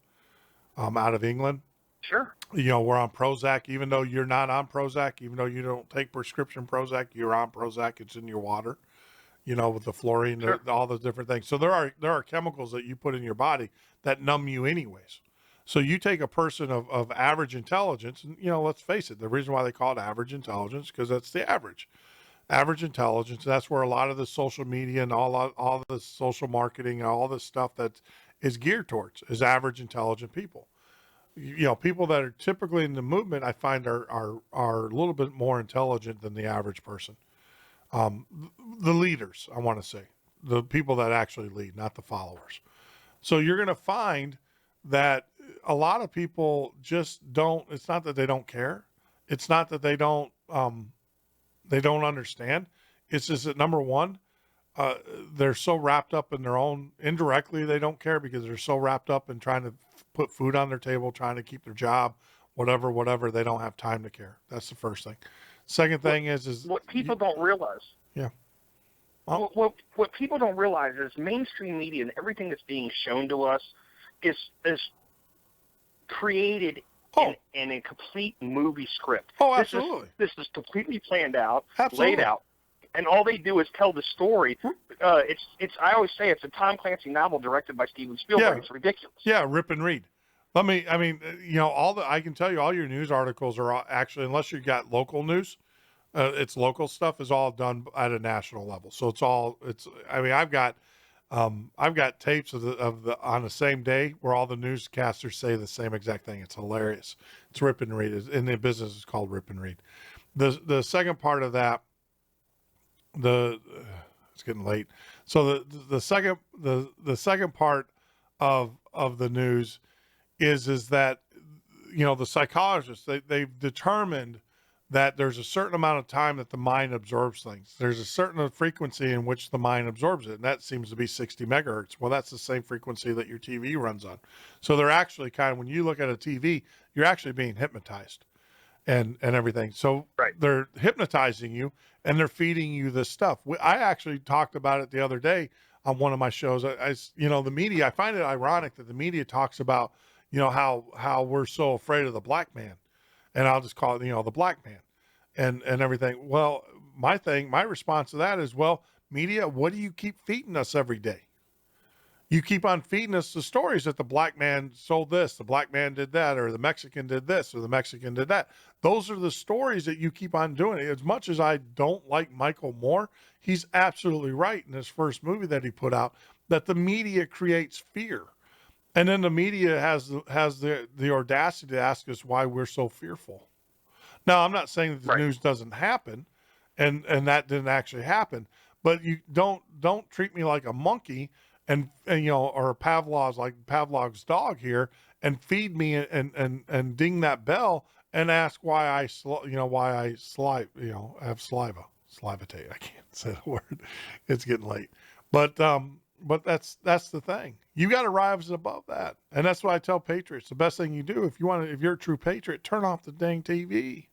out of England. Sure. You know, we're on Prozac, even though you're not on Prozac, even though you don't take prescription Prozac, you're on Prozac. It's in your water. You know, with the fluorine, Sure. all those different things. So there are chemicals that you put in your body that numb you anyways. So you take a person of average intelligence, and, you know, let's face it, the reason why they call it average intelligence, because that's the average intelligence. That's where a lot of the social media and all the social marketing and all this stuff that is geared towards is average intelligent people. You know, people that are typically in the movement, I find are a little bit more intelligent than the average person. The leaders, I want to say, the people that actually lead, not the followers. So you're going to find that a lot of people just don't, it's not that they don't care. It's not that they don't understand. It's just that, number one, they're so wrapped up in their own, indirectly, they don't care because they're so wrapped up in trying to put food on their table, trying to keep their job, whatever. They don't have time to care. That's the first thing. Second thing is what people don't realize. Yeah. Well, what people don't realize is mainstream media and everything that's being shown to us is created in a complete movie script. Oh, absolutely. This is completely planned out, Absolutely. laid out, and all they do is tell the story. It's I always say it's a Tom Clancy novel directed by Steven Spielberg. Yeah. It's ridiculous. Yeah, rip and read. You know, I can tell you all your news articles are actually, unless you got local news, it's local stuff is all done at a national level. So I've got tapes of the on the same day where all the newscasters say the same exact thing. It's hilarious. It's rip and read. In the business, it's called rip and read. The second part of that, it's getting late. So the second part of the news is that, you know, the psychologists, they've determined that there's a certain amount of time that the mind absorbs things. There's a certain frequency in which the mind absorbs it, and that seems to be 60 megahertz. Well, that's the same frequency that your TV runs on. So they're actually when you look at a TV, you're actually being hypnotized and everything. So Right. They're hypnotizing you and they're feeding you this stuff. I actually talked about it the other day on one of my shows. You know, the media, I find it ironic that the media talks about, you know, how we're so afraid of the black man. And I'll just call it, you know, the black man and everything. Well, my response to that is, well, media, what do you keep feeding us every day? You keep on feeding us the stories that the black man sold this, the black man did that, or the Mexican did this, or the Mexican did that. Those are the stories that you keep on doing. As much as I don't like Michael Moore, he's absolutely right in his first movie that he put out, that the media creates fear. And then the media has the audacity to ask us why we're so fearful. Now, I'm not saying that the Right. news doesn't happen, and that didn't actually happen, but you don't treat me like a monkey and you know, or Pavlov's dog here, and feed me and ding that bell and ask why I have saliva. Salivatate. I can't say the word. It's getting late, but that's the thing. You got to rise above that, and that's why I tell patriots the best thing you do if you're a true patriot, turn off the dang TV.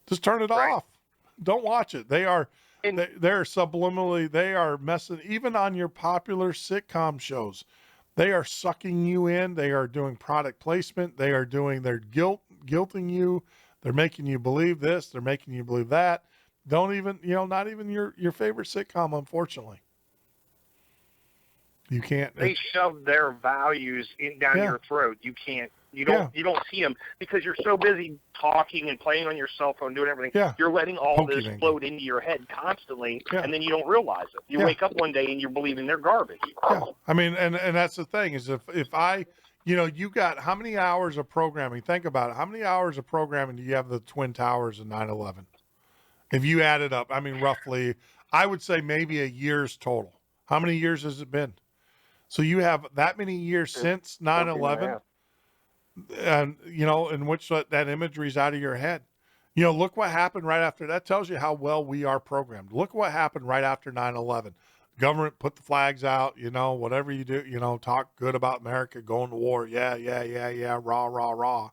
Just turn it Right. off. Don't watch it. They're subliminally, they are messing, even on your popular sitcom shows. They are sucking you in. They are doing product placement. They're guilting you. They're making you believe this. They're making you believe that. Don't even, not even your favorite sitcom, unfortunately. You can't. They shove their values down your throat. You can't. You don't see them because you're so busy talking and playing on your cell phone, doing everything. Yeah. You're letting all this Poking float into your head constantly, Yeah. and then you don't realize it. You Yeah. wake up one day and you're believing they're garbage. Yeah. I mean, and that's the thing is if I you got how many hours of programming? Think about it. How many hours of programming do you have the Twin Towers and 9/11? If you add it up, I mean, roughly, I would say maybe a year's total. How many years has it been? So you have that many years since 9/11, and in which that imagery is out of your head. Look what happened right after. That tells you how well we are programmed. Look what happened right after 9/11. Government put the flags out, whatever you do, talk good about America going to war. Yeah, yeah, yeah, yeah, rah, rah, rah.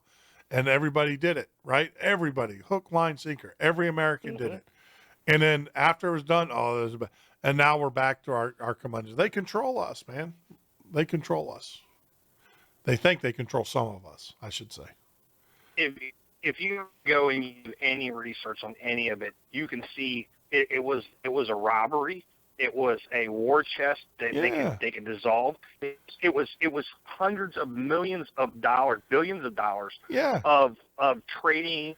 And everybody did it, right? Everybody, hook, line, sinker. Every American did it. And then after it was done, and now we're back to our curmudgeons. They control us, man. They control us. They think they control some of us, I should say. If you go and you do any research on any of it, you can see it was a robbery. It was a war chest that they could dissolve. It was hundreds of millions of dollars, billions of dollars of trading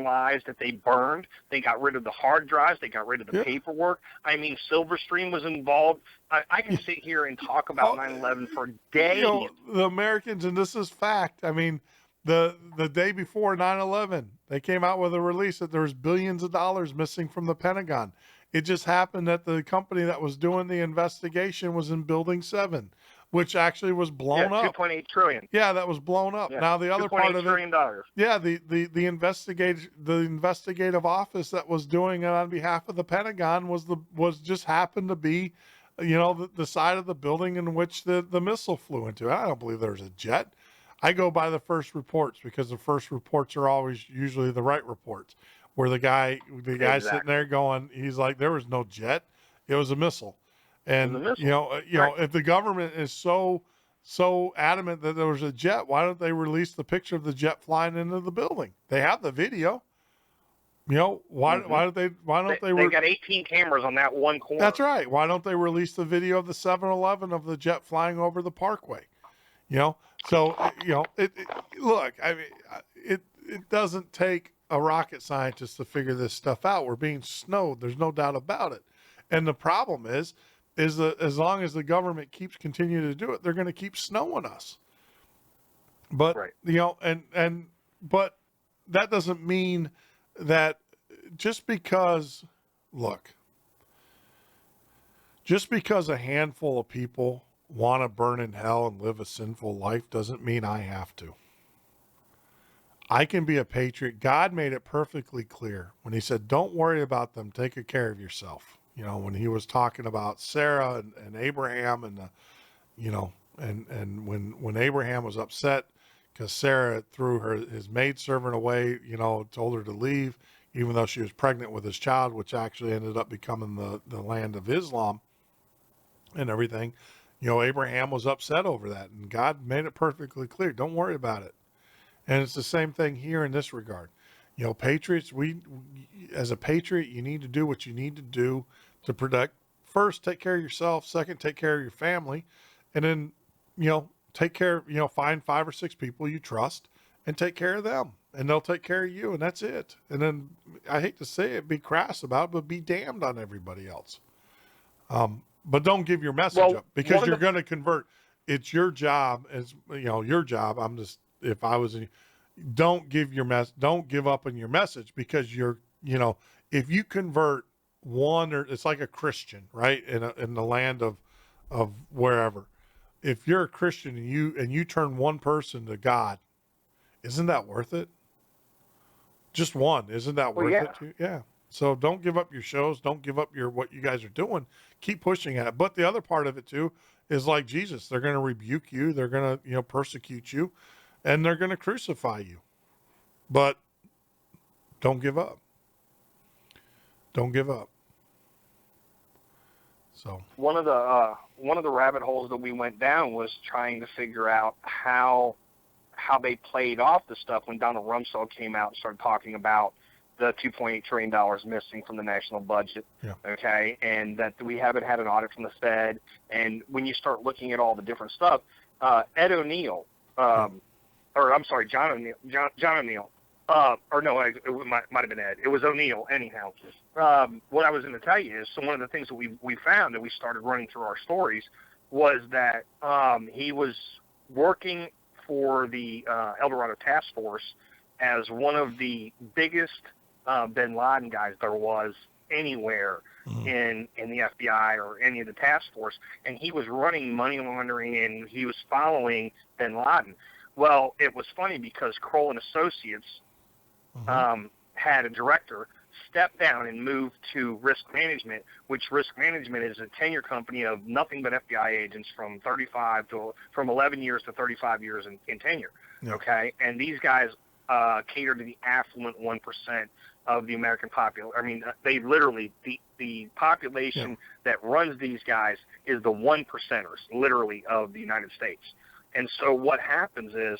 lives that they burned. They got rid of the hard drives. They got rid of the paperwork. I mean, Silverstream was involved. I can sit here and talk about 9/11 for days. The Americans, and this is fact. I mean, the day before 9/11, they came out with a release that there was billions of dollars missing from the Pentagon. It just happened that the company that was doing the investigation was in Building 7, which actually was blown up. $2.8 trillion. Yeah, that was blown up. Yeah. Now the other part of it, yeah, the investigative office that was doing it on behalf of the Pentagon was just happened to be, the side of the building in which the missile flew into. I don't believe there's a jet. I go by the first reports because the first reports are always usually the right reports. Where the guy sitting there going, he's like, there was no jet, it was a missile. And if the government is so adamant that there was a jet, why don't they release the picture of the jet flying into the building? They have the video. Why don't they? They got 18 cameras on that one corner. That's right. Why don't they release the video of the 7-Eleven of the jet flying over the parkway? So look, I mean, it doesn't take a rocket scientist to figure this stuff out. We're being snowed. There's no doubt about it. And the problem is that as long as the government keeps continuing to do it, they're going to keep snowing us. But, but that doesn't mean that just because a handful of people want to burn in hell and live a sinful life doesn't mean I have to. I can be a patriot. God made it perfectly clear when he said, don't worry about them. Take care of yourself. When he was talking about Sarah and Abraham and when Abraham was upset because Sarah threw his maidservant away, told her to leave, even though she was pregnant with his child, which actually ended up becoming the land of Islam and everything. Abraham was upset over that, and God made it perfectly clear. Don't worry about it. And it's the same thing here in this regard. Patriots, as a patriot, you need to do what you need to do to protect. First, take care of yourself. Second, take care of your family. And then, take care, find 5 or 6 people you trust and take care of them. And they'll take care of you, and that's it. And then, I hate to say it, be crass about it, but be damned on everybody else. But don't give your message up because you're going to convert. It's your job your job. If I was in, don't give up on your message because if you convert one, or it's like a Christian, right? In the land of wherever, if you're a Christian and you turn one person to God, isn't that worth it? Just one, isn't that worth it too? Yeah. So don't give up your shows. Don't give up what you guys are doing. Keep pushing at it. But the other part of it too is like Jesus. They're going to rebuke you. They're going to persecute you. And they're going to crucify you. But don't give up. Don't give up. So one of the rabbit holes that we went down was trying to figure out how they played off the stuff when Donald Rumsfeld came out and started talking about the $2.8 trillion missing from the national budget. Yeah. Okay. And that we haven't had an audit from the Fed. And when you start looking at all the different stuff, Ed O'Neill, John O'Neill. It might have been Ed. It was O'Neill, anyhow. What I was going to tell you is, so one of the things that we found that we started running through our stories was that he was working for the El Dorado Task Force as one of the biggest bin Laden guys there was anywhere in the FBI or any of the task force, and he was running money laundering and he was following bin Laden. Well, it was funny because Kroll and Associates had a director step down and move to risk management, which risk management is a tenure company of nothing but FBI agents from 11 years to 35 years in tenure. Yeah. Okay, and these guys cater to the affluent 1% of the American population. I mean, they literally the population that runs these guys is the 1%ers, literally, of the United States. And so what happens is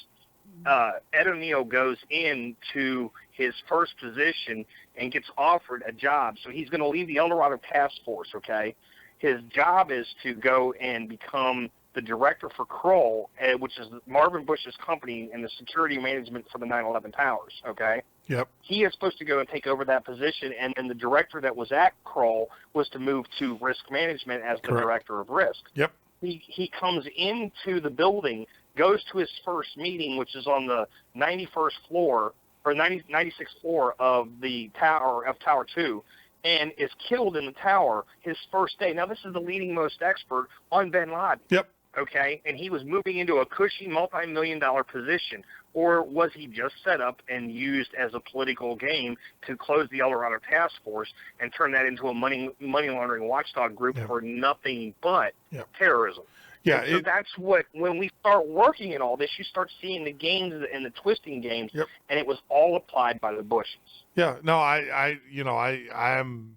Ed O'Neill goes into his first position and gets offered a job. So he's going to leave the El Dorado Task Force, okay? His job is to go and become the director for Kroll, which is Marvin Bush's company and the security management for the 9/11 towers, okay? Yep. He is supposed to go and take over that position, and then the director that was at Kroll was to move to risk management as the director of risk. Yep. He comes into the building, goes to his first meeting, which is on the 91st floor, or 96th floor of the tower, of Tower 2, and is killed in the tower his first day. Now, this is the leading most expert on bin Laden. Yep. Okay, and he was moving into a cushy multi-million-dollar position, or was he just set up and used as a political game to close the El Dorado Task Force and turn that into a money laundering watchdog group for nothing but terrorism? Yeah, so that's what, when we start working in all this, you start seeing the games and the twisting games, and it was all applied by the Bushes. Yeah, no, I'm,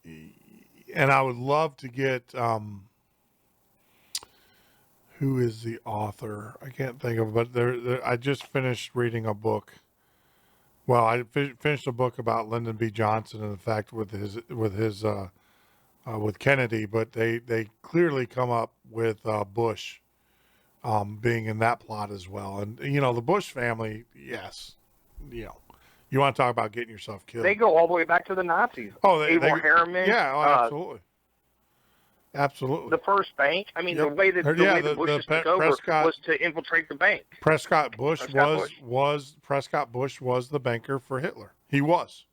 and I would love to get, who is the author? I can't think of it, but I just finished reading a book. Well, I finished a book about Lyndon B. Johnson and the fact with Kennedy, but they clearly come up with Bush being in that plot as well. And, the Bush family, yes, you want to talk about getting yourself killed. They go all the way back to the Nazis. Oh, Abel Harriman. Yeah, absolutely. Absolutely. The first bank. I mean, the way the Bushes took over was to infiltrate the bank. Prescott Bush was the banker for Hitler. He was,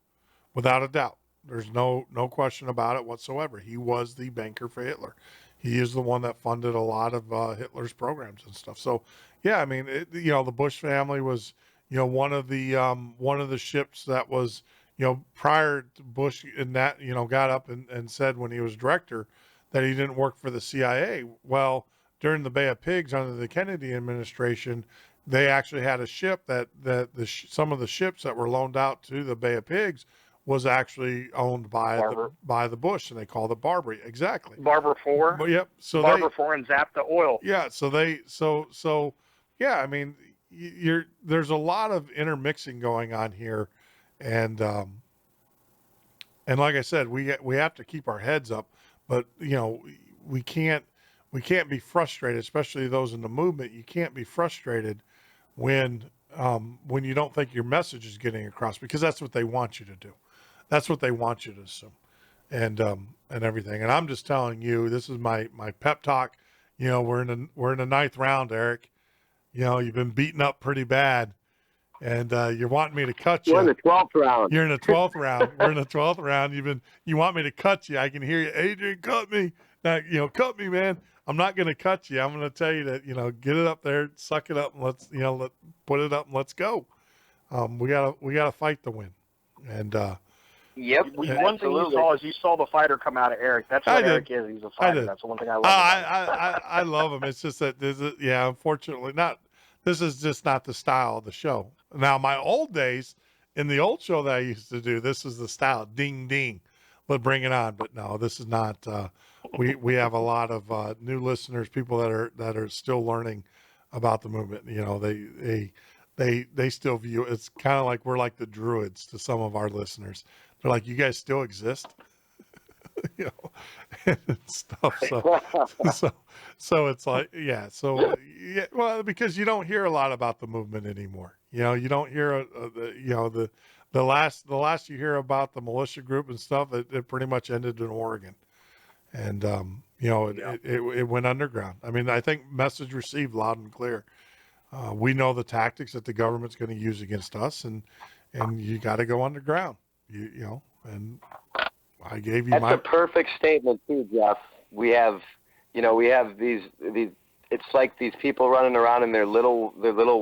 without a doubt. There's no question about it whatsoever. He was the banker for Hitler. He is the one that funded a lot of Hitler's programs and stuff. So, yeah, I mean, the Bush family was, one of the ships that was, prior to Bush and that, got up and said when he was director that he didn't work for the CIA. Well, during the Bay of Pigs under the Kennedy administration, they actually had a ship that some of the ships that were loaned out to the Bay of Pigs was actually owned by the Bush, and they called it Barbary. Exactly. Barber 4. But, yep. So Barber 4 and Zap the Oil. Yeah. So yeah. I mean, there's a lot of intermixing going on here, and like I said, we have to keep our heads up. But, we can't be frustrated, especially those in the movement. You can't be frustrated when you don't think your message is getting across, because that's what they want you to do. That's what they want you to assume, and everything. And I'm just telling you, this is my pep talk. We're in the ninth round, Eric. You've been beaten up pretty bad, and you're wanting me to cut you. We're in the 12th round. You're in the 12th round. We're in the 12th round. You want me to cut you. I can hear you. Adrian, cut me. Now, cut me, man. I'm not going to cut you. I'm going to tell you that, get it up there, suck it up, and let's put it up and let's go. We gotta fight to win. And, one thing you saw is you saw the fighter come out of Eric. That's what Eric is. He's a fighter. That's the one thing I love. I love him. It's just that unfortunately this is just not the style of the show. Now, my old days, in the old show that I used to do, this is the style. Ding, ding. Let's bring it on. But no, this is not. We have a lot of new listeners, people that are still learning about the movement. They still view it's kind of like we're like the Druids to some of our listeners. They're like, you guys still exist, and stuff. So it's like, yeah. So yeah, well, because you don't hear a lot about the movement anymore. You don't hear the last you hear about the militia group and stuff. It pretty much ended in Oregon, and You know, it went underground. I mean, I think message received loud and clear. We know the tactics that the government's going to use against us, and you got to go underground. You know, and I gave you That's a perfect statement too, Jeff. We have these. It's like these people running around in their little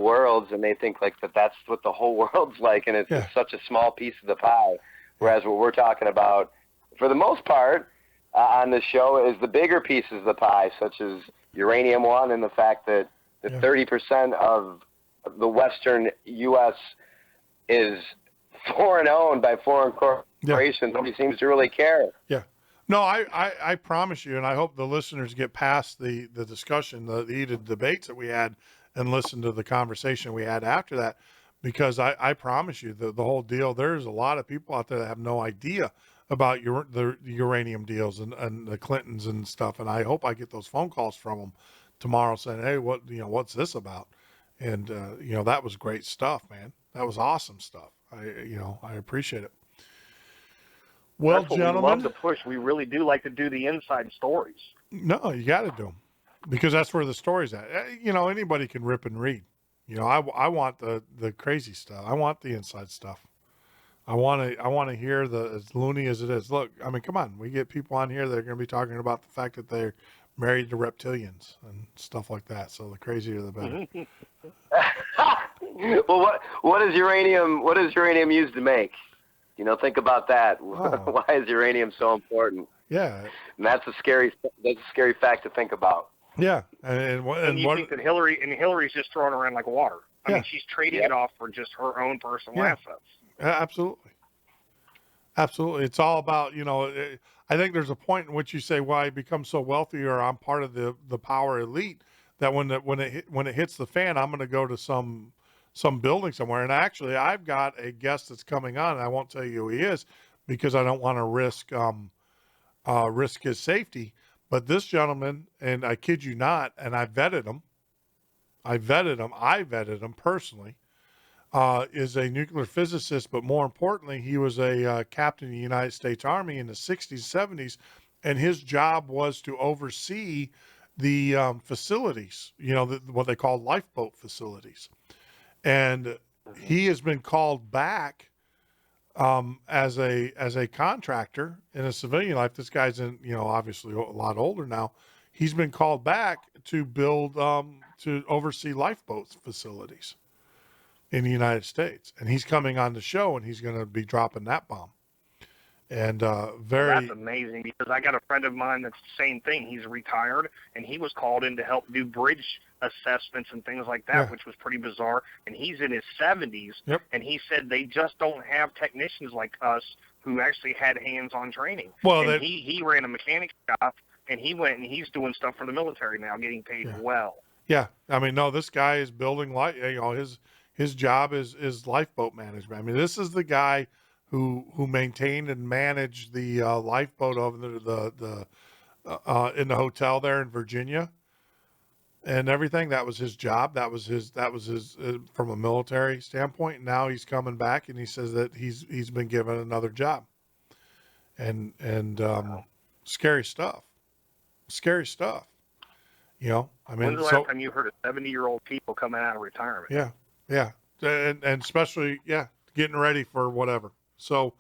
worlds, and they think like that's what the whole world's like, and it's such a small piece of the pie. Whereas what we're talking about, for the most part, on this show, is the bigger pieces of the pie, such as Uranium One, and the fact that 30% of the Western U.S. is foreign owned by foreign corporations. Nobody seems to really care. Yeah. No, I promise you, and I hope the listeners get past the discussion, the heated debates that we had, and listen to the conversation we had after that, because I promise you, the whole deal, there's a lot of people out there that have no idea about the uranium deals and the Clintons and stuff, and I hope I get those phone calls from them tomorrow saying, hey, what's this about? And that was great stuff, man. That was awesome stuff. I appreciate it. Well, that's what gentlemen, we love to push. We really do like to do the inside stories. No, you got to do them because that's where the story's at. Anybody can rip and read. I want the crazy stuff. I want the inside stuff. I want to hear as loony as it is. Look, I mean, come on. We get people on here that are going to be talking about the fact that they're married to reptilians and stuff like that. So the crazier the better. Well, what is uranium used to make? Think about that. Oh. Why is uranium so important? Yeah, and that's a scary fact to think about. Yeah, and you think that Hillary's just throwing around like water. I mean, she's trading it off for just her own personal assets. Absolutely. It's all about I think there's a point in which you say, "Well, I become so wealthy, or I'm part of the power elite that when it hits the fan, I'm going to go to some building somewhere." And actually, I've got a guest that's coming on, and I won't tell you who he is because I don't want to risk his safety. But this gentleman, and I kid you not, and I vetted him personally, is a nuclear physicist, but more importantly, he was a captain in the United States Army in the 60s, 70s, and his job was to oversee the facilities, what they call lifeboat facilities. And he has been called back as a contractor in a civilian life. This guy's obviously a lot older now. He's been called back to build to oversee lifeboat facilities in the United States, and he's coming on the show, and he's going to be dropping that bomb. And that's amazing, because I got a friend of mine that's the same thing. He's retired, and he was called in to help do bridge assessments and things like that, which was pretty bizarre. And he's in his 70s, and he said they just don't have technicians like us who actually had hands-on training. Well, and he ran a mechanic shop, and he went and he's doing stuff for the military now, getting paid well. Yeah, I mean, no, this guy is building his job is lifeboat management. I mean, this is the guy who maintained and managed the lifeboat over the in the hotel there in Virginia and everything. That was his job. That was his from a military standpoint. Now he's coming back, and he says that he's been given another job. And scary stuff. I mean, when's the last time you heard of 70-year-old people coming out of retirement? Yeah, and especially getting ready for whatever. So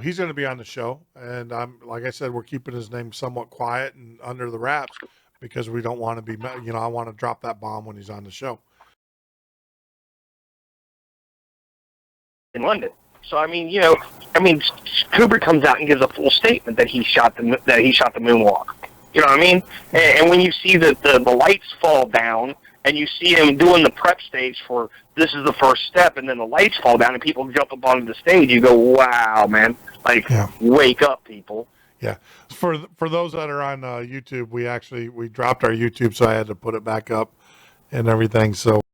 he's going to be on the show, and like I said, we're keeping his name somewhat quiet and under the wraps because we don't want to be, I want to drop that bomb when he's on the show. In London. So I mean, Kubrick comes out and gives a full statement that he shot the moonwalk. You know what I mean? And when you see that the lights fall down, and you see him doing the prep stage for this is the first step, and then the lights fall down and people jump up onto the stage, you go, wow, man. Wake up, people. Yeah. For those that are on YouTube, we dropped our YouTube, so I had to put it back up and everything. So